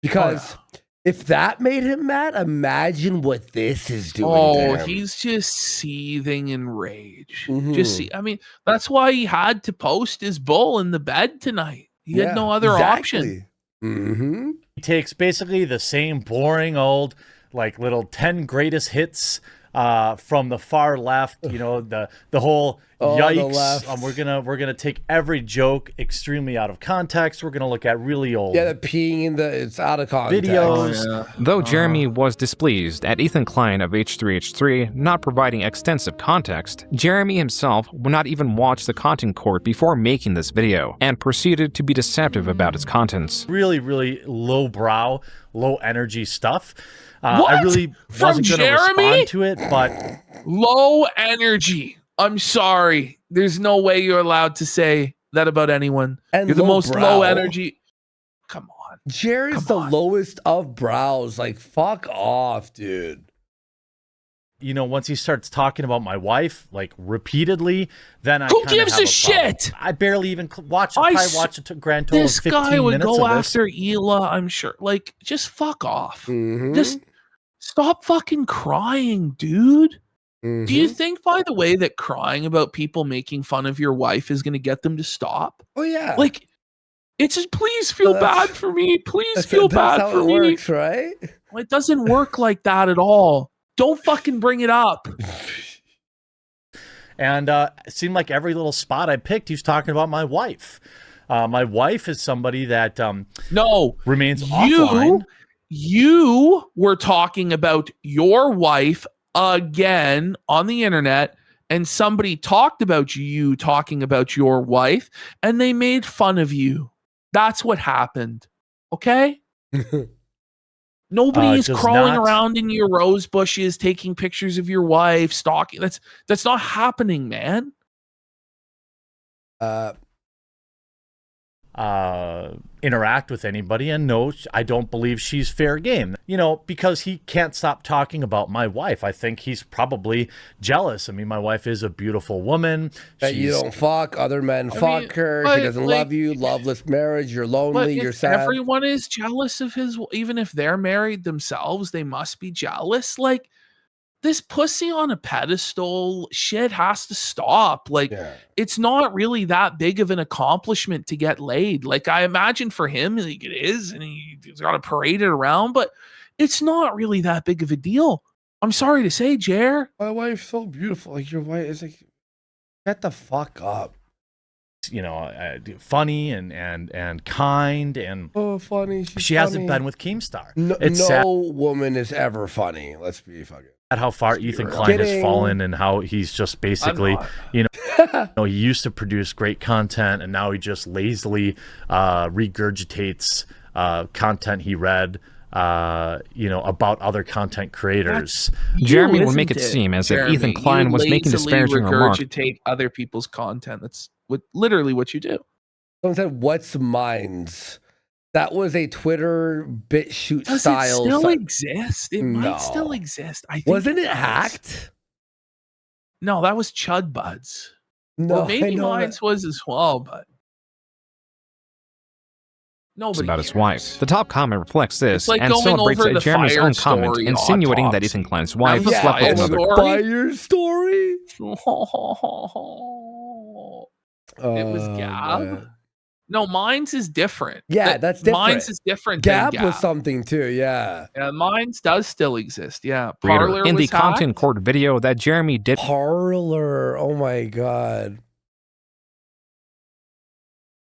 Because If that made him mad, imagine what this is doing. Oh, to him. he's just seething in rage. Mhm. Just see, I mean, that's why he had to post his bull in the bed tonight. He had no other option. Mm-hmm. He takes basically the same boring old, like, little 10 greatest hits from the far left, you know, the whole yikes. We're gonna take every joke extremely out of context. We're gonna look at really old the peeing it's out of context. videos. Though Jeremy was displeased at Ethan Klein of H3H3 not providing extensive context, Jeremy himself would not even watch the content court before making this video, and proceeded to be deceptive about its contents. Really, really low brow, low energy stuff. What? I really From wasn't going to Jeremy? respond to it, but Low energy. I'm sorry. There's no way you're allowed to say that about anyone. And You're the most brow. low energy. Come on. Jerry's the lowest of brows. Like, fuck off, dude. you know, once he starts talking about my wife, like, repeatedly, then I Who kinda gives have a problem. shit? I barely even watch it. I probably watch a grand total of This 15 guy would minutes go of this. after Hila, I'm sure. Like, just fuck off. Mm-hmm. Just stop fucking crying, dude. Do you think, by the way, that crying about people making fun of your wife is going to get them to stop? Oh, yeah. Like, it's just, please feel bad for me. Please feel bad how for it me. works, right? Well, it doesn't work like that at all. Don't fucking bring it up. And it seemed like every little spot I picked, he was talking about my wife. My wife is somebody that remains offline. You were talking about your wife again on the internet, and somebody talked about you talking about your wife, and they made fun of you. That's what happened. Okay? Nobody is does crawling not- around in your rose bushes, taking pictures of your wife, stalking. That's not happening, man. Interact with anybody, and no, I don't believe she's fair game. You know, because he can't stop talking about my wife. I think he's probably jealous. I mean, my wife is a beautiful woman. That you don't fuck, other men fuck her, but, she doesn't like- love you, loveless marriage, you're But lonely, if you're sad. everyone is jealous of his, even if they're married themselves, they must be jealous. Like, this pussy on a pedestal shit has to stop. Like, it's not really that big of an accomplishment to get laid. Like, I imagine for him, like, it is, and he's got to parade it around, but it's not really that big of a deal. I'm sorry to say, Jer. My wife's so beautiful. Like, your wife is like, get the fuck up. You know, funny and kind, and funny. She hasn't been with Keemstar. No, It's sad woman is ever funny. Let's be fucking. at how far Ethan Klein has Kidding. fallen, and how he's just basically, you know, he used to produce great content, and now he just lazily regurgitates content he read, you know, about other content creators. Jeremy would make it seem as if Ethan Klein was making disparaging remarks. Regurgitate other people's content. That's literally what you do. Someone said, "What's Minds?" That was a Twitter BitChute Does style. it still exist? It No. might still exist. I think Wasn't it does. hacked? No, that was Chud Buds. No, or maybe I know mine that. was as well, but nobody about his cares. wife. The top comment reflects this It's like and going celebrates over the Jeremy's fire own comment, story insinuating that autopsy. Ethan Klein's wife That was slept with fire another. story? Fire story. It was Gab. man. No, mine's is different. Yeah, that's different. Mine's is different. than Gab was something too. Yeah. Yeah, mine's does still exist. Yeah, Reader. Parlor In the was hacked. content court video that Jeremy did. Parlor. Oh my god.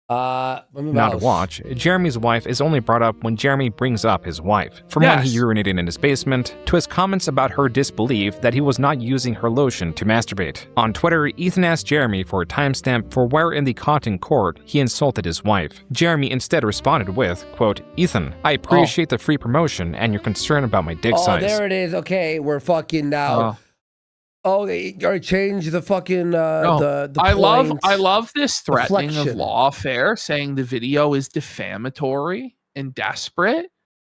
Now to watch, Jeremy's wife is only brought up when Jeremy brings up his wife. From when he Yes. urinated in his basement, to his comments about her disbelief that he was not using her lotion to masturbate. On Twitter, Ethan asked Jeremy for a timestamp for where in the content court he insulted his wife. Jeremy instead responded with, quote, "Ethan, I appreciate the free promotion and your concern about my dick size." There it is. Okay, we're fucking now. Oh, they already changed the fucking the I points. love this threatening of Deflection. lawfare, saying the video is defamatory and desperate,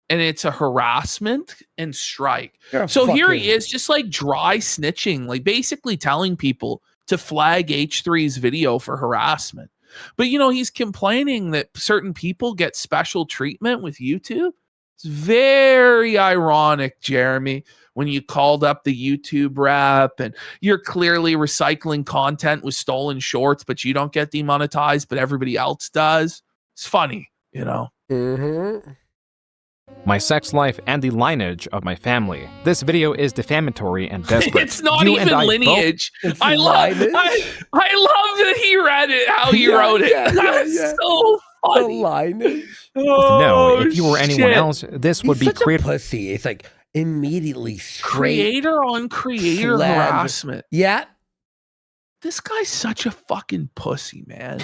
and it's a harassment and strike. You're So here he fucking- is, just like dry snitching, like basically telling people to flag H3's video for harassment. But you know, he's complaining that certain people get special treatment with YouTube. It's very ironic, Jeremy, when you called up the YouTube rep and you're clearly recycling content with stolen shorts, but you don't get demonetized, but everybody else does. It's funny, you know? Mm-hmm. My sex life and the lineage of my family. This video is defamatory and desperate. It's not You even and I lineage. both- I love that he read it how he wrote it. That's so funny. The lineage. No, if you were anyone shit. else, this would He's be such a creative. pussy. It's like immediately straight Creator on creator slander. harassment. Yeah. This guy's such a fucking pussy, man.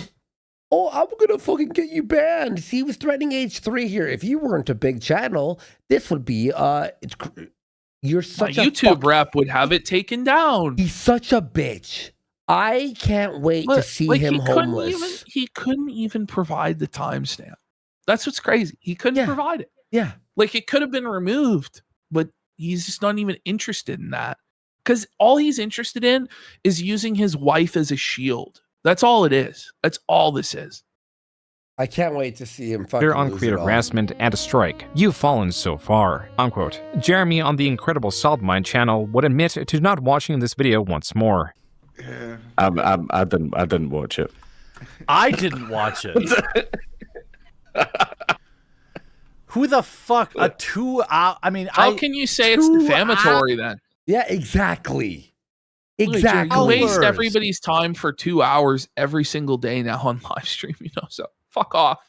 Oh, I'm gonna fucking get you banned. See, he was threatening age 3 here. If you weren't a big channel, this would be you're such My a YouTube rep would have it taken down. He's such a bitch. I can't wait to see him homeless. He couldn't even provide the timestamp. That's what's crazy. He couldn't provide it. Yeah. Like it could have been removed, but he's just not even interested in that. Because all he's interested in is using his wife as a shield. That's all it is. That's all this is. I can't wait to see him fucking They're on lose creative it all. harassment and a strike. You've fallen so far. Unquote. Jeremy on the Incredible Salt Mine channel would admit to not watching this video once more. Yeah. I didn't watch it. I didn't watch it. Who the fuck? A 2 hour? I mean, how can you say it's defamatory then? Yeah, exactly. Look, Exactly. you waste everybody's time for 2 hours every single day now on live stream, you know, so fuck off.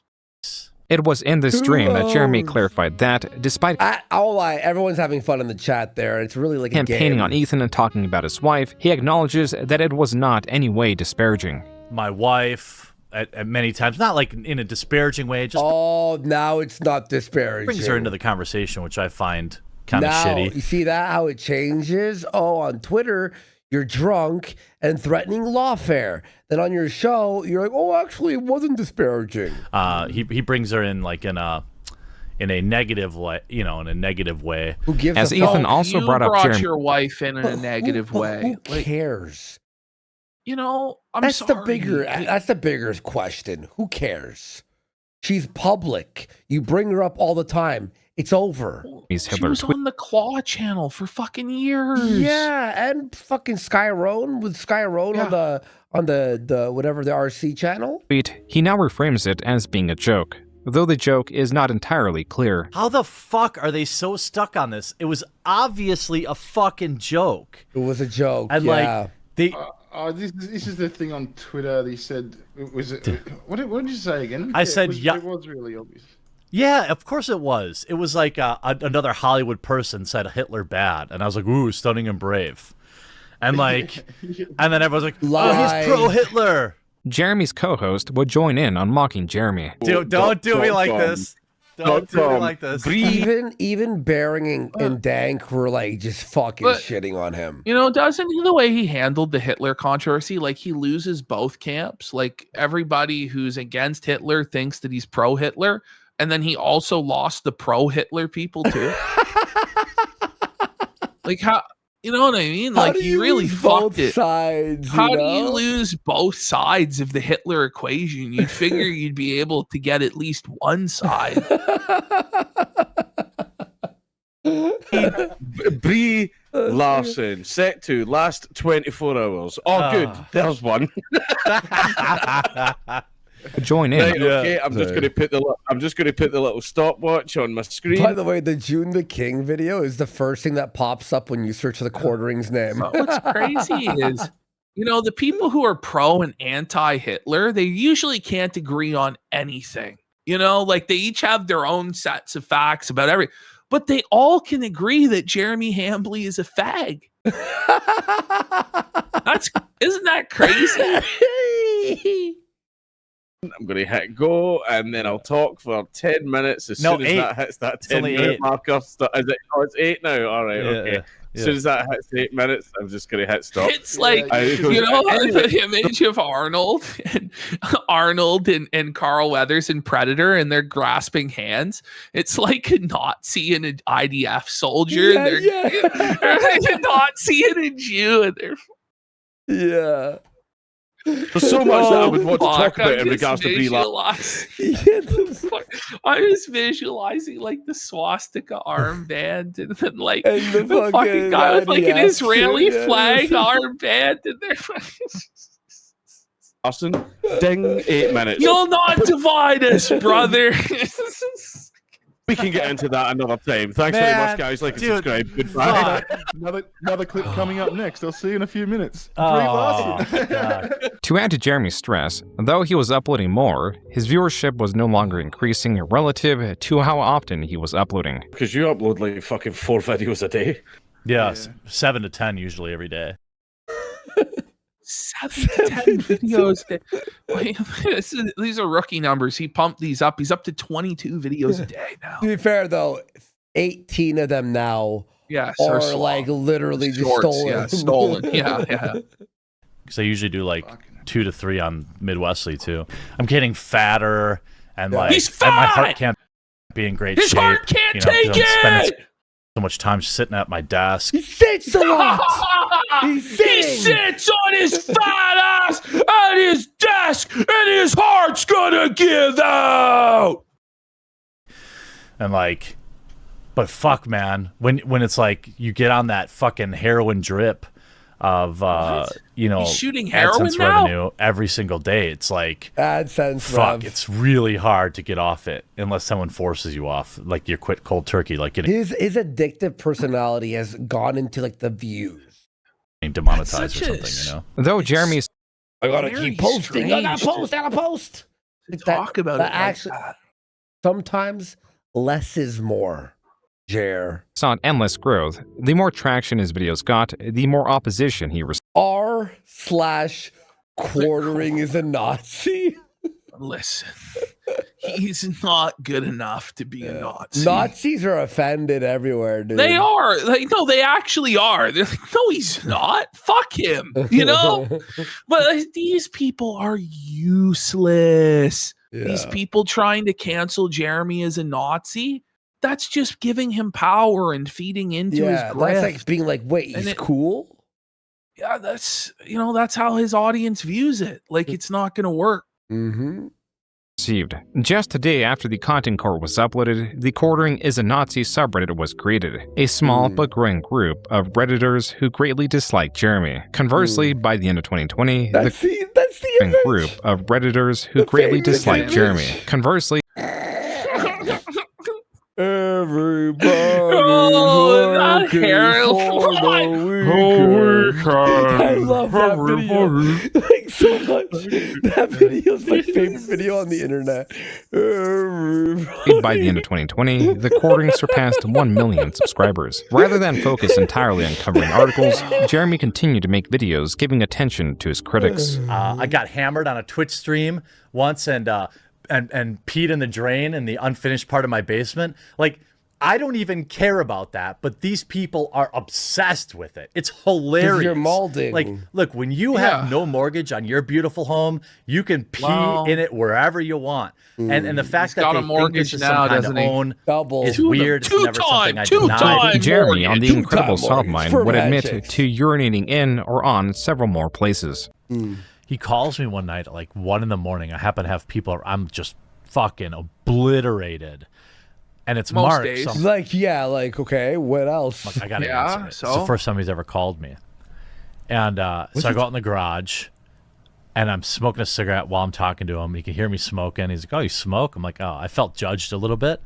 It was in this stream that Jeremy clarified that, despite I'll lie, everyone's having fun in the chat there. It's really like a game. campaigning on Ethan and talking about his wife, he acknowledges that it was not any way disparaging. My wife, at many times, not like in a disparaging way, just now it's not disparaging. brings her into the conversation, which I find kind of Now, shitty. You see that, how it changes? Oh, on Twitter, you're drunk and threatening lawfare. Then on your show, you're like, oh, actually, it wasn't disparaging. He brings her in like in a negative way, you know, in a negative way. Who gives As a Ethan fuck? also You brought up Jeremy. your wife in a negative way. Who cares? You know, I'm That's sorry. That's the bigger question. Who cares? She's public. You bring her up all the time. It's over. She was on the Claw channel for fucking years. Yeah, and fucking Skyrone with Skyrone on the whatever the RC channel. He now reframes it as being a joke, though the joke is not entirely clear. How the fuck are they so stuck on this? It was obviously a fucking joke. It was a joke. And like they. This is the thing on Twitter. They said, "Was it? What did you say again?" I said, yeah, it was really obvious. Yeah, of course it was. It was like another Hollywood person said Hitler bad, and I was like, "Ooh, stunning and brave," and like, and then everyone's like, "Oh, he's pro-Hitler." Jeremy's co-host would join in on mocking Jeremy. Don't do me like this. Don't do me like this. Even Bering and Dank were like just fucking shitting on him. You know, doesn't the way he handled the Hitler controversy, like he loses both camps. Like everybody who's against Hitler thinks that he's pro-Hitler. And then he also lost the pro-Hitler people too. Like how, you know what I mean? Like you really fucked it. Sides, how do you lose both sides of the Hitler equation? You'd figure you'd be able to get at least one side. Brie Larson, set to last 24 hours. Oh, good. There's one. Join in. Right, okay, I'm just going to put the little stopwatch on my screen. By the way, the Joon the King video is the first thing that pops up when you search for the quartering's name. What's crazy is, you know, the people who are pro and anti-Hitler, they usually can't agree on anything. You know, like they each have their own sets of facts about everything, but they all can agree that Jeremy Hambley is a fag. Isn't that crazy? I'm going to hit go, and then I'll talk for 10 minutes. As soon as that hits that 10-minute marker, is it? Oh, it's 8 now. All right, okay. As soon as that hits 8 minutes, I'm just going to hit stop. It's like, you know, the image of Arnold and Carl Weathers in Predator, and they're grasping hands. It's like a Nazi and an IDF soldier. They're a Nazi and a Jew, and they're There's so much that I would want to talk about in regards to Brie Larson. I was visualizing like the swastika armband and then like And the the fucking guy with like an IDF Israeli shit, yeah. flag armband and they're Larson, ding, 8 minutes. You'll not divide us, brother. We can get into that another time. Thanks very much, guys. Like and subscribe. Goodbye. Another clip coming up next. I'll see you in a few minutes. Brie Oh, Larson. To add to Jeremy's stress, though he was uploading more, his viewership was no longer increasing relative to how often he was uploading. Because you upload like fucking 4 videos a day. Yeah, 7 to 10 usually every day. 7 to 10 videos. Wait, these are rookie numbers. He pumped these up. He's up to 22 videos a day now. To be fair, though, 18 of them now are are like literally just shorts, stolen. yeah, stolen. Yeah. Because I usually do like 2 to 3 on Midwestly too. I'm getting fatter and like He's and my fat! heart can't be in great His shape. heart can't 'cause take I'm spending it! so much time sitting at my desk. He sits a lot. He sits on his fat ass at his desk, and his heart's gonna give out. And like, but fuck, man, when it's like you get on that fucking heroin drip of He's shooting AdSense heroin now? revenue every single day, it's like AdSense fuck, rev. it's really hard to get off it unless someone forces you off, like you quit cold turkey, like getting His addictive personality has gone into like the views. demonetized or something, you know. Though Jeremy's I gotta Very keep posting. I gotta strange post. I gotta post. to talk about it like that. Sometimes less is more. Jer. saw endless growth, the more traction his videos got, the more opposition he received. R/quartering is a Nazi. Listen, he's not good enough to be a Nazi. Nazis are offended everywhere, dude. They are. Like, no, they actually are. They're like, no, he's not. Fuck him. You know? But these people are useless. These people trying to cancel Jeremy as a Nazi, that's just giving him power and feeding into his grift. That's like being like, wait, he's cool? Yeah, that's how his audience views it. Like, it's not going to work. Mm-hmm. Received. Just a day after the content core was uploaded, the Quartering is a Nazi subreddit was created, a small but growing group of Redditors who greatly dislike Jeremy. Conversely, by the end of 2020, that's the group of Redditors who greatly dislike Jeremy. Conversely, Everybody not looking Harold. for the weekend. I love that video. Like so much. That video is my favorite video on the internet. by the end of 2020, the Quartering surpassed 1 million subscribers. Rather than focus entirely on covering articles, Jeremy continued to make videos giving attention to his critics. I got hammered on a Twitch stream once and peed in the drain in the unfinished part of my basement. Like, I don't even care about that, but these people are obsessed with it. It's hilarious. You're molding. Like, look, when you have no mortgage on your beautiful home, you can pee in it wherever you want. And the fact that got they a mortgage think this is now, some kind of doesn't he? own Double. is weird. It's never something I deny. Jeremy, on the Incredible Salt Mine, for would admit magic. to urinating in or on several more places. He calls me one night at like 1 a.m. I happen to have people, I'm just fucking obliterated. And it's Most Mark. days. So I'm Like, yeah, like, okay, what else? like, I gotta Yeah, answer it. so? It's the first time he's ever called me. And so I go out in the garage and I'm smoking a cigarette while I'm talking to him. He can hear me smoking. He's like, oh, you smoke? I'm like, oh, I felt judged a little bit.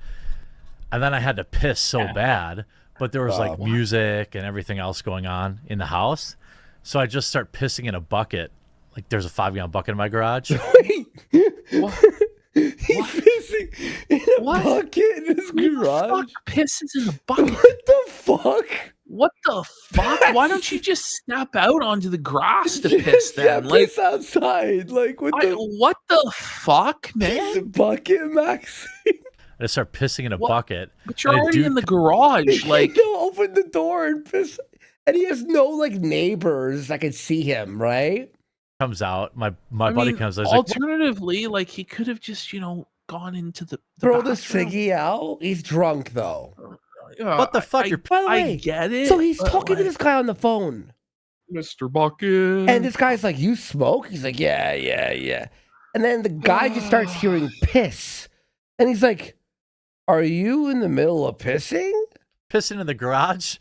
And then I had to piss so bad, but there was like music and everything else going on in the house. So I just start pissing in a bucket. Like there's a 5-gallon bucket in my garage. He's pissing in a bucket in his garage. Fuck pisses in the bucket. What the fuck? What the fuck? Why don't you just step out onto the grass to piss Yeah, then? Like, piss outside. Like, what the fuck, man? the bucket, Max? I just start pissing in a bucket. But you're and a already dude in the garage. Like, He'll open the door and piss. And he has no, like, neighbors that can see him, right? comes out. My I buddy mean, comes out. He's like, alternatively, like he could have just, gone into the Throw the bathroom. ciggy out. He's drunk, though. what the fuck? By the way, I get it. So he's but, talking to like, this guy on the phone. Mr. Bucket. And this guy's like, you smoke? He's like, yeah. And then the guy just starts hearing piss. And he's like, are you in the middle of pissing? Pissing in the garage.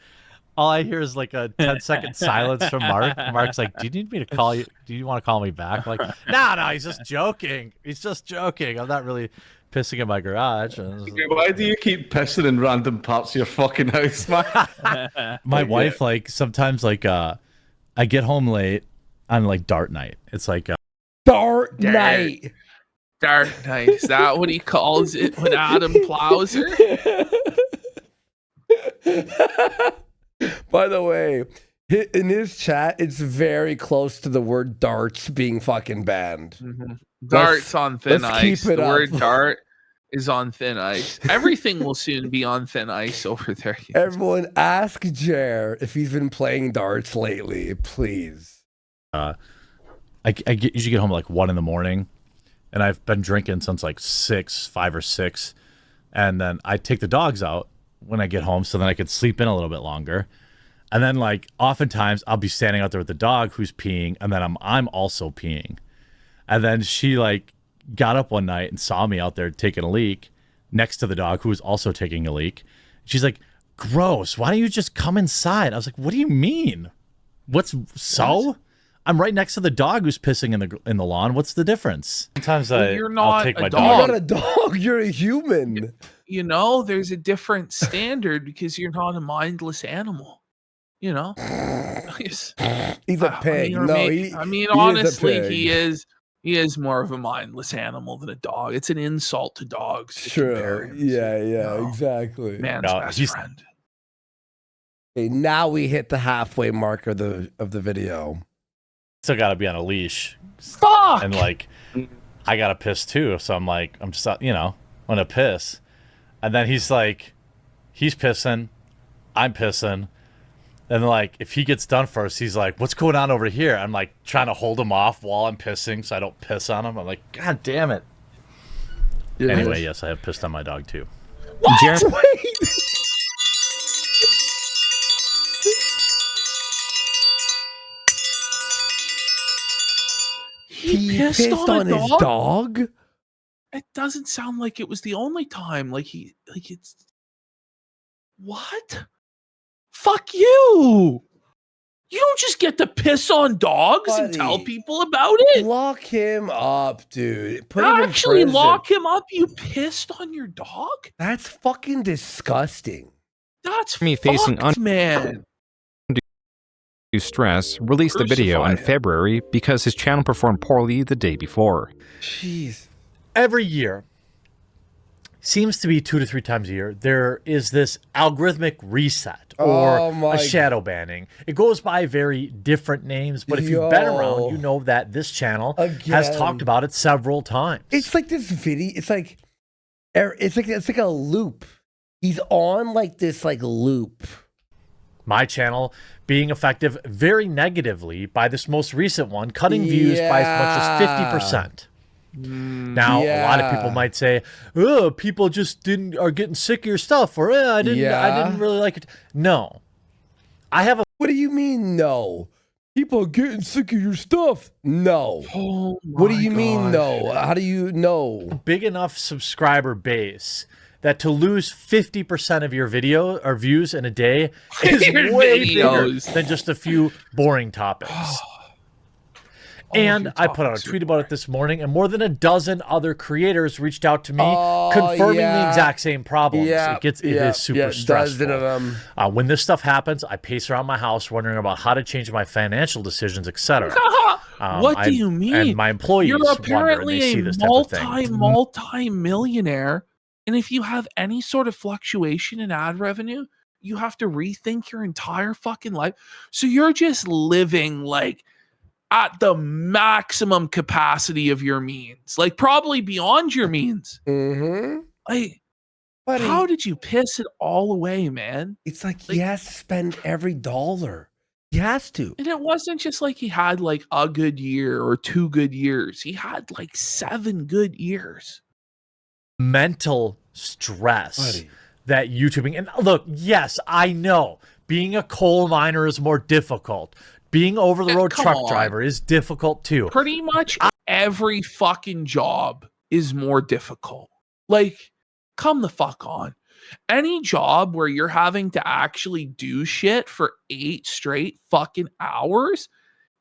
All I hear is like a 10-second silence from Mark. Mark's like, do you need me to call you? Do you want to call me back? I'm like, no, he's just joking. He's just joking. I'm not really pissing in my garage. Why do you keep pissing in random parts of your fucking house, man? My wife, like, sometimes, like, I get home late on, like, dart night. It's like... Dart night! Dart night. Is that what he calls it when Adam plows her? By the way, in his chat, it's very close to the word darts being fucking banned. Darts on thin ice. Keep it the up. word dart is on thin ice. Everything will soon be on thin ice over there. Everyone ask Jer if he's been playing darts lately, please. I usually get home at like 1 in the morning, and I've been drinking since like 5 or 6, and then I take the dogs out when I get home so then I could sleep in a little bit longer. And then, like, oftentimes I'll be standing out there with the dog who's peeing, and then I'm also peeing. And then she, like, got up one night and saw me out there taking a leak next to the dog who was also taking a leak. She's like, gross, why don't you just come inside? I was like, what do you mean? What? I'm right next to the dog who's pissing in the lawn. What's the difference? Sometimes I'll take my dog. You're not a dog. You're a human. You know, there's a different standard because you're not a mindless animal. You know, he's a pig. Honestly, he is more of a mindless animal than a dog. It's an insult to dogs. True. Yeah, exactly. Man's best friend. Okay, now we hit the halfway mark of the video. Still got to be on a leash. Fuck! And, like, I got to piss too. So I'm like, I'm just, I'm going to piss. And then he's like, he's pissing. I'm pissing. And, like, if he gets done first, he's like, what's going on over here? I'm, like, trying to hold him off while I'm pissing so I don't piss on him. I'm like, God damn it. Anyway, yes, I have pissed on my dog too. What? Wait! He pissed on his dog? It doesn't sound like it was the only time. It's what? Fuck you! You don't just get to piss on dogs and tell people about it. Lock him up, dude. Actually, lock him up. You pissed on your dog? That's fucking disgusting. That's me facing man. Stress released the video in February because his channel performed poorly the day before. Jeez. Every year, seems to be 2 to 3 times a year, there is this algorithmic reset or a shadow banning. It goes by very different names, but if you've been around, you know that this channel has talked about it several times. It's like this video. It's like a loop. He's on like this loop. My channel being affected very negatively by this most recent one, cutting views by as much as 50%. Now, a lot of people might say, "Oh, people just are getting sick of your stuff," or I didn't really like it." No, I have a. What do you mean? No, people are getting sick of your stuff. No. Oh what do you mean? No. How do you know? Big enough subscriber base that to lose 50% of your video or views in a day is way bigger than just a few boring topics. And I put out a tweet about it this morning, and more than a dozen other creators reached out to me confirming the exact same problems. It is super stressful. When this stuff happens, I pace around my house wondering about how to change my financial decisions, etc. What do you mean? And my employees You're apparently wonder, and they see a multi-millionaire, and if you have any sort of fluctuation in ad revenue, you have to rethink your entire fucking life. So you're just living like at the maximum capacity of your means, like probably beyond your means. Like, how did you piss it all away, man? It's like he has to spend every dollar. He has to. And it wasn't just like he had like a good year or 2 good years. He had like 7 good years. Mental stress that YouTubing, and look, yes, I know being a coal miner is more difficult. Being over-the-road Come truck on. driver is difficult too. Pretty much every fucking job is more difficult. Like, come the fuck on. Any job where you're having to actually do shit for 8 straight fucking hours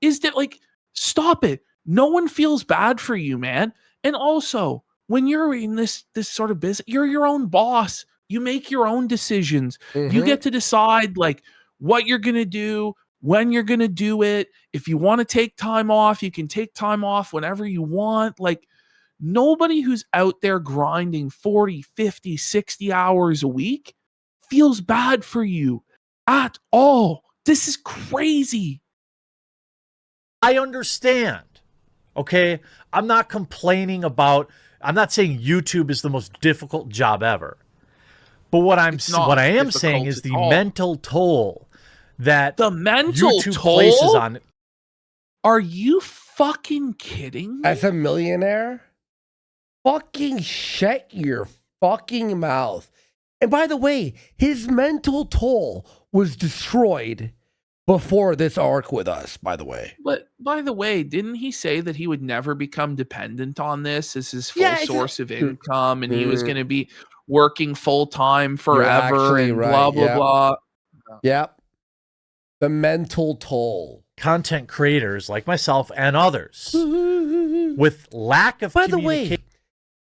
is that, like, stop it. No one feels bad for you, man. And also, when you're in this sort of business, you're your own boss. You make your own decisions. You get to decide, like, what you're going to do, when you're going to do it. If you want to take time off, you can take time off whenever you want. Like, nobody who's out there grinding 40, 50, 60 hours a week feels bad for you at all. This is crazy. I understand. Okay? I'm not complaining about, I'm not saying YouTube is the most difficult job ever. But what I am saying is the mental toll that YouTube places on it. Are you fucking kidding me? As a millionaire, fucking shut your fucking mouth. And by the way, his mental toll was destroyed before this arc with us, by the way. But by the way, didn't he say that he would never become dependent on this as his full source of income, and he was going to be working full time forever and blah, blah, blah? Yep. The mental toll. Content creators like myself and others with lack of communication.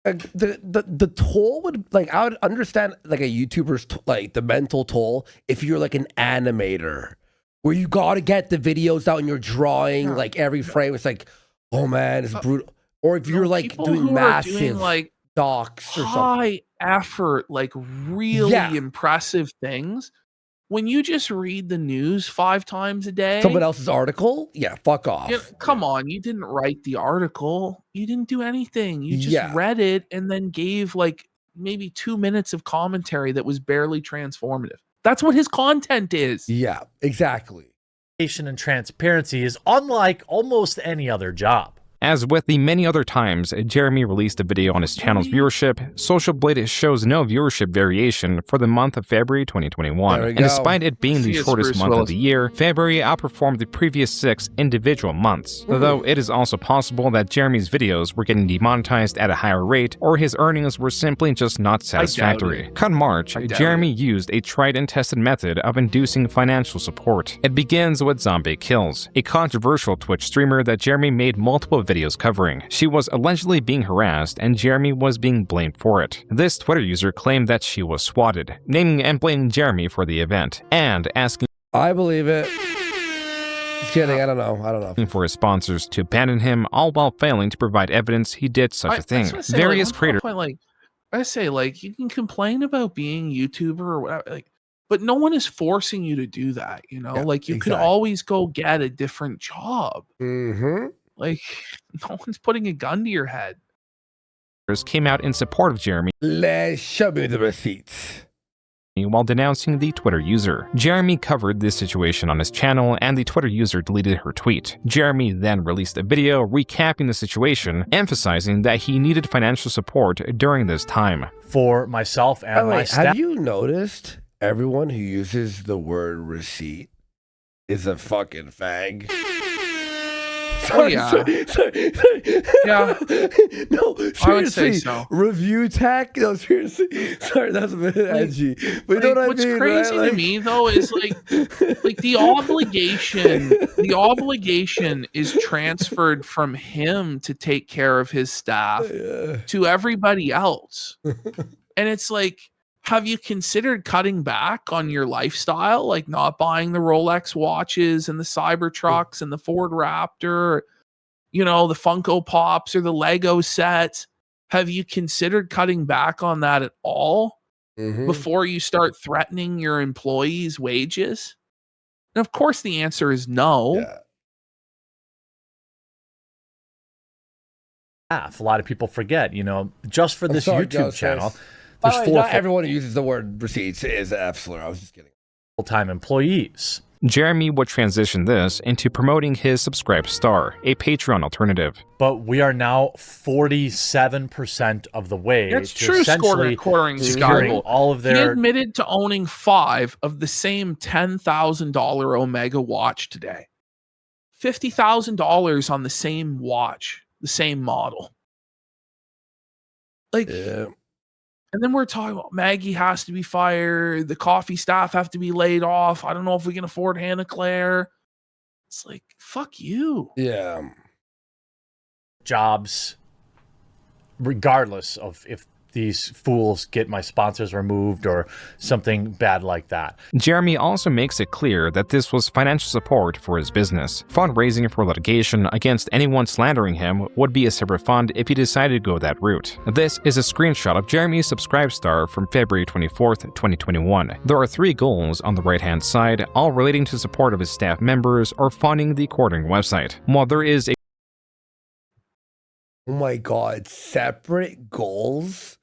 By the way, the toll would, like, I would understand, like, a YouTuber's like the mental toll if you're like an animator where you got to get the videos out and you're drawing like every frame. It's like, oh man, it's brutal. Or if you're like doing massive docs or something, high effort, like really impressive things. When you just read the news 5 times a day, someone else's article, fuck off. Come on, you didn't write the article. You didn't do anything. You just read it and then gave like maybe 2 minutes of commentary that was barely transformative. That's what his content is. Yeah, exactly. And transparency is unlike almost any other job. As with the many other times Jeremy released a video on his channel's viewership, Social Blade shows no viewership variation for the month of February 2021. And despite it being the shortest month of the year, February outperformed the previous 6 individual months. Though it is also possible that Jeremy's videos were getting demonetized at a higher rate, or his earnings were simply just not satisfactory. Come March, Jeremy used a tried and tested method of inducing financial support. It begins with Zombie Kills, a controversial Twitch streamer that Jeremy made multiple videos covering. She was allegedly being harassed and Jeremy was being blamed for it. This Twitter user claimed that she was swatted, naming and blaming Jeremy for the event, and asking, I believe it. Just kidding, I don't know. For his sponsors to abandon him, all while failing to provide evidence he did such a thing. Various creators. I say, like, you can complain about being a YouTuber or whatever, like, but no one is forcing you to do that, you know? Like, you could always go get a different job. Like, no one's putting a gun to your head. Came out in support of Jeremy. Let's show me the receipts. While denouncing the Twitter user. Jeremy covered this situation on his channel and the Twitter user deleted her tweet. Jeremy then released a video recapping the situation, emphasizing that he needed financial support during this time. For myself and my staff. Have you noticed everyone who uses the word receipt is a fucking fag? Sorry. Yeah. No, seriously. I would say so. Review tech? No, seriously. Sorry, that's a bit edgy. But you know what I mean? What's crazy to me, though, is like the obligation is transferred from him to take care of his staff to everybody else. And it's like, have you considered cutting back on your lifestyle? Like not buying the Rolex watches and the Cybertrucks and the Ford Raptor, you know, the Funko Pops or the Lego sets? Have you considered cutting back on that at all before you start threatening your employees' wages? And of course the answer is no. A lot of people forget, you know, just for this YouTube channel. By the way, not everyone who uses the word receipts is an F slur. I was just kidding. Full-time employees. Jeremy would transition this into promoting his Subscribe Star, a Patreon alternative. But we are now 47% of the way That's to true. essentially securing all of their... He admitted to owning 5 of the same $10,000 Omega watch today. $50,000 on the same watch, the same model. Like, and then we're talking about Maggie has to be fired. The coffee staff have to be laid off. I don't know if we can afford Hannah Claire. It's like, fuck you. Yeah. Jobs, regardless of if these fools get my sponsors removed or something bad like that. Jeremy also makes it clear that this was financial support for his business. Fundraising for litigation against anyone slandering him would be a separate fund if he decided to go that route. This is a screenshot of Jeremy's Subscribestar from February 24th, 2021. There are 3 goals on the right-hand side, all relating to support of his staff members or funding the courting website. While there is a oh my God, separate goals?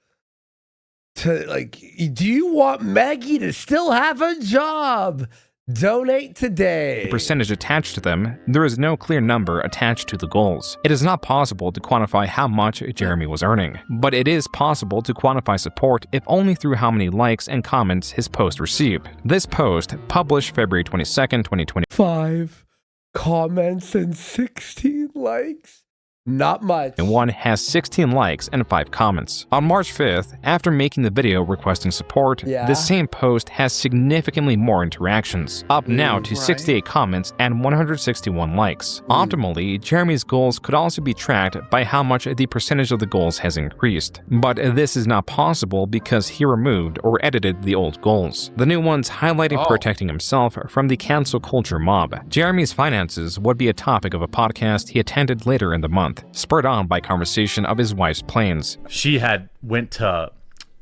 To like, do you want Maggie to still have a job? Donate today. Percentage attached to them, there is no clear number attached to the goals. It is not possible to quantify how much Jeremy was earning, but it is possible to quantify support if only through how many likes and comments his post received. This post, published February 22nd, 2020. 5 comments and 16 likes. Not much. And one has 16 likes and 5 comments. On March 5th, after making the video requesting support, the same post has significantly more interactions, up now to 68 comments and 161 likes. Optimally, Jeremy's goals could also be tracked by how much the percentage of the goals has increased. But this is not possible because he removed or edited the old goals. The new ones highlighting protecting himself from the cancel culture mob. Jeremy's finances would be a topic of a podcast he attended later in the month, spurred on by conversation of his wife's planes. She had went to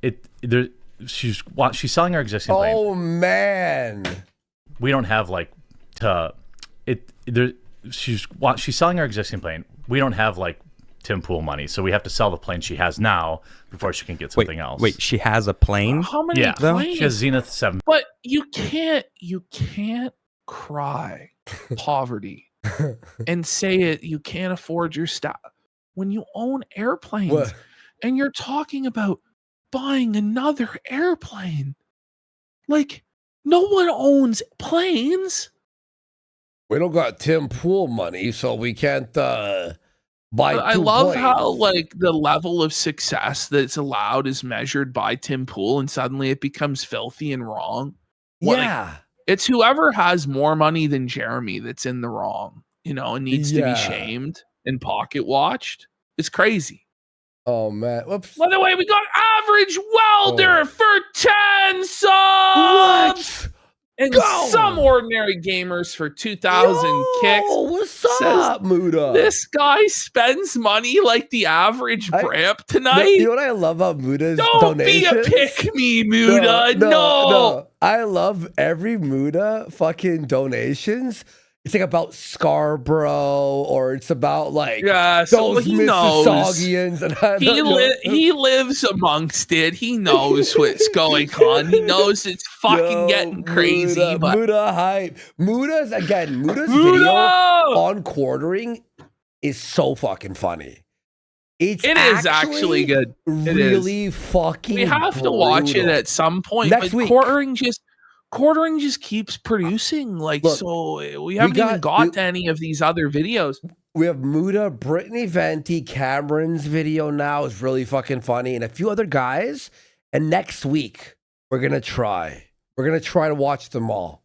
it. There, she's selling her existing plane. Oh man, we don't have like to it. There, she's selling her existing plane. We don't have like Tim Pool money, so we have to sell the plane she has now before she can get something else. Wait, she has a plane? How many planes? She has Zenith 7. But you can't cry poverty and say it, you can't afford your stuff when you own airplanes and you're talking about buying another airplane. Like, no one owns planes. We don't got Tim Pool money, so we can't buy I two love planes. how like the level of success that's allowed is measured by Tim Pool, and suddenly it becomes filthy and wrong. Yeah. It's whoever has more money than Jeremy that's in the wrong, you know, and needs to be shamed and pocket watched. It's crazy. Oh man. Whoops. By the way, we got Average Welder for 10 subs. What? And some ordinary gamers for 2,000 kicks. What's up, Muda? This guy spends money like the average Bramp tonight. You know what I love about Muda's Don't donations? be a pick me, Muda. No. I love every Muda fucking donations. It's like about Scarborough, or it's about like those Mississaugians. And he lives amongst it. He knows what's going on. He knows it's fucking getting crazy. Muda hype. Muda's video on quartering is so fucking funny. It is actually good. Really fucking. We have to watch it at some point. Next week. Quartering just keeps producing. So we haven't even got to any of these other videos. We have Muda, Brittany Venti, Cameron's video now is really fucking funny, and a few other guys. And next week we're gonna try to watch them all.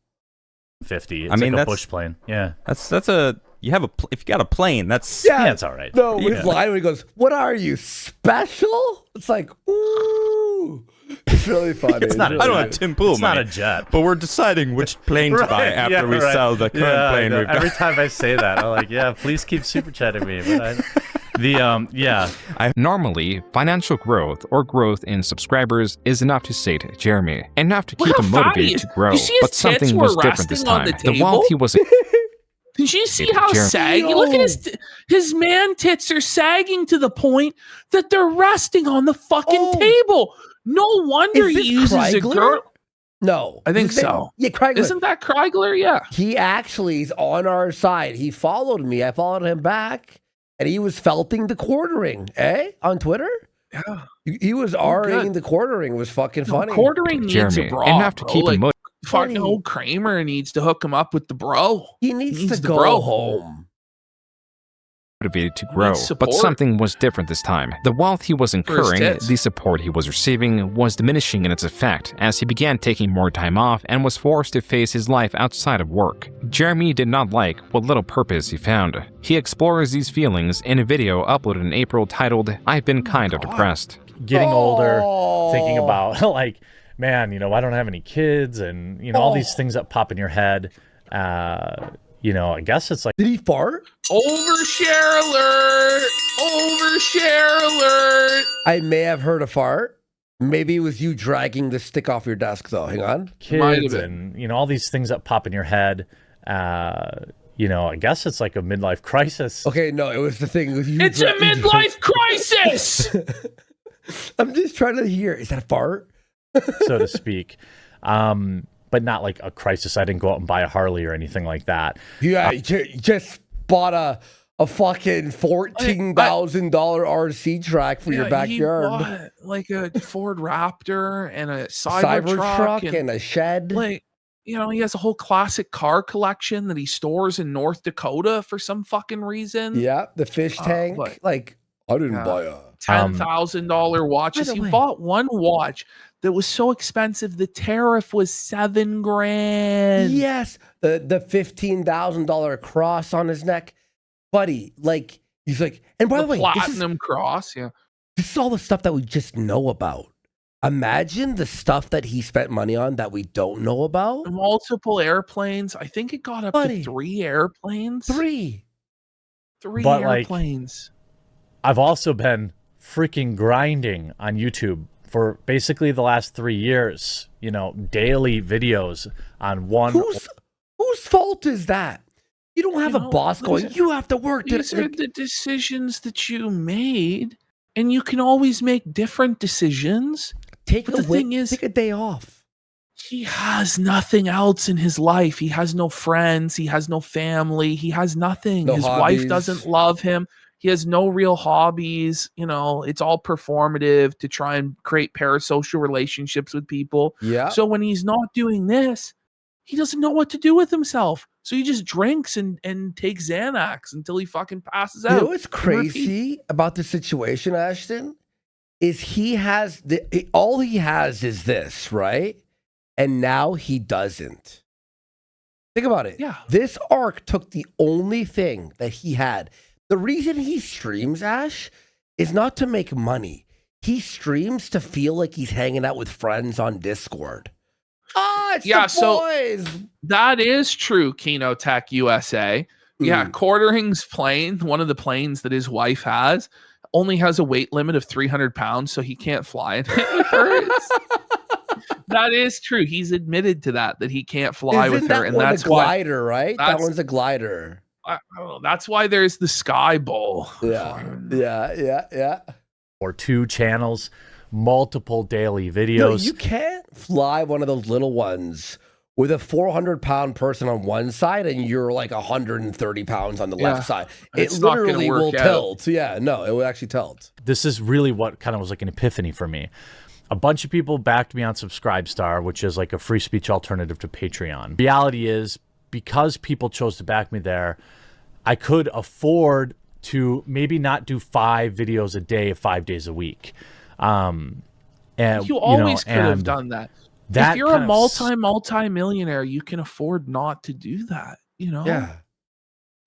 50. It's like a bush plane. Yeah, that's a. You have if you got a plane, that's it's all right. No, his line when he goes, "What are you, special?" It's like, ooh. It's really funny. It's not. I don't have Tim Pool. It's not a jet, but we're deciding which plane to buy after we sell the current plane. We've got. Every time I say that, I'm like, please keep super chatting me. But Normally, financial growth or growth in subscribers is enough to sate Jeremy, enough to keep him motivated to grow. But something was different this time. While he was. Did you see how saggy? Look at his man tits are sagging to the point that they're resting on the fucking table. No wonder he uses a girl. No, I think so. Yeah, Kreigler. Isn't that Kreigler? Yeah. He actually is on our side. He followed me. I followed him back, and he was felting the quartering, on Twitter. Yeah. He was R-ing the quartering. It was fucking funny. Quartering needs a bra, enough to keep him motivated. Fuck no, Kramer needs to hook him up with the bro. He needs to go home. Motivated to grow, but something was different this time. The wealth he was incurring, the support he was receiving, was diminishing in its effect as he began taking more time off and was forced to face his life outside of work. Jeremy did not like what little purpose he found. He explores these feelings in a video uploaded in April titled, "I've been kind of depressed." Getting older, thinking about like, man, you know, I don't have any kids, and you know, all these things that pop in your head. You know, I guess it's like... Did he fart? Overshare alert! Overshare alert! I may have heard a fart. Maybe it was you dragging the stick off your desk, though. Hang on. Kids and, you know, all these things that pop in your head. You know, I guess it's like a midlife crisis. Okay, no, it was the thing. It's a midlife crisis! I'm just trying to hear. Is that a fart? So to speak. But not like a crisis. I didn't go out and buy a Harley or anything like that. Yeah, you just bought a fucking $14,000 RC track for your backyard. He bought like a Ford Raptor and a Cybertruck and a shed. Like, you know, he has a whole classic car collection that he stores in North Dakota for some fucking reason. Yeah, the fish tank. Like, I didn't buy a $10,000 watches. He bought one watch that was so expensive, the tariff was $7,000. Yes, the $15,000 cross on his neck, buddy. Like he's like, and by the way, platinum cross. Yeah, this is all the stuff that we just know about. Imagine the stuff that he spent money on that we don't know about. Multiple airplanes. I think it got up to 3 airplanes. Three airplanes. Like, I've also been freaking grinding on YouTube for basically the last 3 years, you know, daily videos on one. Whose fault is that? You don't have a boss going, you have to work. These are the decisions that you made, and you can always make different decisions. Take a day off. He has nothing else in his life. He has no friends. He has no family. He has nothing. His wife doesn't love him. He has no real hobbies. You know, it's all performative to try and create parasocial relationships with people. Yeah. So when he's not doing this, he doesn't know what to do with himself. So he just drinks and takes Xanax until he fucking passes out. You know what's crazy about the situation, Ashton? Is he has all he has is this, right? And now he doesn't. Think about it. Yeah. This arc took the only thing that he had. The reason he streams, Ash, is not to make money. He streams to feel like he's hanging out with friends on Discord. It's the boys. So that is true, Kino Tech USA. Yeah, Quartering's plane, one of the planes that his wife has, only has a weight limit of 300 pounds, so he can't fly in it with her. That is true. He's admitted to that he can't fly with her. And that's a glider, right? That one's a glider. That's why there's the Sky Bowl. Yeah. Or 2 channels, multiple daily videos. No, you can't fly one of those little ones with a 400-pound person on one side and you're like 130 pounds on the left side. It literally will tilt. Yeah, no, it will actually tilt. This is really what kind of was like an epiphany for me. A bunch of people backed me on Subscribestar, which is like a free speech alternative to Patreon. Reality is, because people chose to back me there, I could afford to maybe not do 5 videos a day, 5 days a week. And you always could have done that. If you're a multi-millionaire, you can afford not to do that, you know? Yeah.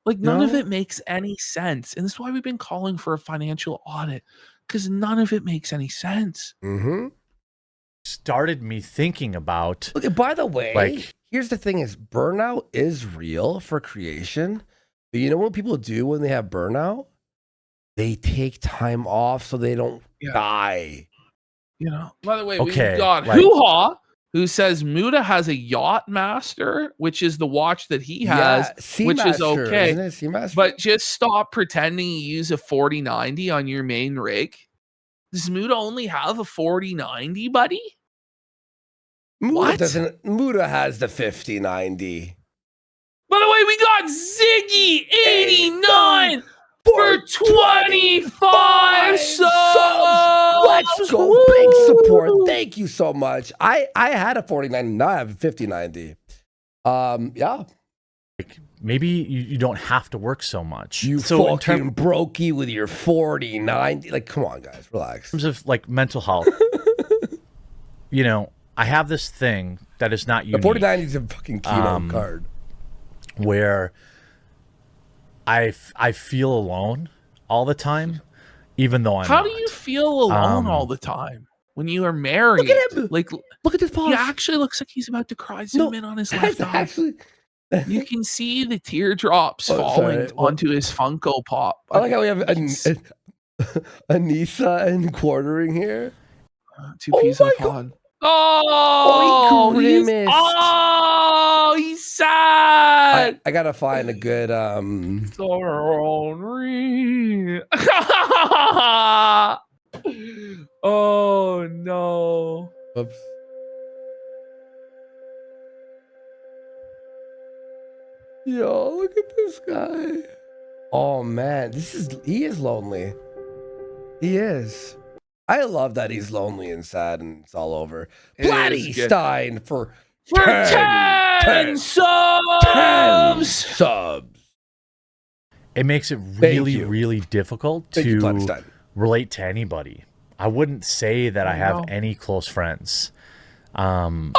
Like none of it makes any sense. And that's why we've been calling for a financial audit, because none of it makes any sense. Mm-hmm. Started me thinking about... Okay, by the way, here's the thing is burnout is real for creation. But you know what people do when they have burnout? They take time off so they don't die. You know, by the way, we've got Hoo-Ha, who says Muda has a Yacht Master, which is the watch that he has, which is okay. Isn't it Seamaster? But just stop pretending you use a 4090 on your main rig. Does Muda only have a 4090, buddy? Muda has the 5090. By the way, we got Ziggy89 for 25 subs. Let's go. Big support. Thank you so much. I had a 4090. Now I have a 5090. Yeah. Maybe you don't have to work so much. You fucking brokey with your 4090. Like, come on, guys. Relax. In terms of like mental health, you know, I have this thing that is not unique. The 4090 is a fucking Kino card. Where I feel alone all the time, even though I'm How not. do you feel alone all the time when you are married? Look at him. Like, look at this pause. He actually looks like he's about to cry. Zoom in on his left eye. Actually, you can see the teardrops falling onto his Funko Pop. I like how we have Anissa and quartering here. Two peas in a pod. Oh, he's sad. I gotta find a good Oh no. Oops. Yo, look at this guy. Oh man, he is lonely. He is. I love that he's lonely and sad and it's all over. Bloody Stein for 10 subs. subs. It makes it really, really difficult to relate to anybody. I wouldn't say that I have any close friends. Like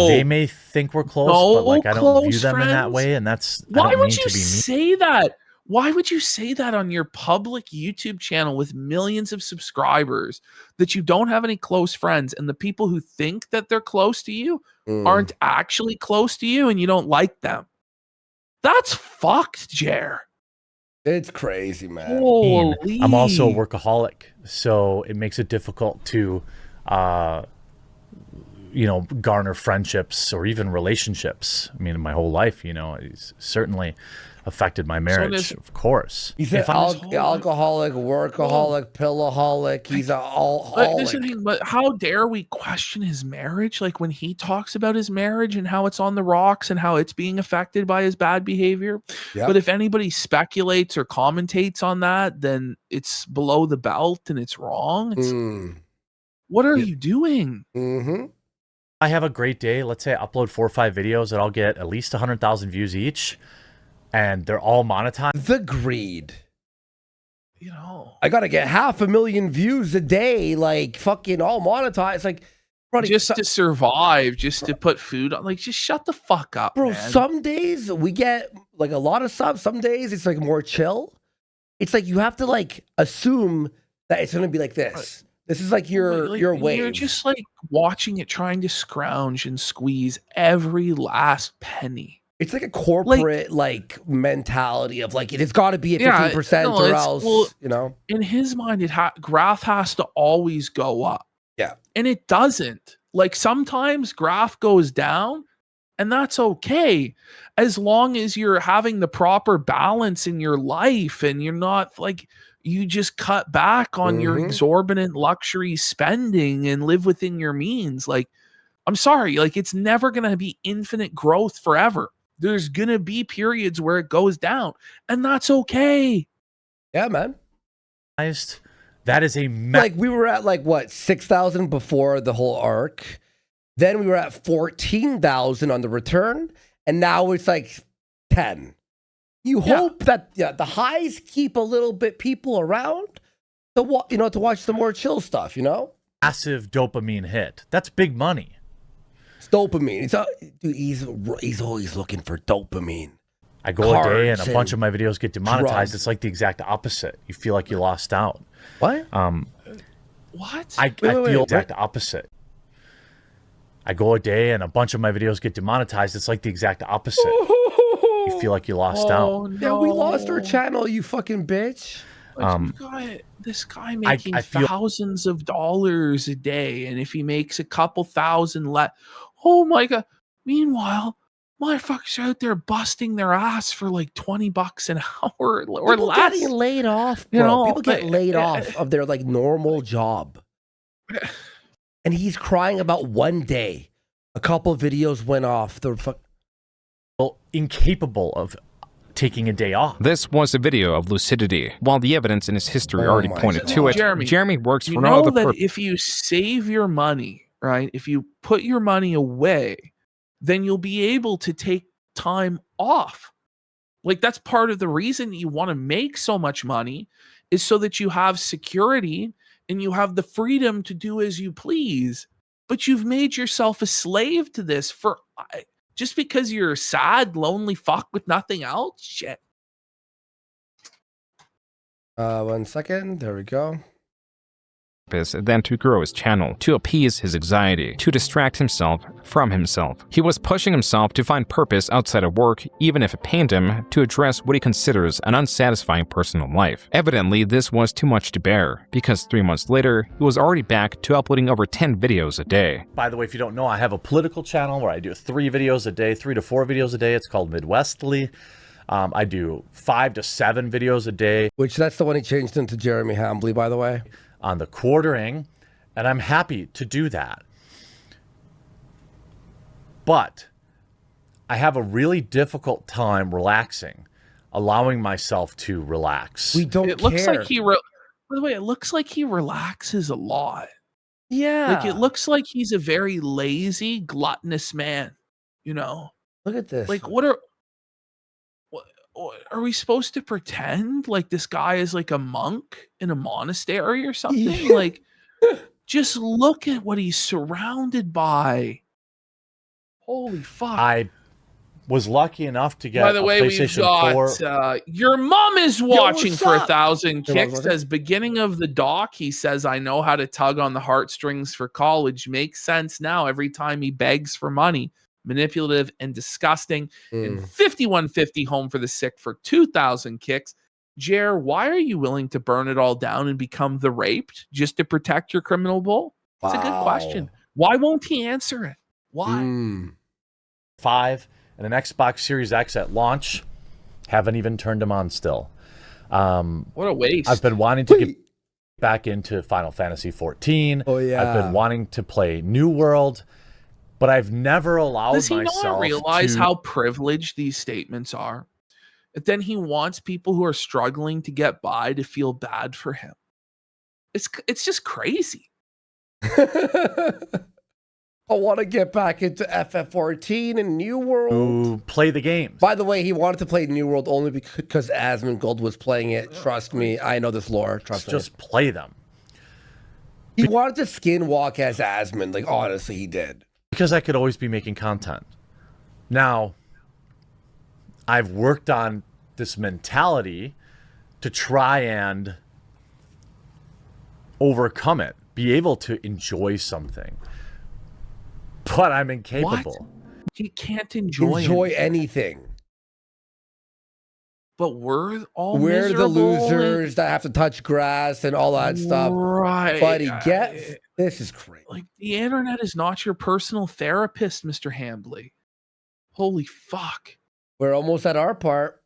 they may think we're close, but like I don't view them in that way, and that's why would you say that? Why would you say that on your public YouTube channel with millions of subscribers that you don't have any close friends, and the people who think that they're close to you aren't actually close to you and you don't like them? That's fucked, Jer. It's crazy, man. Holy. I'm also a workaholic, so it makes it difficult to you know, garner friendships or even relationships. I mean, in my whole life, you know, it's certainly affected my marriage, of course. He's an alcoholic, workaholic, pillaholic. He's an all-holic. But how dare we question his marriage? Like when he talks about his marriage and how it's on the rocks and how it's being affected by his bad behavior. Yep. But if anybody speculates or commentates on that, then it's below the belt and it's wrong. What are you doing? I have a great day. Let's say I upload 4 or 5 videos that I'll get at least 100,000 views each, and they're all monetized. The greed. You know, I gotta get 500,000 views a day, like fucking all monetized. Like, just to survive, just to put food on. Like, just shut the fuck up, bro. man. Some days we get like a lot of subs. Some days it's like more chill. It's like you have to like assume that it's gonna be like this. This is like your wave. You're just like watching it, trying to scrounge and squeeze every last penny. It's like a corporate like mentality of like it has got to be at 50% or else, you know. In his mind, graph has to always go up. Yeah, and it doesn't. Like sometimes graph goes down, and that's okay as long as you're having the proper balance in your life and you're not like. You just cut back on your exorbitant luxury spending and live within your means. Like, I'm sorry, like it's never going to be infinite growth forever. There's going to be periods where it goes down, and that's okay. Yeah, man. That is a like we were at like what 6,000 before the whole arc. Then we were at 14,000 on the return, and now it's like 10. You hope that the highs keep a little bit people around to watch the more chill stuff, you know? Massive dopamine hit. That's big money. It's dopamine. Dude, he's always looking for dopamine. I go a day and a bunch of my videos get demonetized. Drugs. It's like the exact opposite. You feel like you lost out. What? What? I feel the exact opposite. I go a day and a bunch of my videos get demonetized. It's like the exact opposite. You feel like you lost out. No. Yeah, we lost our channel, you fucking bitch. This guy making thousands of dollars a day, and if he makes a couple thousand oh my god. Meanwhile, motherfuckers are out there busting their ass for like $20 an hour or People less. Getting laid off, bro. You know, people get laid off of their like normal job. And he's crying about one day. A couple videos went off. Incapable of taking a day off. This was a video of lucidity. While the evidence in his history already pointed to it, Jeremy works for no other purpose. If you save your money, right? If you put your money away, then you'll be able to take time off. Like, that's part of the reason you want to make so much money, is so that you have security and you have the freedom to do as you please. But you've made yourself a slave to this for just because you're a sad, lonely fuck with nothing else. Shit. 1 second. There we go. Than to grow his channel, to appease his anxiety, to distract himself from himself. He was pushing himself to find purpose outside of work, even if it pained him to address what he considers an unsatisfying personal life. Evidently, this was too much to bear, because 3 months later, he was already back to uploading over 10 videos a day. By the way, if you don't know, I have a political channel where I do 3 videos a day, 3 to 4 videos a day. It's called Midwestly. I do 5 to 7 videos a day. Which, that's the one he changed into Jeremy Hambley, by the way. On the quartering, and I'm happy to do that. But I have a really difficult time relaxing, allowing myself to relax. We don't It looks like he, by the way, it looks like he relaxes a lot. Yeah. Like, it looks like he's a very lazy, gluttonous man, you know? Look at this. Like, are we supposed to pretend like this guy is like a monk in a monastery or something? Like, just look at what he's surrounded by. Holy fuck. I was lucky enough to get By the way, we've PlayStation got 4. your mom is watching what's for up? 1,000 Your kicks. mom's Says beginning of the doc, he says, I know how to tug on the heartstrings for college. Makes sense now every time he begs for money. Manipulative and disgusting. And 5150 home for the sick for 2,000 kicks. Jer, why are you willing to burn it all down and become the raped just to protect your criminal bull? It's a good question. Why won't he answer it? Why? 5 and an Xbox Series X at launch. Haven't even turned them on still. What a waste. I've been wanting to get back into Final Fantasy 14. Oh, yeah. I've been wanting to play New World. But I've never allowed Does he myself not realize to... how privileged these statements are? But then he wants people who are struggling to get by to feel bad for him. It's just crazy. I want to get back into FF14 and New World. To play the game. By the way, he wanted to play New World only because Asmongold was playing it. Trust me, I know this lore. Trust me. Just play them. He wanted to skinwalk as Asmon. Like, honestly, he did. Because I could always be making content. Now, I've worked on this mentality to try and overcome it, be able to enjoy something. But I'm incapable. What? He can't enjoy anything. But we're all We're the miserable losers that have to touch grass and all that stuff. Right. Buddy, this is crazy. Like, the internet is not your personal therapist, Mr. Hambley. Holy fuck. We're almost at our part.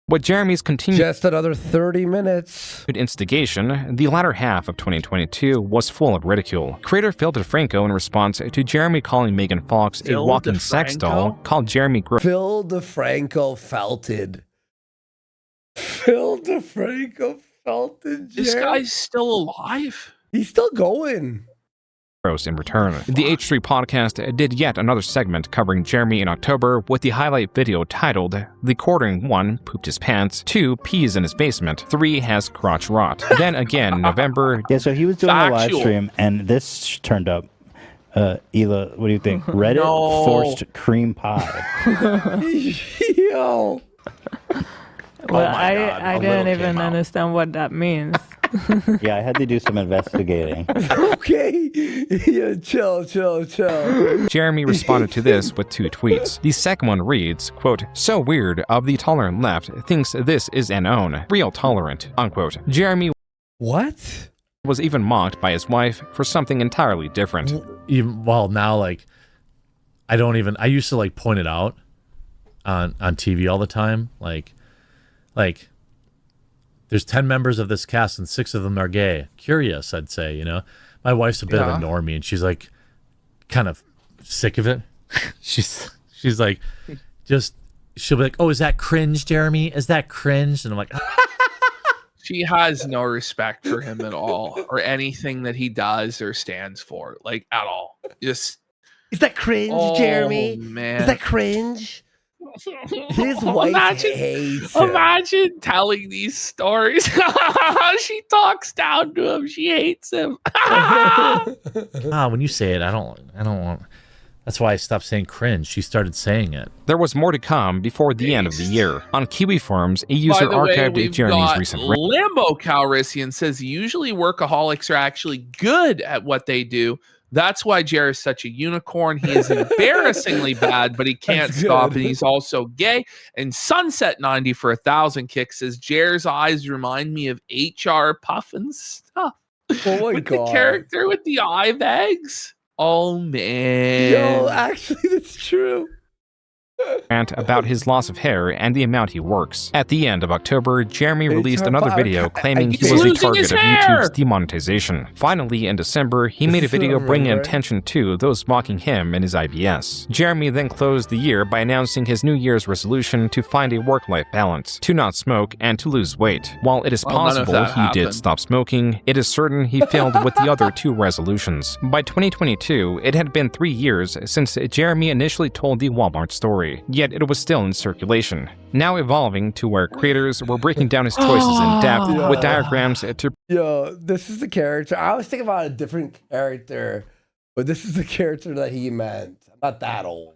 With Jeremy's continued Just another 30 minutes. instigation, the latter half of 2022 was full of ridicule. Creator Phil DeFranco, in response to Jeremy calling Megan Fox a Phil walking sex doll, called Jeremy Phil DeFranco felted. Phil DeFranco felted. This guy's still alive? He's still going. in return. The H3 podcast did yet another segment covering Jeremy in October with the highlight video titled The Quartering 1 Pooped His Pants, 2 Pees in His Basement, 3 Has Crotch Rot. Then again, November. Yeah, so he was doing a live stream and this turned up. Ela, what do you think? Reddit forced cream pie. Yo. Well, I didn't even understand what that means. Yeah, I had to do some investigating. Okay. Yeah, chill. Jeremy responded to this with 2 tweets. The second one reads, quote, "So weird of the tolerant left thinks this is an own. Real tolerant," unquote. Jeremy was even mocked by his wife for something entirely different. Well, now, like, I used to, like, point it out on TV all the time. Like, there's 10 members of this cast and 6 of them are gay. Curious, I'd say, you know? My wife's a bit of a normie and she's, like, kind of sick of it. she's like, just she'll be like, "Oh, is that cringe, Jeremy? Is that cringe?" And I'm like, she has no respect for him at all, or anything that he does or stands for, like at all. Just is that cringe, Jeremy? Man, is that cringe? His wife hates him. Imagine telling these stories. She talks down to him. She hates him. when you say it, I don't want. That's why I stopped saying cringe. She started saying it. There was more to come before the end of the year. On Kiwi forums, a user archived Jeremy's recent rant. Lambo Calrissian says usually workaholics are actually good at what they do. That's why Jer is such a unicorn. He is embarrassingly bad, but he can't stop. And he's also gay. And Sunset 90 for 1,000 kicks says Jer's eyes remind me of HR Puff and stuff. Oh my with God. The character with the eye bags. Oh man. Yo, actually, that's true. Rant about his loss of hair and the amount he works. At the end of October, Jeremy released another video claiming he was the target of YouTube's demonetization. Finally, in December, he made a video bringing attention to those mocking him and his IBS. Jeremy then closed the year by announcing his New Year's resolution to find a work-life balance, to not smoke, and to lose weight. While it is possible he did stop smoking, it is certain he failed with the other two resolutions. By 2022, it had been 3 years since Jeremy initially told the Walmart story. Yet it was still in circulation, now evolving to where creators were breaking down his choices in depth with diagrams to... Yo, this is the character. I was thinking about a different character, but this is the character that he meant. I'm not that old.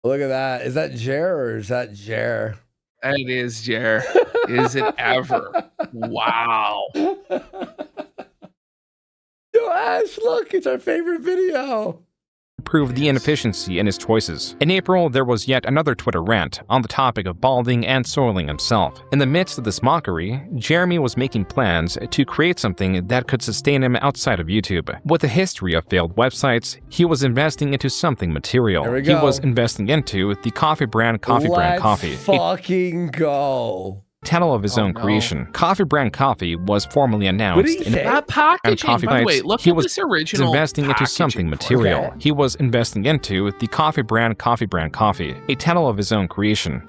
Look at that. Is that Jer or is that Jer? It is Jer. Is it ever? Wow. Yo, Ash, look, it's our favorite video. Prove the inefficiency in his choices. In April, there was yet another Twitter rant on the topic of balding and soiling himself. In the midst of this mockery, Jeremy was making plans to create something that could sustain him outside of YouTube. With a history of failed websites, he was investing into something material. He was investing into the coffee brand Coffee Brand Coffee. Fucking go. Channel of his own creation. Coffee Brand Coffee was formally announced in that packaging. Coffee By the way, look at this original. Investing into something material. Okay. He was investing into the Coffee Brand Coffee, a channel of his own creation.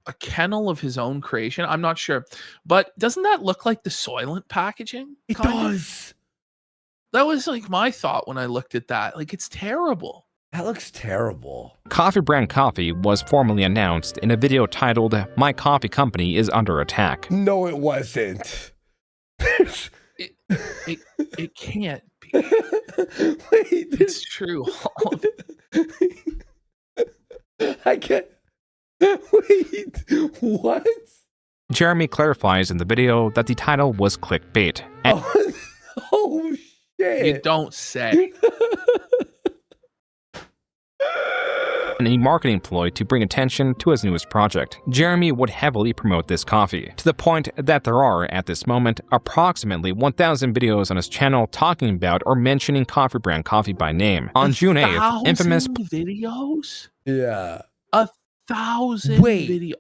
A kennel of his own creation. I'm not sure, but doesn't that look like the Soylent packaging? It does. That was like my thought when I looked at that. Like, it's terrible. That looks terrible. Coffee Brand Coffee was formally announced in a video titled "My Coffee Company is Under Attack." No, it wasn't. It can't be. Wait, it's true. I can't. Wait, what? Jeremy clarifies in the video that the title was clickbait. Oh shit. You don't say. And a marketing ploy to bring attention to his newest project. Jeremy would heavily promote this coffee, to the point that there are, at this moment, approximately 1,000 videos on his channel talking about or mentioning Coffee Brand Coffee by name. On June 8th, infamous videos? Yeah. 1,000 videos.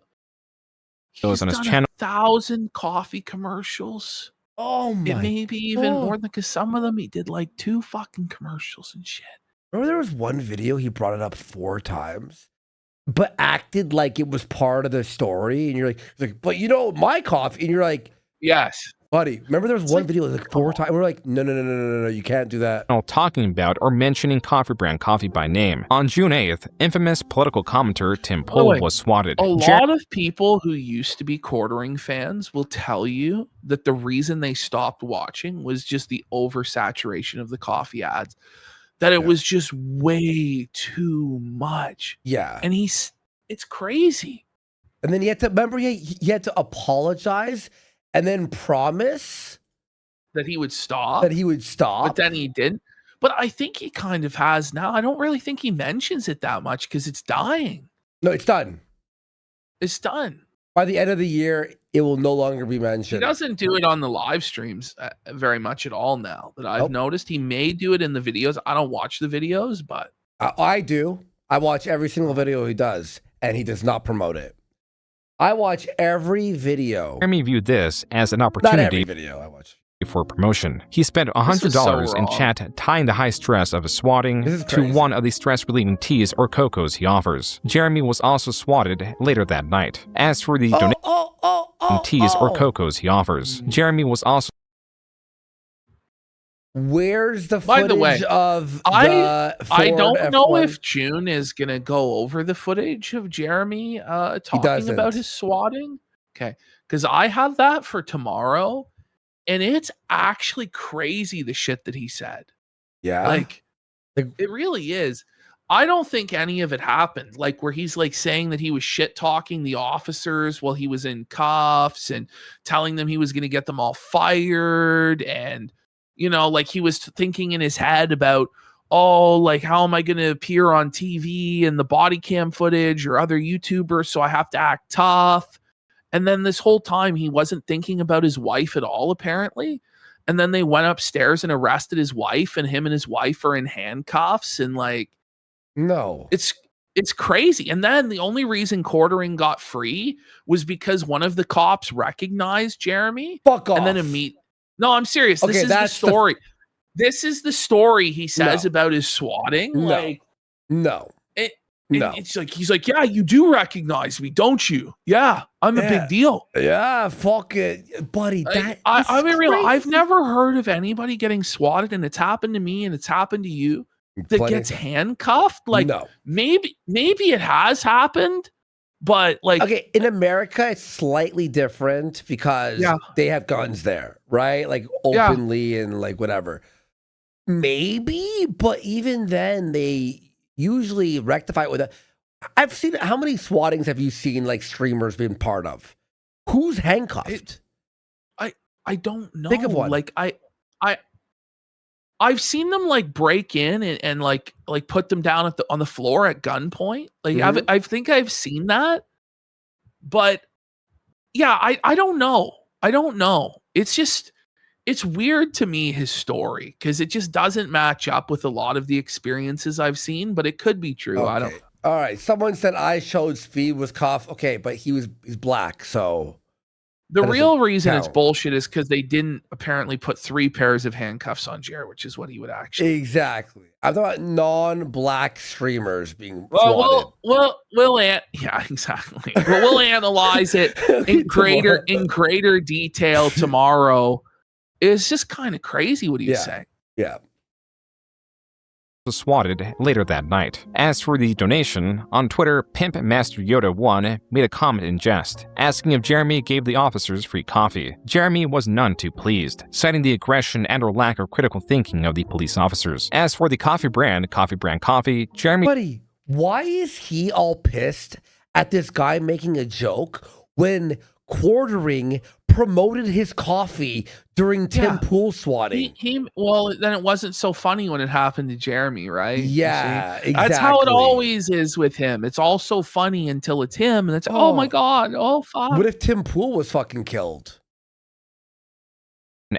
He's on his done channel. 1,000 coffee commercials. Oh my It may be even more than, because some of them he did like 2 fucking commercials and shit. Remember there was one video he brought it up 4 times, but acted like it was part of the story. And you're like, but you know, my coffee. And you're like, yes, buddy. Remember there was one video like 4 times. We're like, no, you can't do that. Talking about or mentioning Coffee Brand Coffee by name. On June 8th, infamous political commentator Tim Poll was swatted. A lot of people who used to be quartering fans will tell you that the reason they stopped watching was just the oversaturation of the coffee ads. That it was just way too much. Yeah. And it's crazy. And then he had to, remember, he had to apologize and then promise that he would stop. But then he didn't. But I think he kind of has now. I don't really think he mentions it that much because it's dying. No, it's done. It's done. By the end of the year, it will no longer be He mentioned. doesn't do it on the live streams very much at all now that I've noticed. He may do it in the videos. I don't watch the videos, but I do. I watch every single video he does, and he does not promote it. I watch every video. Jeremy viewed this as an opportunity. Not every video I watch. for promotion. He spent $100 so in wrong. chat tying the high stress of his swatting to one of the stress-relieving teas or cocos he offers. Jeremy was also swatted later that night. As for the teas or cocos he offers, Jeremy was also... Where's the By footage the way, of I the don't Ford know F1? if Joon is gonna go over the footage of Jeremy talking doesn't. about his swatting. Okay, because I have that for tomorrow, and it's actually crazy the shit that he said. Yeah, Like it really is. I don't think any of it happened. Like where he's like saying that he was shit talking the officers while he was in cuffs and telling them he was gonna get them all fired, and you know, like he was thinking in his head about, oh, like how am I going to appear on TV and the body cam footage or other YouTubers, so I have to act tough. And then this whole time he wasn't thinking about his wife at all, apparently. And then they went upstairs and arrested his wife, and him and his wife are in handcuffs, and like, no, it's crazy. And then the only reason Quartering got free was because one of the cops recognized Jeremy. Fuck off. And then no, I'm serious. Okay, this is the story. This is the story he says about his swatting. No. Like, no. It's like he's like, yeah, you do recognize me, don't you? Yeah, I'm a big deal. Yeah, fuck it, buddy. I mean, real. I've never heard of anybody getting swatted, and it's happened to me, and it's happened to you. That gets handcuffed. Like, maybe it has happened. But like, okay, in America, it's slightly different because they have guns there, right? Like openly and like whatever. Maybe, but even then, they usually rectify it with a. I've seen how many swattings have you seen like streamers been part of? Who's handcuffed? I don't know. Think of one. Like I've seen them like break in and like put them down on the floor at gunpoint. Like I think I've seen that, but yeah, I don't know. I don't know. It's weird to me, his story, because it just doesn't match up with a lot of the experiences I've seen, but it could be true. Okay. I don't. All right. Someone said I showed Speed was cuffed. Okay, but he's black, so. The real reason it's bullshit is because they didn't apparently put 3 pairs of handcuffs on Jared, which is what he would actually. Exactly. I'm talking about non-black streamers being swatted. Yeah, exactly. Well, we'll analyze it in greater detail tomorrow. It's just kind of crazy what he's saying. Yeah. Swatted later that night. As for the donation, on Twitter, Pimp Master Yoda 1 made a comment in jest, asking if Jeremy gave the officers free coffee. Jeremy was none too pleased, citing the aggression and or lack of critical thinking of the police officers. As for the coffee brand Coffee, Jeremy... Buddy, why is he all pissed at this guy making a joke when Quartering promoted his coffee during Tim Pool swatting? Well, then it wasn't so funny when it happened to Jeremy, right? Yeah, exactly. That's how it always is with him. It's all so funny until it's him, and it's oh my god, oh fuck. What if Tim Pool was fucking killed?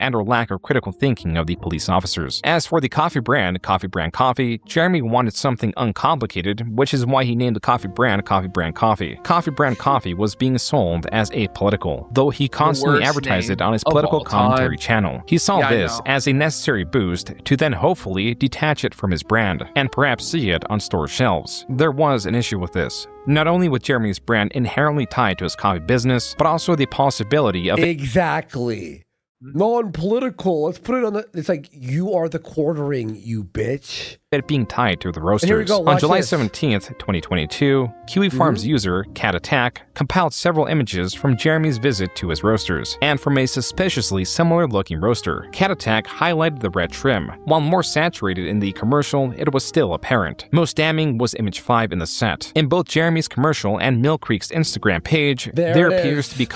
And or lack of critical thinking of the police officers. As for the coffee brand Coffee, Jeremy wanted something uncomplicated, which is why he named the coffee brand Coffee. Coffee brand coffee was being sold as apolitical, though he constantly advertised it on his political commentary channel. He saw this as a necessary boost to then hopefully detach it from his brand, and perhaps see it on store shelves. There was an issue with this. Not only with Jeremy's brand inherently tied to his coffee business, but also the possibility of exactly. Non-political. Let's put it on the. It's like you are the Quartering, you bitch. It being tied to the roasters. Here we go, on July this. 17th, 2022, Kiwi Farms user Cat Attack compiled several images from Jeremy's visit to his roasters and from a suspiciously similar-looking roaster. Cat Attack highlighted the red trim. While more saturated in the commercial, it was still apparent. Most damning was image 5 in the set. In both Jeremy's commercial and Mill Creek's Instagram page, there appears to be.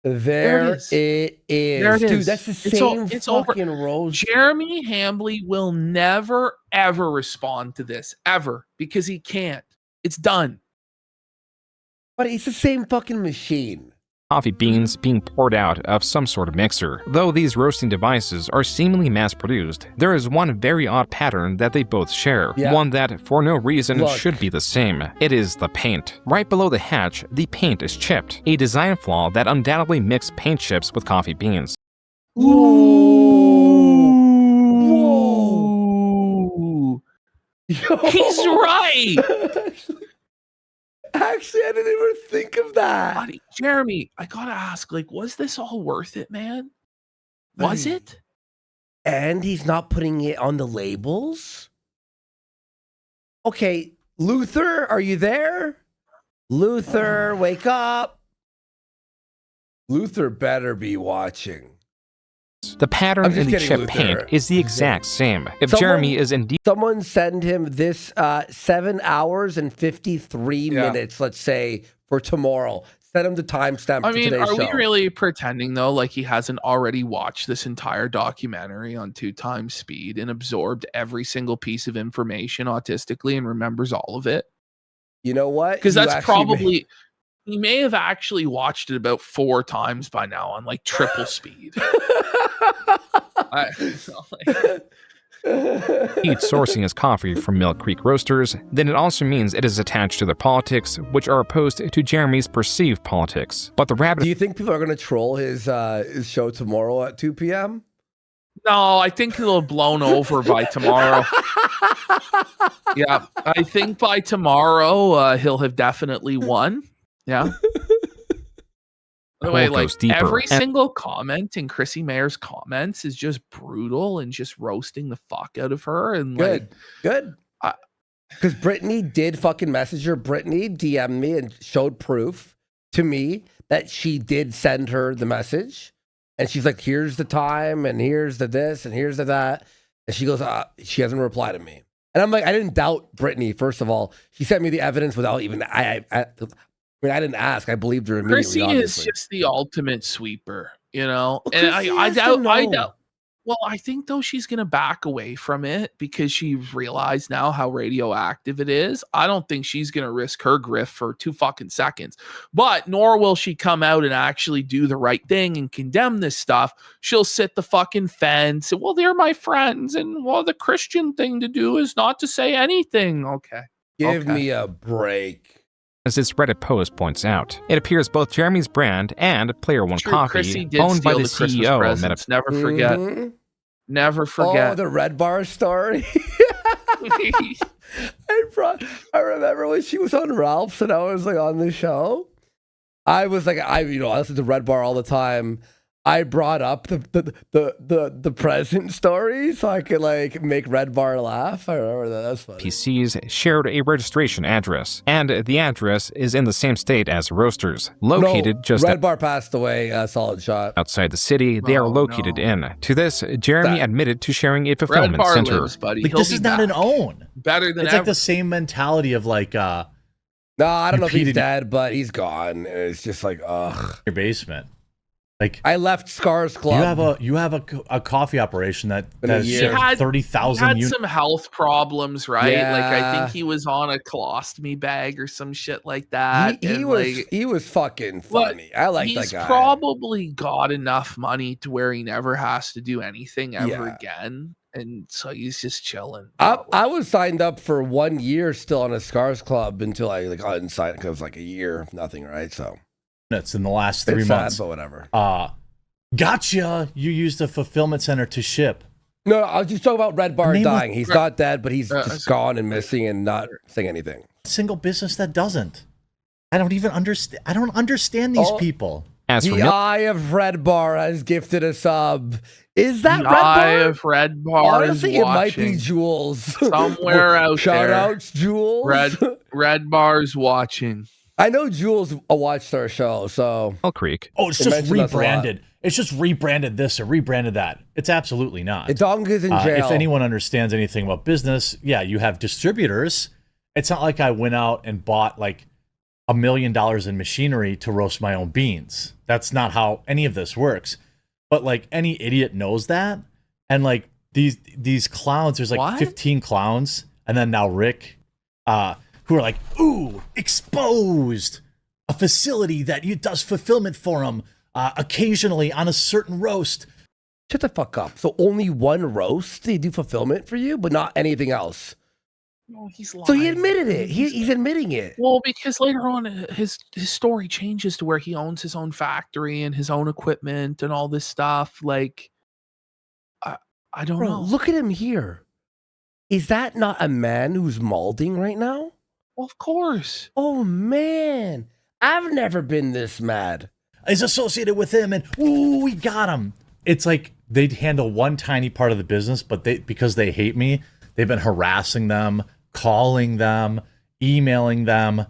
There it is. Dude, that's the same fucking rose. Jeremy Hambly will never, ever respond to this. Ever. Because he can't. It's done. But it's the same fucking machine. Coffee beans being poured out of some sort of mixer. Though these roasting devices are seemingly mass-produced, there is one very odd pattern that they both share. One that, for no reason, should be the same. It is the paint. Right below the hatch, the paint is chipped, a design flaw that undoubtedly mixed paint chips with coffee beans. Whoa. Yo. He's right. Actually, I didn't even think of that. Buddy, Jeremy, I gotta ask, like, was this all worth it, man? Was it? And he's not putting it on the labels? Okay, Luther, are you there? Luther, wake up. Luther better be watching. The pattern in the chip paint is the exact same. If Jeremy is indeed... Someone send him this 7 hours and 53 minutes, let's say, for tomorrow. Send him the timestamp for today's show. Are we really pretending, though, like he hasn't already watched this entire documentary on 2x speed and absorbed every single piece of information autistically and remembers all of it? You know what? Because that's probably... He may have actually watched it about 4 times by now on like triple speed. He's sourcing his coffee from Mill Creek Roasters, then it also means it is attached to their politics, which are opposed to Jeremy's perceived politics. But the rabbit... Do you think people are going to troll his show tomorrow at 2 p.m.? No, I think it'll have blown over by tomorrow. Yeah, I think by tomorrow he'll have definitely won. Yeah. By the way, like every single comment in Chrissy Mayer's comments is just brutal and just roasting the fuck out of her. And good. Because Brittany did fucking message her. Brittany DM'd me and showed proof to me that she did send her the message. And she's like, here's the time, and here's the this, and here's the that. And she goes, she hasn't replied to me. And I'm like, I didn't doubt Brittany, first of all. She sent me the evidence without even, I didn't ask. I believed her immediately. Chrissy is just the ultimate sweeper, you know? And I doubt. Well, I think, though, she's going to back away from it because she's realized now how radioactive it is. I don't think she's going to risk her grift for 2 fucking seconds. But nor will she come out and actually do the right thing and condemn this stuff. She'll sit the fucking fence. Well, they're my friends. And, well, the Christian thing to do is not to say anything. Okay. Give me a break. As this Reddit post points out, it appears both Jeremy's brand and Player One Coffee, owned by the CEO of Meta. Never forget. Mm-hmm. Never forget. Oh, the Red Bar story. I remember when she was on Ralph's and I was like on the show. I was like, I listen to Red Bar all the time. I brought up the present story so I could like make Red Bar laugh. I remember that. That's funny. PCs shared a registration address, and the address is in the same state as Roasters, located Red Bar passed away. Solid shot. Outside the city, they are located in. To this, Jeremy admitted to sharing a fulfillment center. Lives, buddy. Like, this is not an own. Better than it's ever. Like the same mentality of like. No, I don't know if he's dead, but he's gone. It's just like, ugh. Your basement. Like I left Scars Club. You have a coffee operation that has 30,000 units. Had some health problems, right? Yeah. Like I think he was on a colostomy bag or some shit like that. He was fucking funny. I like that guy. He's probably got enough money to where he never has to do anything ever again. And so he's just chilling. I was signed up for 1 year still on a Scars Club until I like unsigned because it was like a year of nothing, right? So in the last 3 months. But whatever. Gotcha. You used a fulfillment center to ship. No, I was just talking about Red Bar dying. He's not dead, but he's just gone and missing and not saying anything. Single business that doesn't. I don't even understand. I don't understand these people. The Eye of Red Bar has gifted a sub. Is that Red Bar? Eye of Red Bar. Honestly, it might be Jules. Somewhere out Shout there. Outs, Jules. Red Bar's watching. I know Jules watched our show, so Elk Creek. Oh, it's just rebranded. It's just rebranded this or rebranded that. It's absolutely not. The dog is in jail. If anyone understands anything about business, you have distributors. It's not like I went out and bought like $1 million in machinery to roast my own beans. That's not how any of this works. But like any idiot knows that. And like these clowns, there's like 15 clowns, and then now Rick, who are like, ooh, exposed a facility that does fulfillment for him occasionally on a certain roast. Shut the fuck up. So only one roast they do fulfillment for you, but not anything else. No, he's lying. So he admitted it. He's admitting it. Well, because later on, his story changes to where he owns his own factory and his own equipment and all this stuff. Like, I don't know. Look at him here. Is that not a man who's malding right now? Well, of course. Oh, man. I've never been this mad. Is associated with him, and ooh, we got him. It's like they handle one tiny part of the business, but because they hate me, they've been harassing them, calling them, emailing them,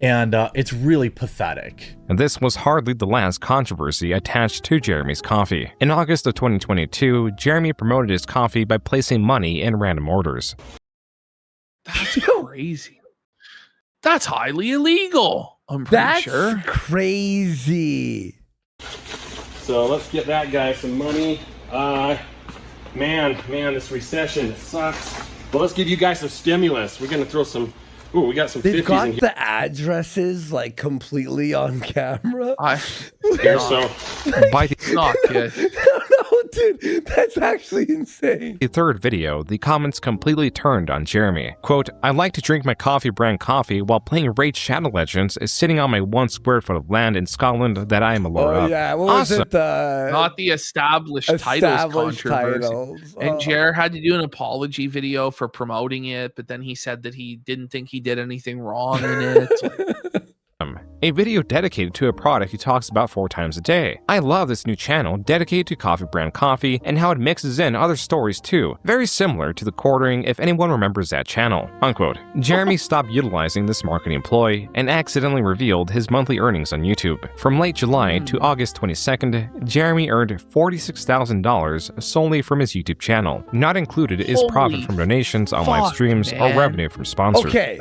and it's really pathetic. And this was hardly the last controversy attached to Jeremy's coffee. In August of 2022, Jeremy promoted his coffee by placing money in random orders. That's crazy. That's highly illegal. I'm pretty sure. That's crazy. So let's get that guy some money. Man, this recession sucks. Well, let's give you guys some stimulus. We're gonna throw some. Ooh, we got some 50s They've got in here. the addresses like completely on camera. Here, so By the not good. No, dude, that's actually insane. third video, the comments completely turned on Jeremy. Quote, I like to drink my coffee brand coffee while playing Raid Shadow Legends is sitting on my 1 square foot of land in Scotland that I am a lord of. Yeah, what was Awesome. it? Not the established titles controversy. And Jer had to do an apology video for promoting it, but then he said that he didn't think he did anything wrong in it. A video dedicated to a product he talks about 4 times a day. I love this new channel dedicated to coffee brand coffee and how it mixes in other stories too. Very similar to the quartering if anyone remembers that channel. Unquote. Jeremy stopped utilizing this marketing ploy and accidentally revealed his monthly earnings on YouTube. From late July to August 22nd, Jeremy earned $46,000 solely from his YouTube channel. Not included is profit from donations on live streams or revenue from sponsors. Okay.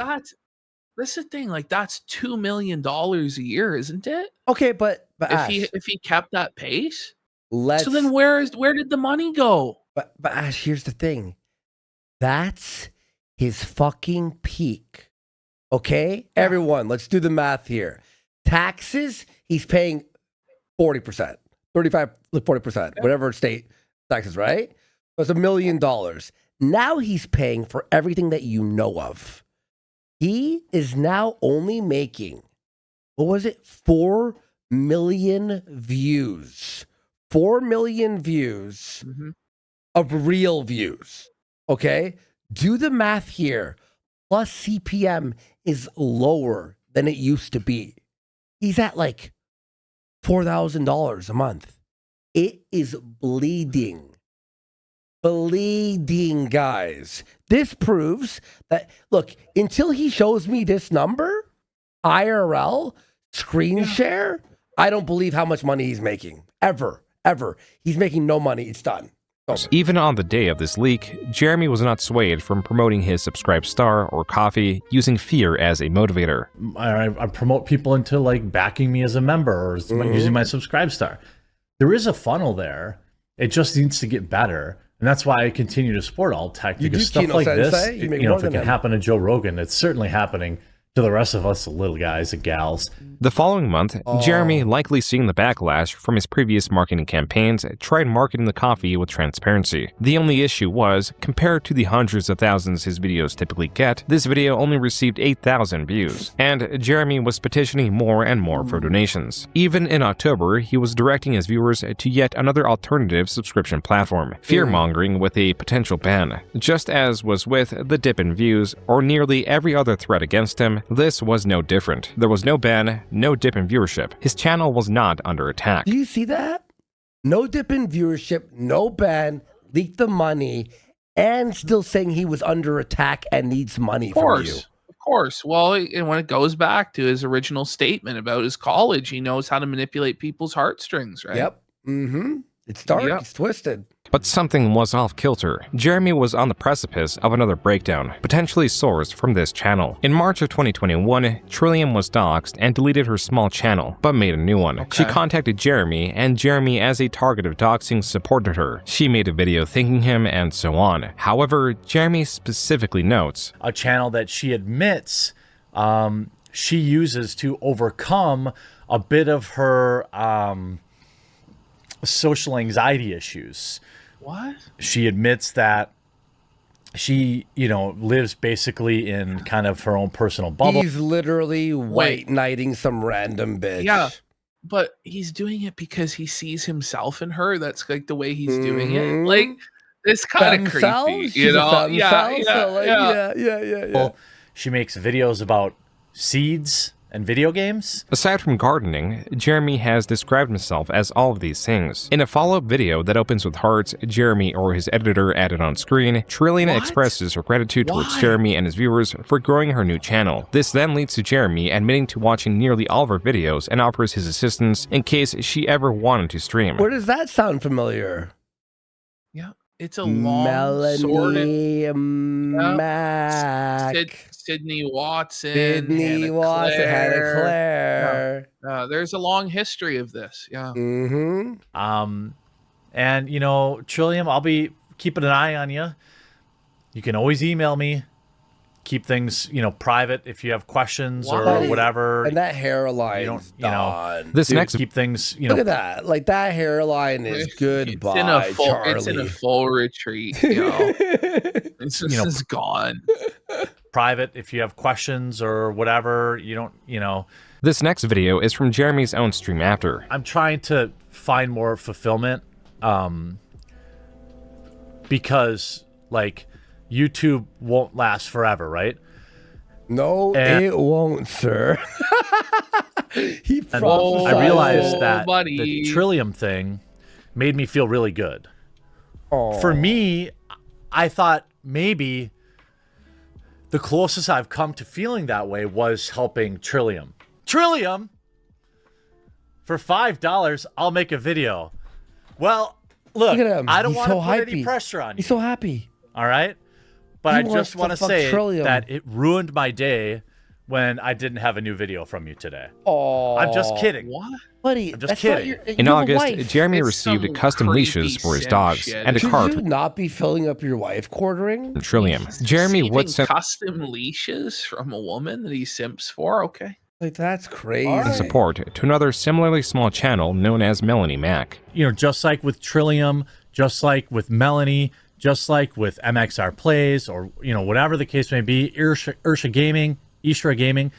That's the thing. Like, that's $2 million a year, isn't it? Okay, but if he kept that pace, let's. So then where did the money go? But Ash, here's the thing. That's his fucking peak. Okay, everyone, let's do the math here. Taxes, he's paying 40%, 35, 40%, whatever state taxes, right? That's $1 million. Now he's paying for everything that you know of. He is now only making, 4 million views. 4 million views of real views. Okay? Do the math here. Plus CPM is lower than it used to be. He's at like $4,000 a month. It is bleeding. Bleeding, guys. This proves that, look, until he shows me this number, IRL, screen share, I don't believe how much money he's making. Ever. He's making no money. It's done. Even on the day of this leak, Jeremy was not swayed from promoting his Subscribe Star or coffee using fear as a motivator. I promote people into like backing me as a member or using my Subscribe Star. There is a funnel there. It just needs to get better. And that's why I continue to support alt tech, because stuff Kino like Sensei? this, You make if more it than can him. happen to Joe Rogan, it's certainly happening to the rest of us, the little guys and gals. The following month, Jeremy, likely seeing the backlash from his previous marketing campaigns, tried marketing the coffee with transparency. The only issue was, compared to the hundreds of thousands his videos typically get, this video only received 8,000 views, and Jeremy was petitioning more and more for donations. Even in October, he was directing his viewers to yet another alternative subscription platform, fear-mongering with a potential ban. Just as was with the dip in views, or nearly every other threat against him, this was no different. There was no ban, no dip in viewership. His channel was not under attack. Do you see that? No dip in viewership, no ban, leaked the money, and still saying he was under attack and needs money from you. Of course. Well, and when it goes back to his original statement about his college, he knows how to manipulate people's heartstrings, right? Yep. It's dark. It's twisted. But something was off kilter. Jeremy was on the precipice of another breakdown, potentially sourced from this channel. In March of 2021, Trillium was doxxed and deleted her small channel, but made a new one. She contacted Jeremy, and Jeremy, as a target of doxing, supported her. She made a video thanking him, and so on. However, Jeremy specifically notes, a channel that she admits she uses to overcome a bit of her social anxiety issues. What? She admits that she, you know, lives basically in kind of her own personal bubble. He's literally white knighting some random bitch. Yeah, but he's doing it because he sees himself in her. That's like the way he's doing it. Like, it's kind of creepy, you know? Yeah. She makes videos about seeds and video games. Aside from gardening, Jeremy has described himself as all of these things. In a follow-up video that opens with hearts, Jeremy or his editor added on screen, Trillian expresses her gratitude towards Jeremy and his viewers for growing her new channel. This then leads to Jeremy admitting to watching nearly all of her videos and offers his assistance in case she ever wanted to stream. Where does that sound familiar? Yeah, it's a long Melanie Mac. Sydney Watson, Hannah Claire. There's a long history of this. Yeah. And you know, Trillium, I'll be keeping an eye on you. You can always email me. Keep things, you know, private if you have questions or whatever. And that hairline, this next keep things, you know. Look at that. Like that hairline is goodbye, Charlie. It's in a full retreat. You know, it's just gone. Private if you have questions or whatever. You don't, you know. This next video is from Jeremy's own stream after. I'm trying to find more fulfillment, because like YouTube won't last forever, right? No, it won't, sir. I realized that the Trillium thing made me feel really good. For me, I thought maybe the closest I've come to feeling that way was helping Trillium. Trillium? For $5, I'll make a video. Well, look, at him. I don't He's want to so put hypey. any pressure on you. He's so happy. All right? But He I just want to wants to fuck say Trillium. that it ruined my day when I didn't have a new video from you today. Oh, I'm just kidding. What? Buddy, I'm just kidding. In August, Jeremy received custom leashes for his dogs and a Should cart you not be filling up your wife quartering? from Trillium. Jeremy would send custom leashes from a woman that he simps for. Okay. Like, that's crazy. support to another similarly small channel known as Melanie Mac. You know, just like with Trillium, just like with Melanie, just like with MXR Plays, or, you know, whatever the case may be, Ursha Gaming, Ishra Gaming,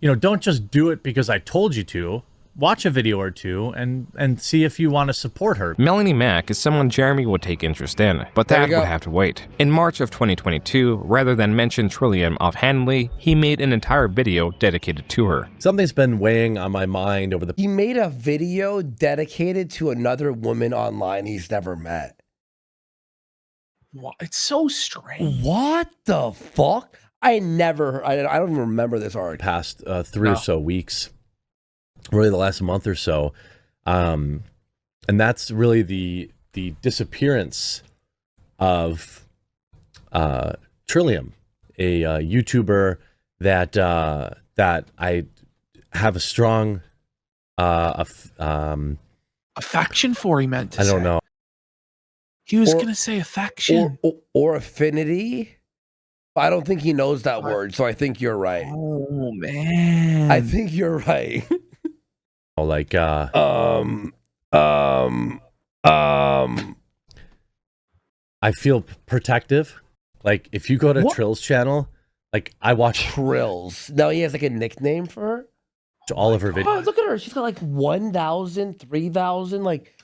you know, don't just do it because I told you to. Watch a video or two and see if you want to support her. Melanie Mac is someone Jeremy would take interest in, but that would have to wait. In March of 2022, rather than mention Trillium offhandedly, he made an entire video dedicated to her. Something's been weighing on my mind over the... He made a video dedicated to another woman online he's never met. It's so strange. What the fuck? I don't even remember this already. Past 3 or so weeks, really the last month or so, and that's really the disappearance of Trillium, a YouTuber that I have a strong affection for. He meant to I don't say. know. He was gonna say affection or affinity. I don't think he knows that word, so I think you're right. Oh man, I think you're right. Oh, like I feel protective. Like if you go to Trill's channel, like I watch Trills. Now he has like a nickname for her. All of her videos. Oh, look at her. She's got like 1,000, 3,000. Like,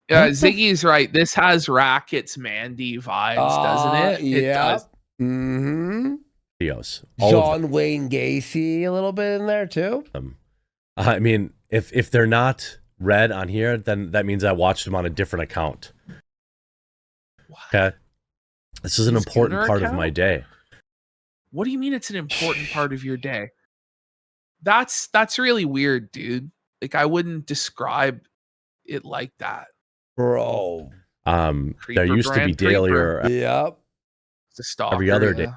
yeah, Ziggy's right. This has Rackets Mandy vibes, doesn't it? Yeah. It does. Mm-hmm. Videos. John Wayne Gacy a little bit in there too. I mean, if they're not read on here, then that means I watched them on a different account. Okay. This is an important part of my day. What do you mean it's an important part of your day? That's really weird, dude. Like, I wouldn't describe it like that. Bro. There used to be daily or every other day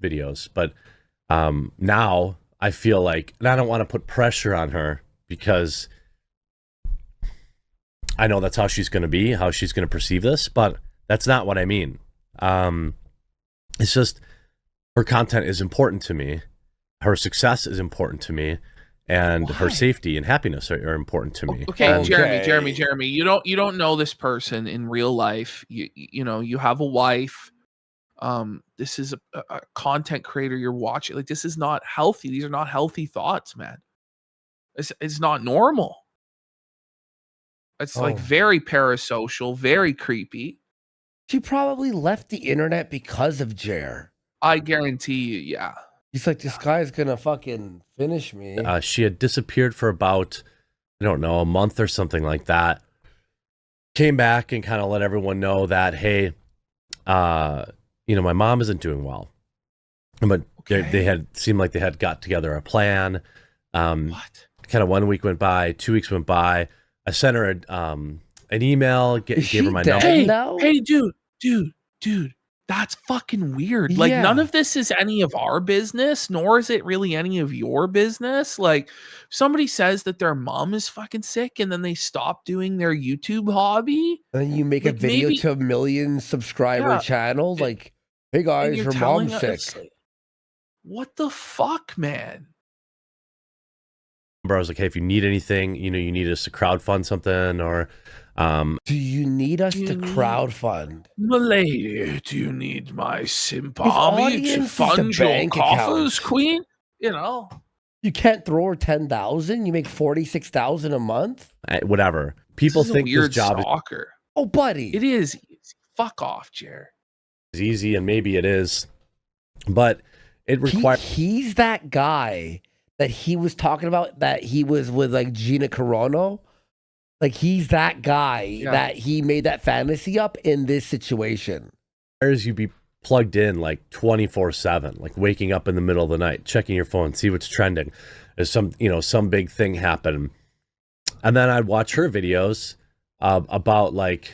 videos, but now I feel like, and I don't want to put pressure on her because I know that's how she's going to be, how she's going to perceive this, but that's not what I mean. It's just her content is important to me. Her success is important to me. and her safety and happiness are important to me. Okay, Jeremy, you don't know this person in real life. You know, you have a wife. This is a content creator you're watching. Like, this is not healthy. These are not healthy thoughts, man. It's not normal. It's like very parasocial, very creepy. She probably left the internet because of Jer. I guarantee you, yeah. He's like, this guy's gonna fucking finish me. She had disappeared for about, I don't know, a month or something like that. Came back and kind of let everyone know that, hey, you know, my mom isn't doing well. But they had seemed like they had got together a plan. What? Kind of 1 week went by, 2 weeks went by. I sent her an email, gave her my number. Hey, dude, that's fucking weird. Like, none of this is any of our business, nor is it really any of your business. Like, somebody says that their mom is fucking sick and then they stop doing their YouTube hobby. And then you make a video to a 1 million subscriber channel. Like, hey guys, her mom's sick. Like, what the fuck, man? I was like, hey, if you need anything, you know, you need us to crowdfund something, or do you need us to crowdfund? Milady, do you need my simp army to fund your coffers, queen? You know, you can't throw her 10,000. You make 46,000 a month. Whatever. People think this job stalker. Is. Oh, buddy, it is easy. Fuck off, Jer. It's easy, and maybe it is, but it requires. He's that guy that he was talking about, that he was with like Gina Carano. Like, he's that guy that he made that fantasy up in this situation. Whereas you be plugged in like 24/7, like waking up in the middle of the night, checking your phone, see what's trending. There's some big thing happen. And then I'd watch her videos about like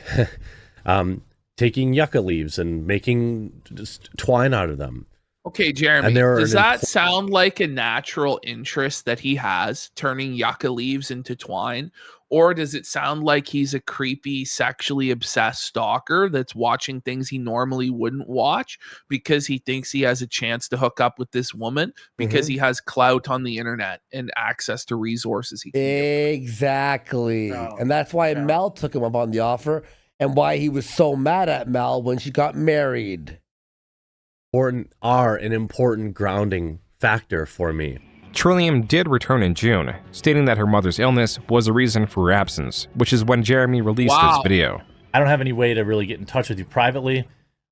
taking yucca leaves and making just twine out of them. Okay, Jeremy, does that sound like a natural interest that he has, turning yucca leaves into twine? Or does it sound like he's a creepy, sexually obsessed stalker that's watching things he normally wouldn't watch because he thinks he has a chance to hook up with this woman because he has clout on the internet and access to resources? Exactly. And that's why Mel took him up on the offer, and why he was so mad at Mel when she got married. Are an important grounding factor for me. Trillium did return in June, stating that her mother's illness was a reason for her absence, which is when Jeremy released this video. I don't have any way to really get in touch with you privately,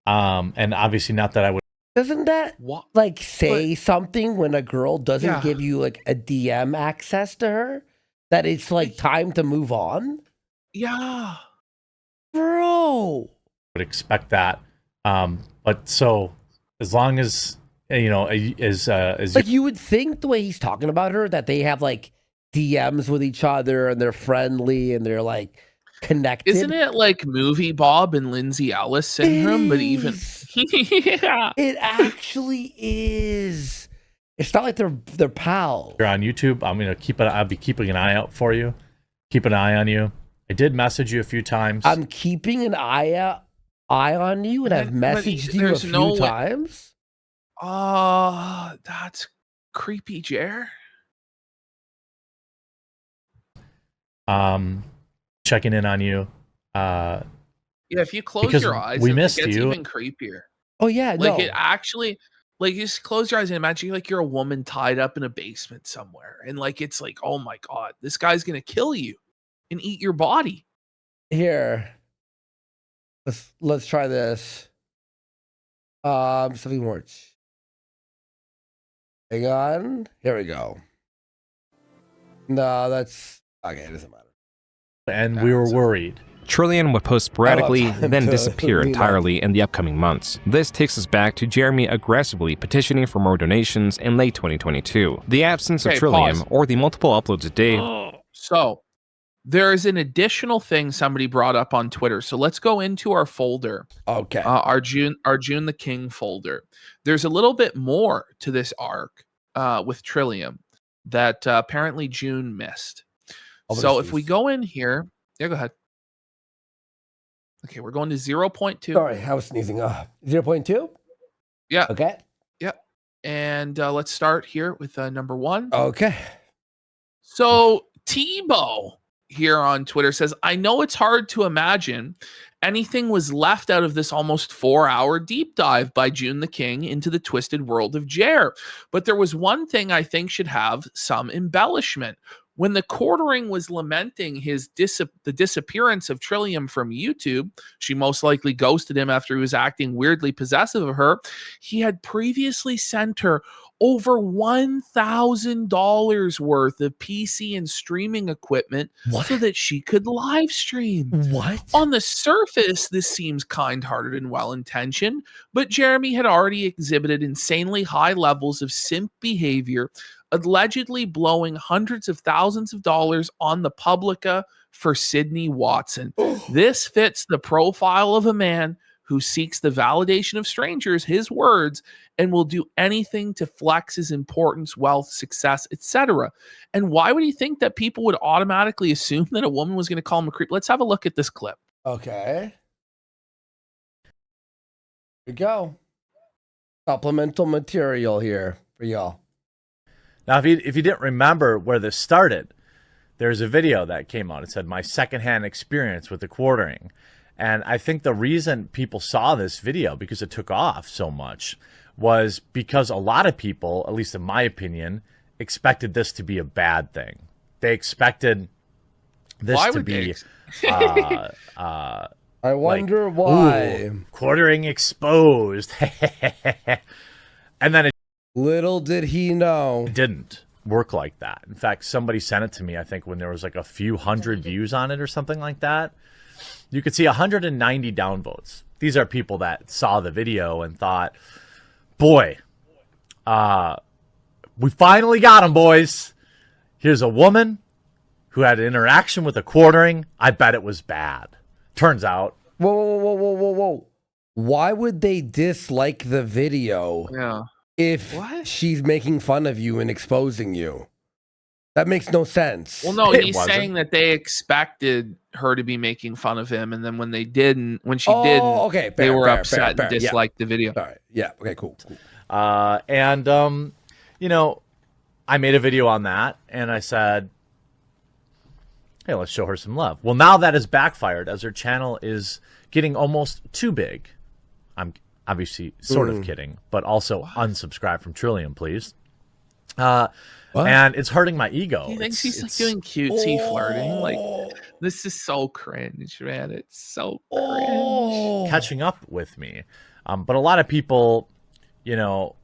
and obviously not that I would. Doesn't that like say something when a girl doesn't give you like a DM access to her, that it's like time to move on? Yeah, bro. Would expect that, but so as long as you know, as like you would think the way he's talking about her, that they have like DMs with each other and they're friendly and they're like connected. Isn't it like Movie Bob and Lindsay Ellis syndrome? But even it actually is. It's not like they're pals. You're on YouTube. I'll be keeping an eye out for you. Keep an eye on you. I did message you a few times. I'm keeping an eye on you, and I've messaged you a few times. That's creepy, Jer. Checking in on you. Yeah, if you close your eyes, we missed it gets you. even creepier. Oh yeah, like it actually, like, you just close your eyes and imagine like you're a woman tied up in a basement somewhere, and like it's like, oh my god, this guy's gonna kill you and eat your body. Here, let's try this. Something more. Hang on. Here we go. No, that's okay. It doesn't matter. And we were worried. Trillium would post sporadically, then disappear entirely in the upcoming months. This takes us back to Jeremy aggressively petitioning for more donations in late 2022. The absence of Trillium, or the multiple uploads a day. So, there is an additional thing somebody brought up on Twitter. So let's go into our folder. Okay. Our June the King folder. There's a little bit more to this arc with Trillium that apparently June missed. So if we go in here, go ahead. Okay, we're going to 0.2. Sorry, I was sneezing. 0.2? Yeah. Okay. Yep. And let's start here with number 1. Okay. So Tebow here on Twitter says, I know it's hard to imagine anything was left out of this almost 4-hour deep dive by Joon the King into the twisted world of Jer. But there was one thing I think should have some embellishment. When the quartering was lamenting the disappearance of Trillium from YouTube, she most likely ghosted him after he was acting weirdly possessive of her. He had previously sent her over $1,000 worth of PC and streaming equipment so that she could live stream. What? On the surface, this seems kind-hearted and well-intentioned, but Jeremy had already exhibited insanely high levels of simp behavior, allegedly blowing hundreds of thousands of dollars on the Publica for Sydney Watson. This fits the profile of a man who seeks the validation of strangers, his words, and will do anything to flex his importance, wealth, success, etc. And why would he think that people would automatically assume that a woman was going to call him a creep? Let's have a look at this clip. Okay. Here we go. Supplemental material here for y'all. Now, if you didn't remember where this started, there's a video that came out. It said, my secondhand experience with the quartering. And I think the reason people saw this video, because it took off so much, was because a lot of people, at least in my opinion, expected this to be a bad thing. They expected this to be... I wonder why. Quartering exposed. And then little did he know. It didn't work like that. In fact, somebody sent it to me, I think, when there was like a few hundred views on it or something like that. You could see 190 downvotes. These are people that saw the video and thought, boy, we finally got him, boys. Here's a woman who had an interaction with a quartering. I bet it was bad. Turns out. Whoa. Why would they dislike the video if she's making fun of you and exposing you? That makes no sense. Well, no, he's saying that they expected her to be making fun of him, and then when she didn't, they were upset and disliked the video. All right. Yeah. Okay, cool. You know, I made a video on that, and I said, hey, let's show her some love. Well, now that has backfired, as her channel is getting almost too big. I'm obviously sort of kidding, but also unsubscribe from Trillium, please. And it's hurting my ego. He thinks he's like doing cutesy flirting. Like, this is so cringe, man. It's so cringe. Catching up with me. But a lot of people, you know,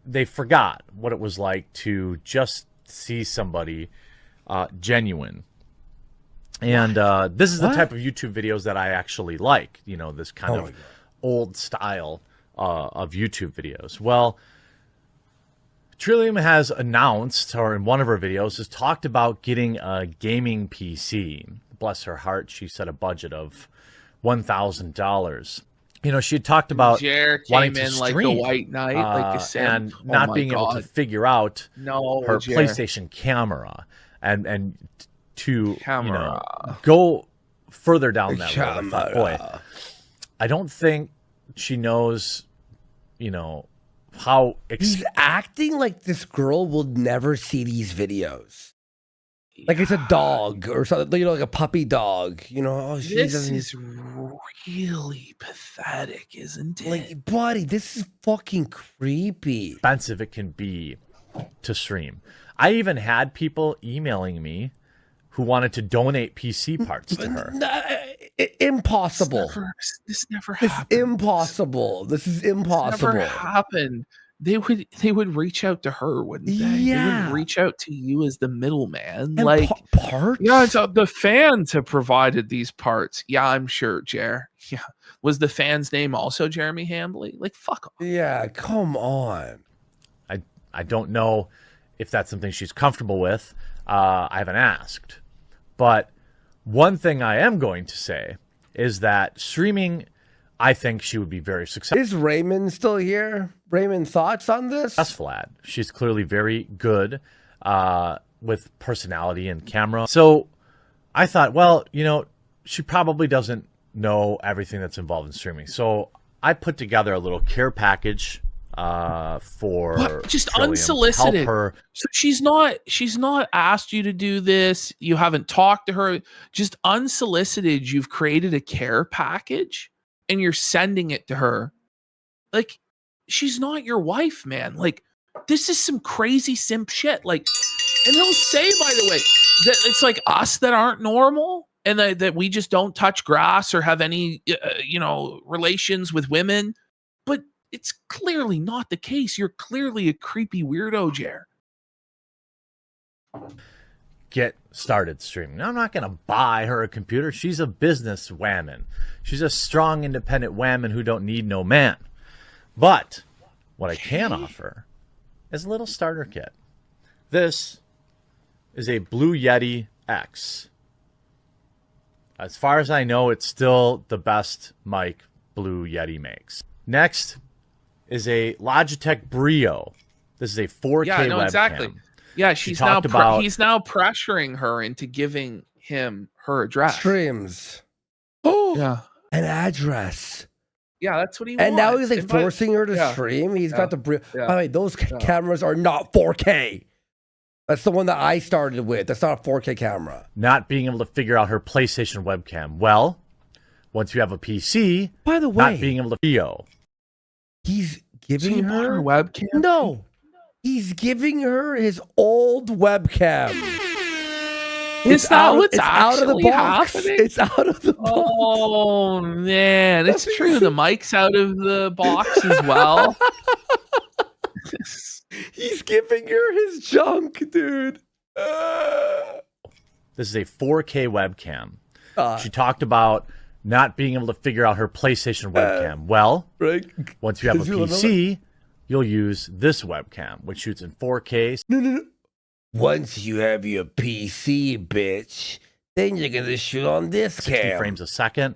they forgot what it was like to just see somebody genuine. And this is the type of YouTube videos that I actually like. You know, this kind of old style of YouTube videos. Well, Trillium has announced, or in one of her videos, has talked about getting a gaming PC. Bless her heart, she set a budget of $1,000. You know, she had talked about wanting to stream, like a white knight, like a simp. And not being able to figure out her PlayStation camera and to you know, go further down that road. I thought, boy, I don't think she knows, you know, how he's acting like this girl will never see these videos. Like it's a dog or something, you know, like a puppy dog. You know, this is really pathetic, isn't it? Like, buddy, this is fucking creepy. Expensive it can be to stream. I even had people emailing me who wanted to donate PC parts to her. Impossible. This never happened. Impossible. This is impossible. Never happened. They would reach out to her, wouldn't they? Yeah. They would reach out to you as the middleman. And like parts? Yeah, it's the fans have provided these parts. Yeah, I'm sure, Jer. Yeah. Was the fan's name also Jeremy Hambley? Like, fuck off. Yeah, come on. I don't know if that's something she's comfortable with. I haven't asked. But one thing I am going to say is that streaming, I think she would be very successful. Is Raymond still here? Raymond, thoughts on this? She's clearly very good with personality and camera. So I thought, well, you know, she probably doesn't know everything that's involved in streaming. So I put together a little care package for What? Just Trillium, unsolicited. help her. So she's not asked you to do this. You haven't talked to her. Just unsolicited, you've created a care package and you're sending it to her. Like, she's not your wife, man. Like, this is some crazy simp shit. Like, and he'll say, by the way, that it's like us that aren't normal and that we just don't touch grass or have any, relations with women. But it's clearly not the case. You're clearly a creepy weirdo, Jer. Get started streaming. Now, I'm not going to buy her a computer. She's a business whammon. She's a strong, independent whammon who don't need no man. But what I can offer is a little starter kit. This is a Blue Yeti X. As far as I know, it's still the best mic Blue Yeti makes. Next is a Logitech Brio. This is a 4K webcam. Exactly. Yeah, he's now pressuring her into giving him her address. Streams. Oh, yeah, an address. Yeah, that's what he wants. And now he's like forcing her to stream. He's got the Brio. By the way, those cameras are not 4K. That's the one that I started with. That's not a 4K camera. Not being able to figure out her PlayStation webcam. Well, once you have a PC, by the way, not being able to video. He's giving her a webcam? No. He's giving her his old webcam. It's out of the box. It's out of the box. Oh, man. It's true. The mic's out of the box as well. He's giving her his junk, dude. This is a 4K webcam. She talked about not being able to figure out her PlayStation webcam. Well, once you have a PC, you'll use this webcam, which shoots in 4K. No. Once you have your PC, bitch, then you're going to shoot on this 60 cam. frames a second.